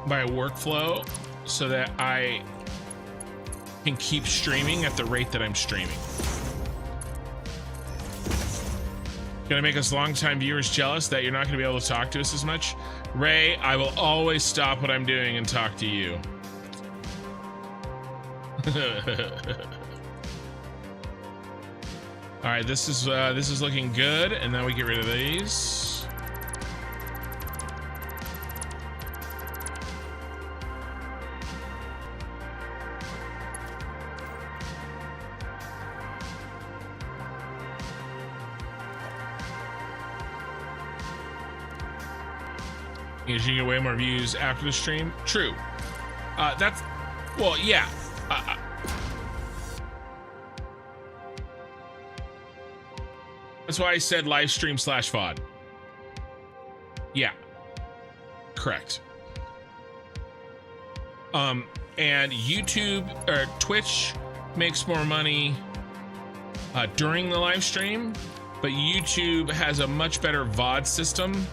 my workflow so that I can keep streaming at the rate that I'm streaming. Gonna make us longtime viewers jealous that you're not gonna be able to talk to us as much. Ray, I will always stop what I'm doing and talk to you. All right, this is looking good, and then we get rid of these. You get way more views after the stream. True. That's, well, yeah. That's why I said live stream / VOD. Yeah. Correct. And YouTube or Twitch makes more money during the live stream, but YouTube has a much better VOD system,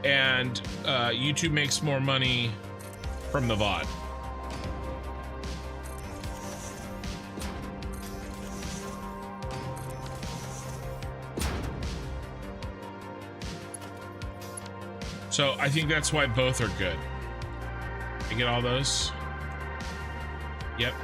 and YouTube makes more money from the VOD. So I think that's why both are good. I get all those. Yep.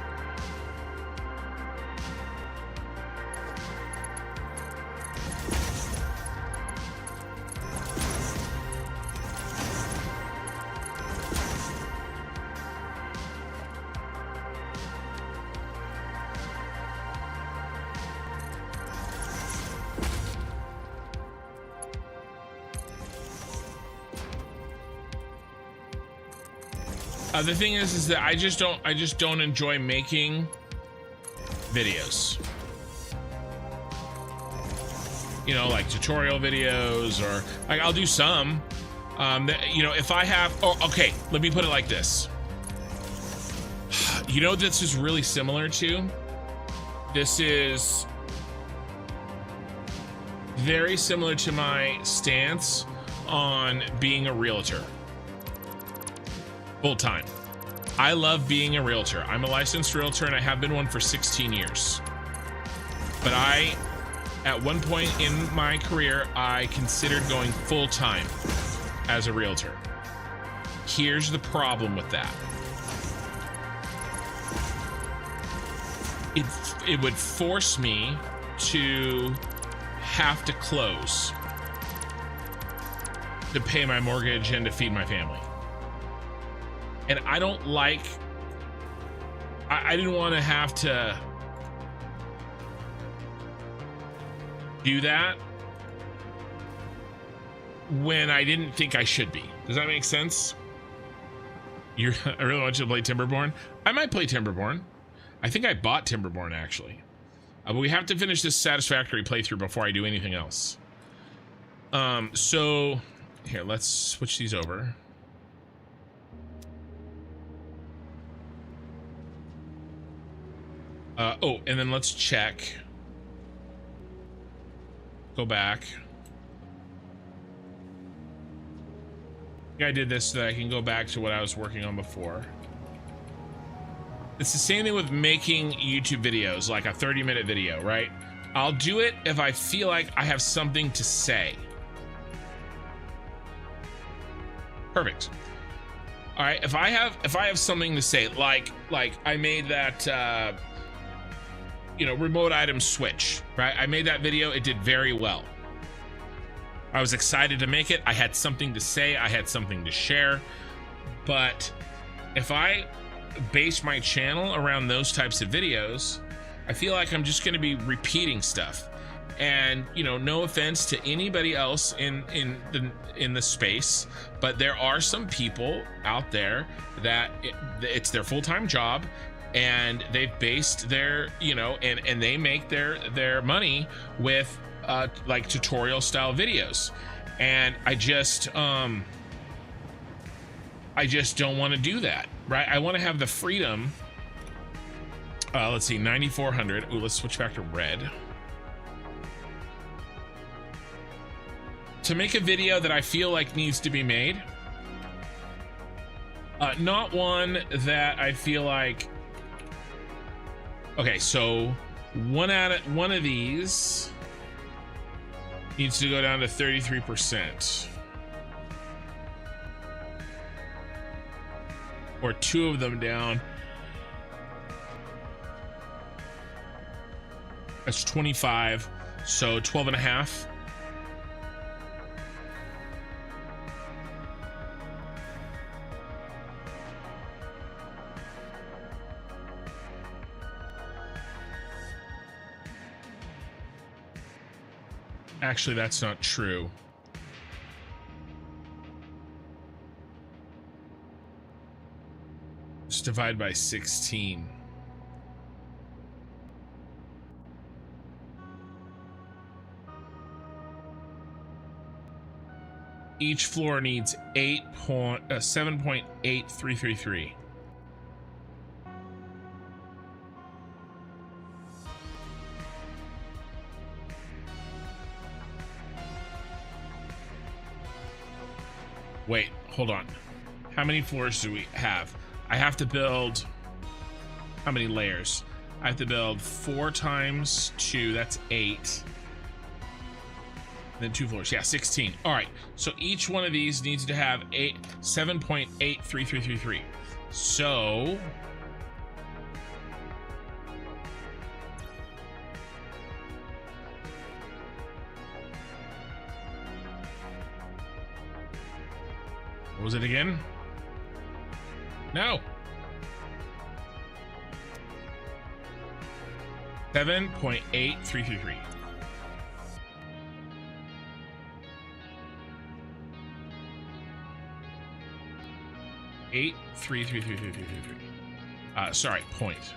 The thing is that I just don't enjoy making videos. You know, like tutorial videos, or like I'll do some. You know, if I have, oh, okay, let me put it like this. You know, this is really similar to. This is very similar to my stance on being a realtor. Full time. I love being a realtor. I'm a licensed realtor and I have been one for 16 years. But at one point in my career, I considered going full time as a realtor. Here's the problem with that. It would force me to have to close to pay my mortgage and to feed my family. And I don't like, I didn't want to have to do that when I didn't think I should be. Does that make sense? I really want you to play Timberborn. I might play Timberborn. I think I bought Timberborn actually. But we have to finish this Satisfactory playthrough before I do anything else. So here, let's switch these over. Oh, and then let's check. Go back. I think I did this so that I can go back to what I was working on before. It's the same thing with making YouTube videos, like a 30-minute video, right? I'll do it if I feel like I have something to say. Perfect. All right, if I have something to say, like I made that you know, remote item switch, right? I made that video, it did very well. I was excited to make it. I had something to say, I had something to share. But if I base my channel around those types of videos, I feel like I'm just going to be repeating stuff. And, you know, no offense to anybody else in the space, but there are some people out there that it's their full-time job, and they've based their, you know, and they make their money with like tutorial style videos. And I just don't want to do that, right? I want to have the freedom. Let's see, 9400. Ooh, let's switch back to red. To make a video that I feel like needs to be made. Not one that I feel like, okay, so one of these needs to go down to 33%. Or two of them down. That's 25, so 12 and a half. Actually, that's not true. Just divide by 16. Each floor needs 7.8333. Wait, hold on. How many floors do we have? I have to build, how many layers? I have to build 4 times 2, that's 8. Then 2 floors, yeah, 16. All right, so each one of these needs to have 7.83333. So what was it again? No. 7.8333. Eight, 3. Sorry, point.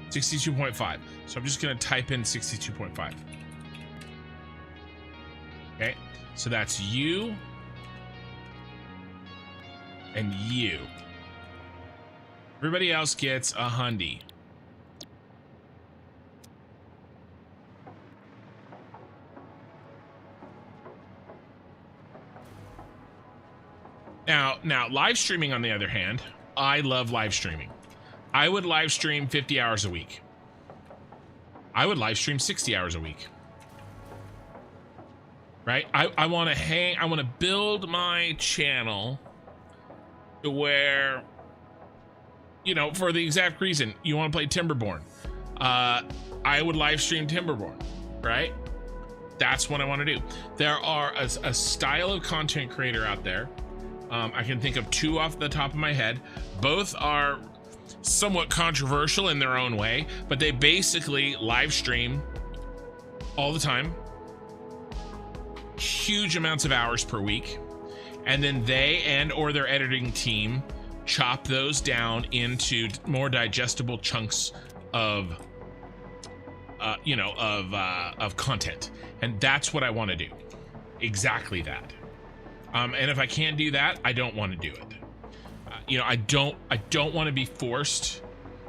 62.5. So I'm just gonna type in 62.5. Okay, so that's you and you. Everybody else gets a hundy. Now, live streaming, on the other hand, I love live streaming. I would live stream 50 hours a week. I would live stream 60 hours a week. Right? I want to I want to build my channel to where, you know, for the exact reason you want to play Timberborn. I would live stream Timberborn, right? That's what I want to do. There are a style of content creator out there. I can think of 2 off the top of my head. Both are somewhat controversial in their own way, but they basically live stream all the time, huge amounts of hours per week, and then they or their editing team chop those down into more digestible chunks of of content. And that's what I want to do. Exactly that. And if I can't do that, I don't want to do it. I don't want to be forced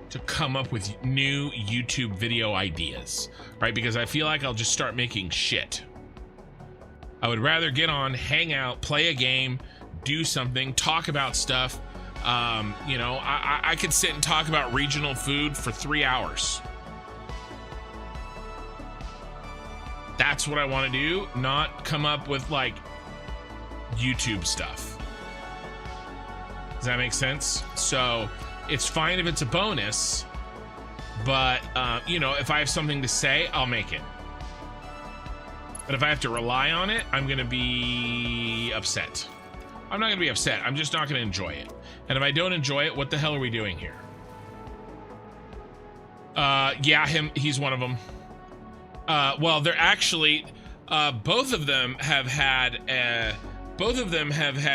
to come up with new YouTube video ideas, right? Because I feel like I'll just start making shit. I would rather get on, hang out, play a game, do something, talk about stuff. I could sit and talk about regional food for 3 hours. That's what I want to do, not come up with like YouTube stuff. Does that make sense? So it's fine if it's a bonus, but if I have something to say, I'll make it. But if I have to rely on it, I'm gonna be upset. I'm not gonna be upset, I'm just not gonna enjoy it. And if I don't enjoy it, what the hell are we doing here? He's one of them. Well, they're actually, both of them have had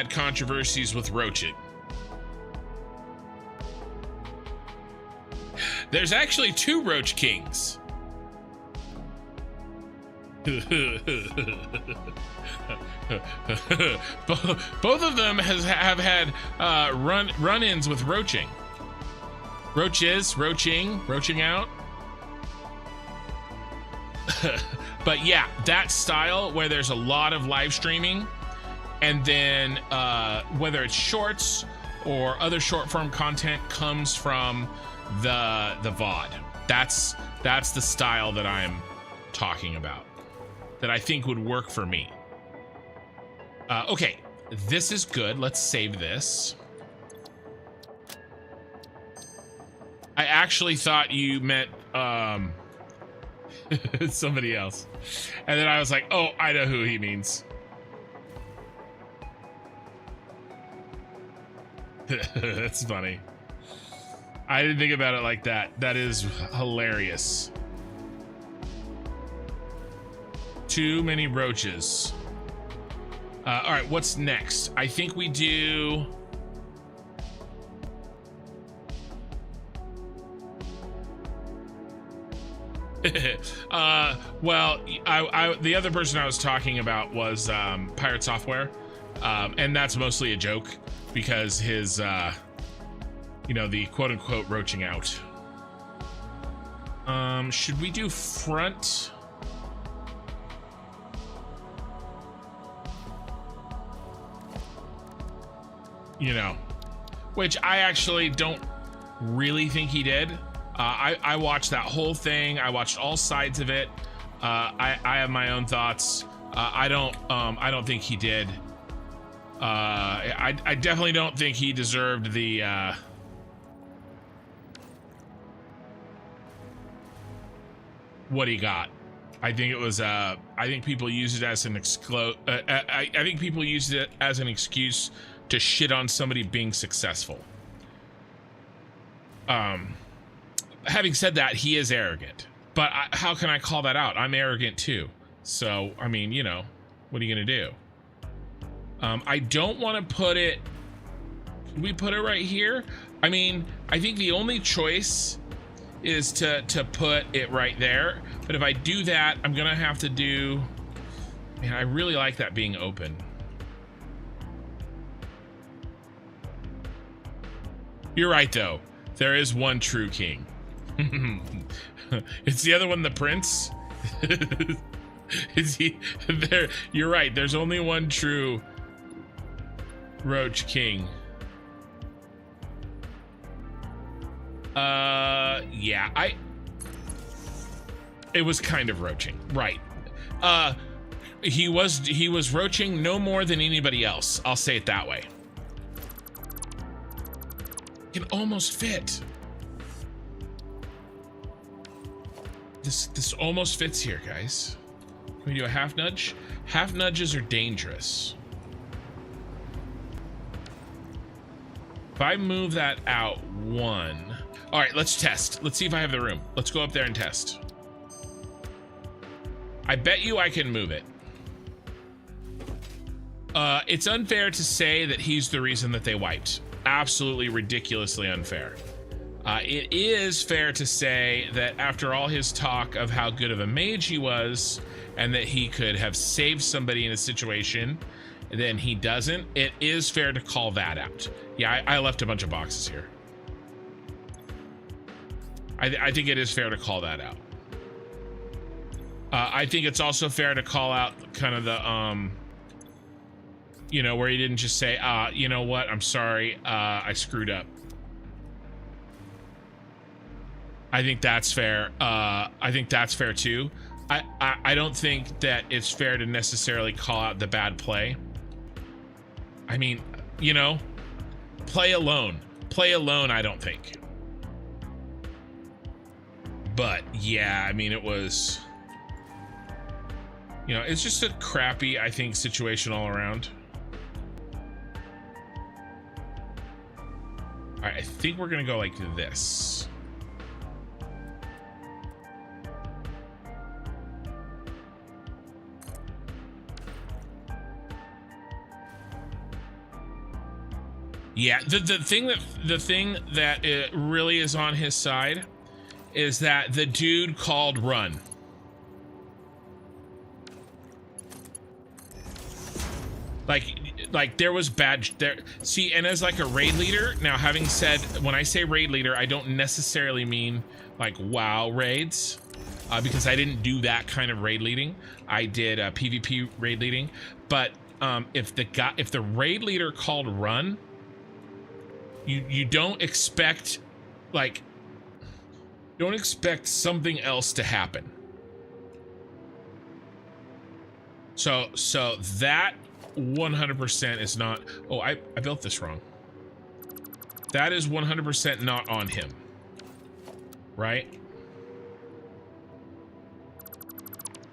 controversies with Roachet. There's actually 2 Roach Kings. Both of them have had run-ins with roaching. Roaching out. But yeah, that style where there's a lot of live streaming, and then whether it's shorts or other short form content comes from the VOD. That's the style that I'm talking about, that I think would work for me. Okay, this is good. Let's save this. I actually thought you meant somebody else, and then I was like, oh, I know who he means. That's funny. I didn't think about it like that. That is hilarious. Too many roaches. All right, what's next? I think we do... well, the other person I was talking about was Pirate Software, and that's mostly a joke because his, the quote-unquote roaching out. Should we do front? you know, which I actually don't really think he did. I watched that whole thing. I watched all sides of it. I have my own thoughts. I don't think he did. I definitely don't think he deserved the what he got. I think it was I think people used it as an I think people used it as an excuse to shit on somebody being successful. Having said that, he is arrogant, but how can I call that out? I'm arrogant too. So, I mean, you know, what are you gonna do? I don't want to put it, can we put it right here? I mean, I think the only choice is to put it right there. But if I do that, I'm gonna have to do, man, I really like that being open. You're right though. There is one true king. Is the other one the prince? Is he there? You're right. There's only one true roach king. Yeah, it was kind of roaching, right? He was roaching no more than anybody else. I'll say it that way. Can almost fit. This almost fits here, guys. Can we do a half nudge? Half nudges are dangerous. If I move that out one. All right, let's test. Let's see if I have the room. Let's go up there and test. I bet you I can move it. It's unfair to say that he's the reason that they wiped. Absolutely ridiculously unfair. It is fair to say that after all his talk of how good of a mage he was and that he could have saved somebody in a situation, then he doesn't. It is fair to call that out. Yeah, I left a bunch of boxes here. I think it is fair to call that out. I think it's also fair to call out kind of the, you know, where he didn't just say, you know what, I'm sorry, I screwed up. I think that's fair. I think that's fair too. I don't think that it's fair to necessarily call out the bad play. I mean, you know, play alone. Play alone, I don't think. But yeah, I mean, it was, you know, it's just a crappy, I think, situation all around. All right, I think we're gonna go like this. Yeah, the thing that it really is on his side is that the dude called run. Like there was bad there. See, and as like a raid leader, now having said, when I say raid leader, I don't necessarily mean like WoW raids, because I didn't do that kind of raid leading. I did PvP raid leading, but if the raid leader called run, you don't expect, like, don't expect something else to happen. So that 100% is not, oh, I built this wrong. That is 100% not on him, right?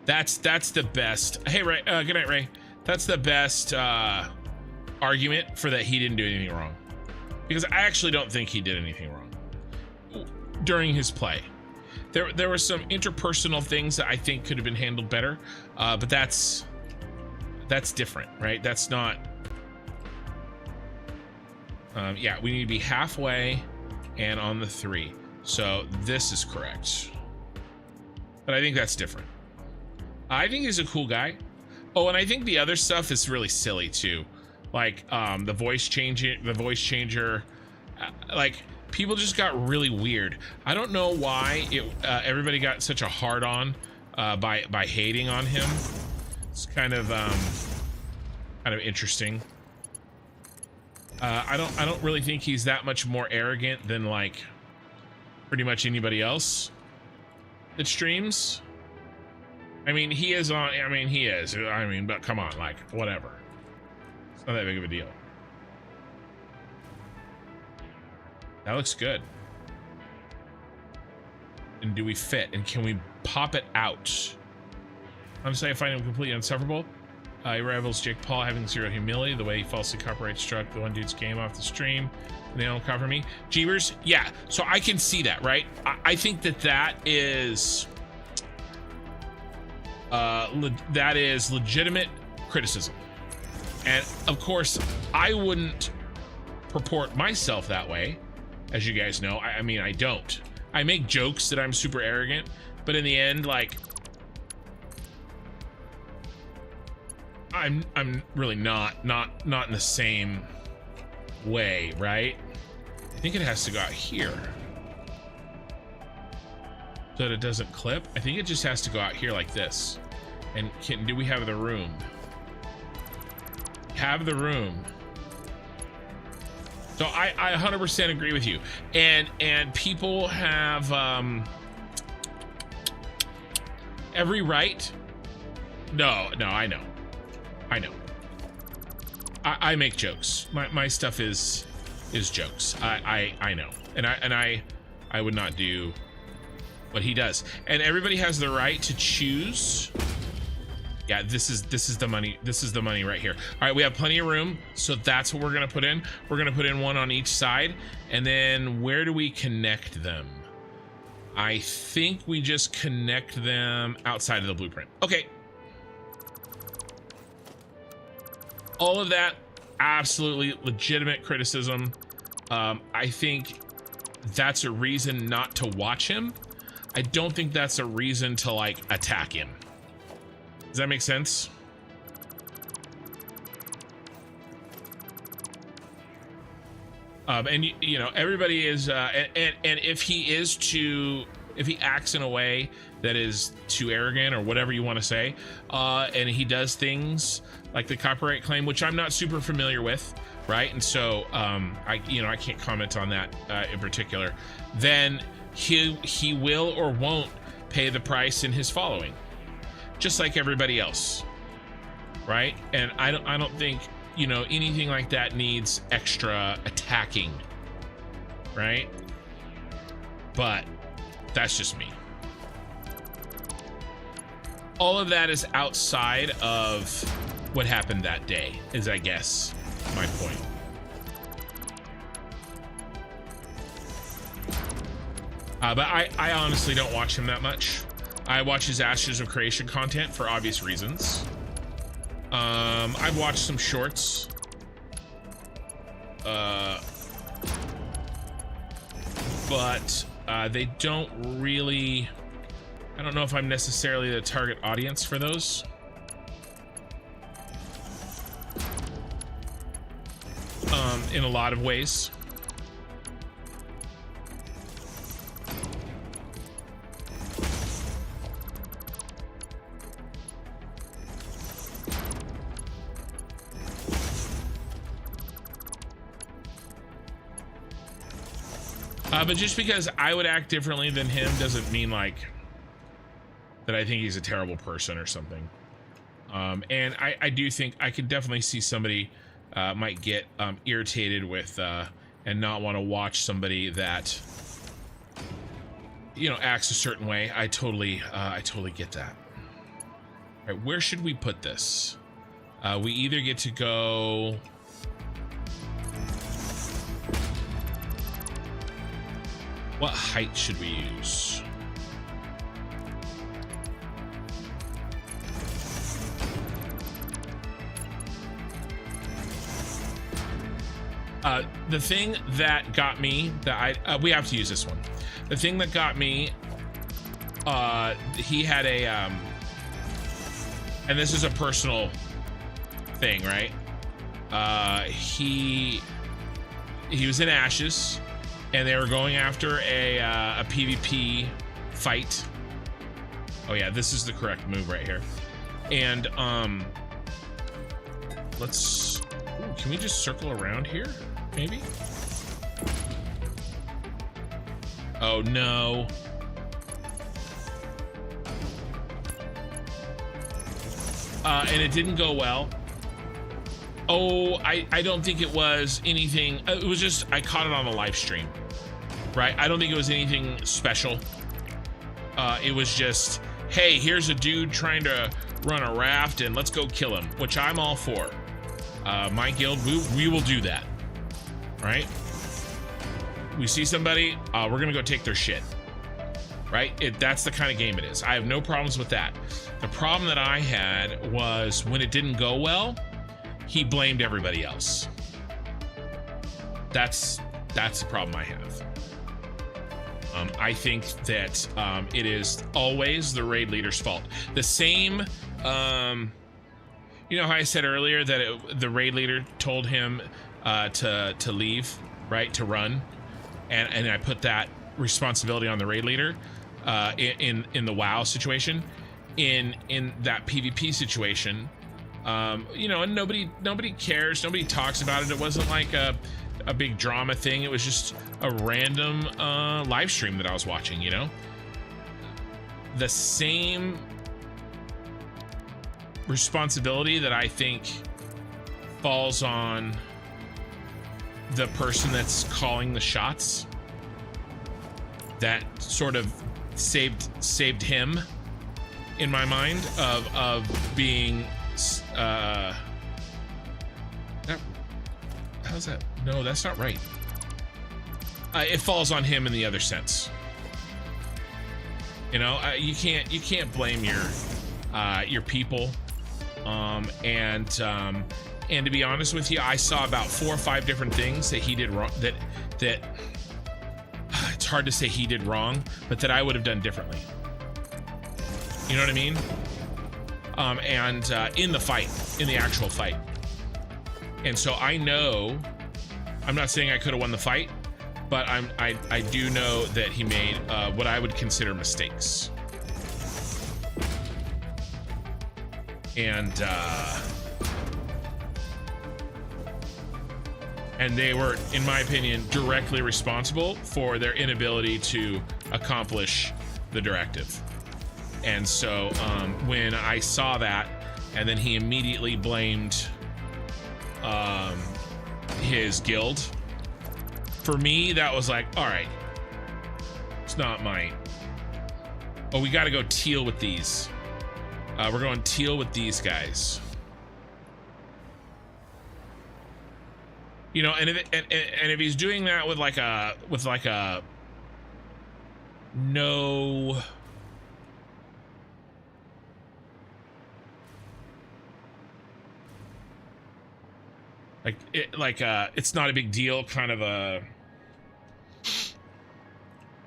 That's the best. Hey, Ray, good night, Ray. That's the best argument for that he didn't do anything wrong. Because I actually don't think he did anything wrong during his play. There were some interpersonal things that I think could have been handled better, but that's different, right? That's not. Yeah, we need to be halfway and on the 3. So this is correct. But I think that's different. I think he's a cool guy. Oh, and I think the other stuff is really silly too. Like the voice changer, like people just got really weird. I don't know why everybody got such a hard on by hating on him. It's kind of interesting. I don't really think he's that much more arrogant than like pretty much anybody else that streams. I mean, he is on. I mean, he is. I mean, but come on, like whatever. It's not that big of a deal. That looks good. And do we fit? And can we pop it out? Honestly, I find him completely insufferable. He rivals Jake Paul having zero humility. The way he falsely copyright struck the one dude's game off the stream. And they don't cover me. Jeebers, yeah. So I can see that, right? I think that is legitimate criticism. And of course, I wouldn't purport myself that way, as you guys know. I mean, I don't. I make jokes that I'm super arrogant, but in the end, like, I'm really not in the same way, right? I think it has to go out here so that it doesn't clip. I think it just has to go out here like this. And do we have the room? Have the room. So I 100% agree with you. And people have every right. No, I know. I make jokes. My stuff is jokes. I know. And I would not do what he does. And everybody has the right to choose. Yeah, this is the money. This is the money right here. All right, we have plenty of room, so that's what we're gonna put in. We're gonna put in one on each side, and then where do we connect them? I think we just connect them outside of the blueprint. Okay. All of that, absolutely legitimate criticism. I think that's a reason not to watch him. I don't think that's a reason to like attack him. Does that make sense? And you know, everybody is, and if he acts in a way that is too arrogant or whatever you want to say, and he does things like the copyright claim, which I'm not super familiar with, right? And so, I can't comment on that in particular. Then he will or won't pay the price in his following, just like everybody else, right? And I don't think, you know, anything like that needs extra attacking, right? But that's just me. All of that is outside of what happened that day, is I guess my point. But I honestly don't watch him that much. I watch his Ashes of Creation content for obvious reasons. I've watched some shorts. But they don't really, I don't know if I'm necessarily the target audience for those. In a lot of ways. But just because I would act differently than him doesn't mean like that I think he's a terrible person or something. And I do think I can definitely see somebody might get irritated with and not want to watch somebody that, you know, acts a certain way. I totally get that. All right, where should we put this? We either get to go. What height should we use? The thing that got me, that we have to use this one. The thing that got me, he had a, and this is a personal thing, right? He was in Ashes, and they were going after a PvP fight. Oh yeah, this is the correct move right here. And let's, ooh, can we just circle around here? maybe? Oh no. And it didn't go well. Oh, I don't think it was anything. It was just, I caught it on a live stream, right? I don't think it was anything special. It was just, hey, here's a dude trying to run a raft and let's go kill him, which I'm all for. My guild, we will do that, right? We see somebody, we're gonna go take their shit, right? That's the kind of game it is. I have no problems with that. The problem that I had was when it didn't go well, he blamed everybody else. That's the problem I have. I think that it is always the raid leader's fault. The same, you know how I said earlier that the raid leader told him to leave, right, to run, and I put that responsibility on the raid leader in the WoW situation, in that PvP situation. You know, and nobody cares, nobody talks about it. It wasn't like a big drama thing. It was just a random live stream that I was watching, you know. The same responsibility that I think falls on the person that's calling the shots, that sort of saved him in my mind of being how's that? No, that's not right. It falls on him in the other sense. You know, you can't blame your people. And to be honest with you, I saw about 4 or 5 different things that he did wrong. That it's hard to say he did wrong, but that I would have done differently. You know what I mean? In the fight, in the actual fight. And so I know, I'm not saying I could have won the fight, but I do know that he made what I would consider mistakes. And they were, in my opinion, directly responsible for their inability to accomplish the directive. And so when I saw that, and then he immediately blamed his guild, for me that was like, all right, it's not mine. Oh, we got to go teal with these. We're going teal with these guys. You know, and if he's doing that with like a no, it's not a big deal, kind of a,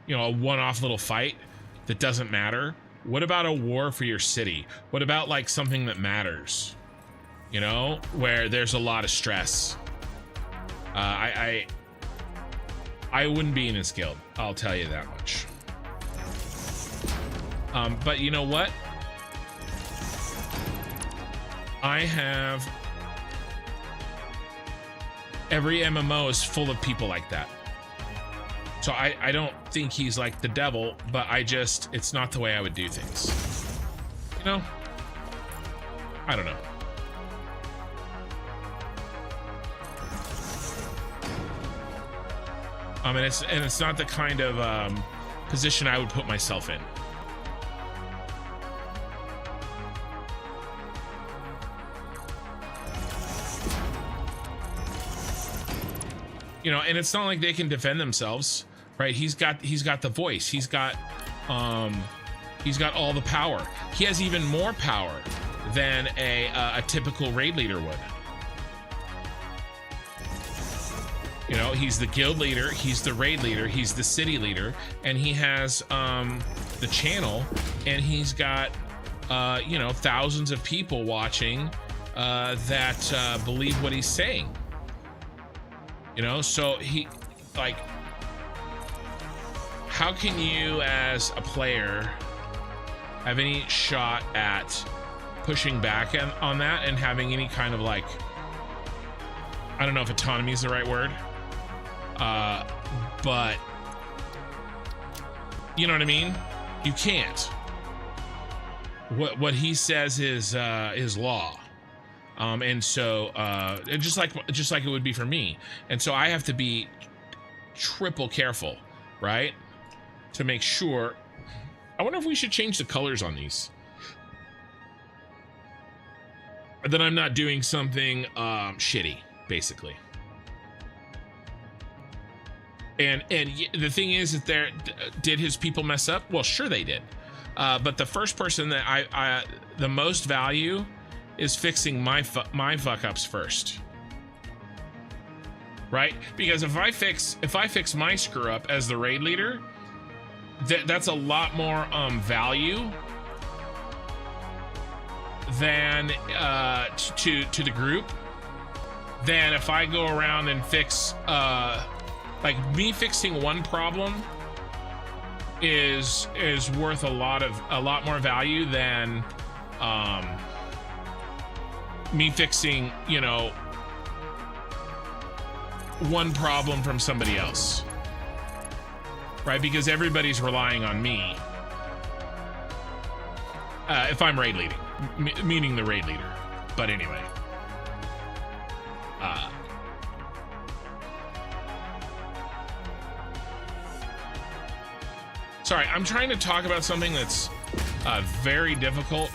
you know, a one-off little fight that doesn't matter. What about a war for your city? What about like something that matters, you know, where there's a lot of stress? I wouldn't be in his guild, I'll tell you that much. But you know what? I have, every MMO is full of people like that. So I don't think he's like the devil, but it's not the way I would do things. You know? I don't know. And it's not the kind of position I would put myself in. You know, and it's not like they can defend themselves, right? He's got the voice. He's got all the power. He has even more power than a typical raid leader would. You know, he's the guild leader, he's the raid leader, he's the city leader, and he has the channel, and he's got you know, thousands of people watching that believe what he's saying. You know, so he, like, how can you as a player have any shot at pushing back on that and having any kind of, like, I don't know if autonomy is the right word, But you know what I mean? You can't. What he says is law. And so just like it would be for me. And so I have to be triple careful, right? To make sure. I wonder if we should change the colors on these. Or that I'm not doing something shitty, basically. And the thing is that did his people mess up? Well, sure they did. But the first person that I the most value is fixing my fuck ups first, right? Because if I fix my screw up as the raid leader, that's a lot more value than to the group than if I go around and fix like me fixing one problem is worth a lot more value than me fixing, you know, one problem from somebody else, right? Because everybody's relying on me if I'm raid leading, meaning the raid leader. But anyway, sorry, I'm trying to talk about something that's very difficult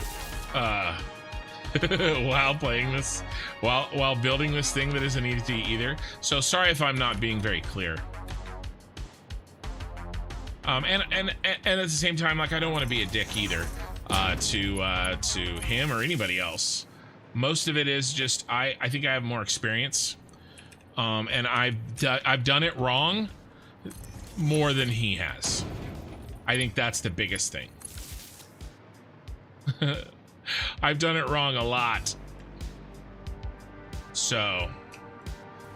while playing this, while building this thing that isn't easy either. So sorry if I'm not being very clear. And at the same time, like, I don't want to be a dick either to him or anybody else. Most of it is just I think I have more experience, and I've done it wrong more than he has. I think that's the biggest thing. I've done it wrong a lot. So,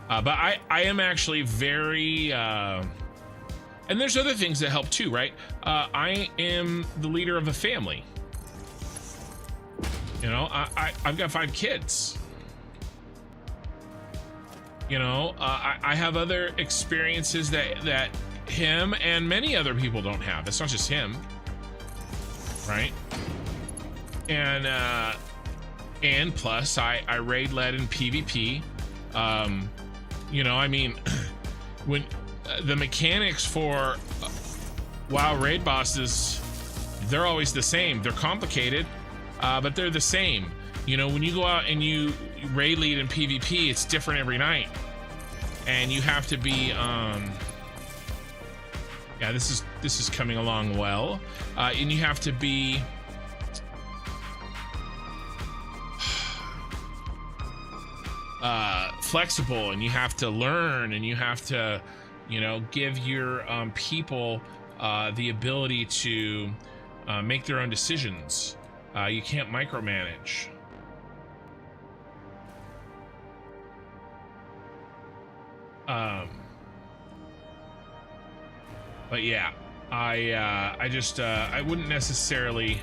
but I am actually very, and there's other things that help too, right? I am the leader of a family. You know, I've got 5 kids. You know, I have other experiences that him and many other people don't have. It's not just him, right? And plus I raid led in PvP. You know, I mean, when the mechanics for WoW raid bosses, they're always the same. They're complicated, but they're the same. You know, when you go out and you raid lead in PvP, it's different every night, and you have to be yeah, this is coming along well, and you have to be flexible, and you have to learn, and you have to, you know, give your people the ability to make their own decisions. You can't micromanage. But yeah, I just I wouldn't necessarily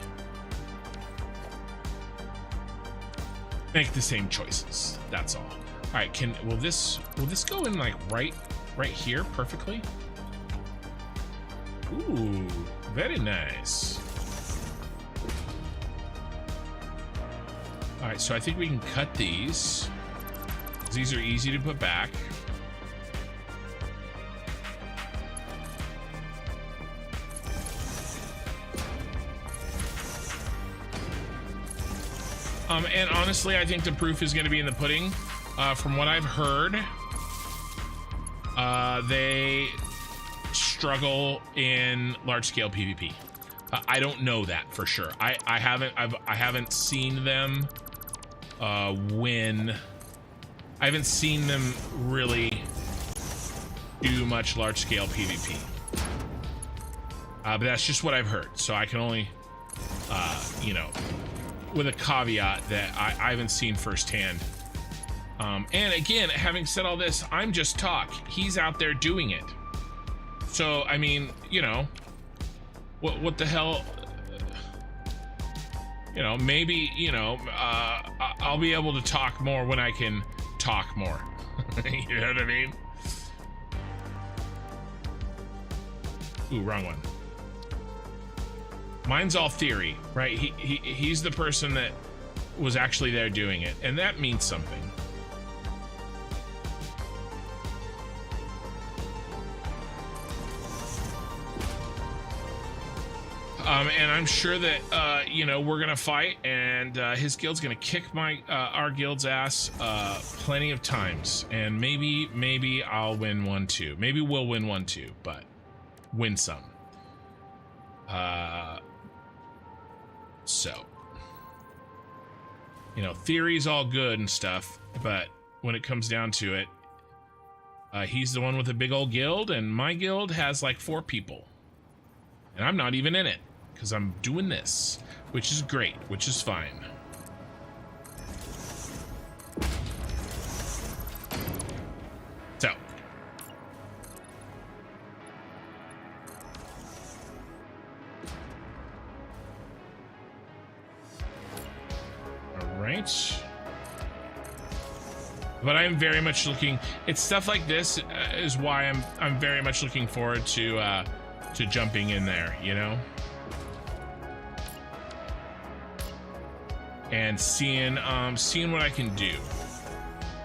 make the same choices. That's all. All right, will this go in like right here perfectly? Ooh, very nice. All right, so I think we can cut these. These are easy to put back. And honestly, I think the proof is going to be in the pudding. From what I've heard, they struggle in large-scale PvP. I don't know that for sure. I haven't seen them win. I haven't seen them really do much large-scale PvP. But that's just what I've heard. So I can only, you know, with a caveat that I haven't seen firsthand. And again, having said all this, I'm just talk. He's out there doing it. So, I mean, you know, what the hell, you know, maybe, you know, I'll be able to talk more when I can talk more. You know what I mean? Ooh, wrong one. Mine's all theory, right? He's the person that was actually there doing it, and that means something. And I'm sure that you know, we're gonna fight, and his guild's gonna kick our guild's ass plenty of times, and maybe I'll win one too. Maybe we'll win one too, but win some. So, you know, theory's all good and stuff, but when it comes down to it, he's the one with a big old guild, and my guild has like 4 people, and I'm not even in it because I'm doing this, which is great, which is fine. So, all right. But I'm very much looking. It's stuff like this is why I'm very much looking forward to jumping in there, you know, and seeing what I can do,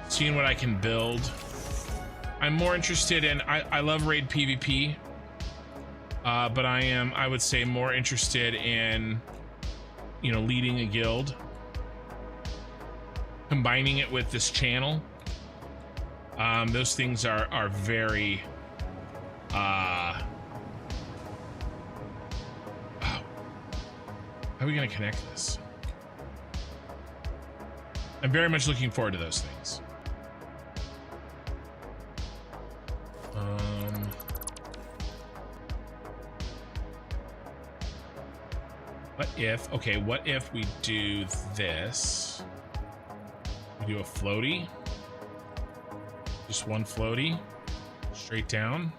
seeing what I can build. I'm more interested in. I love raid PvP, but I would say more interested in, you know, leading a guild, combining it with this channel. Those things are very how are we gonna connect this? I'm very much looking forward to those things. What if we do this? We do a floaty, just one floaty, straight down.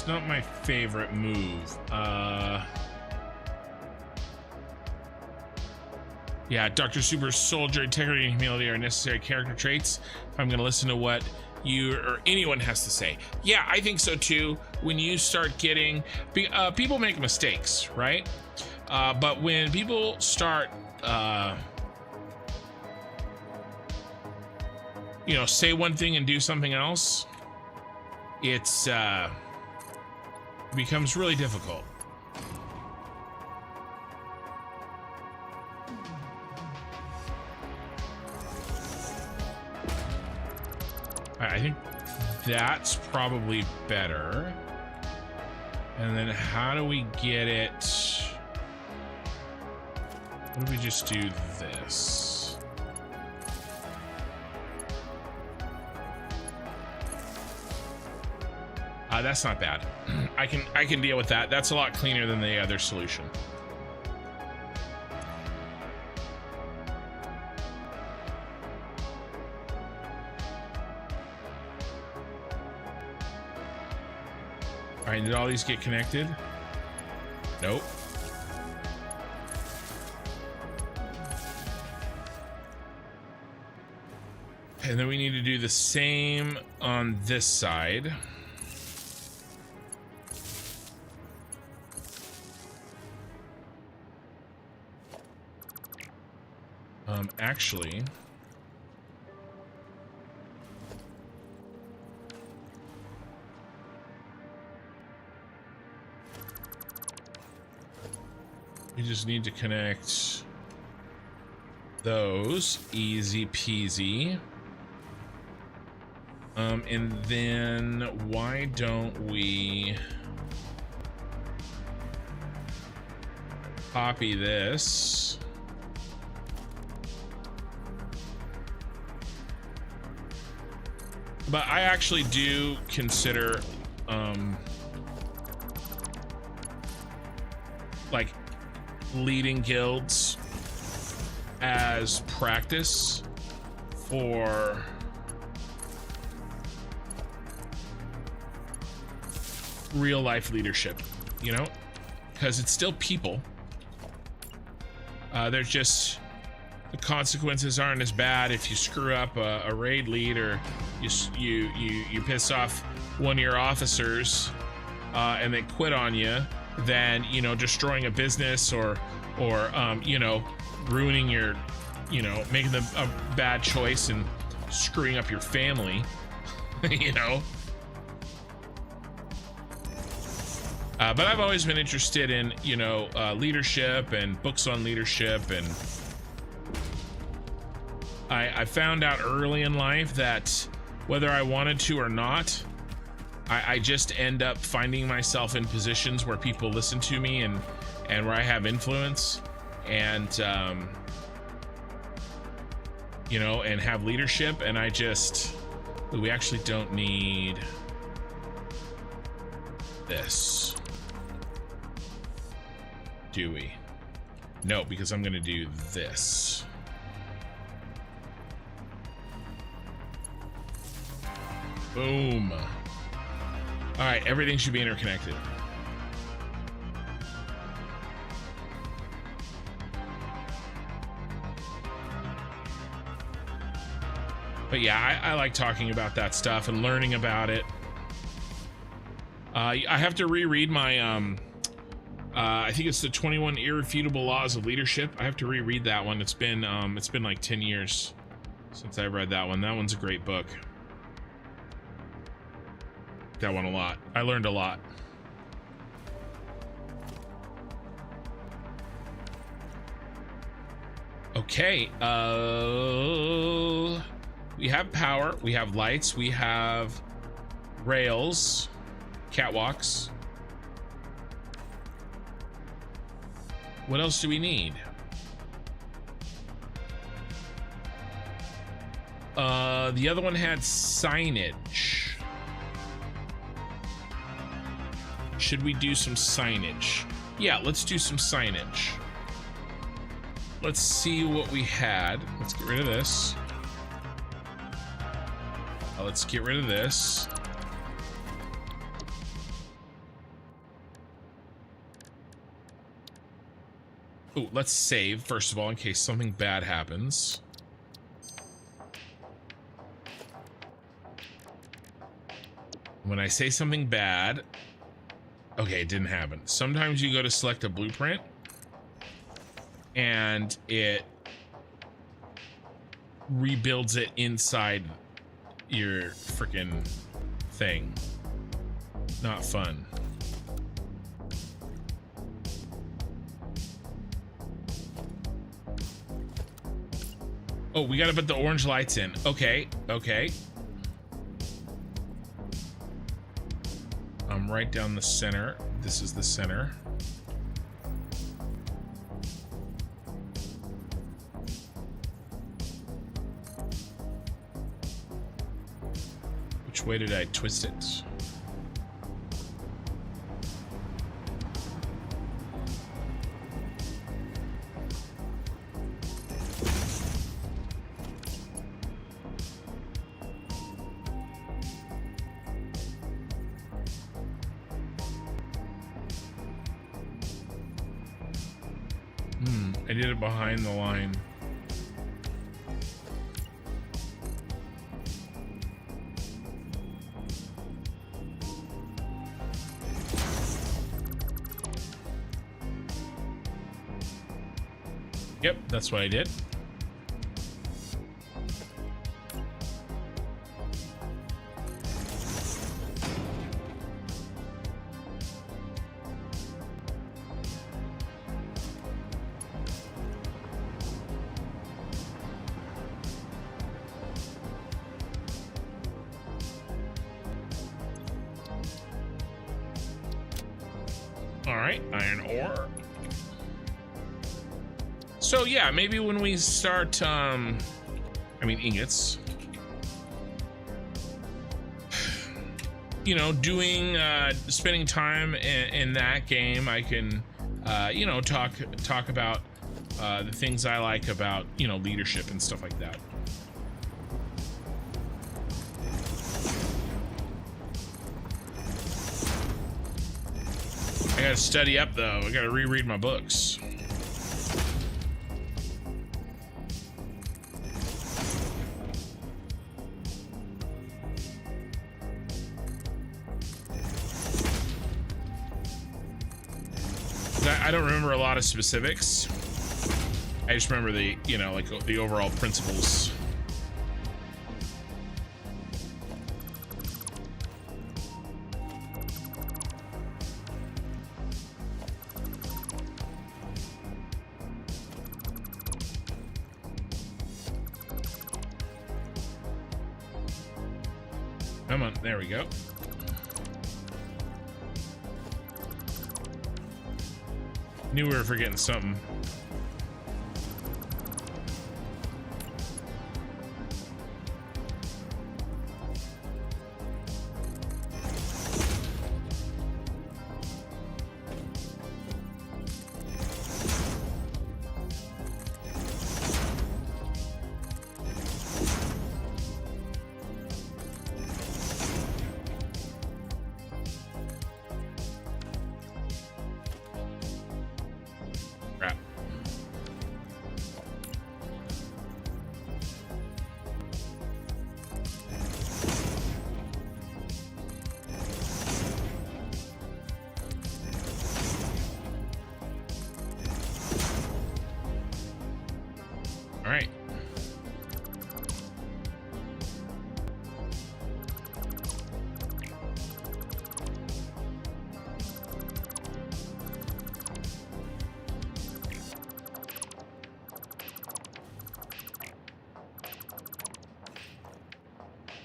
Not my favorite move. Yeah, Dr. Super Soldier, integrity and humility are necessary character traits if I'm gonna listen to what you or anyone has to say. Yeah, I think so too. When you start getting people make mistakes, right? But when people start you know, say one thing and do something else, it's becomes really difficult. I think that's probably better. And then how do we get it? What if we just do this? That's not bad. I can deal with that. That's a lot cleaner than the other solution. All right, did all these get connected? Nope. And then we need to do the same on this side. Actually, we just need to connect those, easy peasy. And then why don't we copy this? But I actually do consider like leading guilds as practice for real life leadership, you know, because it's still people. There's just, the consequences aren't as bad if you screw up a raid lead, or you piss off one of your officers and they quit on you, than, you know, destroying a business or you know, ruining your, you know, making a bad choice and screwing up your family. You know. But I've always been interested in, you know, leadership and books on leadership, and I found out early in life that whether I wanted to or not, I just end up finding myself in positions where people listen to me and where I have influence, and you know, and have leadership. And I just, we actually don't need this, do we? No, because I'm gonna do this. Boom. All right, everything should be interconnected. But yeah, I like talking about that stuff and learning about it. I have to reread my I think it's the 21 Irrefutable Laws of Leadership. I have to reread that one. It's been like 10 years since I read that one. That one's a great book. That one a lot. I learned a lot. Okay, we have power, we have lights, we have rails, catwalks. What else do we need? The other one had signage. Should we do some signage? Yeah, let's do some signage. Let's see what we had. Let's get rid of this. Let's get rid of this. Ooh, let's save, first of all, in case something bad happens. When I say something bad, okay, it didn't happen. Sometimes you go to select a blueprint and it rebuilds it inside your freaking thing. Not fun. Oh, we gotta put the orange lights in. Okay, okay. I'm right down the center. This is the center. Which way did I twist it? I did it behind the line. Yep, that's what I did. All right, iron ore. So yeah, maybe when we start, I mean ingots, you know, doing, spending time in that game, I can you know, talk about the things I like about, you know, leadership and stuff like that. I gotta study up though. I gotta reread my books. I don't remember a lot of specifics. I just remember the, you know, like the overall principles. Come on, there we go. Knew we were forgetting something. All right.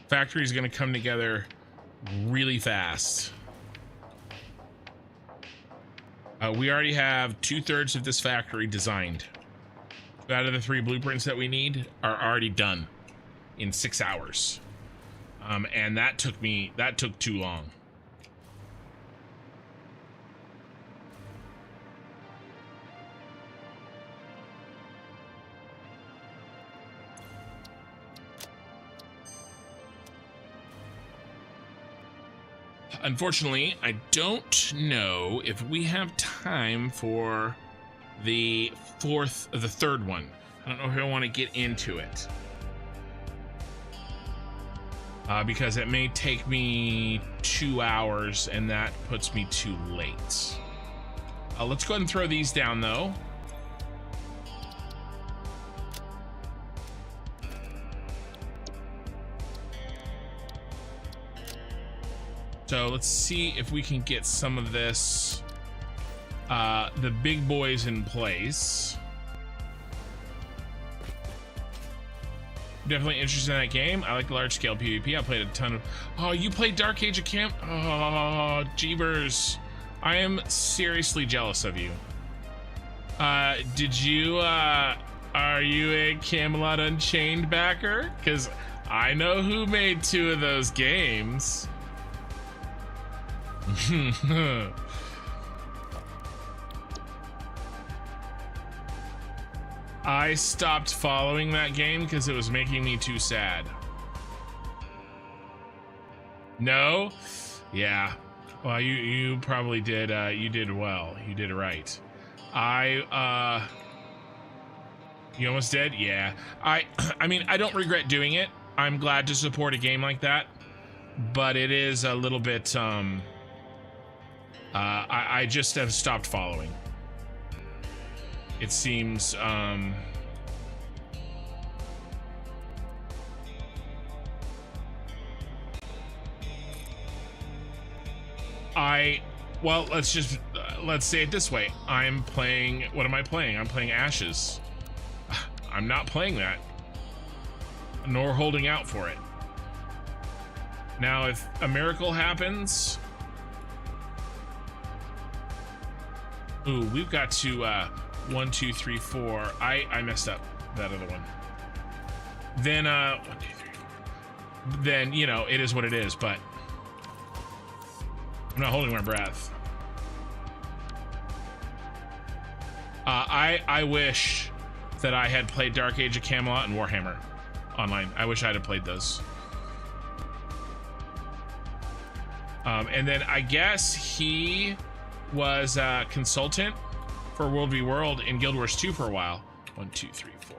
Factory is going to come together really fast. We already have 2/3 of this factory designed. 2 out of the 3 blueprints that we need are already done in 6 hours. And that took too long. Unfortunately, I don't know if we have time for the third one. I don't know if I want to get into it. Because it may take me 2 hours and that puts me too late. Let's go ahead and throw these down though. So let's see if we can get some of this, the big boys in place. Definitely interested in that game. I like large scale PvP. I played a ton of. Oh, you played Dark Age of Camp? Oh, jeebers. I am seriously jealous of you. Did you, are you a Camelot Unchained backer? Because I know who made 2 of those games. I stopped following that game because it was making me too sad. No? Yeah. Well, you probably did, you did well. You did right. You almost did? Yeah. I mean, I don't regret doing it. I'm glad to support a game like that. But it is a little bit, I just have stopped following. It seems, well, let's say it this way. I'm playing, what am I playing? I'm playing Ashes. I'm not playing that, nor holding out for it. Now, if a miracle happens, ooh, we've got to, 1, 2, 3, 4. I messed up that other one. Then, 1, 2, 3, 4. Then, you know, it is what it is, but I'm not holding my breath. I wish that I had played Dark Age of Camelot and Warhammer Online. I wish I had played those. And then I guess he was a consultant for World v World in Guild Wars 2 for a while. 1, 2, 3, 4.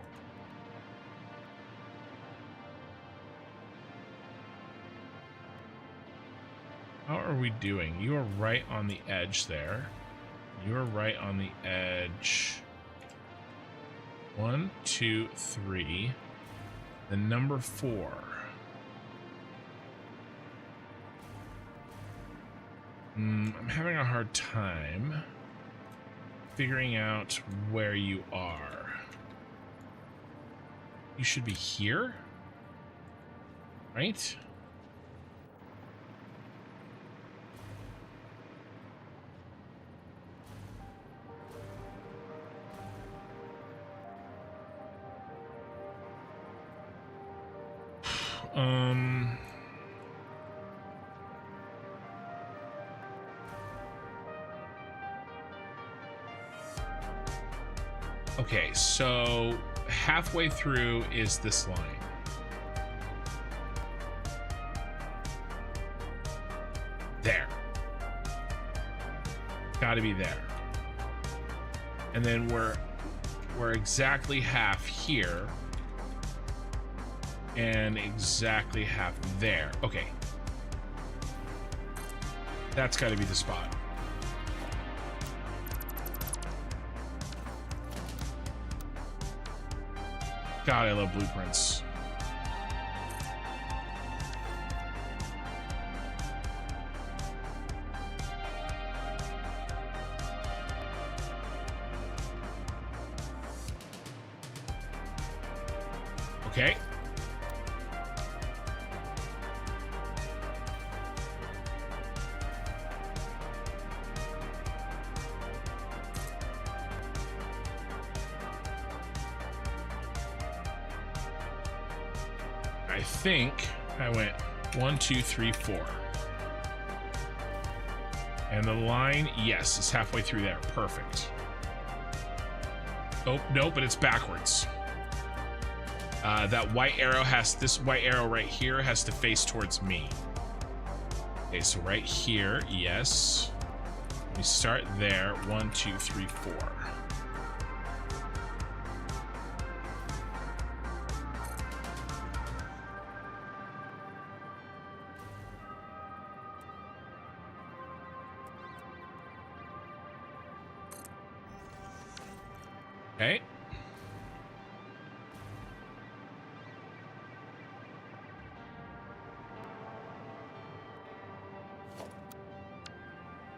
How are we doing? You are right on the edge there. You are right on the edge. 1, 2, 3. The number 4. I'm having a hard time figuring out where you are. You should be here, right? Okay, so halfway through is this line. There. Gotta be there. And then we're exactly half here. And exactly half there. Okay. That's gotta be the spot. God, I love blueprints. Okay. I think I went 1, 2, 3, 4. And the line, yes, is halfway through there. Perfect. Oh, no, but it's backwards. That white arrow this white arrow right here has to face towards me. Okay, so right here, yes. We start there. 1, 2, 3, 4. Okay.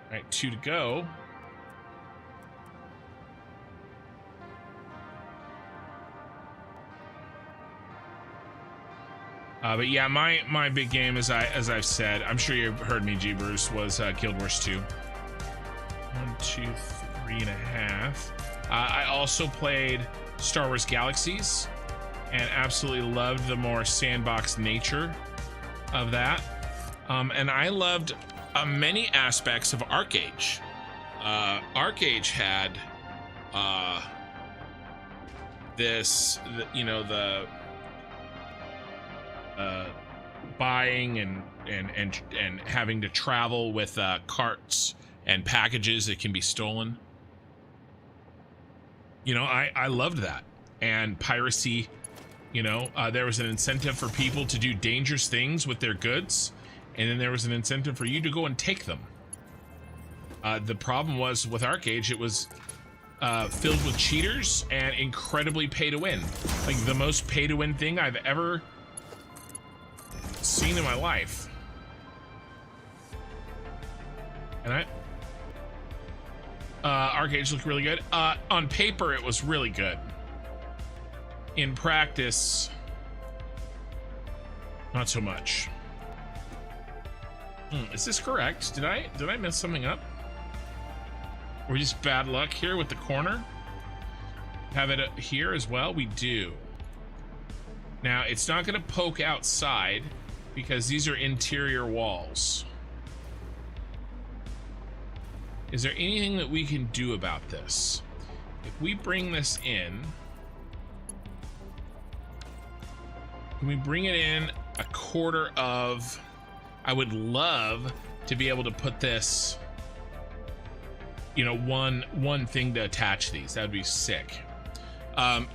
All right, 2 to go. But yeah, my big game, as I've said, I'm sure you've heard me, Jeebers, was Guild Wars 2. 1, 2, 3.5. I also played Star Wars Galaxies and absolutely loved the more sandbox nature of that. And I loved many aspects of Arcage. Arcage had this, you know, the buying and having to travel with carts and packages that can be stolen. You know, I loved that. And piracy, you know, there was an incentive for people to do dangerous things with their goods, and then there was an incentive for you to go and take them. The problem was with Arcage, it was filled with cheaters and incredibly pay to win. Like the most pay to win thing I've ever seen in my life. And Arcade looked really good. On paper, it was really good. In practice, not so much. Is this correct? Did I mess something up? Or just bad luck here with the corner? Have it here as well? We do. Now, it's not going to poke outside because these are interior walls. Is there anything that we can do about this? if we bring this in, can we bring it in a quarter of? I would love to be able to put this, you know, one thing to attach these. That would be sick.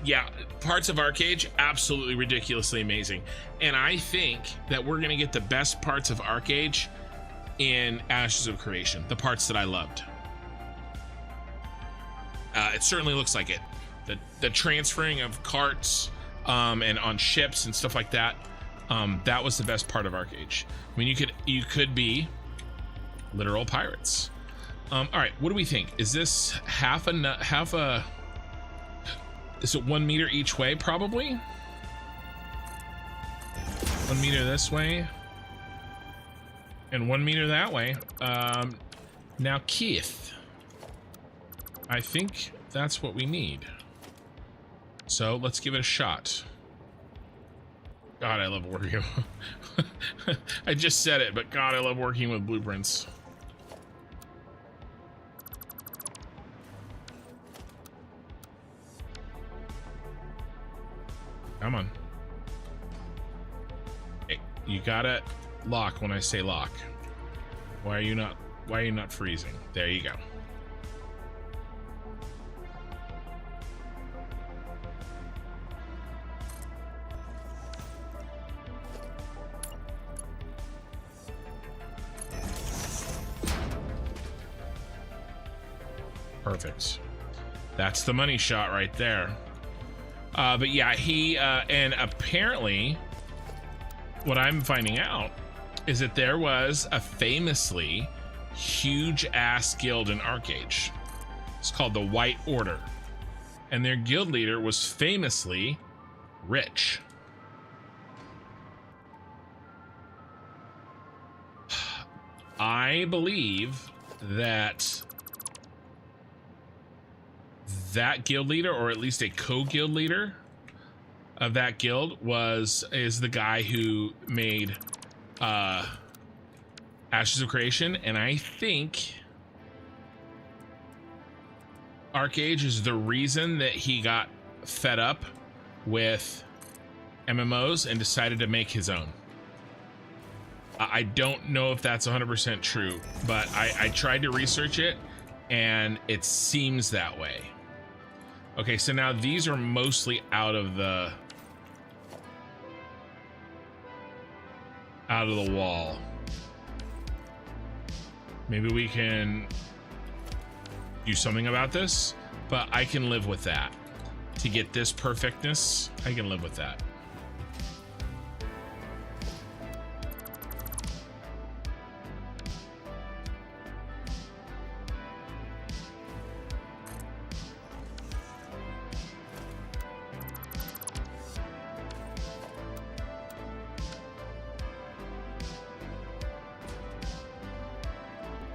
Yeah, parts of Arcade, absolutely ridiculously amazing. And I think that we're gonna get the best parts of Arcade in Ashes of Creation, the parts that I loved. It certainly looks like it. The transferring of carts and on ships and stuff like that, that was the best part of Arcade. I mean, you could be literal pirates. All right, what do we think? Is this half a? Is it 1 meter each way? Probably. 1 meter this way, and 1 meter that way. Now, Keith, I think that's what we need. So let's give it a shot. God, I love working. I just said it, but God, I love working with blueprints. Come on. Hey, you gotta lock when I say lock. Why are you not freezing? There you go. Perfect. That's the money shot right there. But yeah, he and apparently what I'm finding out is that there was a famously huge ass guild in Arcade. It's called the White Order, and their guild leader was famously rich. I believe that guild leader, or at least a co-guild leader of that guild, is the guy who made Ashes of Creation, and I think Arcade is the reason that he got fed up with MMOs and decided to make his own. I don't know if that's 100% true, but I tried to research it, and it seems that way. Okay, so now these are mostly out of the wall. Maybe we can do something about this, but I can live with that. To get this perfectness, I can live with that.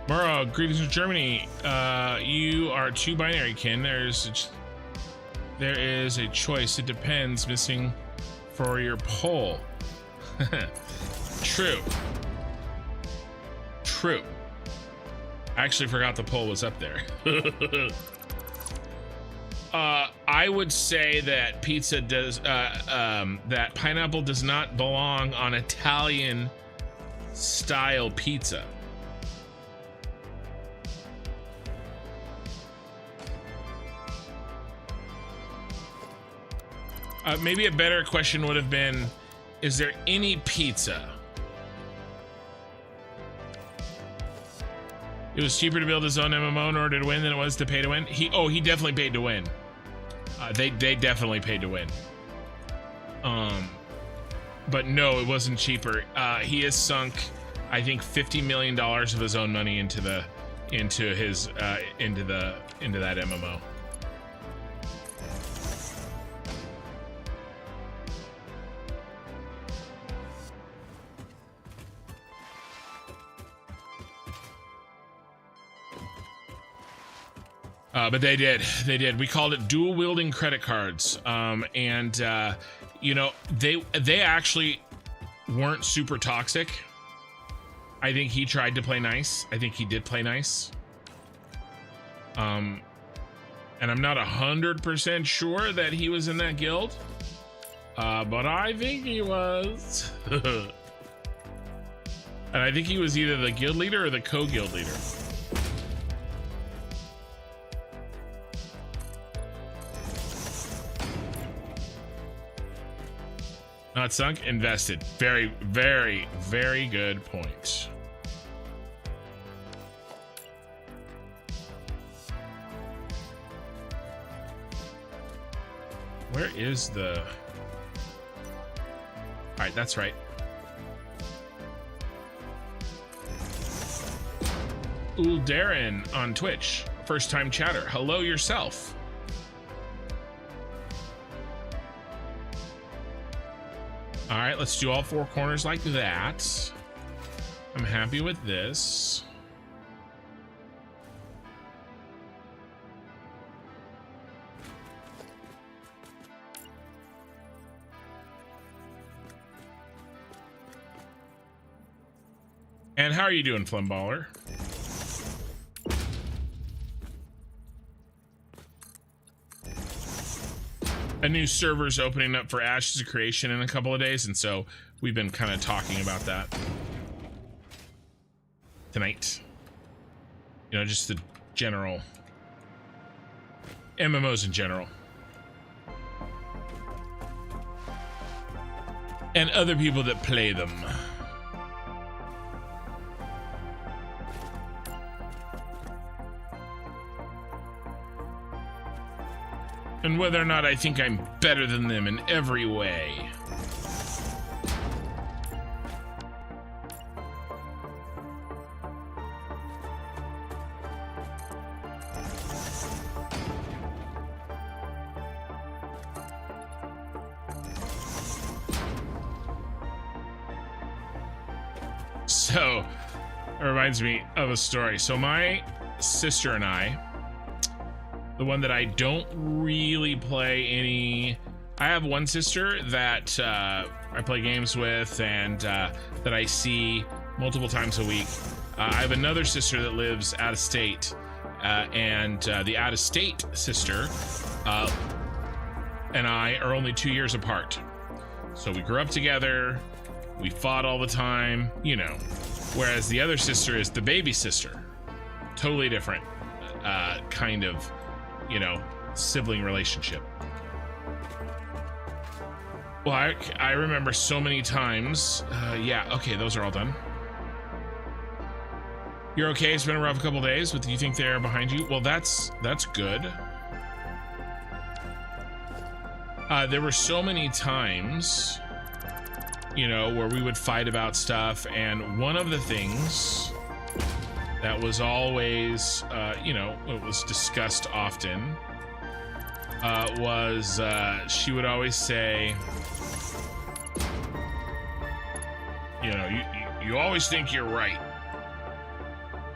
Murrow, greetings from Germany. You are too binary, Ken. There is a choice. It depends. Missing for your poll. True. True. I actually forgot the poll was up there. I would say that pizza does. That pineapple does not belong on Italian style pizza. Maybe a better question would have been, is there any pizza? It was cheaper to build his own MMO in order to win than it was to pay to win. He definitely paid to win. They definitely paid to win. But no, it wasn't cheaper. He has sunk, I think, $50 million of his own money into that MMO. But they did. We called it dual wielding credit cards. You know, they actually weren't super toxic. I think he tried to play nice. I think he did play nice. And I'm not 100% sure that he was in that guild, but I think he was. And I think he was either the guild leader or the co-guild leader. Not sunk, invested. Very, very, very good point. Where is the... All right, that's right. Ooh, Darren on Twitch. First time chatter. Hello yourself. All right, let's do all four corners like that. I'm happy with this. And how are you doing, Flimballer? A new server's opening up for Ashes of Creation in a couple of days, and so we've been kind of talking about that tonight. You know, just the general MMOs in general. And other people that play them. And whether or not I think I'm better than them in every way. So, it reminds me of a story. So my sister and I, the one that I don't really play any... I have one sister that I play games with and that I see multiple times a week. I have another sister that lives out of state, and the out of state sister and I are only 2 years apart. So we grew up together, we fought all the time, you know. Whereas the other sister is the baby sister. Totally different kind of, you know, sibling relationship. Well, I remember so many times. Yeah, okay, those are all done. You're okay? It's been a rough couple days, but do you think they're behind you? Well, that's good. There were so many times, you know, where we would fight about stuff, and one of the things that was always, you know, it was discussed often, was she would always say, you know, you always think you're right.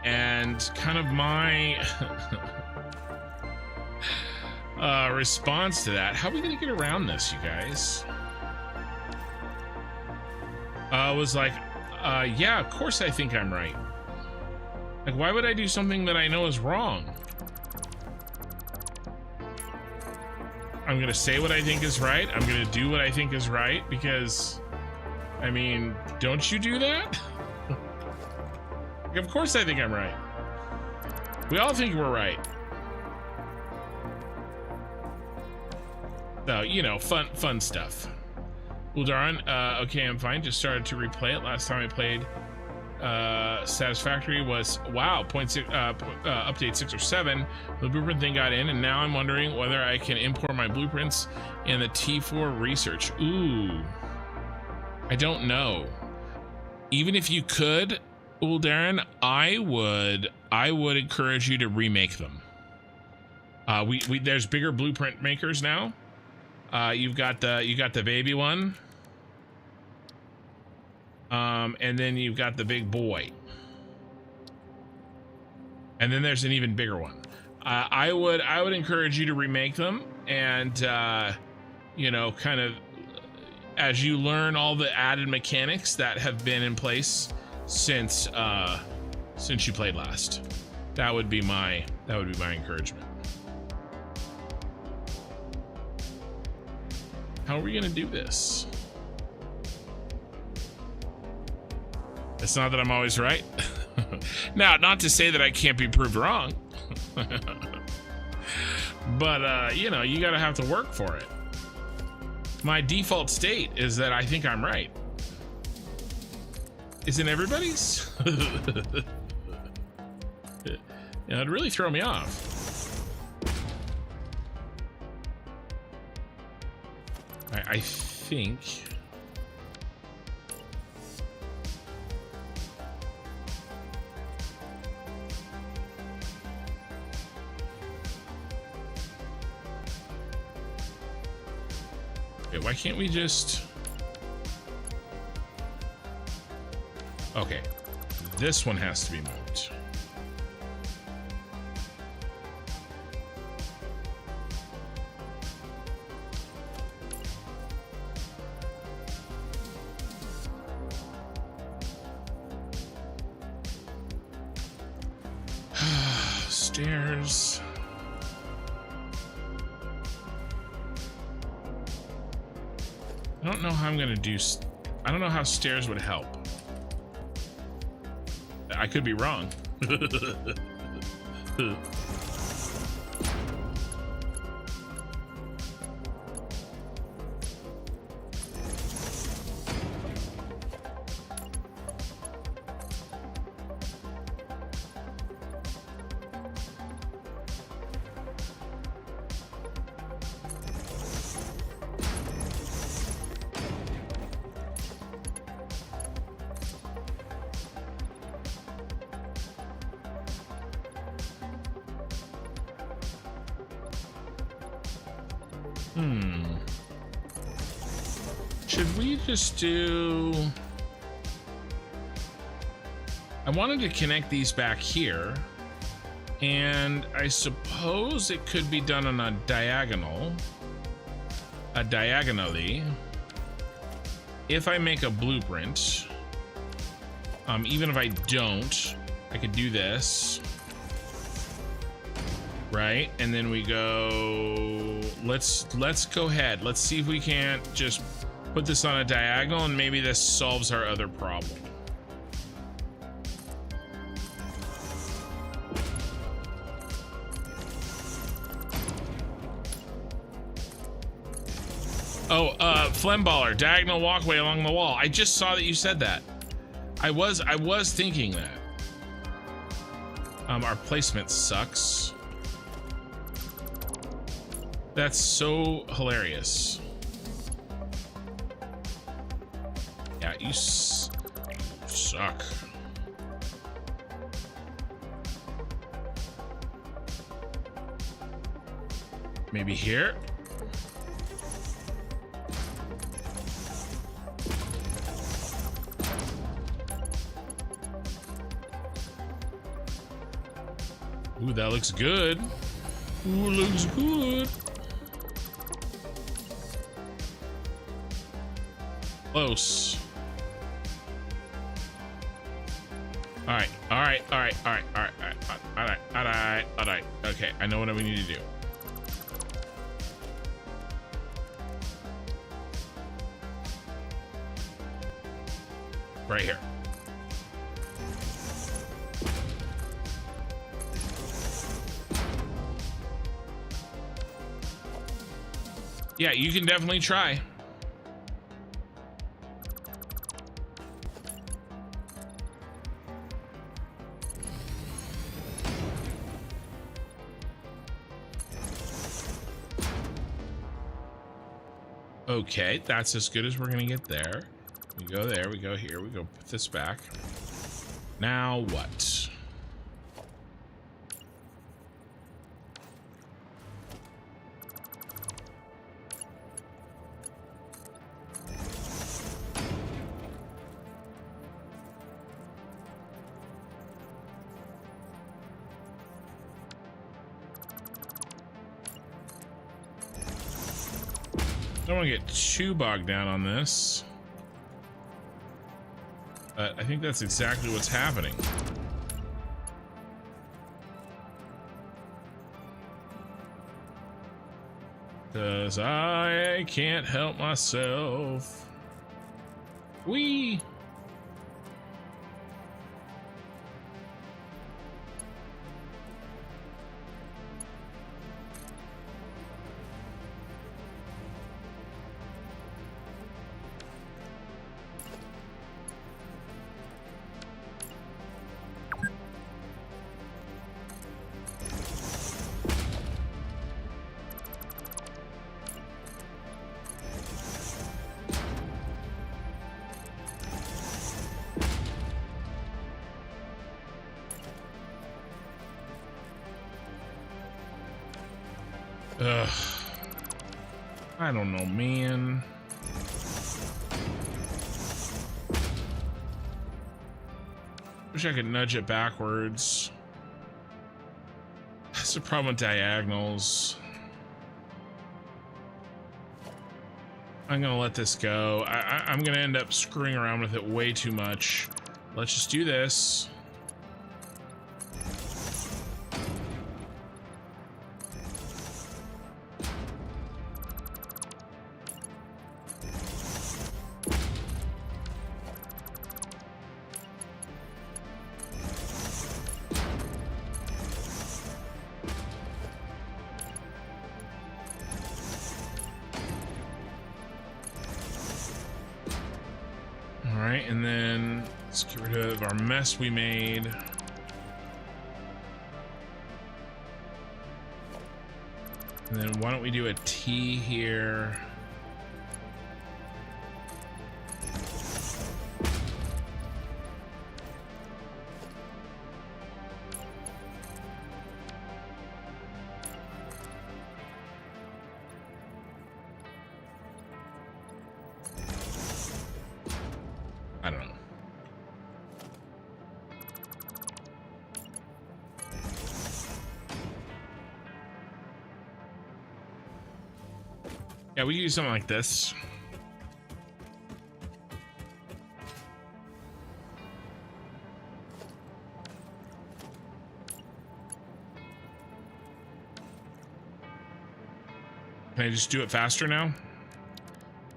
And kind of my response to that, how are we gonna get around this, you guys? Was like, yeah, of course I think I'm right. Like, why would I do something that I know is wrong? I'm gonna say what I think is right. I'm gonna do what I think is right because, I mean, don't you do that? Like, of course I think I'm right. We all think we're right. So, you know, fun stuff. Well, darn, okay, I'm fine. Just started to replay it. Last time I played Satisfactory was, wow, update 6 or 7. The blueprint thing got in, and now I'm wondering whether I can import my blueprints in the T4 research. Ooh, I don't know. Even if you could, Darren, I would encourage you to remake them. There's bigger blueprint makers now. You got the baby one. And then you've got the big boy. And then there's an even bigger one. I would encourage you to remake them, and you know, kind of as you learn all the added mechanics that have been in place since you played last. That would be my encouragement. How are we gonna do this? It's not that I'm always right. Now, not to say that I can't be proved wrong. But, you know, you gotta have to work for it. My default state is that I think I'm right. Isn't everybody's? Yeah, it'd really throw me off. I think... Wait, why can't we just... Okay, this one has to be moved. Stairs. I don't know how I'm gonna do. I don't know how stairs would help. I could be wrong. Should we just do... I wanted to connect these back here, and I suppose it could be done on a diagonal. Diagonally. If I make a blueprint, even if I don't, I could do this. Right, and then we go, let's go ahead. Let's see if we can't just put this on a diagonal, and maybe this solves our other problem. Oh, Flemballer, diagonal walkway along the wall. I just saw that you said that. I was thinking that. Our placement sucks. That's so hilarious. Yeah, you suck. Maybe here? Ooh, that looks good. Ooh, looks good. Close. All right. Okay, I know what we need to do. Right here. Yeah, you can definitely try. Okay, that's as good as we're gonna get there. We go there, we go here, we go put this back. Now what? Don't want to get too bogged down on this, but I think that's exactly what's happening. 'Cause I can't help myself. Wee. Ugh. I don't know, man. Wish I could nudge it backwards. That's the problem with diagonals. I'm gonna let this go. I'm gonna end up screwing around with it way too much. Let's just do this. Alright, and then let's get rid of our mess we made. And then why don't we do a T here? I don't know. Yeah, we use something like this. Can I just do it faster now?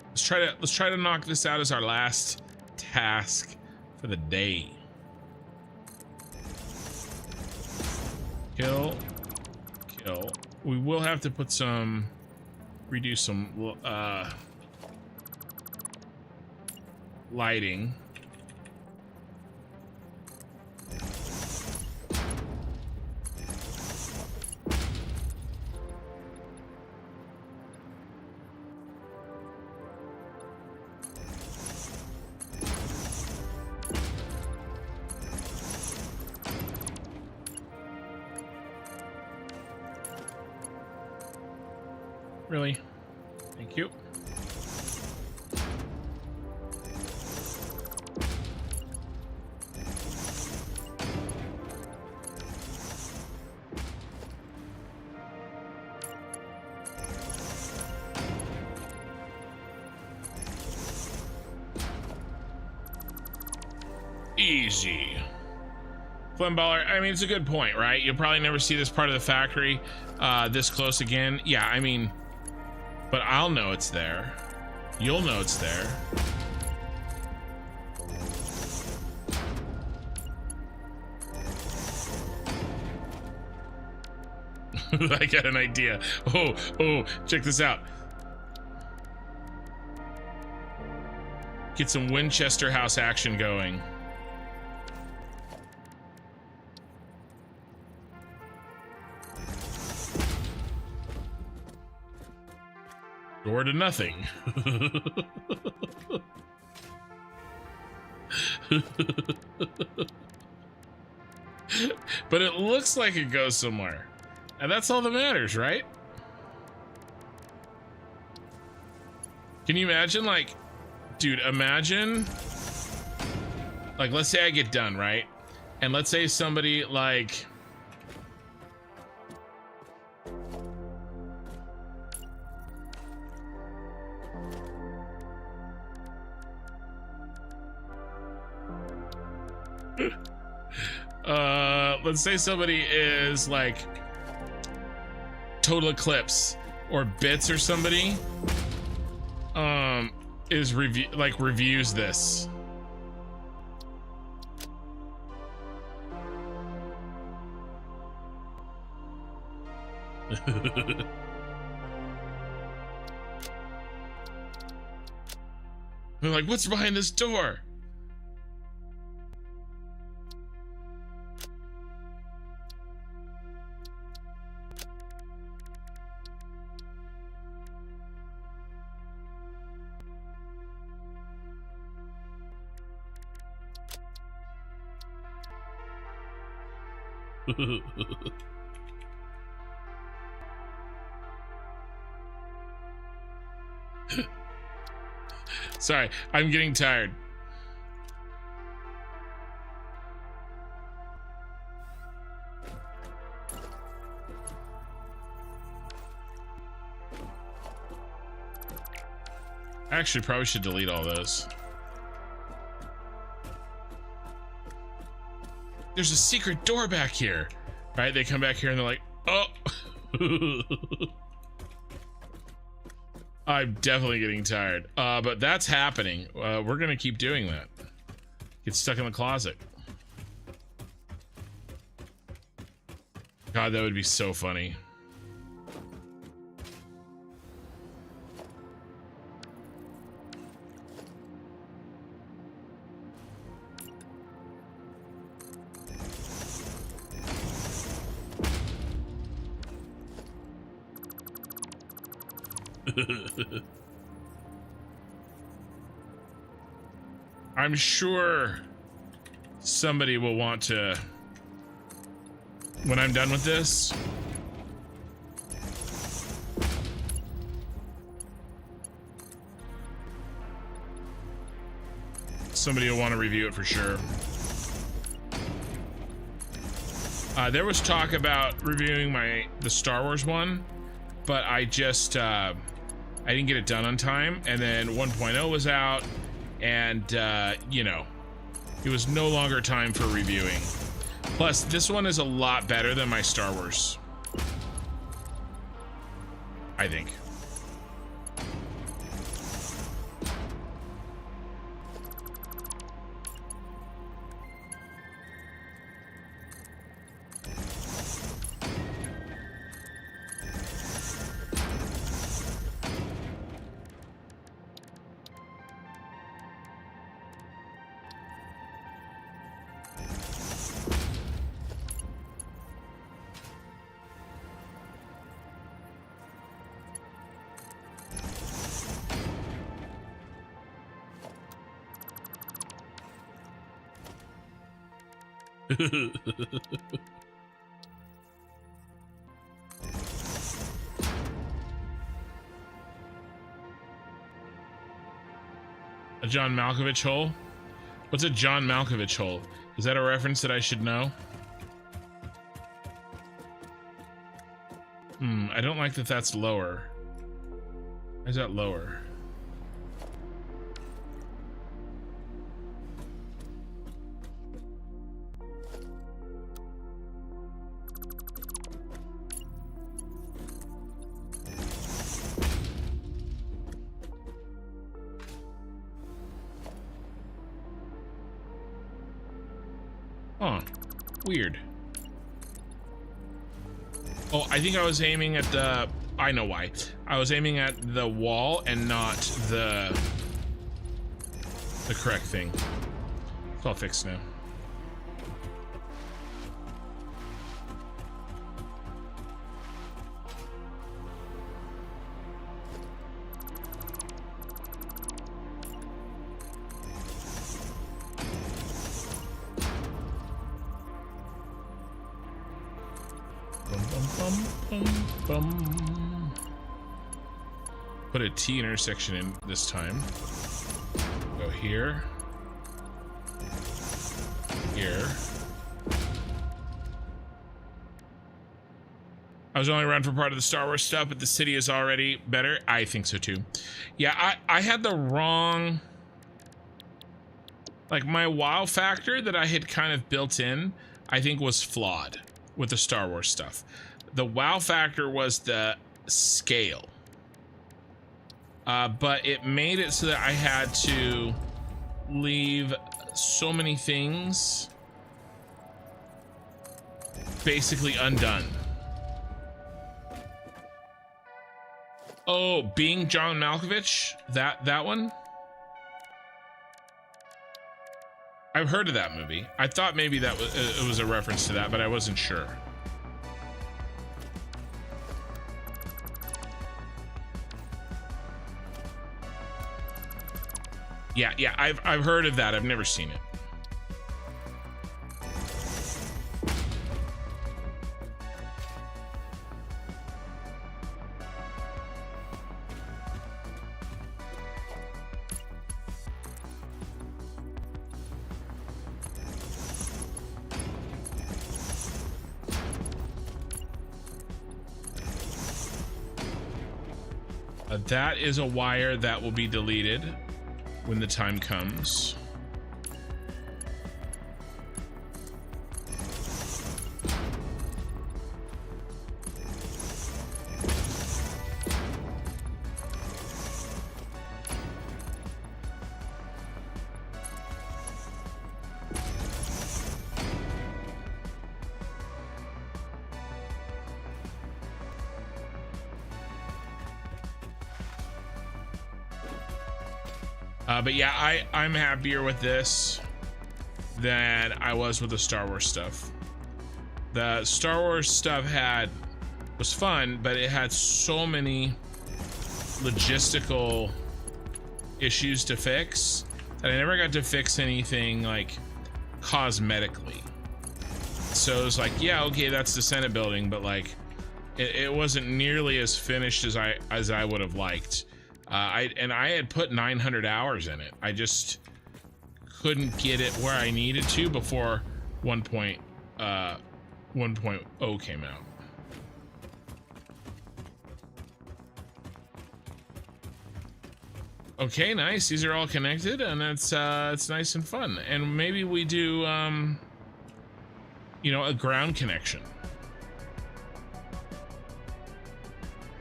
Let's try to knock this out as our last task for the day. Kill. We will have to put some, redo some lighting. Really? Thank you. Easy. Flimballer, I mean, it's a good point, right? You'll probably never see this part of the factory this close again. Yeah, I mean, but I'll know it's there. You'll know it's there. I got an idea. Oh, check this out. Get some Winchester House action going. Door to nothing. But it looks like it goes somewhere. And that's all that matters, right? Can you imagine, like, dude, imagine, like, let's say I get done, right? And let's say somebody, like, let's say somebody is like total eclipse or Bits or somebody reviews this. They're like, what's behind this door? Sorry, I'm getting tired. Actually, probably should delete all those. There's a secret door back here, right? They come back here and they're like, oh. I'm definitely getting tired, but that's happening. We're gonna keep doing that. Get stuck in the closet. God, that would be so funny. I'm sure somebody will want to, when I'm done with this, somebody will want to review it for sure. There was talk about reviewing the Star Wars one, but I just I didn't get it done on time, and then 1.0 was out, and you know, it was no longer time for reviewing. Plus, this one is a lot better than my Star Wars, I think. A John Malkovich hole? What's a John Malkovich hole? Is that a reference that I should know? I don't like that that's lower. Why is that lower? Huh. Weird. Oh, I think I was aiming at the... I know why. I was aiming at the wall and not the correct thing. It's all fixed now. Put a T intersection in this time. Go here. Here. I was only around for part of the Star Wars stuff, but the city is already better. I think so too. Yeah, I had the wrong... Like, my wow factor that I had kind of built in, I think was flawed with the Star Wars stuff. The wow factor was the scale. But it made it so that I had to leave so many things basically undone. Oh, being John Malkovich, that one? I've heard of that movie. I thought maybe that was it was a reference to that, but I wasn't sure. Yeah, I've heard of that. I've never seen it. That is a wire that will be deleted when the time comes. But yeah, I'm happier with this than I was with the Star Wars stuff. The Star Wars stuff was fun, but it had so many logistical issues to fix that I never got to fix anything like cosmetically. So it was like, yeah, okay, that's the Senate building, but like it wasn't nearly as finished as I would have liked. I had put 900 hours in it. I just couldn't get it where I needed to before 1.0 came out. Okay, nice. These are all connected, and it's nice and fun. And maybe we do, you know, a ground connection.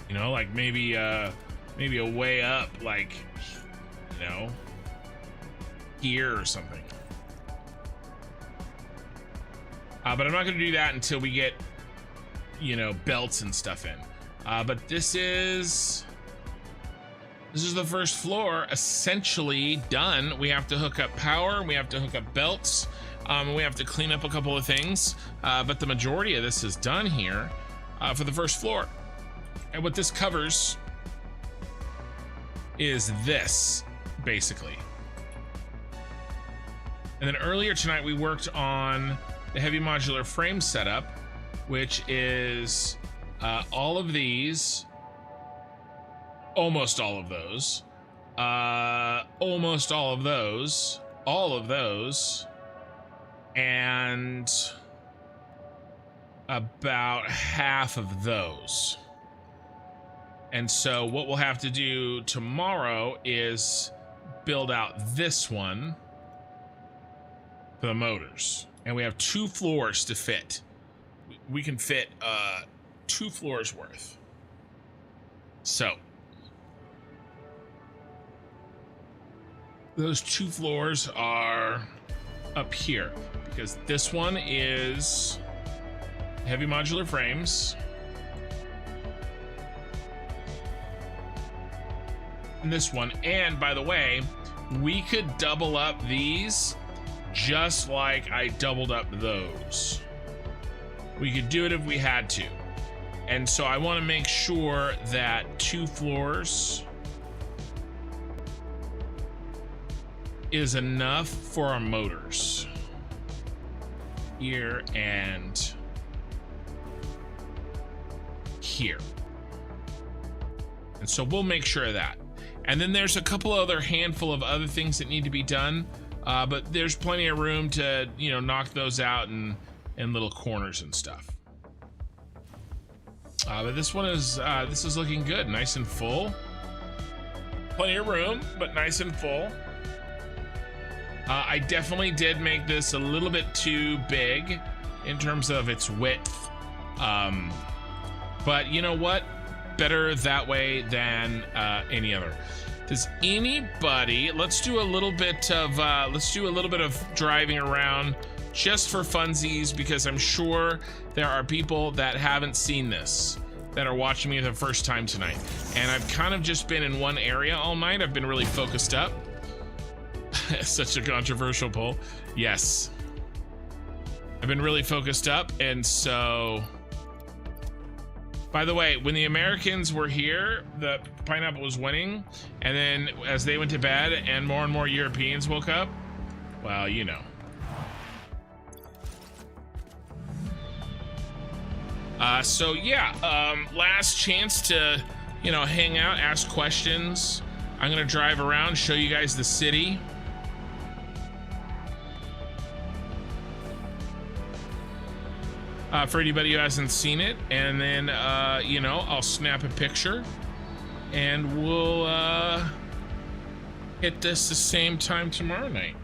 You know, like maybe a way up, like, you know, here or something. But I'm not going to do that until we get, you know, belts and stuff in. But this is the first floor essentially done. We have to hook up power. We have to hook up belts. We have to clean up a couple of things. But the majority of this is done here for the first floor. And what this covers is this, basically. And then earlier tonight we worked on the heavy modular frame setup, which is all of these, almost all of those, almost all of those, all of those, and about half of those. And so what we'll have to do tomorrow is build out this one for the motors. And we have 2 floors to fit. We can fit 2 floors worth. So those 2 floors are up here because this one is heavy modular frames. This one, and by the way, we could double up these just like I doubled up those. We could do it if we had to. And so I want to make sure that 2 floors is enough for our motors. Here and here. And so we'll make sure of that. And then there's a couple other handful of other things that need to be done, but there's plenty of room to, you know, knock those out in little corners and stuff. But this is looking good, nice and full. Plenty of room, but nice and full. I definitely did make this a little bit too big in terms of its width. But you know what? better that way than any other. Does anybody? Let's do a little bit of driving around just for funsies, because I'm sure there are people that haven't seen this that are watching me the first time tonight. And I've kind of just been in one area all night. I've been really focused up. Such a controversial poll. Yes. I've been really focused up, and so... By the way, when the Americans were here, the pineapple was winning, and then as they went to bed and more Europeans woke up, well, you know. So yeah, last chance to, you know, hang out, ask questions. I'm gonna drive around, show you guys the city. For anybody who hasn't seen it, and then you know, I'll snap a picture and we'll hit this the same time tomorrow night.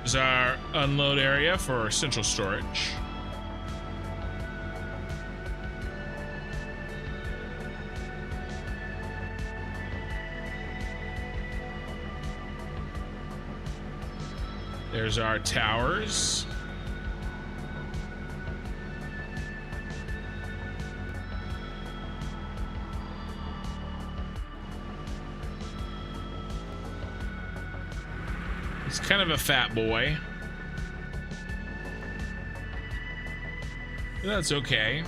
This is our unload area for central storage. There's our towers. He's kind of a fat boy. But that's okay.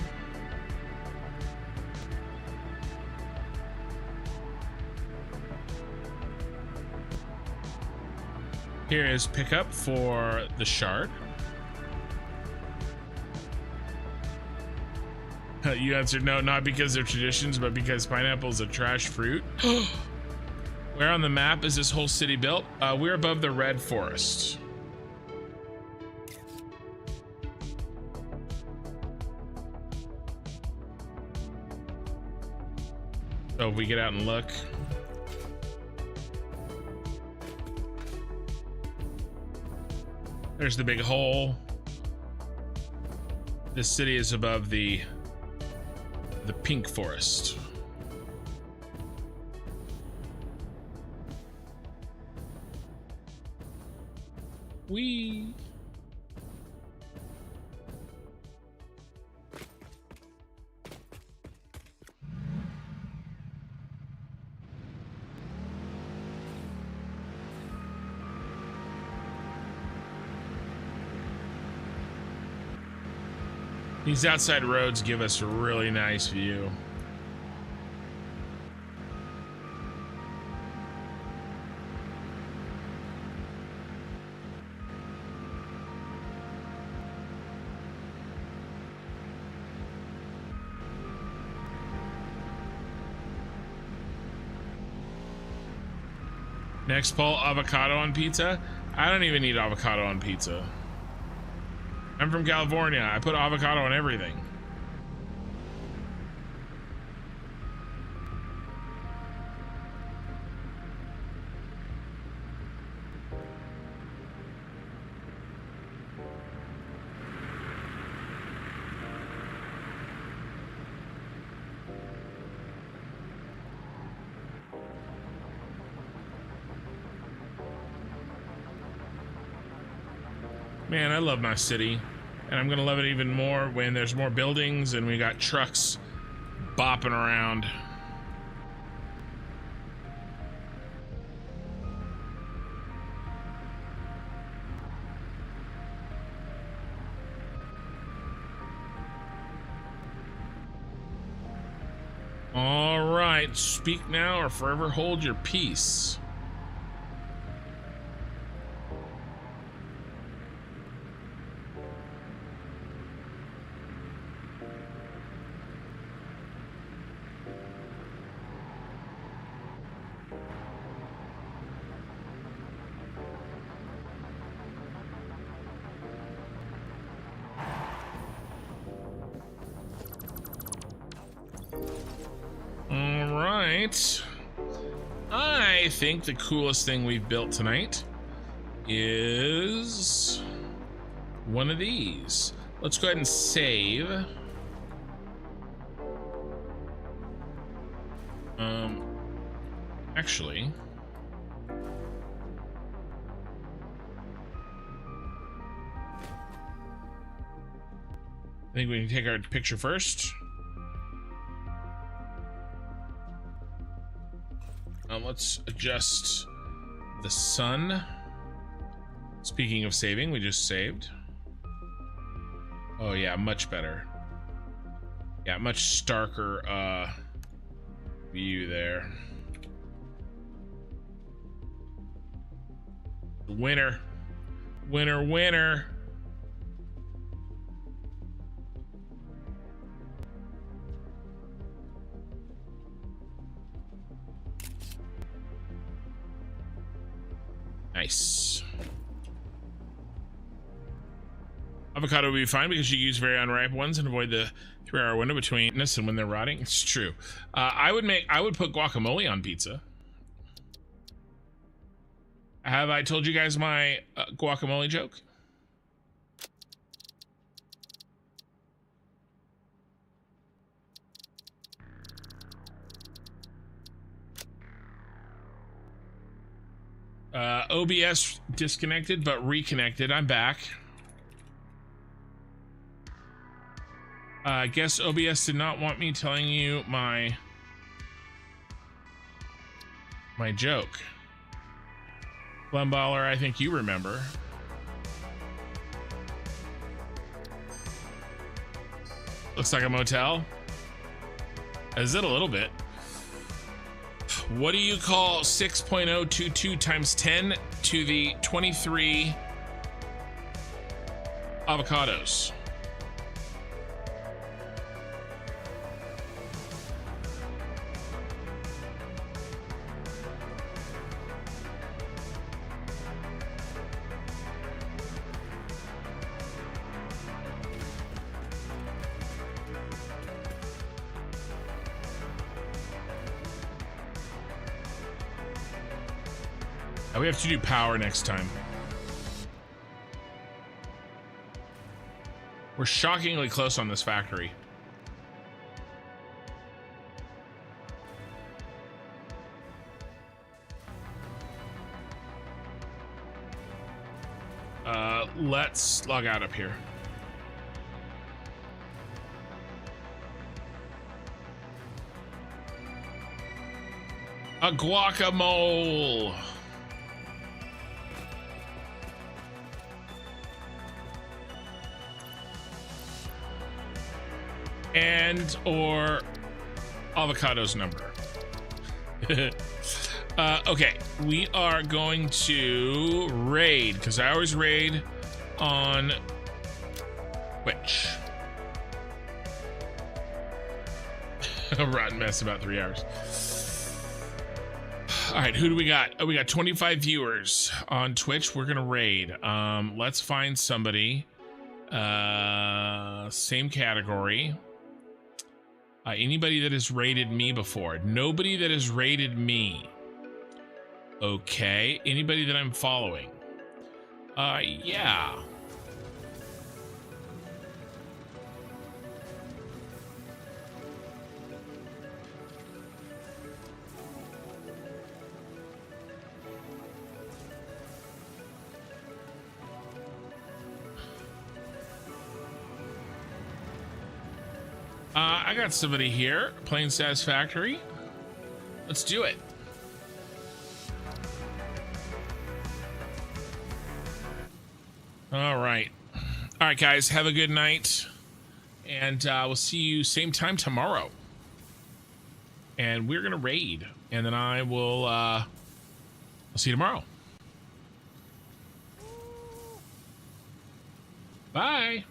Here is pickup for the shard. You answered no, not because of traditions, but because pineapple is a trash fruit. Where on the map is this whole city built? We're above the red forest. So if we get out and look. There's the big hole. This city is above the pink forest. Whee! These outside roads give us a really nice view. Next poll, avocado on pizza. I don't even need avocado on pizza. I'm from California. I put avocado on everything. Man, I love my city, and I'm gonna love it even more when there's more buildings and we got trucks bopping around. All right, speak now or forever hold your peace. All right. I think the coolest thing we've built tonight is one of these. Let's go ahead and save. Actually, I think we can take our picture first. Let's adjust the sun. Speaking of saving, we just saved. Oh yeah, much better. Yeah, much starker view there. Winner, winner, winner. Nice. Avocado will be fine because you use very unripe ones and avoid the 3-hour window between this and when they're rotting. It's true. I would put guacamole on pizza. Have I told you guys my guacamole joke? OBS disconnected but reconnected. I'm back. I guess OBS did not want me telling you my joke. Glumballer, I think you remember. Looks like a motel. Is it a little bit? What do you call 6.022 times 10 to the 23 avocados? We have to do power next time. We're shockingly close on this factory. Let's log out up here. A guacamole. And or avocado's number. Okay, we are going to raid because I always raid on Twitch. A rotten mess, about 3 hours. All right, who do we got? Oh, we got 25 viewers on Twitch. We're gonna raid. Let's find somebody. Same category. Anybody that has raided me before? Nobody that has raided me. Okay. Anybody that I'm following? Yeah. I got somebody here playing Satisfactory. Let's do it. All right. All right, guys, have a good night. And we'll see you same time tomorrow. And we're going to raid. And then I will I'll see you tomorrow. Bye.